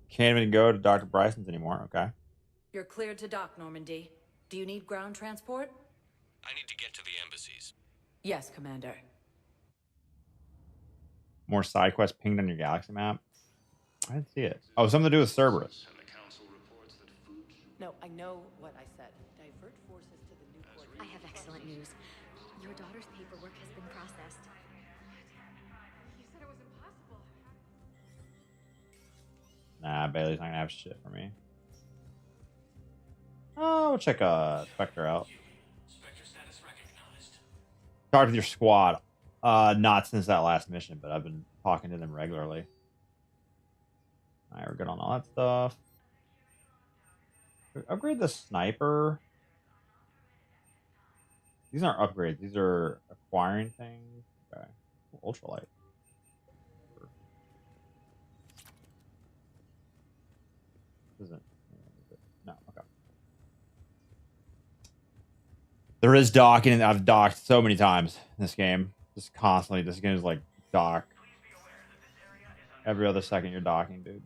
to Dr. Bryson's anymore. Okay. You're cleared to dock, Normandy. Do you need ground transport? I need to get to the embassies. Yes, Commander. More side quests pinged on your galaxy map. I didn't see it. Oh, something to do with Cerberus. No, I know what I said. Divert forces to the new port. I have excellent news. Your daughter's paperwork has been processed. You said it was impossible. Nah, Bailey's not gonna have shit for me. Oh, we'll check Spectre out. Talk with your squad. Not since that last mission, but I've been talking to them regularly. Alright, we're good on all that stuff. Upgrade the sniper. These aren't upgrades. These are acquiring things. Okay. Ultralight. Isn't. No, okay. There is docking, and I've docked so many times in this game. Just constantly. This game is like dock. Every other second you're docking, dude.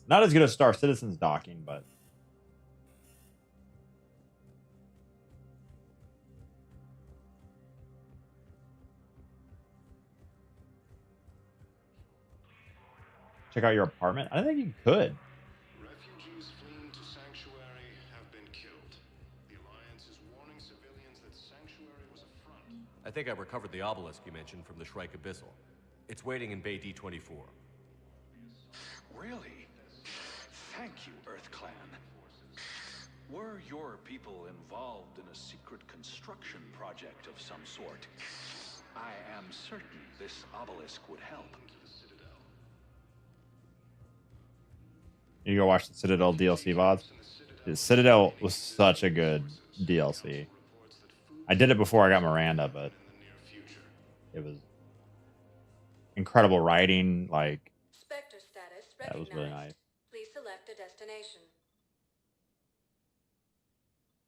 Not as good as Star Citizen's docking, but check out your apartment. I don't think you could. Refugees fleeing to Sanctuary have been killed. The Alliance is warning civilians that Sanctuary was a front. I think I recovered the obelisk you mentioned from the Shrike Abyssal. It's waiting in Bay D-24. Really? Thank you, Earth Clan. Were your people involved in a secret construction project of some sort? I am certain this obelisk would help. You go watch the Citadel DLC VODs. The Citadel was such a good DLC. I did it before I got Miranda, but it was incredible writing. Like, Spectre status that was really nice. Please select a destination.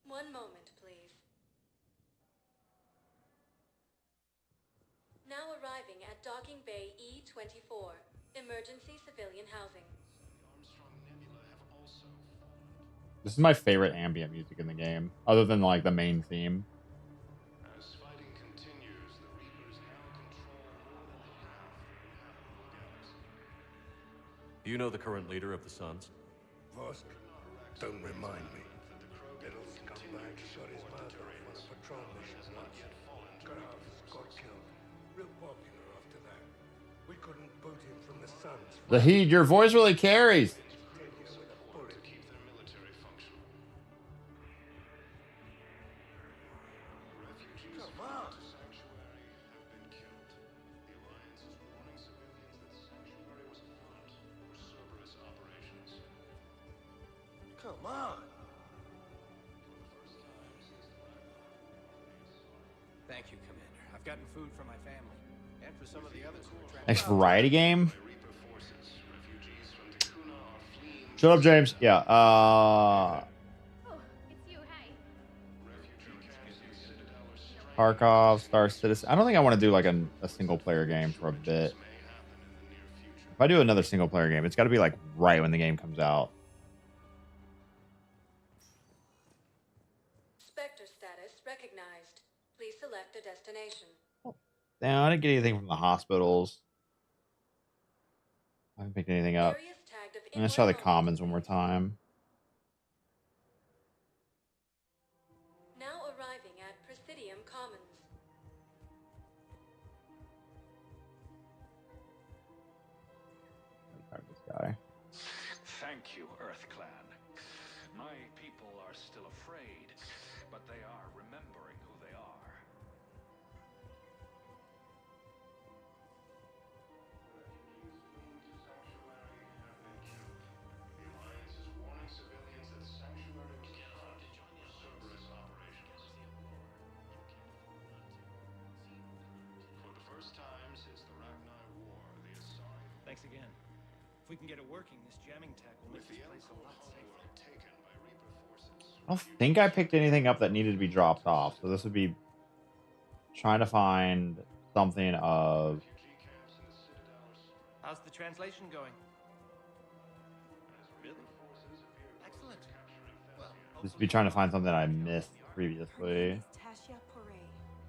One moment, please. Now arriving at Docking Bay E-24, emergency civilian housing. This is my favorite ambient music in the game, other than like the main theme. As fighting continues, the Reapers now control more than half the galaxy. Do you know the current leader of the Suns? Vosk, don't remind me. It'll come back, shot his mouth off on a patrol mission once. Garhav's got killed. Real popular after that. We couldn't boot him from the Suns. The Heat, your voice really carries. Come on! Thank you, Commander. I've gotten food for my family. And for some of the others who are trapped. Next variety game. Shut up, James. Yeah. Oh, it's you. Hey. Tarkov, Star Citizen. I don't think I want to do like a single player game for a bit. If I do another single player game, it's got to be like right when the game comes out. Spectre status recognized. Please select a destination. Damn, I didn't get anything from the hospitals. I haven't picked anything up. Let's try the commons one more time. Now arriving at Presidium Commons. This guy. Thank you, Earth Clan. My people are still afraid, but they are remembering who they are. Thanks again. If we can get it working, this jamming tech will make this place a lot safer. I don't think I picked anything up that needed to be dropped off. So this would be trying to find something of... How's the translation going? Really? Excellent. Well, This would be trying to find something I missed previously. I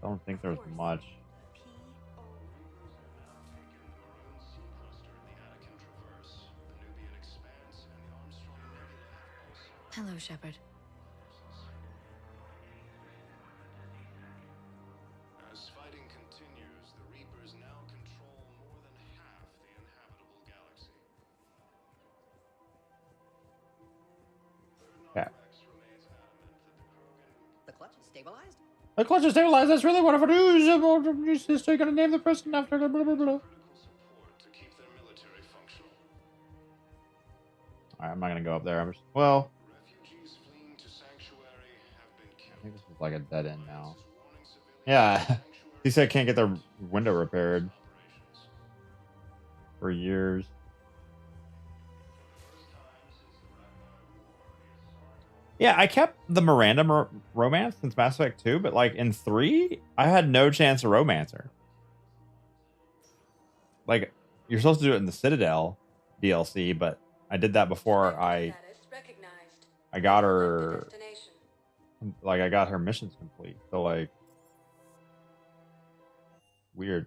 don't think there was much. Hello, Shepard. As fighting continues, the Reapers now control more than half the inhabitable galaxy. Yeah. The clutch is stabilized? The clutch is stabilized. That's really what I do. So you gotta name the person after blah blah blah. Alright, I'm not gonna go up there. I'm just, well, I think this is like a dead end now. Yeah, he said can't get their window repaired for years. Yeah, I kept the Miranda romance since Mass Effect 2, but like in 3, I had no chance to romance her. Like, you're supposed to do it in the Citadel DLC, but I did that before I got her, like, I got her missions complete. So, like, weird.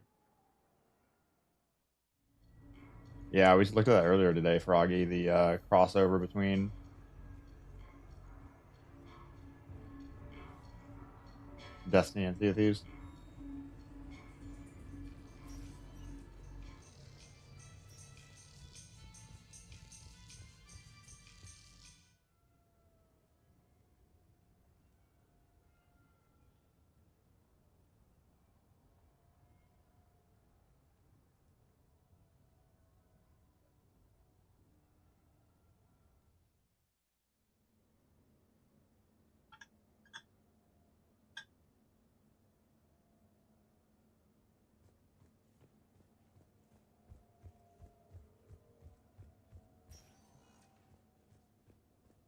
Yeah, we just looked at that earlier today, Froggy, the crossover between Destiny and Sea of Thieves.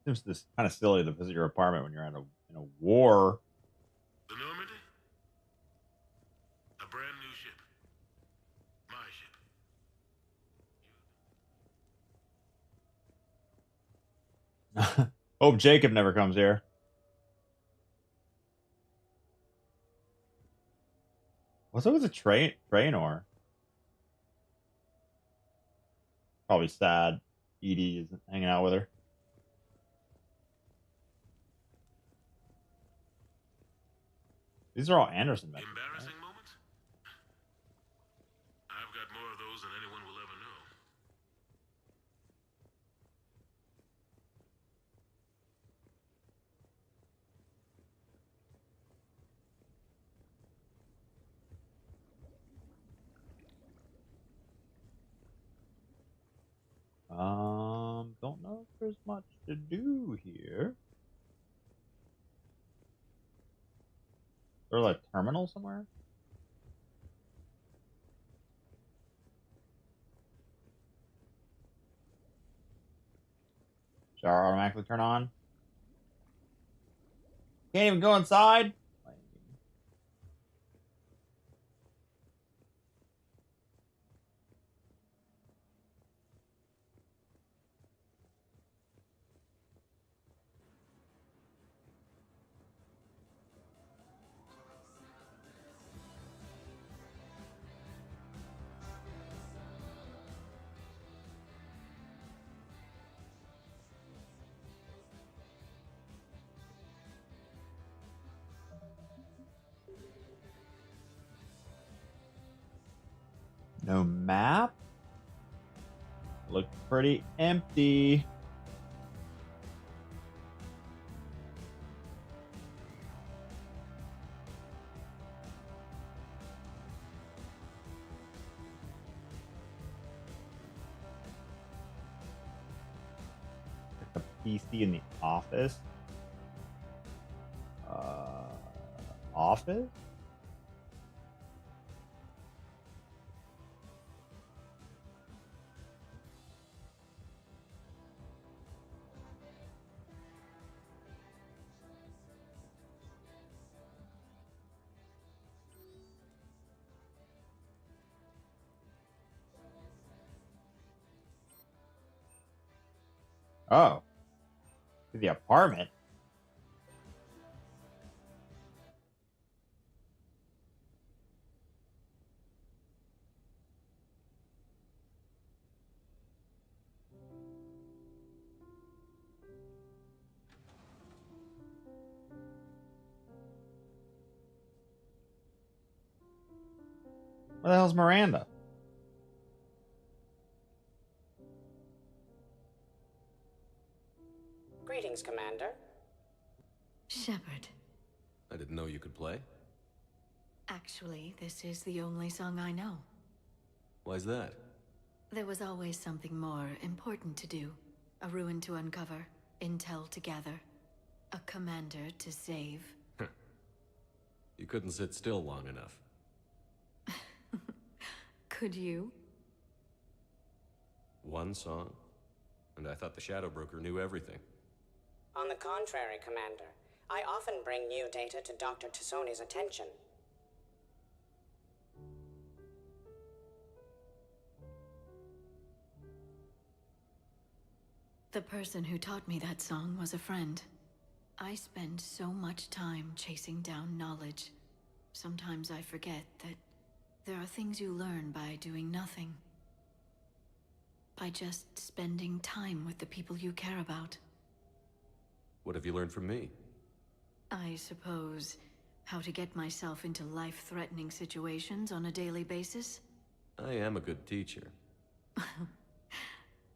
Seems this kind of silly to visit your apartment when you're in a war. The Normandy? A brand new ship. My ship. Hope Jacob never comes here. What's up with the Trainor? Probably sad Edie isn't hanging out with her. These are all Anderson men. Embarrassing moments? I've got more of those than anyone will ever know. Don't know if there's much to do here. Is there like a terminal somewhere? Shower automatically turn on. Can't even go inside. No map? Looked pretty empty. PC in the office. Office? Oh. The apartment. Where the hell's Miranda? Greetings, Commander. Shepard. I didn't know you could play. Actually, this is the only song I know. Why's that? There was always something more important to do. A ruin to uncover, intel to gather, a commander to save. You couldn't sit still long enough. Could you? One song? And I thought the Shadow Broker knew everything. On the contrary, Commander. I often bring new data to Dr. Tassoni's attention. The person who taught me that song was a friend. I spend so much time chasing down knowledge. Sometimes I forget that there are things you learn by doing nothing. By just spending time with the people you care about. What have you learned from me? I suppose how to get myself into life-threatening situations on a daily basis. I am a good teacher.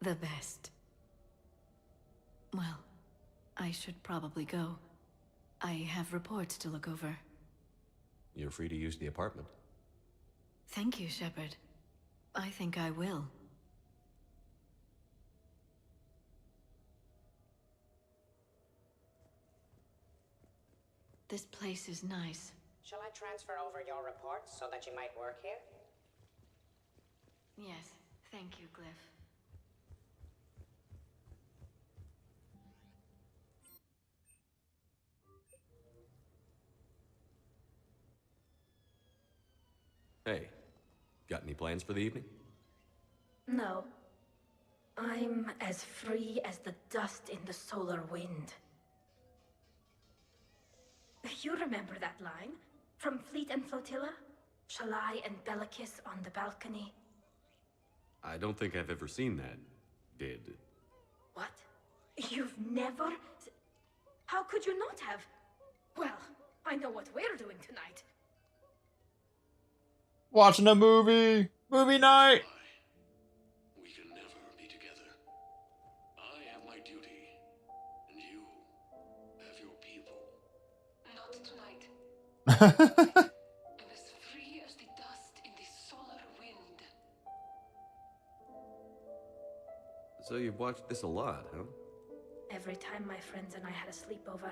The best. Well, I should probably go. I have reports to look over. You're free to use the apartment. Thank you, Shepard. I think I will. This place is nice. Shall I transfer over your reports so that you might work here? Yes, thank you, Glyph. Hey, got any plans for the evening? No. I'm as free as the dust in the solar wind. You remember that line? From Fleet and Flotilla? Shalai and Bellicus on the balcony? I don't think I've ever seen that. Did. What? You've never... How could you not have? Well, I know what we're doing tonight. Watching a movie. Movie night. We can never be together. I have my duty, and you have your people. Not tonight. I'm as free as the dust in the solar wind. So you've watched this a lot, huh? Every time my friends and I had a sleepover.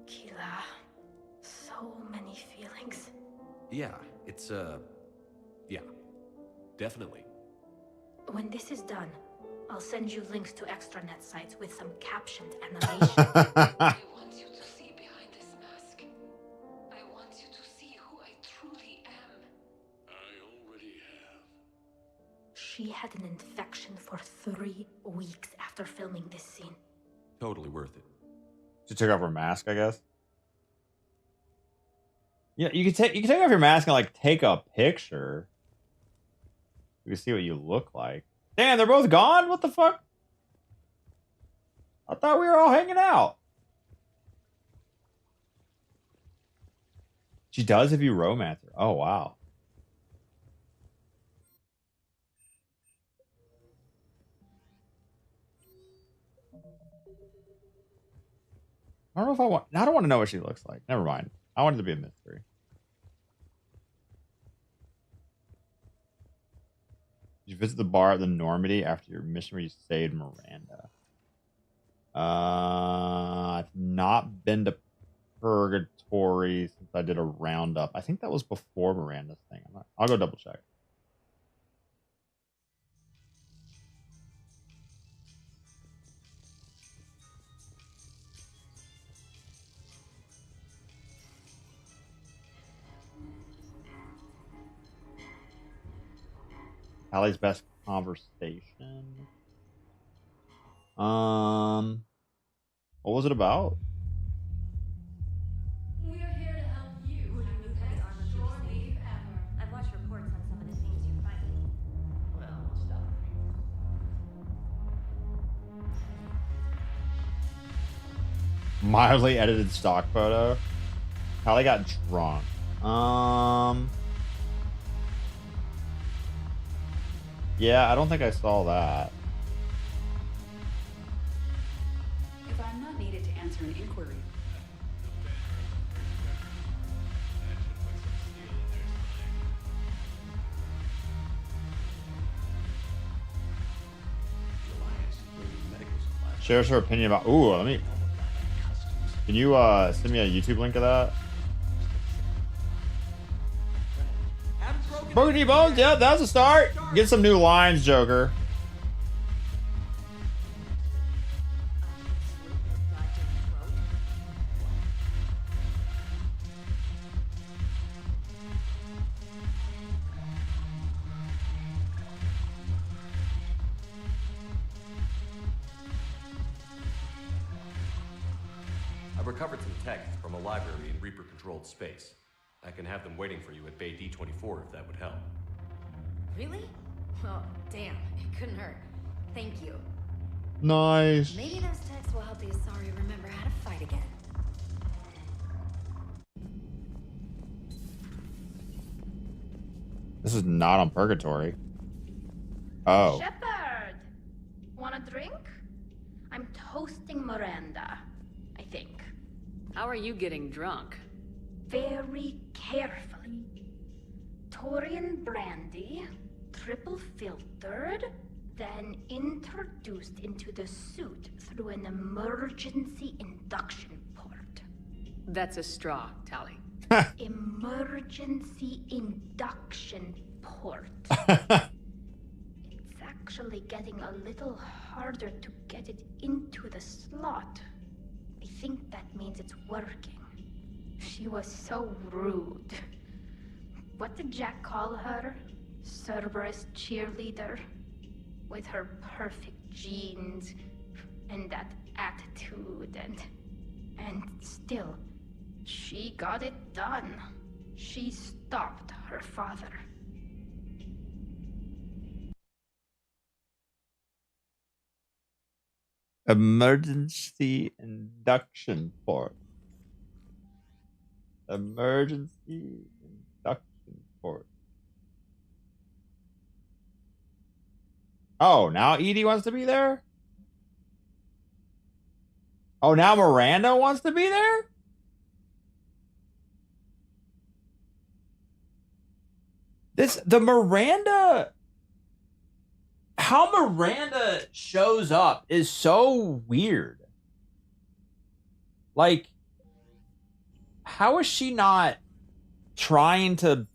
Kila. So many feelings. Yeah, it's, yeah. Definitely. When this is done, I'll send you links to extranet sites with some captioned animation. I want you to see behind this mask. I want you to see who I truly am. I already have. She had an infection for 3 weeks after filming this scene. Totally worth it. She took off her mask, I guess. Yeah, you can take off your mask and like take a picture. You can see what you look like. Damn, they're both gone? What the fuck? I thought we were all hanging out. She does if you romance her. Oh wow. I don't know if I want. I don't want to know what she looks like. Never mind. I want it to be a mystery. Did you visit the bar at the Normandy after your mission where you saved Miranda? I've not been to Purgatory since I did a roundup. I think that was before Miranda's thing. I'll go double check. Allie's best conversation. What was it about? We're here to help you. Will you heavy armor through ever? I've watched reports on some of the things you're finding. Well, stop. Mildly edited stock photo. Callie got drunk. Yeah, I don't think I saw that. If I'm not needed to answer an inquiry, Shares her opinion about. Ooh, let me. Can you send me a YouTube link of that? Broken knee bones. Yeah, that's a start. Get some new lines, Joker. I've recovered some texts from a library in Reaper-controlled space. I can have them waiting for you at Bay D-24 if that would help. Really? Well, damn, it couldn't hurt. Thank you. Nice. Maybe those texts will help the Asari remember how to fight again. This is not on Purgatory. Oh. Shepard! Want a drink? I'm toasting Miranda, I think. How are you getting drunk? Very carefully. Torian brandy, triple filtered, then introduced into the suit through an emergency induction port. That's a straw, Tally. Emergency induction port. It's actually getting a little harder to get it into the slot. I think that means it's working. She was so rude. What did Jack call her? Cerberus cheerleader? With her perfect genes and that attitude and still, she got it done. She stopped her father. Emergency induction port. Emergency induction port. Oh, now Edie wants to be there? Oh, now Miranda wants to be there? The Miranda, how Miranda shows up is so weird. Like, how is she not trying to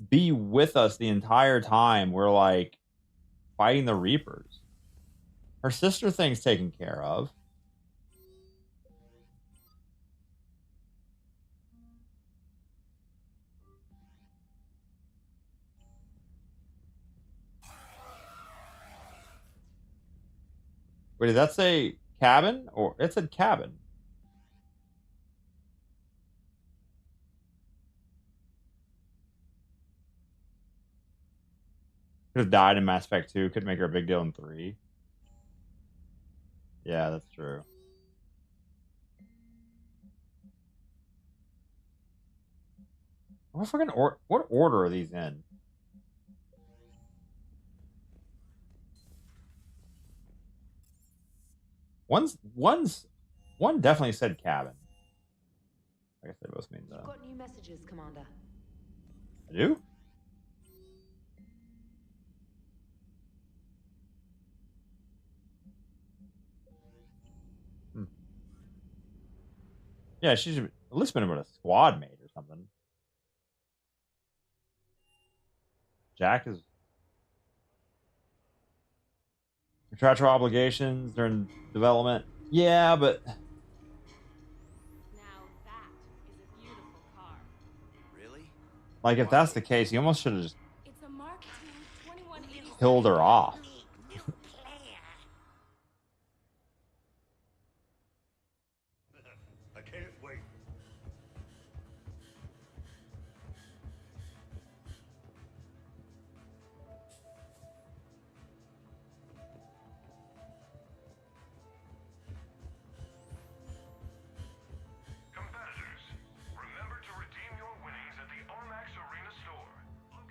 be with us the entire time we're like fighting the Reapers? Her sister thing's taken care of. Wait, did that say cabin? Or it said cabin. Could have died in Mass Effect 2. Could make her a big deal in 3. Yeah, that's true. What fucking what order are these in? One definitely said cabin. I guess they both mean You've got new messages, Commander. I do? Yeah, she should at least been with a squad mate or something. Jack is contractual obligations during development. Yeah, but Now that is a beautiful car. Really? like if that's the case, he almost should have just It's a Mark II 2180. killed her off. I can't wait.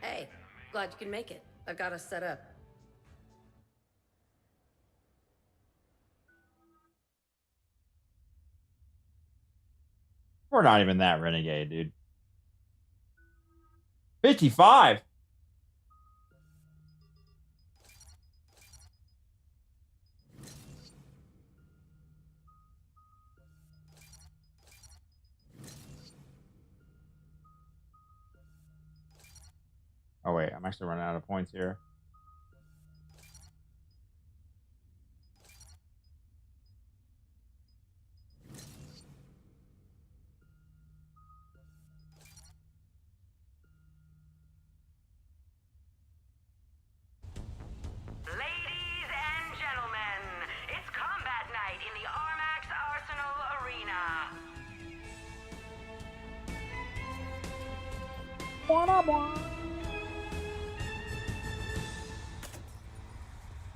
Hey, glad you can make it. I've got us set up. We're not even that renegade, dude. 55. Oh wait, I'm actually running out of points here. Ladies and gentlemen, it's combat night in the Armax Arsenal Arena.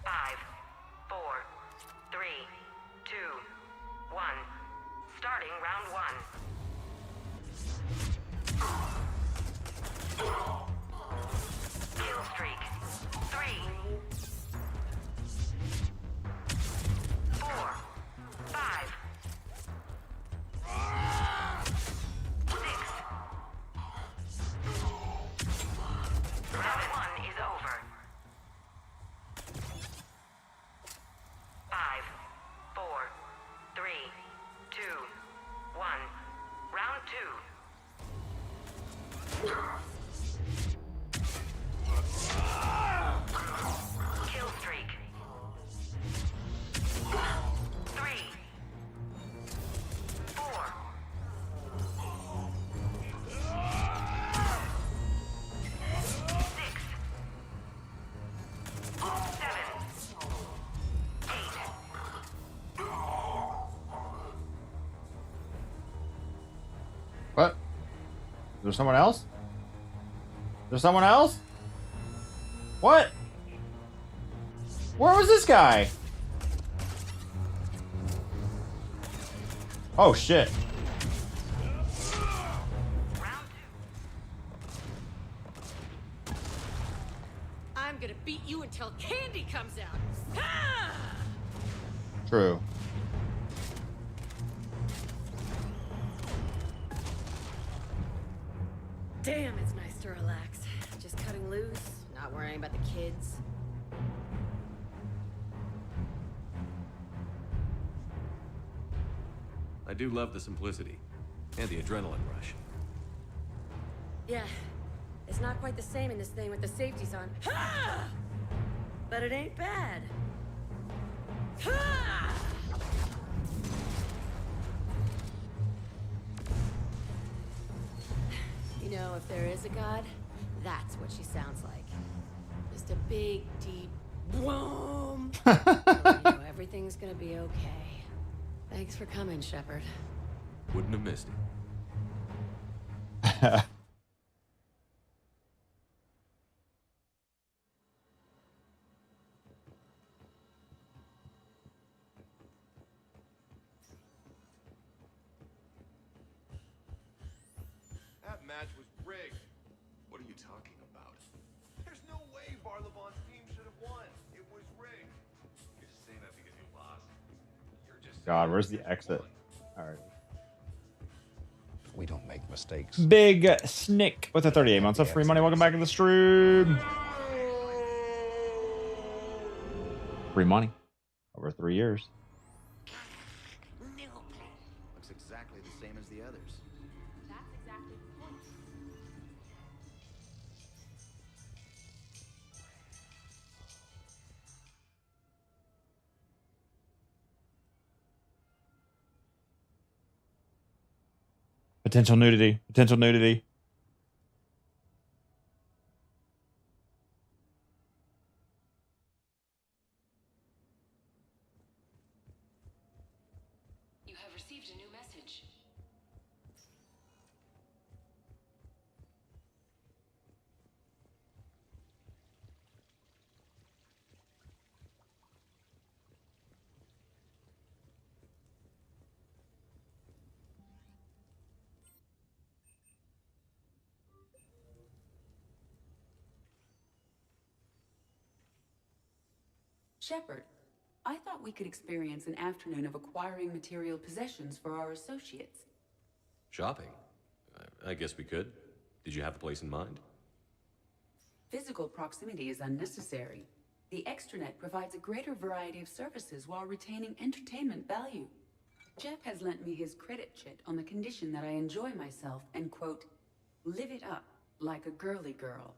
Five, four, three, two, one. Starting round one. Kill streak. 3, 4, 5, 6. Round one is over. 5, 4, 3, 2, 1. Round two. Kill streak. 3, 4. 6, 7, 8. What? Is there someone else? There's someone else? What? Where was this guy? Oh shit. I'm gonna beat you until candy comes out. Ha! True. Damn, it's nice to relax. Just cutting loose, not worrying about the kids. I do love the simplicity and the adrenaline rush. Yeah, it's not quite the same in this thing with the safeties on. Ha! But it ain't bad. Ha! You know, if there is a god, that's what she sounds like. Just a big, deep boom. You know, everything's gonna be okay. Thanks for coming, Shepard. Wouldn't have missed it. That match was rigged. What are you talking about? There's no way Barlevon's team should have won. It was rigged. You're just saying that because you lost. You're God, where's the exit? All right. We don't make mistakes. Big Snick with a 38 months of free money. Welcome back to the stream. Free money over 3 years. Looks exactly the same as the others. That's exactly the point. Potential nudity. Potential nudity. You have received a new message. Shepard, I thought we could experience an afternoon of acquiring material possessions for our associates. Shopping? I guess we could. Did you have a place in mind? Physical proximity is unnecessary. The extranet provides a greater variety of services while retaining entertainment value. Jeff has lent me his credit chit on the condition that I enjoy myself and, quote, live it up like a girly girl.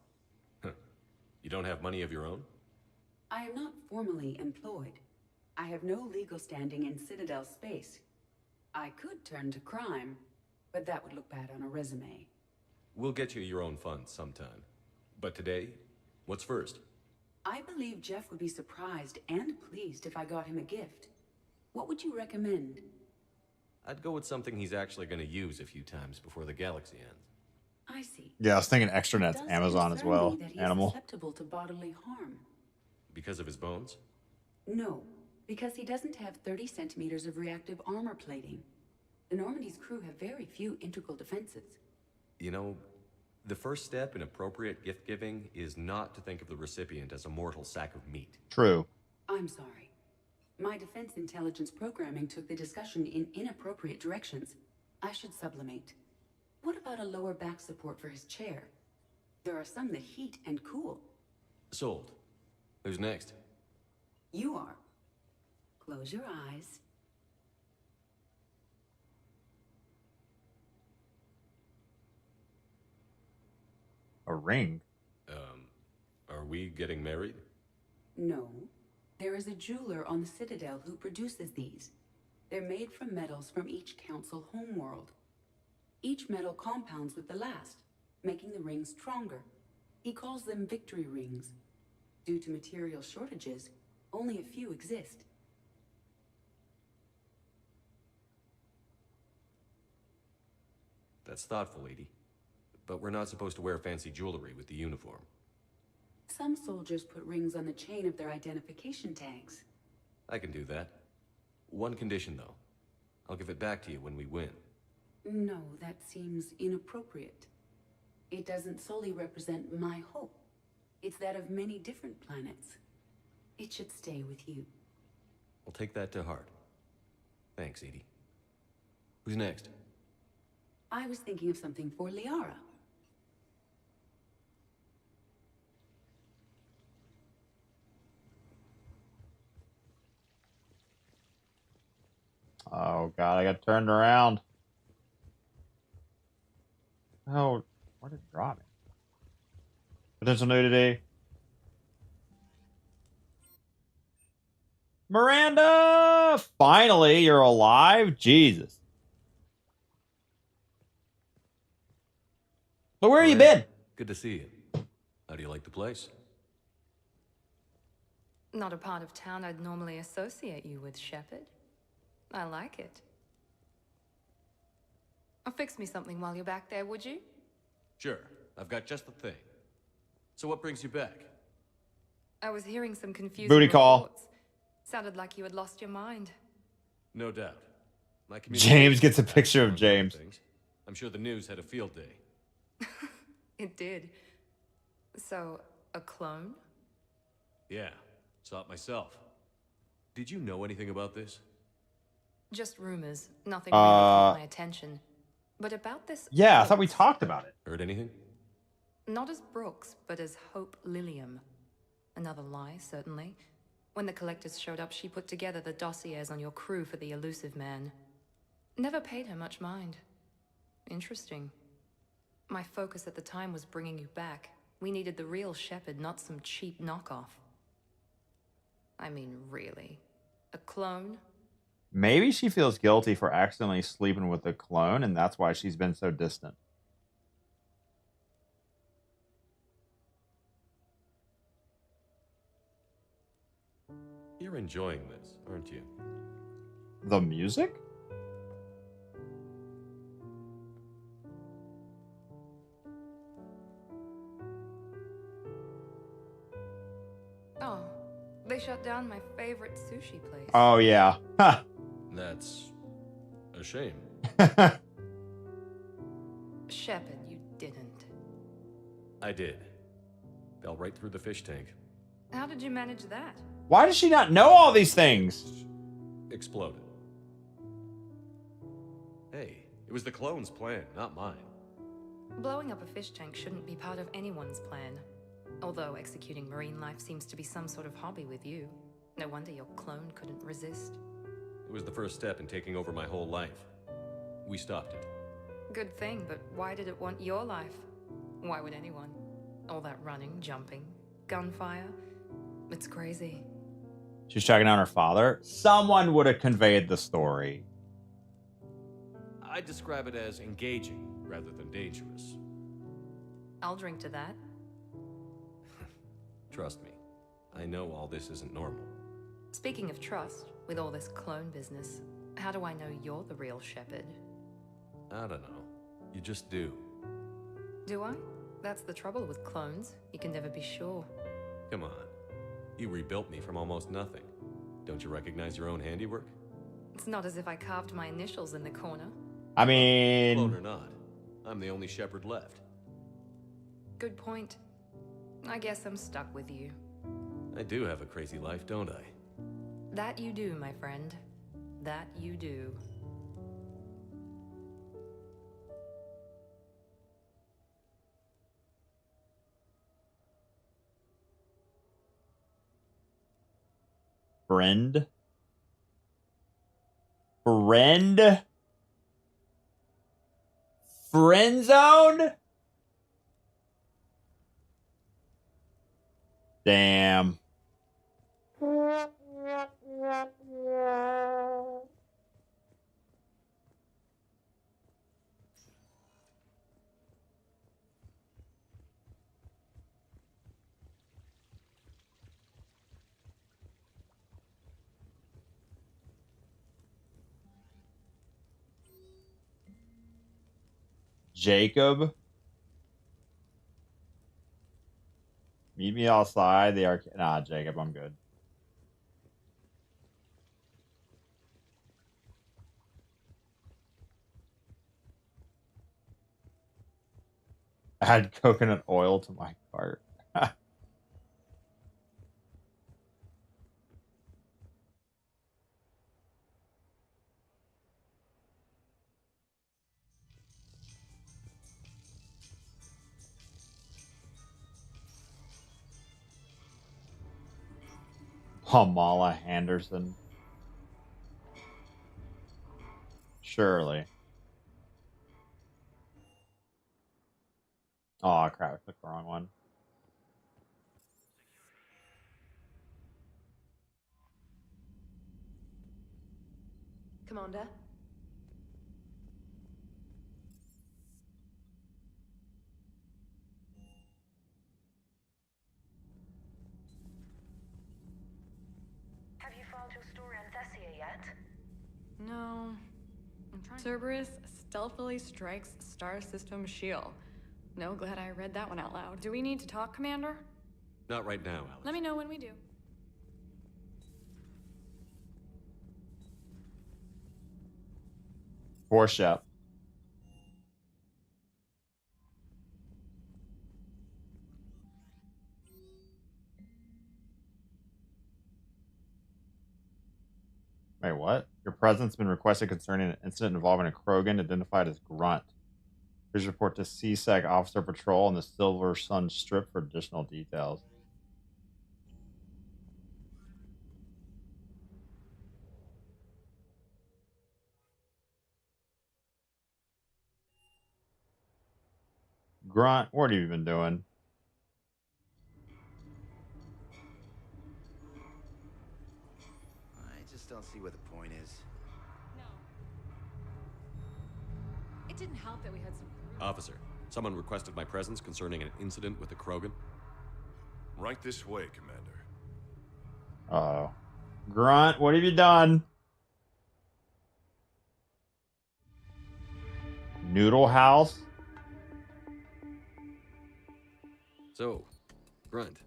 You don't have money of your own? I am not formally employed. I have no legal standing in Citadel space. I could turn to crime, but that would look bad on a resume. We'll get you your own funds sometime. But today, what's first? I believe Jeff would be surprised and pleased if I got him a gift. What would you recommend? I'd go with something he's actually going to use a few times before the galaxy ends. I see. Yeah, I was thinking It extranet's does Amazon as concern well. me that he is Animal. susceptible to bodily harm. Because of his bones? No, because he doesn't have 30 centimeters of reactive armor plating. The Normandy's crew have very few integral defenses. You know, the first step in appropriate gift giving is not to think of the recipient as a mortal sack of meat. True. I'm sorry. My defense intelligence programming took the discussion in inappropriate directions. I should sublimate. What about a lower back support for his chair? There are some that heat and cool. Sold. Who's next? You are. Close your eyes. A ring. Are we getting married? No. There is a jeweler on the Citadel who produces these. They're made from metals from each council homeworld. Each metal compounds with the last, making the rings stronger. He calls them victory rings. Due to material shortages, only a few exist. That's thoughtful, Edie. But we're not supposed to wear fancy jewelry with the uniform. Some soldiers put rings on the chain of their identification tags. I can do that. One condition, though. I'll give it back to you when we win. No, that seems inappropriate. It doesn't solely represent my hope. It's that of many different planets. It should stay with you. I'll take that to heart. Thanks, Edie. Who's next? I was thinking of something for Liara. Oh god, I got turned around. Oh, where did it drop me? Potential nudity. Miranda! Finally, you're alive? Jesus. But where you been? Good to see you. How do you like the place? Not a part of town I'd normally associate you with, Shepard. I like it. Fix me something while you're back there, would you? Sure. I've got just the thing. So what brings you back? I was hearing some confusing Booty call. reports. Sounded like you had lost your mind. No doubt. My James gets a picture of James. I'm sure the news had a field day. It did. So, a clone? Yeah, saw it myself. Did you know anything about this? Just rumors. Nothing really caught my attention. But about this... Yeah, I thought we talked about it. Heard anything? Not as Brooks, but as Hope Lilium. Another lie, certainly. When the collectors showed up, she put together the dossiers on your crew for the elusive man. Never paid her much mind. Interesting. My focus at the time was bringing you back. We needed the real Shepherd, not some cheap knockoff. I mean, really? A clone? Maybe she feels guilty for accidentally sleeping with the clone, and that's why she's been so distant. You're enjoying this, aren't you? The music? Oh, they shut down my favorite sushi place. Oh, yeah. That's a shame. Shepherd, you didn't. I did. Fell right through the fish tank. How did you manage that? Why does she not know all these things? Exploded. Hey, it was the clone's plan, not mine. Blowing up a fish tank shouldn't be part of anyone's plan. Although executing marine life seems to be some sort of hobby with you. No wonder your clone couldn't resist. It was the first step in taking over my whole life. We stopped it. Good thing, but why did it want your life? Why would anyone? All that running, jumping, gunfire. It's crazy. She's tracking down her father. Someone would have conveyed the story. I'd describe it as engaging rather than dangerous. I'll drink to that. Trust me, I know all this isn't normal. Speaking of trust, with all this clone business, how do I know you're the real Shepherd? I don't know. You just do. Do I? That's the trouble with clones. You can never be sure. Come on. You rebuilt me from almost nothing. Don't you recognize your own handiwork? It's not as if I carved my initials in the corner. I mean... Clone or not, I'm the only Shepherd left. Good point. I guess I'm stuck with you. I do have a crazy life, don't I? That you do, my friend. That you do. Friend? Friend? Friend zone? Damn. Jacob. Meet me outside the arcade. Nah, Jacob, I'm good. Add coconut oil to my cart. Kamala Henderson. Surely. Oh crap, I clicked the wrong one. Commander? Have you filed your story on Thessia yet? No. I'm trying. Cerberus stealthily strikes star system shield. No, glad I read that one out loud. Do we need to talk, Commander? Not right now, Alex. Let me know when we do. Poor Shep. Wait, what? Your presence has been requested concerning an incident involving a Krogan identified as Grunt. Please report to CSEC Officer Patrol on the Silver Sun Strip for additional details. Grunt, what have you been doing? I just don't see what the point is. It didn't help that we had some. Officer, someone requested my presence concerning an incident with a Krogan. Right this way, Commander. Uh-oh. Grunt, what have you done? Noodle House? So, Grunt,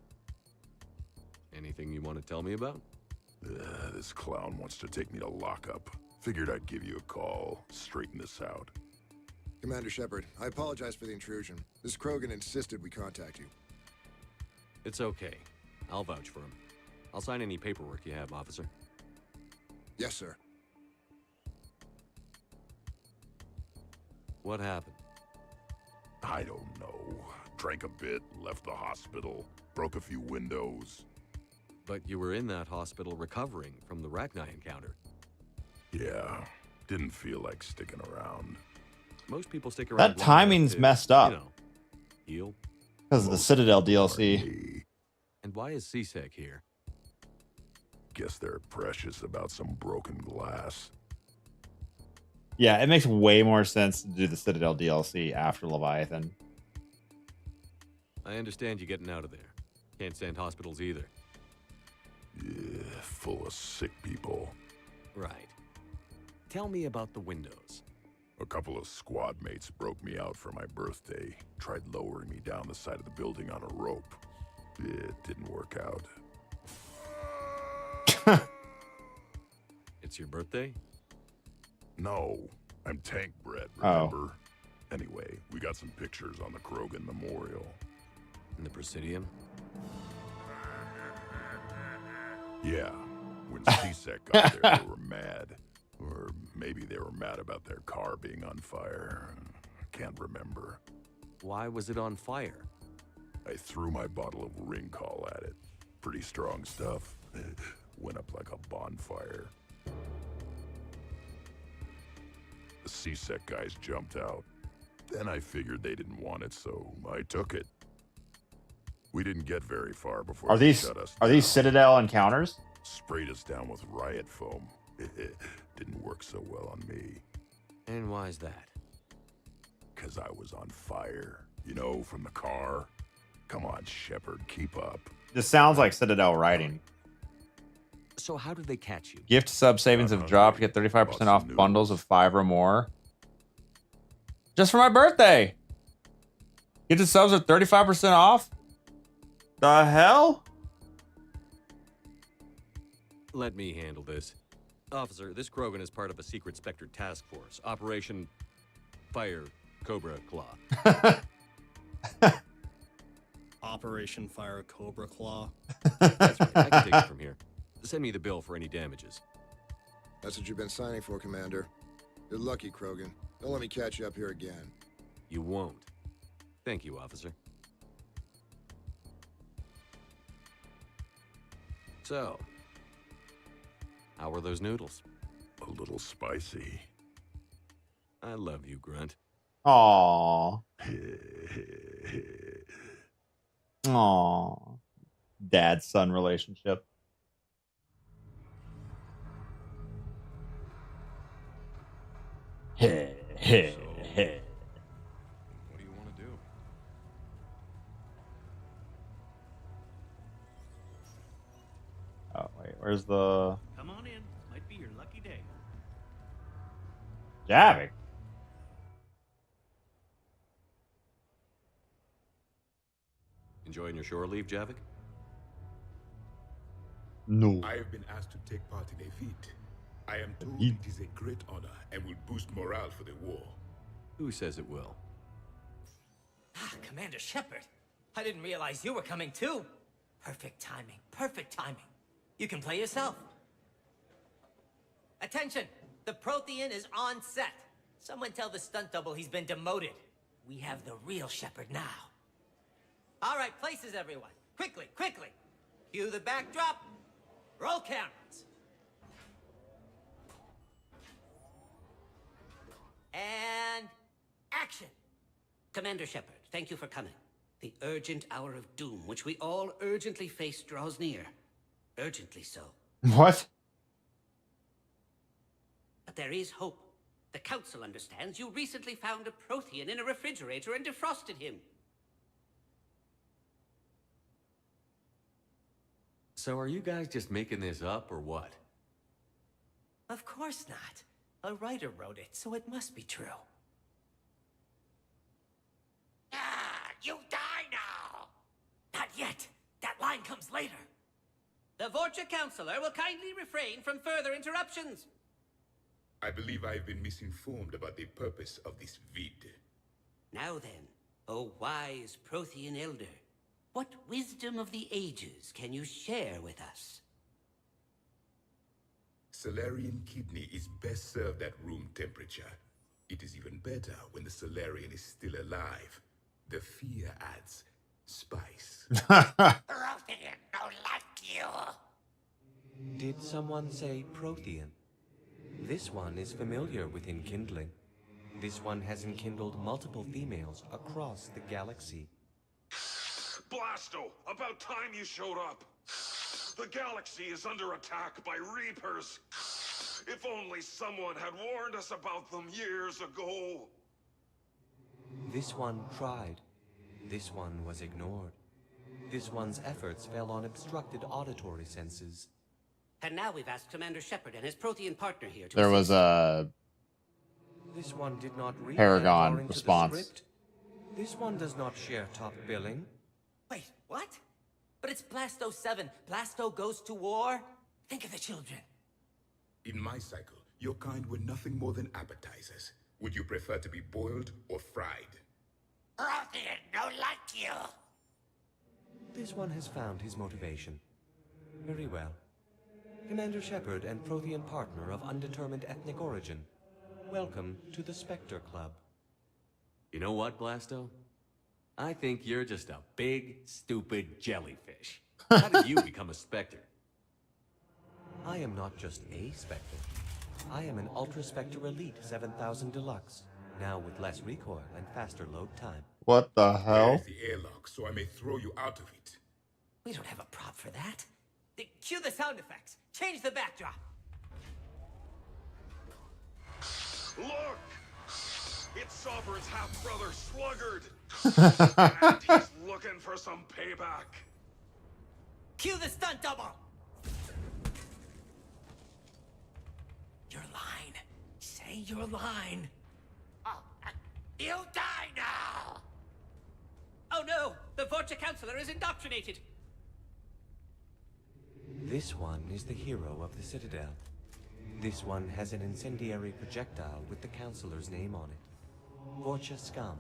anything you want to tell me about? This clown wants to take me to lockup. Figured I'd give you a call, straighten this out. Commander Shepard, I apologize for the intrusion. This Krogan insisted we contact you. It's okay. I'll vouch for him. I'll sign any paperwork you have, officer. Yes, sir. What happened? I don't know. Drank a bit, left the hospital, broke a few windows. But you were in that hospital recovering from the Rachni encounter. Yeah, didn't feel like sticking around. Most people stick around. That timing's messed up. You know, heal. Because of the Citadel DLC. And why is CSEC here? Guess they're precious about some broken glass. Yeah, it makes way more sense to do the Citadel DLC after Leviathan. I understand you getting out of there. Can't stand hospitals either. Yeah, full of sick people. Right. Tell me about the windows. A couple of squad mates broke me out for my birthday. Tried lowering me down the side of the building on a rope. It didn't work out. It's your birthday? No, I'm tank bred, remember? Anyway, we got some pictures on the Krogan Memorial. In the Presidium? Yeah, when CSEC got there, they were mad. Or maybe they were mad about their car being on fire. Can't remember. Why was it on fire? I threw my bottle of ring call at it. Pretty strong stuff. Went up like a bonfire. The CSEC guys jumped out. Then I figured they didn't want it, so I took it. We didn't get very far before they shut us down. Are these Citadel encounters? Sprayed us down with riot foam. Didn't work so well on me. And why's that? 'Cause I was on fire. You know, from the car. Come on, Shepard, keep up. This sounds like Citadel writing. So how did they catch you? Gift sub savings have dropped. Get 35% off bundles of 5 or more. Just for my birthday. Get the subs at 35% off? The hell? Let me handle this. Officer, this Krogan is part of a secret Spectre task force. Operation Fire Cobra Claw. Operation Fire Cobra Claw. That's right. I can take it from here. Send me the bill for any damages. That's what you've been signing for, Commander. You're lucky, Krogan. Don't let me catch you up here again. You won't. Thank you, officer. So, how were those noodles? A little spicy. I love you, Grunt. Aww. Aww. Dad-son relationship. Hey, hey, hey. What do you want to do? Oh, wait, where's the... Come on in. Might be your lucky day. Javik? Enjoying your shore leave, Javik? No. I have been asked to take part in a feat. I am told feat? it is a great honor and will boost morale for the war. Who says it will? Ah, Commander Shepard. I didn't realize you were coming too. Perfect timing. Perfect timing. You can play yourself. Attention! The Prothean is on set. Someone tell the stunt double he's been demoted. We have the real Shepard now. All right, places, everyone. Quickly, quickly. Cue the backdrop. Roll cameras. And action. Commander Shepard, thank you for coming. The urgent hour of doom, which we all urgently face, draws near. Urgently so. What? But there is hope. The Council understands you recently found a Prothean in a refrigerator and defrosted him. So are you guys just making this up or what? Of course not. A writer wrote it, so it must be true. You die now! Not yet. That line comes later. The Vorcha Counselor will kindly refrain from further interruptions. I believe I've been misinformed about the purpose of this vid. Now then, O wise Prothean Elder, what wisdom of the ages can you share with us? Salarian kidney is best served at room temperature. It is even better when the Salarian is still alive. The fear adds spice. Prothean don't like you. Did someone say Prothean? This one is familiar with enkindling. This one has enkindled multiple females across the galaxy. Blasto, about time you showed up. The galaxy is under attack by Reapers. If only someone had warned us about them years ago. This one tried. This one was ignored. This one's efforts fell on obstructed auditory senses. And now we've asked Commander Shepard and his Prothean partner here to There was a This one did not read Paragon that far into response. the script. This one does not share top billing. Wait, what? But it's Blasto 7. Blasto goes to war? Think of the children. In my cycle, your kind were nothing more than appetizers. Would you prefer to be boiled or fried? Prothean don't like you. This one has found his motivation. Very well. Commander Shepard and Prothean partner of undetermined ethnic origin. Welcome to the Spectre Club. You know what, Blasto? I think you're just a big, stupid jellyfish. How did you become a Spectre? I am not just a Spectre. I am an Ultra Spectre Elite 7000 Deluxe, now with less recoil and faster load time. What the hell? There's the airlock, so I may throw you out of it. We don't have a prop for that. Cue the sound effects. Change the backdrop. Look! It's Sovereign's half-brother, Sluggard! And he's looking for some payback. Cue the stunt double. Your line. Say your line. You die now! Oh no! The Vorcha Counselor is indoctrinated! This one is the hero of the Citadel. This one has an incendiary projectile with the Counselor's name on it. Vorcha scum,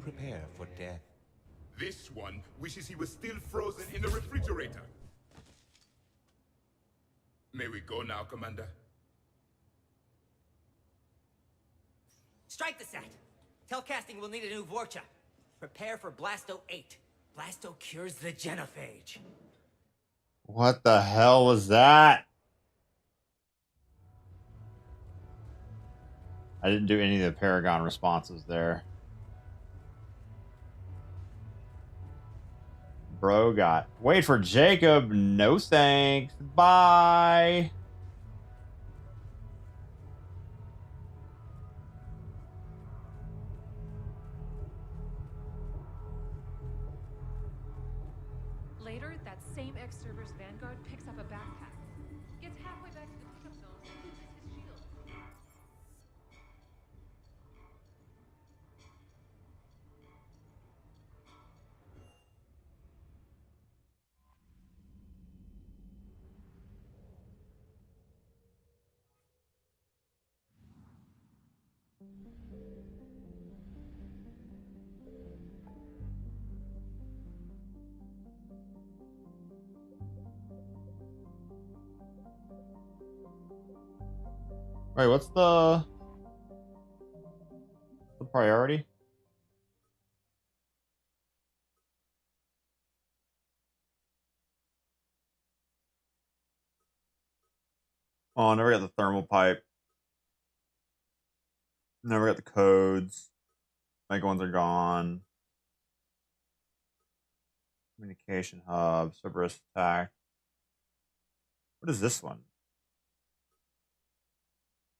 prepare for death. This one wishes he was still frozen in the refrigerator. May we go now, Commander? Strike the set. Tell casting we'll need a new Vorcha. Prepare for Blasto 8. Blasto cures the genophage. What the hell was that? I didn't do any of the Paragon responses there. Bro got... Wait for Jacob. No thanks. Bye. Later, that same ex-server's Vanguard picks up a backpack. Gets halfway back to the pickup zones and loses his shield. Wait, what's the priority? Oh, I never got the thermal pipe. Never got the codes. Mega ones are gone. Communication hub, Cerberus attack. What is this one?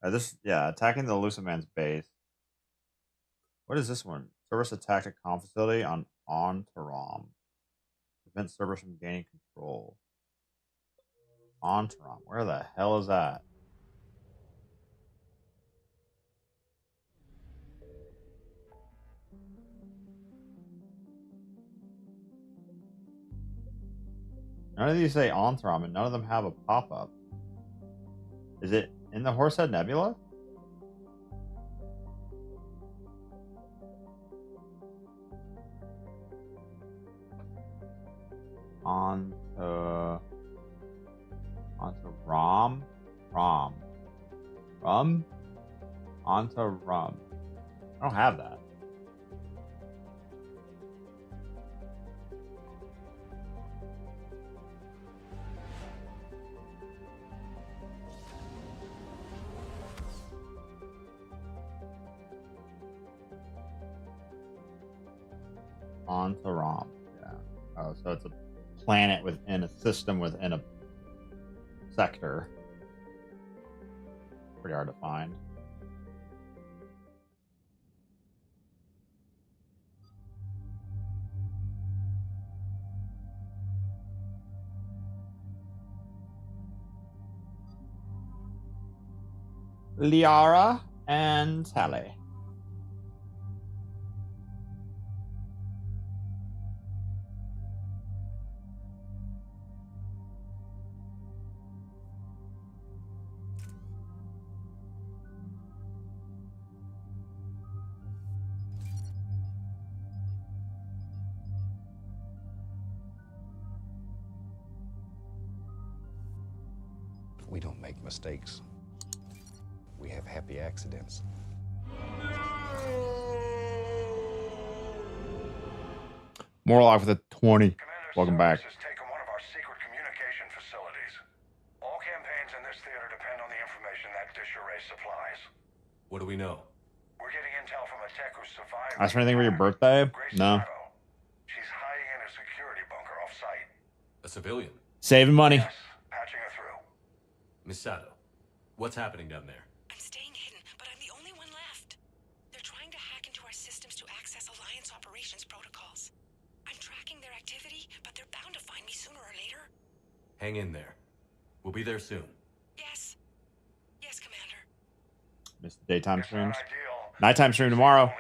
Attacking the elusive man's base. What is this one? Cerberus attacked a comm facility on Taram. Prevent Cerberus from gaining control. On Taram. Where the hell is that? None of these say Ontram, and none of them have a pop-up. Is it in the Horsehead Nebula? Onto Rum? Onto Rum. I don't have that. Onto Rom. Yeah. Oh, so it's a planet within a system within a sector. Pretty hard to find. Liara and Tally. We don't make mistakes. We have happy accidents. More life with a 20. Welcome back. Has taken one of our secret communication facilities. All campaigns in this theater depend on the information that dish array supplies. What do we know? We're getting intel from a tech who survived. Ask for anything for your birthday? No. She's hiding in a security bunker off-site. A civilian? Saving money. Patching her through. Miss Sato, what's happening down there? I'm staying hidden, but I'm the only one left. They're trying to hack into our systems to access Alliance operations protocols. I'm tracking their activity, but they're bound to find me sooner or later. Hang in there. We'll be there soon. Yes. Yes, Commander. Missed the daytime streams. Nighttime stream tomorrow.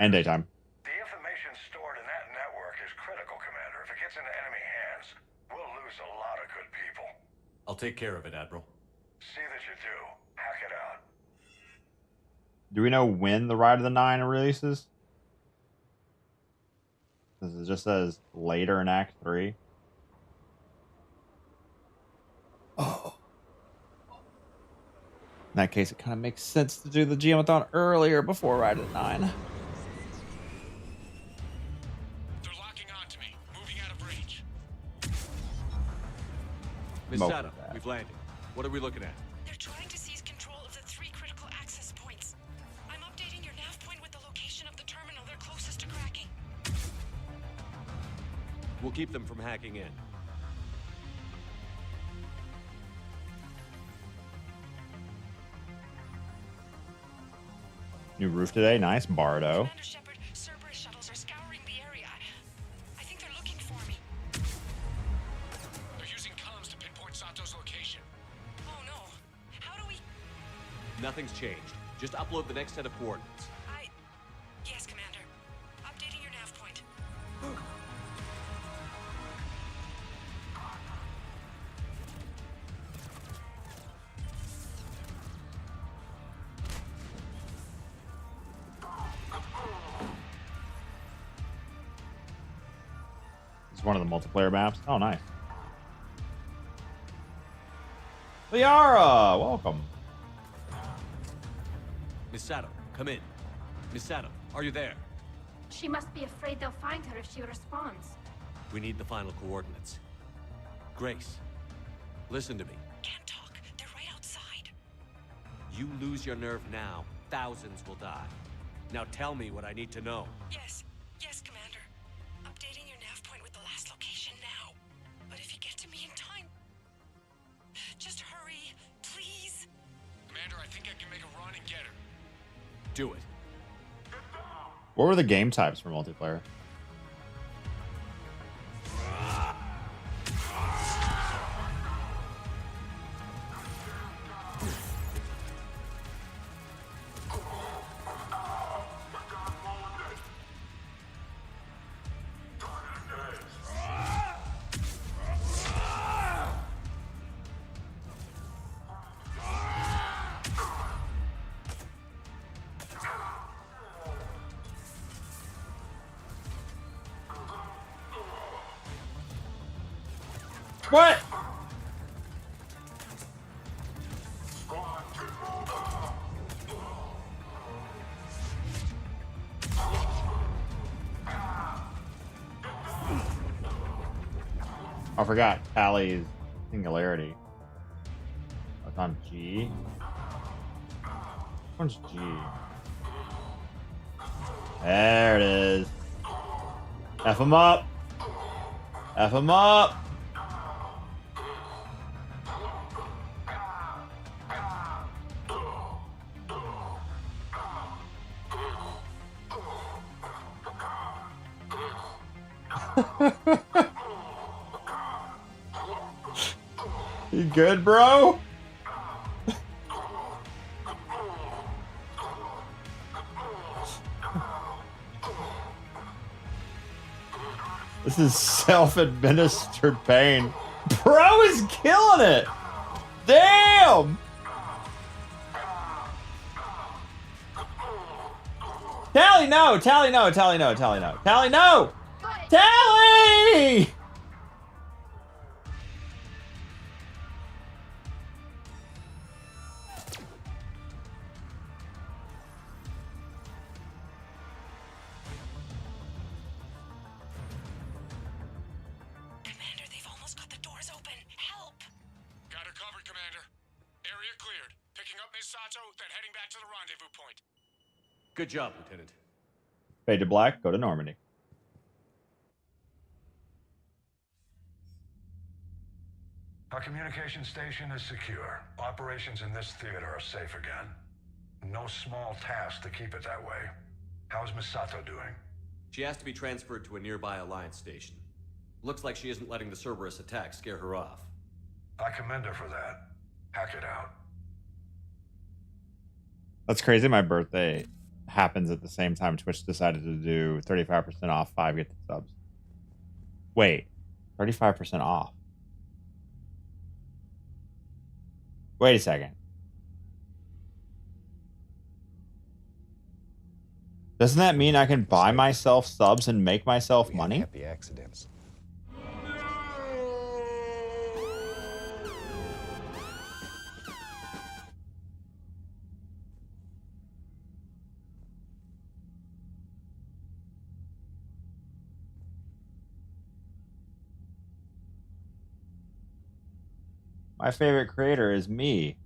And daytime. The information stored in that network is critical, Commander. If it gets into enemy hands, we'll lose a lot of good people. I'll take care of it, Admiral. See that you do. Hack it out. Do we know when the Ride of the Nine releases? Because it just says later in Act 3. Oh. In that case, it kind of makes sense to do the Geomathon earlier before Ride of the Nine. They're locking onto me. Moving out of range. Miss Sato, we've landed. What are we looking at? They're trying to seize control of the 3 critical access points. I'm updating your nav point with the location of the terminal they're closest to cracking. We'll keep them from hacking in. New roof today. Nice. Bardo. Commander Shepard, Cerberus shuttles are scouring the area. I think they're looking for me. They're using comms to pinpoint Sato's location. Oh no. How do we... Nothing's changed. Just upload the next set of coordinates. Yes, Commander. Updating your nav point. It's one of the multiplayer maps. Oh, nice. Liara, welcome. Miss Sato, come in. Miss Sato, are you there? She must be afraid they'll find her if she responds. We need the final coordinates. Grace, listen to me. Can't talk. They're right outside. You lose your nerve now, thousands will die. Now tell me what I need to know. Yes. Yes, Commander. Updating your nav point with the last location now. But if you get to me in time... Just hurry, please. Commander, I think I can make a run and get her. Do it. What were the game types for multiplayer? What? I forgot Tally's singularity. It's on G. Which one's G? There it is. F him up. F him up. You good, bro? This is self-administered pain. Bro is killing it. Damn. Tally, no. Tally, no. Tally, no. Tally, no. Tally, no. Tally! Commander, they've almost got the doors open. Help! Got her covered, Commander. Area cleared. Picking up Miss Sato, then heading back to the rendezvous point. Good job, Lieutenant. Fade to black, go to Normandy. Our communication station is secure. Operations in this theater are safe again. No small task to keep it that way. How's Miss Sato doing? She has to be transferred to a nearby Alliance station. Looks like she isn't letting the Cerberus attack scare her off. I commend her for that. Hack it out. That's crazy. My birthday happens at the same time Twitch decided to do 35% off 5 get the subs. Wait, 35% off. Wait a second. Doesn't that mean I can buy myself subs and make myself money? Happy accidents. My favorite creator is me.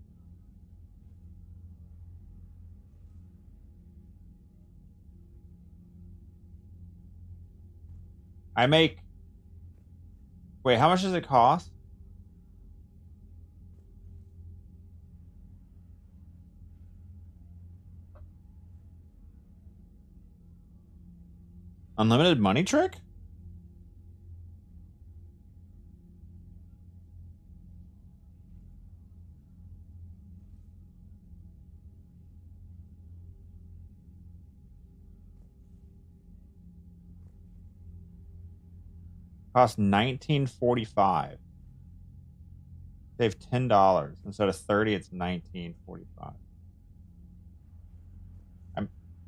I make... Wait, how much does it cost? Unlimited money trick? Cost $19.45. Save $10 instead of $30. It's $19.45.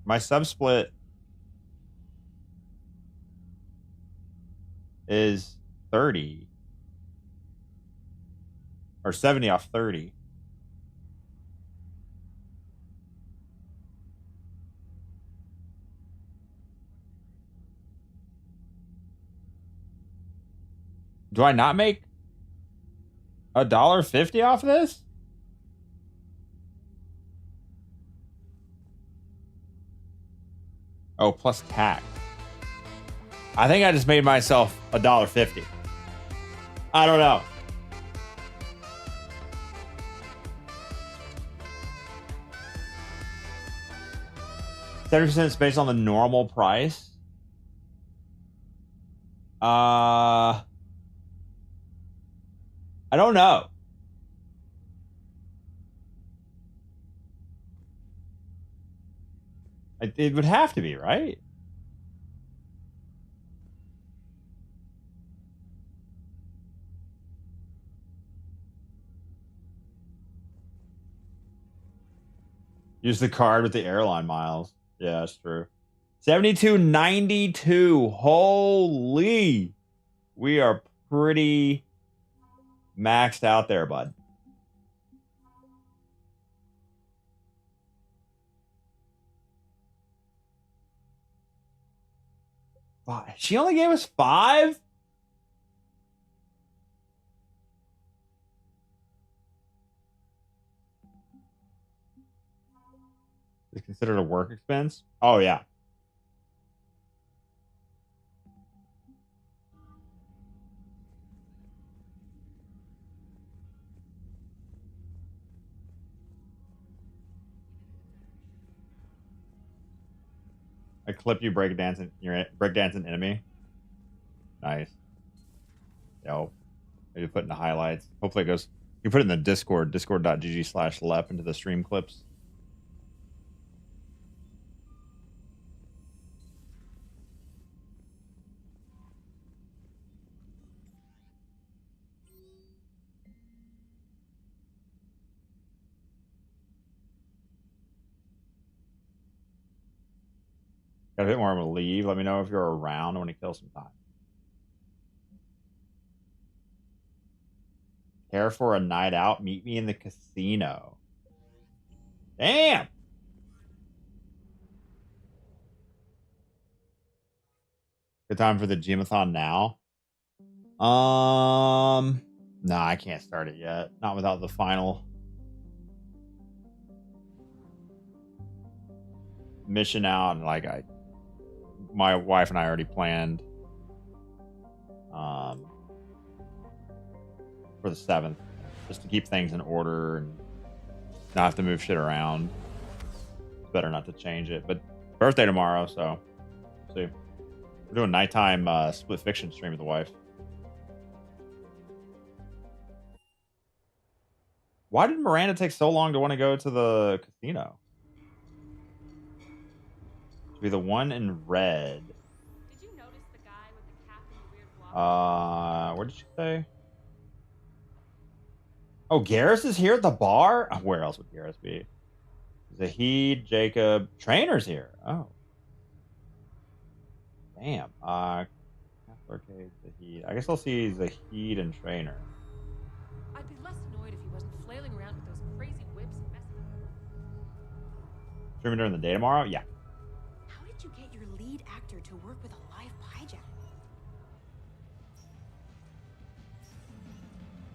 My sub split is 30 or 70 off 30. Do I not make $1.50 off of this? Oh, plus tax. I think I just made myself $1.50. I don't know. $30% based on the normal price. I don't know. It would have to be, right? Use the card with the airline miles. Yeah, that's true. 72.92. Holy. We are pretty maxed out there, bud. She only gave us 5? Is it considered a work expense? Oh, yeah. I clip you breakdancing your breakdancing enemy. Nice. Yo. Maybe put in the highlights. Hopefully it goes. You put it in the Discord, discord.gg/lep into the stream clips. Got a bit more. I'm gonna leave. Let me know if you're around. I want to kill some time. Care for a night out? Meet me in the casino. Damn. Good time for the Geomathon now. No, I can't start it yet. Not without the final mission out, and like my wife and I already planned for the 7th, just to keep things in order and not have to move shit around. It's better not to change it. But birthday tomorrow, so see. We're doing nighttime split fiction stream with the wife. Why did Miranda take so long to want to go to the casino? To be the one in red. Did you notice the guy with the cap and the weird block? What did she say? Oh, Garrus is here at the bar? Where else would Garrus be? Zahid, Jacob, Trainer's here. Oh. Damn. Arcade, Zahid. I guess I'll see Zahid and Trainer. I'd be less annoyed if he wasn't flailing around with those crazy whips and messing. Streaming during the day tomorrow? Yeah. How did you get your lead actor to work with a live hijack?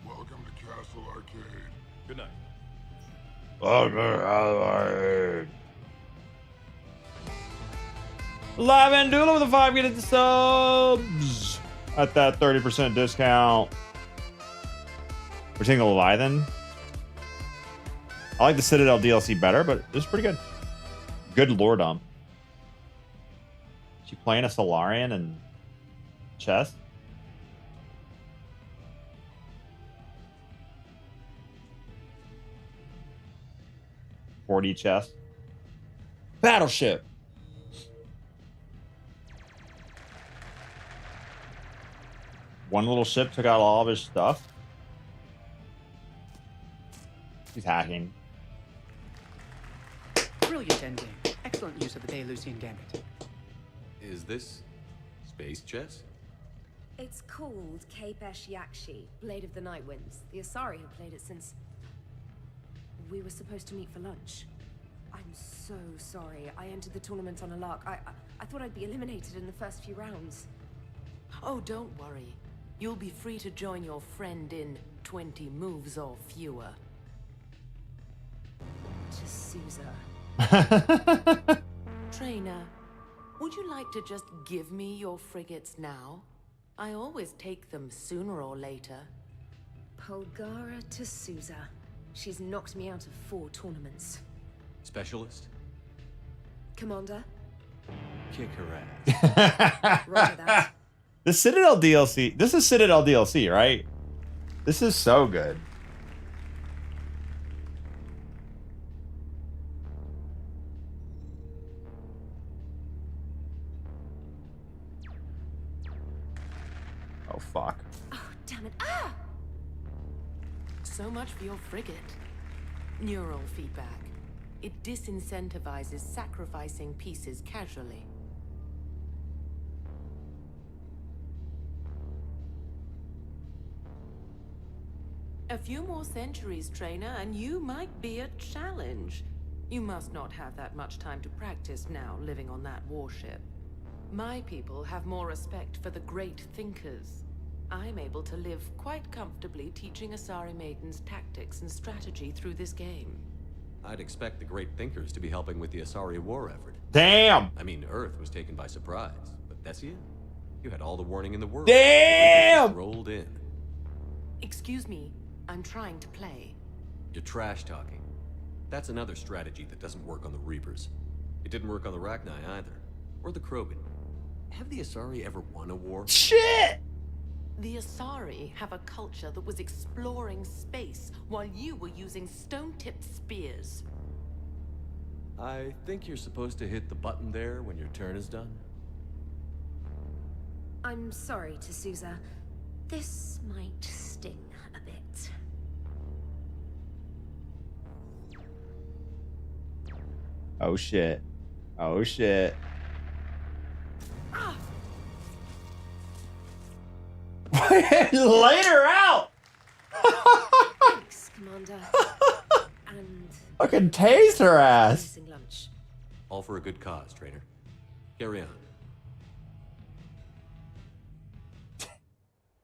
Welcome to Castle Arcade. Good night. Live and Doodle with a 5 get the subs at that 30% discount. We're taking the Leviathan. I like the Citadel DLC better, but it's pretty good. Good lore dump. She playing a Solarian and chess. .40 chess. Battleship. One little ship took out all of his stuff. He's hacking. Brilliant endgame. Excellent use of the Belarusian gambit. Is this space chess? It's called Kapesh Yakshi, Blade of the Night Winds. The Asari have played it since we were supposed to meet for lunch. I'm so sorry. I entered the tournament on a lark. I thought I'd be eliminated in the first few rounds. Oh, don't worry. You'll be free to join your friend in 20 moves or fewer. To Sousa. Trainer, would you like to just give me your frigates now? I always take them sooner or later. Polgara to Sousa. She's knocked me out of 4 tournaments. Specialist? Commander? Kick her ass. Roger that. The Citadel DLC. This is Citadel DLC, right? This is so good. Oh, fuck. Oh, damn it. Ah! So much for your frigate. Neural feedback. It disincentivizes sacrificing pieces casually. A few more centuries, trainer, and you might be a challenge. You must not have that much time to practice now, living on that warship. My people have more respect for the great thinkers. I'm able to live quite comfortably teaching Asari maidens tactics and strategy through this game. I'd expect the great thinkers to be helping with the Asari war effort. Damn! I mean, Earth was taken by surprise, but that's you. You had all the warning in the world. Damn! Rolled in. Excuse me, I'm trying to play. You're trash talking. That's another strategy that doesn't work on the Reapers. It didn't work on the Rachni either. Or the Krogan. Have the Asari ever won a war? Shit! The Asari have a culture that was exploring space while you were using stone-tipped spears. I think you're supposed to hit the button there when your turn is done. I'm sorry, to Sousa. This might sting a bit. Oh, shit. Oh, shit. Ah! Laid her out! Thanks, Commander. And Fucking tased her ass. missing lunch. All for a good cause, trainer. Carry on.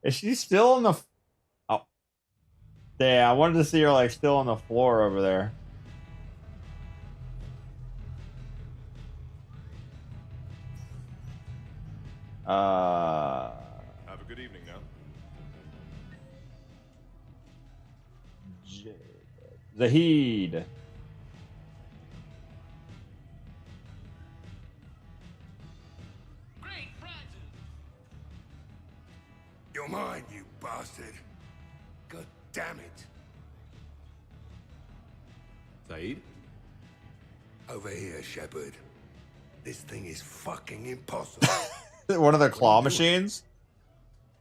Is she still on the... Oh. Yeah, I wanted to see her, like, still on the floor over there. Have a good evening now. Zahid. You're mine, you bastard. God damn it. Zaid? Over here, Shepard. This thing is fucking impossible. One of the claw machines?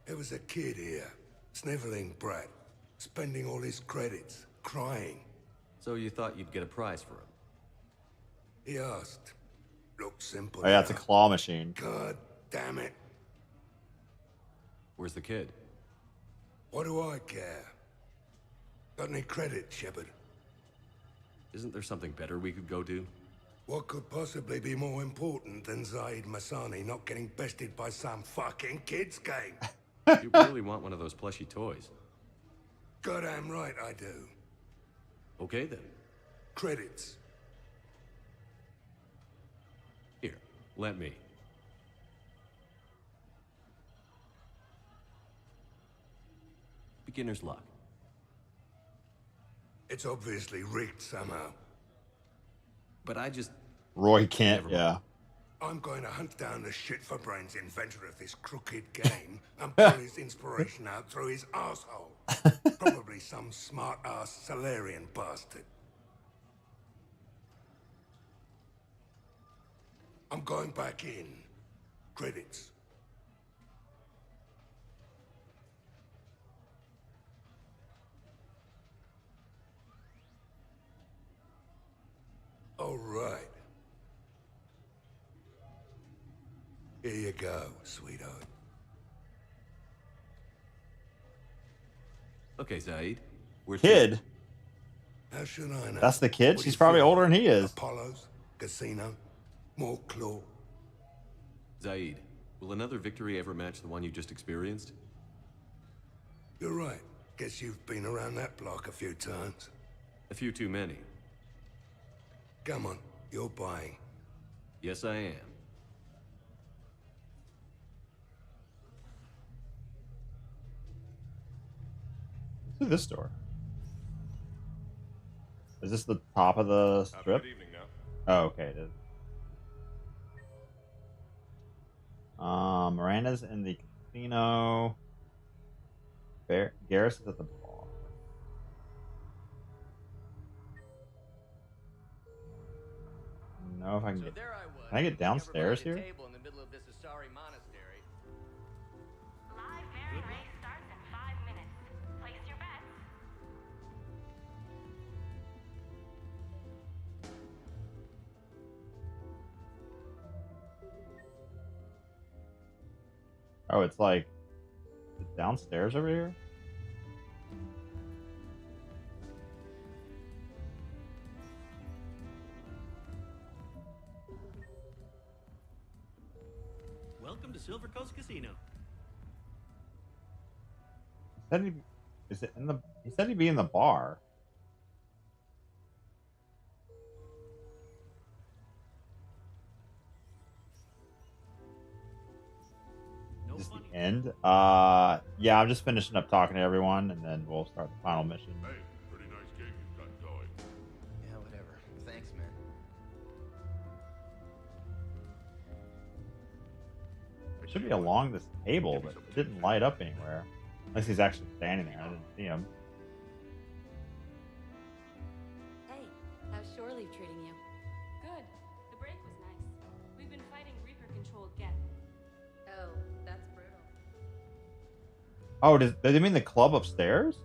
There was a kid here, sniveling brat, spending all his credits, crying. So you thought you'd get a prize for him? He asked. Looked simple. Oh, yeah, it's a enough. claw machine. God damn it. Where's the kid? What do I care? Got any credit, Shepard? Isn't there something better we could go do? What could possibly be more important than Zaid Masani not getting bested by some fucking kids game? You really want one of those plushy toys? Goddamn right I do. Okay then. Credits. Here, let me. Beginner's luck. It's obviously rigged somehow. But I just... Roy Kent, yeah. I'm going to hunt down the shit-for-brains inventor of this crooked game and pull his inspiration out through his asshole. Probably some smart-ass Salarian bastard. I'm going back in. Credits. All right. Here you go, sweetheart. Okay, Zaid. We're Kid? How should I know? That's the kid? What do She's you probably feel? older than he is. Apollo's, casino, more claw. Zaid, will another victory ever match the one you just experienced? You're right. Guess you've been around that block a few times. A few too many. Come on, you're buying. Yes, I am. Let's do this door. Is this the top of the strip? Good evening now. Oh, okay, it is. Miranda's in the casino. Garrus is at the bar. I don't know if I can get. Can I get downstairs here? Table in the middle of this Asari monastery. Live Baron race starts in 5 minutes. Place your bets. Oh, it's like it's downstairs over here. Welcome to Silver Coast Casino. Is it in the? He said he'd be in the bar. Is this the end? Yeah, I'm just finishing up talking to everyone, and then we'll start the final mission. Hey, pretty nice game you've got going. Yeah, whatever. Thanks, man. It should be along this table, but it didn't light up anywhere. Unless he's actually standing there. I didn't see him. Hey, how's shore leave treating you? Good. The break was nice. We've been fighting Reaper-controlled Geth. Oh, that's brutal. Oh, does they mean the club upstairs?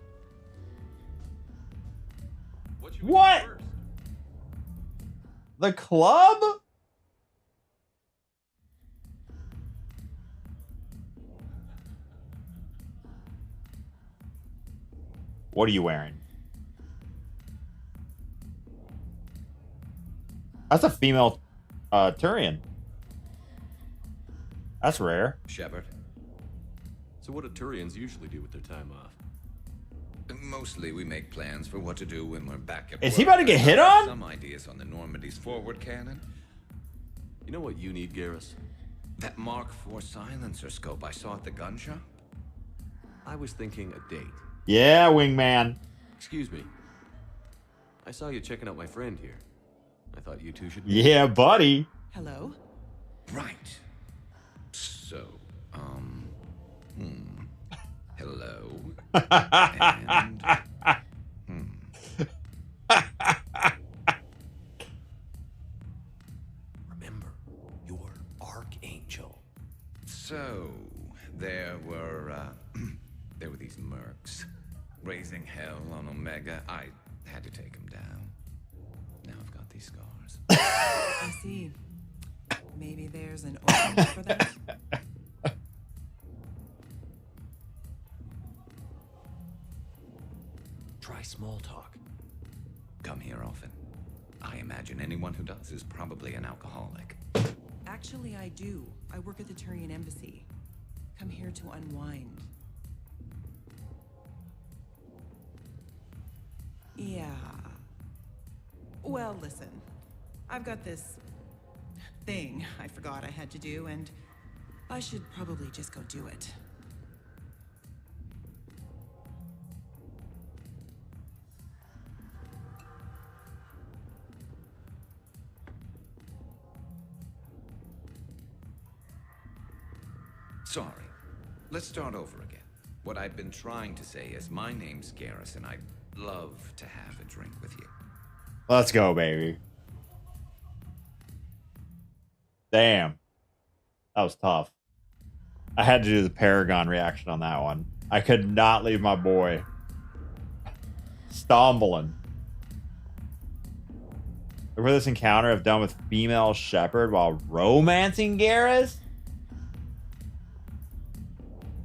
What? The club? What are you wearing? That's a female Turian. That's rare. Shepard. So what do Turians usually do with their time off? Mostly we make plans for what to do when we're back at Is work. he about to get hit on? Some ideas on the Normandy's forward cannon. You know what you need, Garrus? That Mark IV silencer scope I saw at the gun shop? I was thinking a date. Yeah, wingman. Excuse me. I saw you checking out my friend here. I thought you two should... Yeah, buddy. Hello? Right. So, hello. And, Remember, you're Archangel. So, there were these mercs raising hell on Omega. I had to take them down. Now I've got these scars. I see. Maybe there's an opening for that? Try small talk. Come here often. I imagine anyone who does is probably an alcoholic. Actually, I do. I work at the Turian embassy. Come here to unwind. Yeah. Well, listen. I've got this thing I forgot I had to do, and I should probably just go do it. Sorry. Let's start over again. What I've been trying to say is my name's Garrus, and I'd love to have a drink with you. Let's go, baby. Damn. That was tough. I had to do the Paragon reaction on that one. I could not leave my boy stumbling. Look for this encounter I've done with female Shepard while romancing Garrus.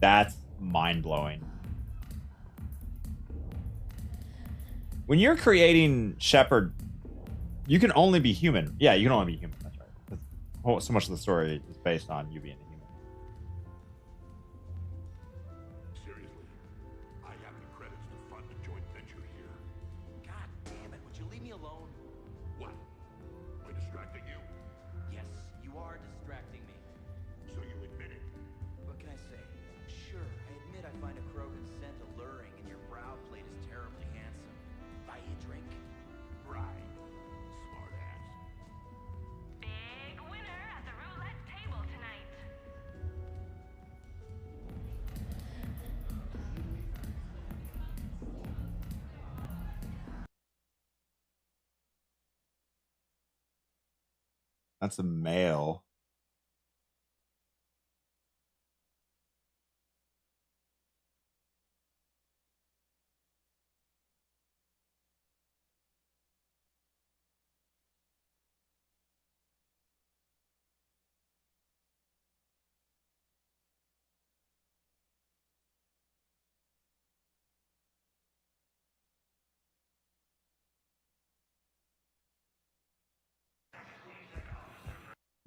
That's mind-blowing. When you're creating Shepard, you can only be human. Yeah, you can only be human. That's right. So much of the story is based on you being a human. Seriously, alone? What? Am I distracting you? Yes, you are distracting me. So you admit it? What can I say? Sure, I admit I find a Krogan scent alluring and your brow plate is terribly handsome. Buy you a drink? Right. Smart ass. Big winner at the roulette table tonight. That's a male.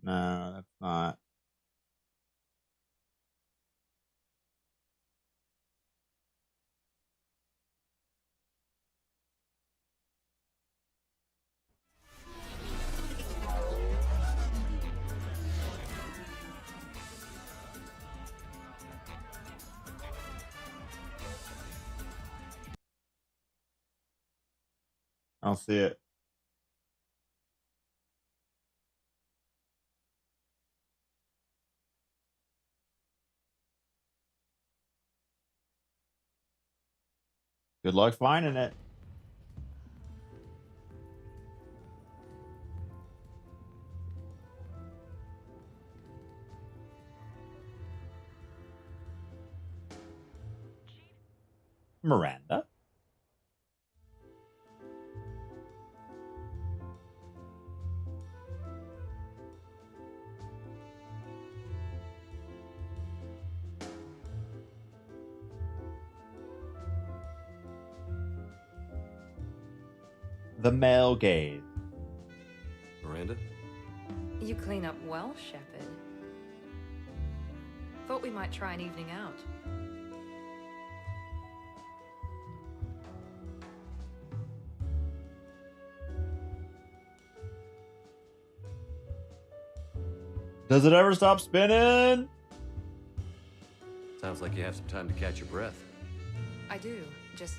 No, that's not. I don't see it. Good luck finding it. Miranda? The male gaze. Miranda? You clean up well, Shepard. Thought we might try an evening out. Does it ever stop spinning? Sounds like you have some time to catch your breath. I do, just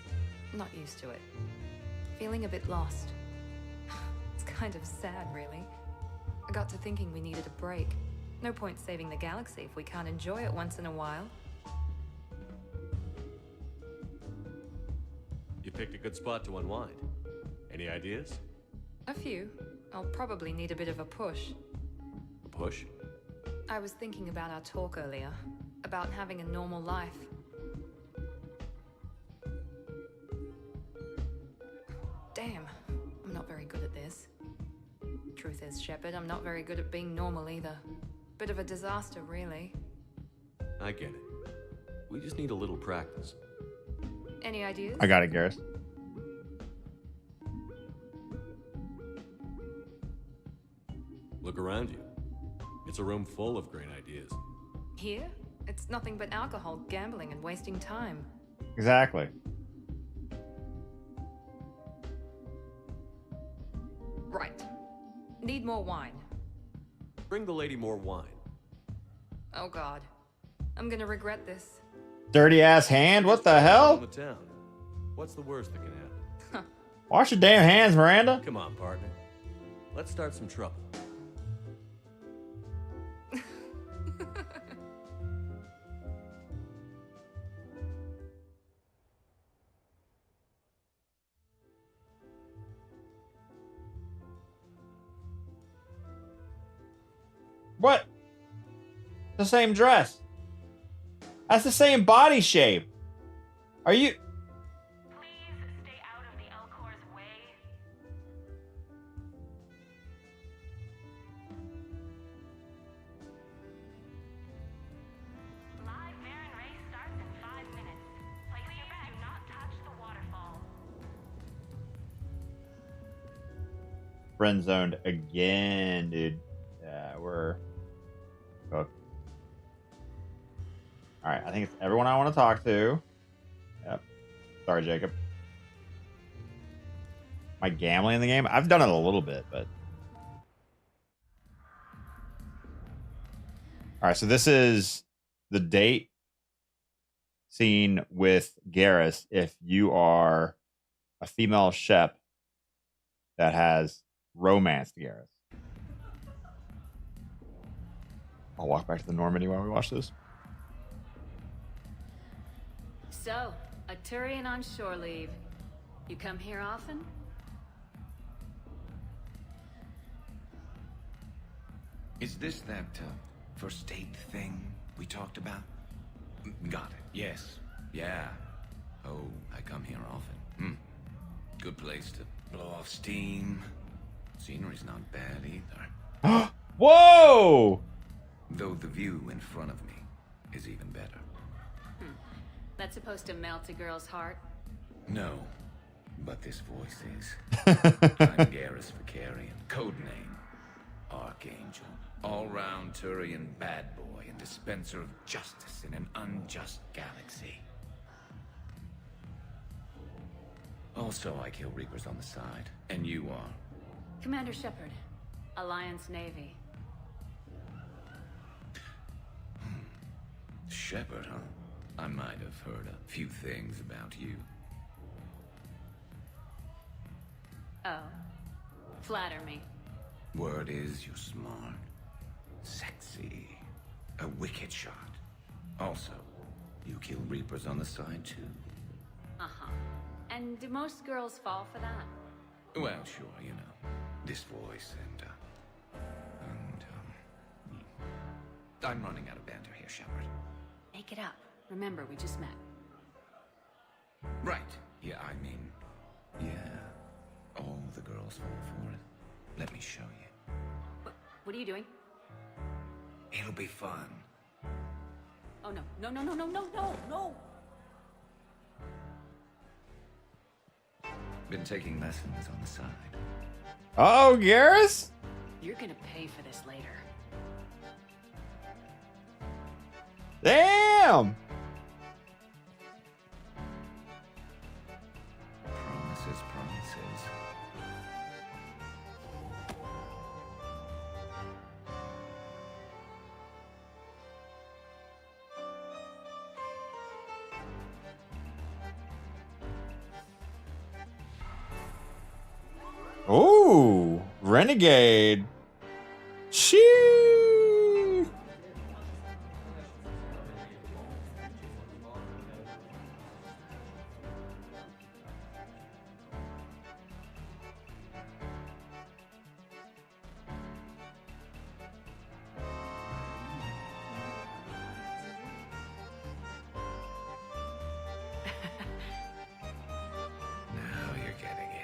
not used to it. Feeling a bit lost. It's kind of sad, really. I got to thinking we needed a break. No point saving the galaxy if we can't enjoy it once in a while. You picked a good spot to unwind. Any ideas? A few. I'll probably need a bit of a push. A push? I was thinking about our talk earlier, about having a normal life. Damn, I'm not very good at this. Truth is, Shepard, I'm not very good at being normal either. Bit of a disaster, really. I get it. We just need a little practice. Any ideas? I got it, Garrus. Look around you. It's a room full of great ideas. Here? It's nothing but alcohol, gambling, and wasting time. Exactly. Right. Need more wine. Bring the lady more wine. Oh god. I'm gonna regret this. Dirty ass hand? What the hell? On the town. What's the worst that can happen? Wash your damn hands, Miranda. Come on, partner. Let's start some trouble. What? The same dress. That's the same body shape. Are you... Friend zoned again, dude. Yeah, we're cooked. Alright, I think it's everyone I want to talk to. Yep. Sorry, Jacob. my gambling in the game. I've done it a little bit, but all right. So this is the date scene with Garrus. If you are a female Shep that has romanced Garrus, I'll walk back to the Normandy while we watch this. So, a Turian on shore leave. You come here often? Is this that first date thing we talked about? Got it. Yes. Yeah. Oh, I come here often. Good place to blow off steam. Scenery's not bad either. Whoa! Though the view in front of me is even better. That's supposed to melt a girl's heart? No, but this voice is. I'm Garrus Vicarian, codename Archangel. All-round Turian bad boy and dispenser of justice in an unjust galaxy. Also, I kill Reapers on the side, and you are? Commander Shepard, Alliance Navy. Shepard, huh? I might have heard a few things about you. Oh. Flatter me. Word is you're smart, sexy, a wicked shot. Also, you kill Reapers on the side too. Uh-huh. And do most girls fall for that? Well, sure, you know, this voice and I'm running out of banter here, Shepard. Make it up. Remember, we just met. Right. Yeah, I mean, yeah. All the girls fall for it. Let me show you. What are you doing? It'll be fun. Oh, no. No, no, no, no, no, no, no! Been taking lessons on the side. Oh, Garrus? You're gonna pay for this later. Damn! Promises, promises. Ooh, Renegade. Shee.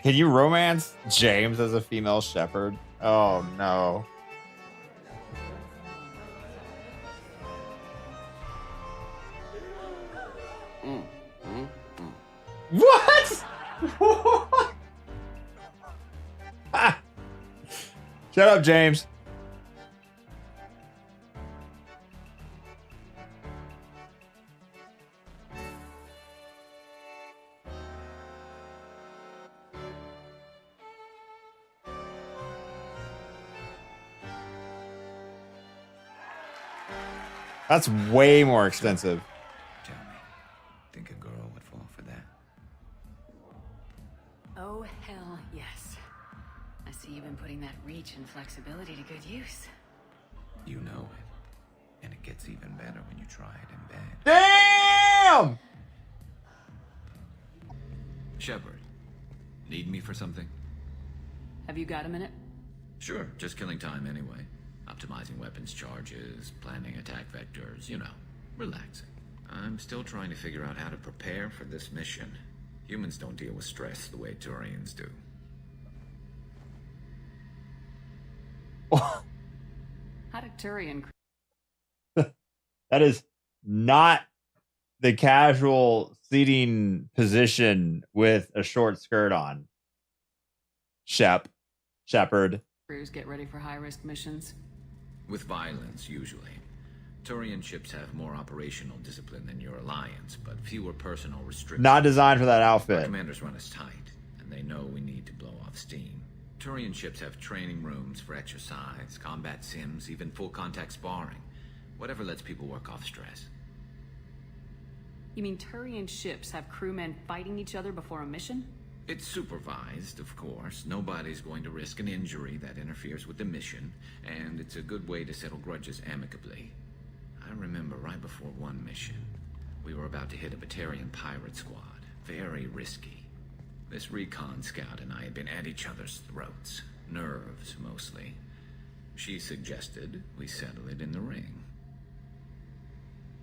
Can you romance James as a female shepherd? Oh no. What? What? Ah. Shut up, James. That's way more extensive. Tell me, think a girl would fall for that? Oh, hell yes. I see you've been putting that reach and flexibility to good use. You know it. And it gets even better when you try it in bed. Damn! Shepard, need me for something? Have you got a minute? Sure, just killing time anyway. Optimizing weapons charges, planning attack vectors, you know, relaxing. I'm still trying to figure out how to prepare for this mission. Humans don't deal with stress the way Turians do. How did Turian... That is not the casual seating position with a short skirt on. Shepard. Crews get ready for high-risk missions? With violence, usually. Turian ships have more operational discipline than your alliance, but fewer personal restrictions. Not designed for that outfit. Our commanders run us tight, and and they know we need to blow off steam. Turian ships have training rooms for exercise, combat sims, even full-contact sparring. Whatever lets people work off stress. You mean Turian ships have crewmen fighting each other before a mission? It's supervised, of course. Nobody's going to risk an injury that interferes with the mission, and it's a good way to settle grudges amicably. I remember right before one mission, we were about to hit a Batarian pirate squad. Very risky. This recon scout and I had been at each other's throats. Nerves, mostly. She suggested we settle it in the ring.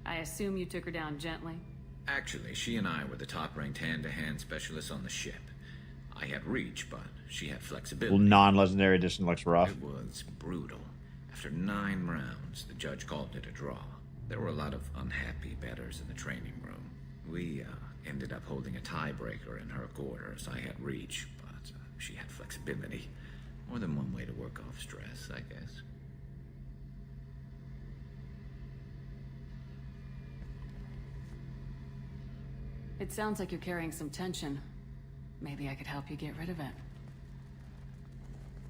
I assume you took her down gently? Actually, she and I were the top-ranked hand-to-hand specialists on the ship. I had reach, but she had flexibility. Well, non-legendary edition looks rough. It was brutal. After 9 rounds, the judge called it a draw. There were a lot of unhappy bettors in the training room. We ended up holding a tiebreaker in her quarters. I had reach, but she had flexibility. More than one way to work off stress, I guess. It sounds like you're carrying some tension. Maybe I could help you get rid of it.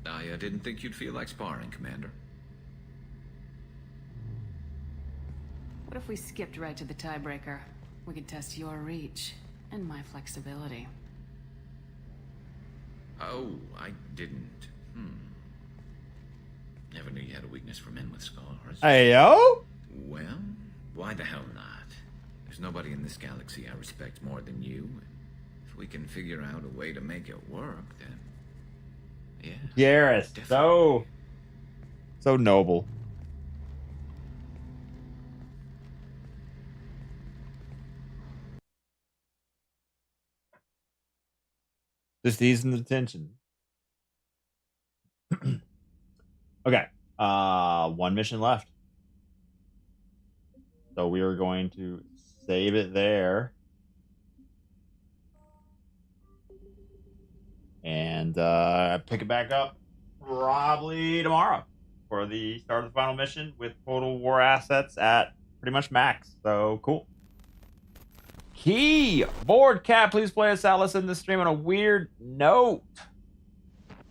I didn't think you'd feel like sparring, Commander. What if we skipped right to the tiebreaker? We could test your reach and my flexibility. Oh, I didn't. Never knew you had a weakness for men with scars. Ayo? Well, why the hell not? There's nobody in this galaxy I respect more than you. If we can figure out a way to make it work, then... yeah. Garrus, so noble. Just easing the tension. Okay. One mission left. So we are going to save it there. And pick it back up probably tomorrow for the start of the final mission with total war assets at pretty much max. So cool. Keyboard Cat, please play us out. Let's end the stream on a weird note.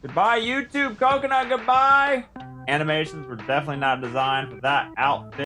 Goodbye, YouTube. Coconut, goodbye. Animations were definitely not designed for that outfit.